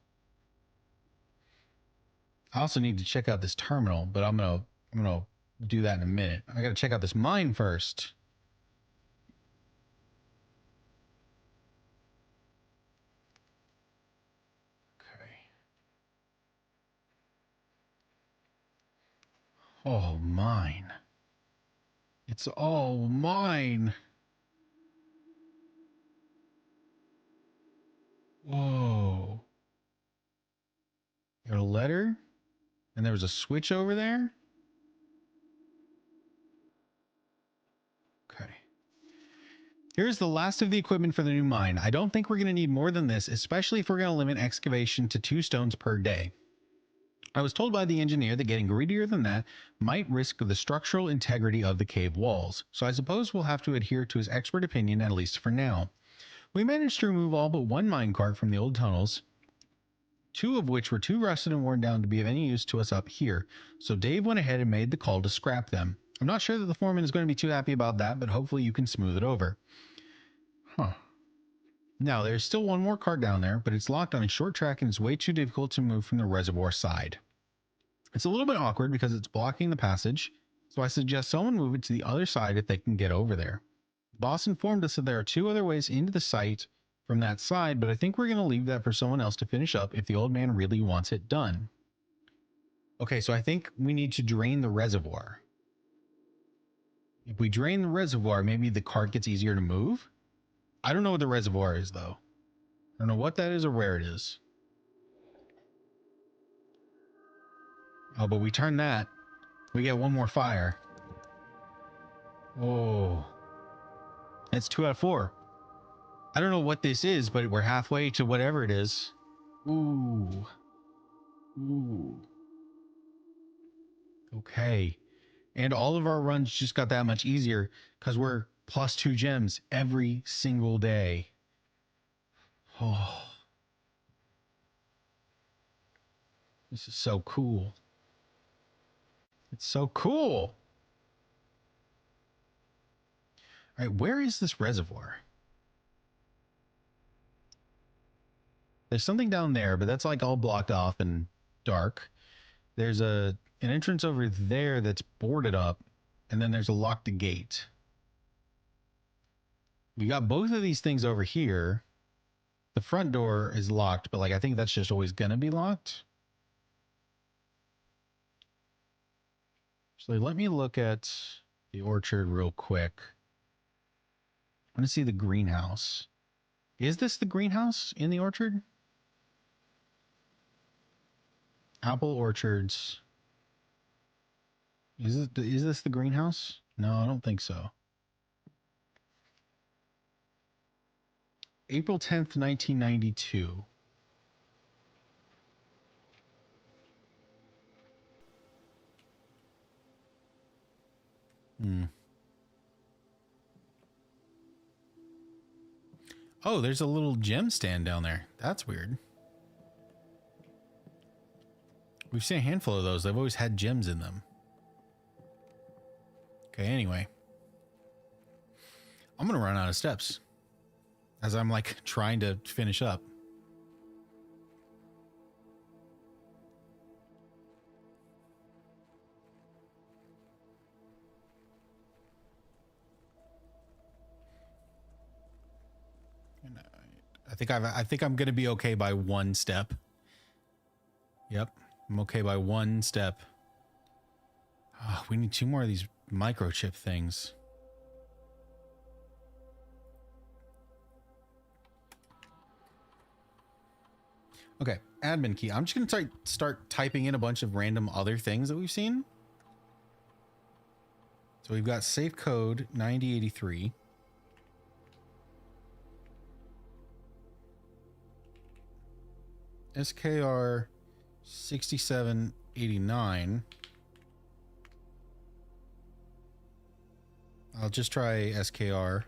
I also need to check out this terminal, but I'm gonna do that in a minute. I gotta check out this mine first. Okay. Oh, mine. It's all mine. Whoa. Got a letter? And there was a switch over there? Okay. Here's the last of the equipment for the new mine. I don't think we're going to need more than this, especially if we're going to limit excavation to 2 stones per day. I was told by the engineer that getting greedier than that might risk the structural integrity of the cave walls, so I suppose we'll have to adhere to his expert opinion at least for now. We managed to remove all but one minecart from the old tunnels, two of which were too rusted and worn down to be of any use to us up here. So Dave went ahead and made the call to scrap them. I'm not sure that the foreman is going to be too happy about that, but hopefully you can smooth it over. Huh. Now, there's still one more cart down there, but it's locked on a short track and it's way too difficult to move from the reservoir side. It's a little bit awkward because it's blocking the passage, so I suggest someone move it to the other side if they can get over there. The boss informed us that there are two other ways into the site from that side, but I think we're going to leave that for someone else to finish up if the old man really wants it done. Okay, so I think we need to drain the reservoir. If we drain the reservoir, maybe the cart gets easier to move? I don't know what the reservoir is, though. I don't know what that is or where it is. Oh, but we turn that. We get one more fire. Oh. That's 2 out of 4. I don't know what this is, but we're halfway to whatever it is. Ooh. Ooh. Okay. And all of our runs just got that much easier because we're plus 2 gems every single day. Oh. This is so cool. It's so cool. All right, where is this reservoir? There's something down there, but that's like all blocked off and dark. There's an entrance over there that's boarded up, and then there's a locked gate. We got both of these things over here. The front door is locked, but like I think that's just always gonna be locked. So let me look at the orchard real quick. I want to see the greenhouse. Is this the greenhouse in the orchard? Apple orchards. Is this the greenhouse? No, I don't think so. April 10th, 1992. Hmm. Oh, there's a little gem stand down there. That's weird. We've seen a handful of those. They've always had gems in them. Okay, anyway. I'm going to run out of steps as I'm like trying to finish up. I think I'm going to be okay by one step. Yep. I'm okay by one step. Oh, we need 2 more of these microchip things. Okay, admin key. I'm just going to start typing in a bunch of random other things that we've seen. So we've got safe code 9083. SKR 6789. I'll just try SKR.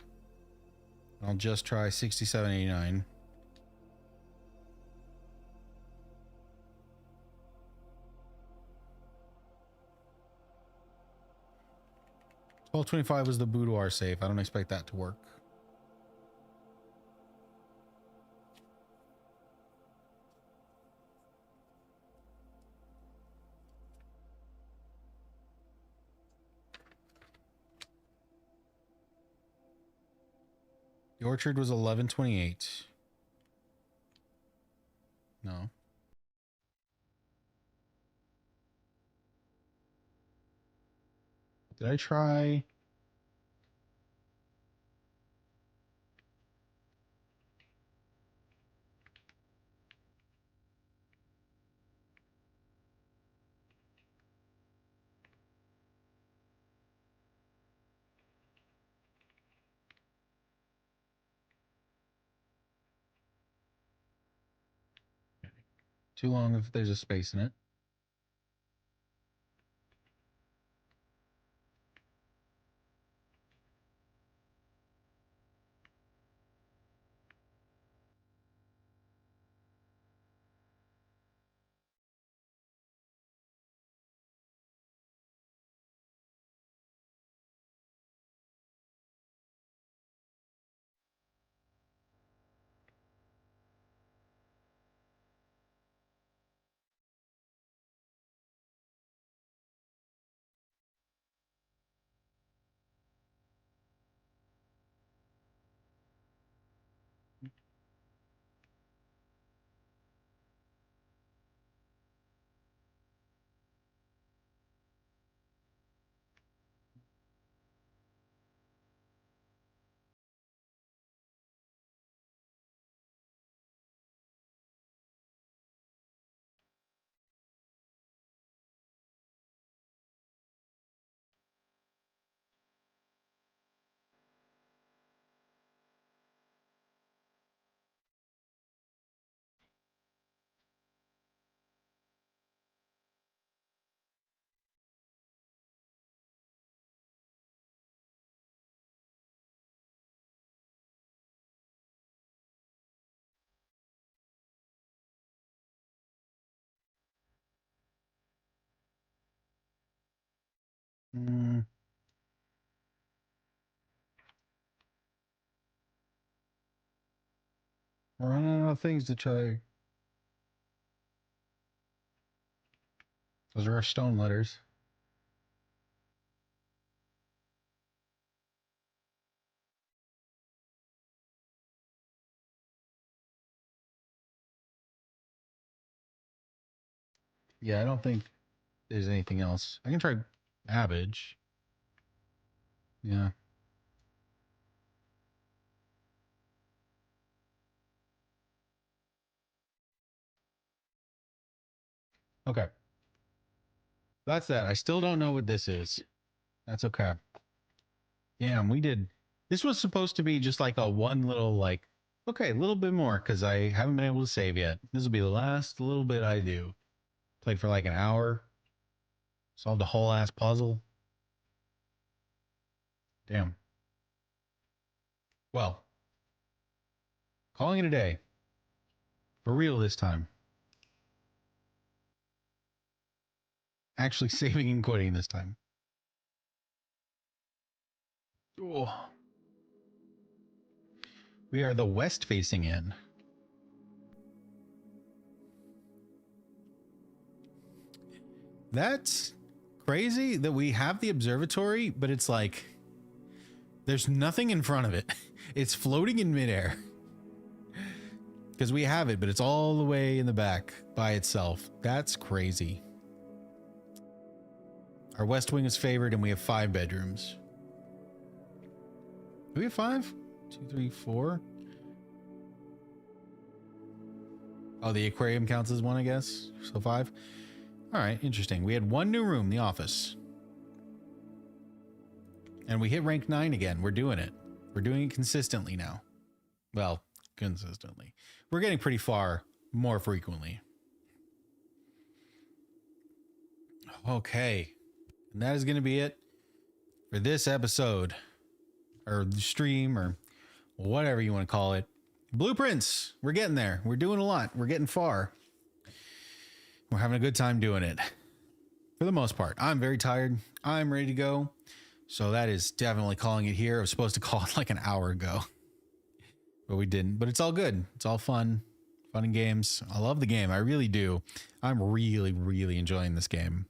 I'll just try 6789. $12.25 was the boudoir safe. I don't expect that to work. The orchard was 1128. No. Did I try? Too long if there's a space in it. Mm. We're running out of things to try. Those are our stone letters. Yeah, I don't think there's anything else. I can try Babbage. Yeah. Okay. That's that. I still don't know what this is. That's okay. Damn, we did. This was supposed to be just like a one little, like, okay, a little bit more because I haven't been able to save yet. This will be the last little bit I do. Played for like an hour, solved a whole ass puzzle. Damn. Well, calling it a day. For real this time. Actually saving and quitting this time. Oh. We are the west facing inn. That's crazy that we have the observatory, but it's like there's nothing in front of it. It's floating in midair. Because we have it, but it's all the way in the back by itself. That's crazy. Our west wing is favored and we have 5 bedrooms. Do we have 5? 2, 3, 4. Oh, the aquarium counts as 1, I guess. So 5. All right, interesting. We had 1 new room, the office. And we hit rank 9 again. We're doing it. We're doing it consistently now. Well, consistently. We're getting pretty far more frequently. Okay. And that is going to be it for this episode, or the stream, or whatever you want to call it. Blueprints. We're getting there. We're doing a lot. We're getting far. We're having a good time doing it. For the most part. I'm very tired. I'm ready to go. So that is definitely calling it here. I was supposed to call it like an hour ago, but we didn't. But it's all good. It's all fun. Fun and games. I love the game. I really do. I'm really, really enjoying this game.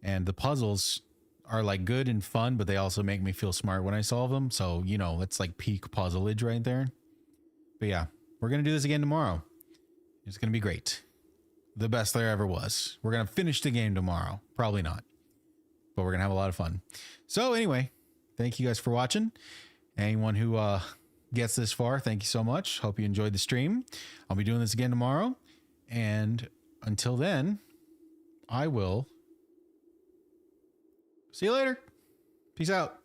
And the puzzles are like good and fun, but they also make me feel smart when I solve them. So, you know, that's like peak puzzleage right there. But yeah, we're going to do this again tomorrow. It's going to be great. The best there ever was. We're going to finish the game tomorrow. Probably not, but we're going to have a lot of fun. So anyway, thank you guys for watching. Anyone who gets this far, thank you so much. Hope you enjoyed the stream. I'll be doing this again tomorrow. And until then, I will see you later. Peace out.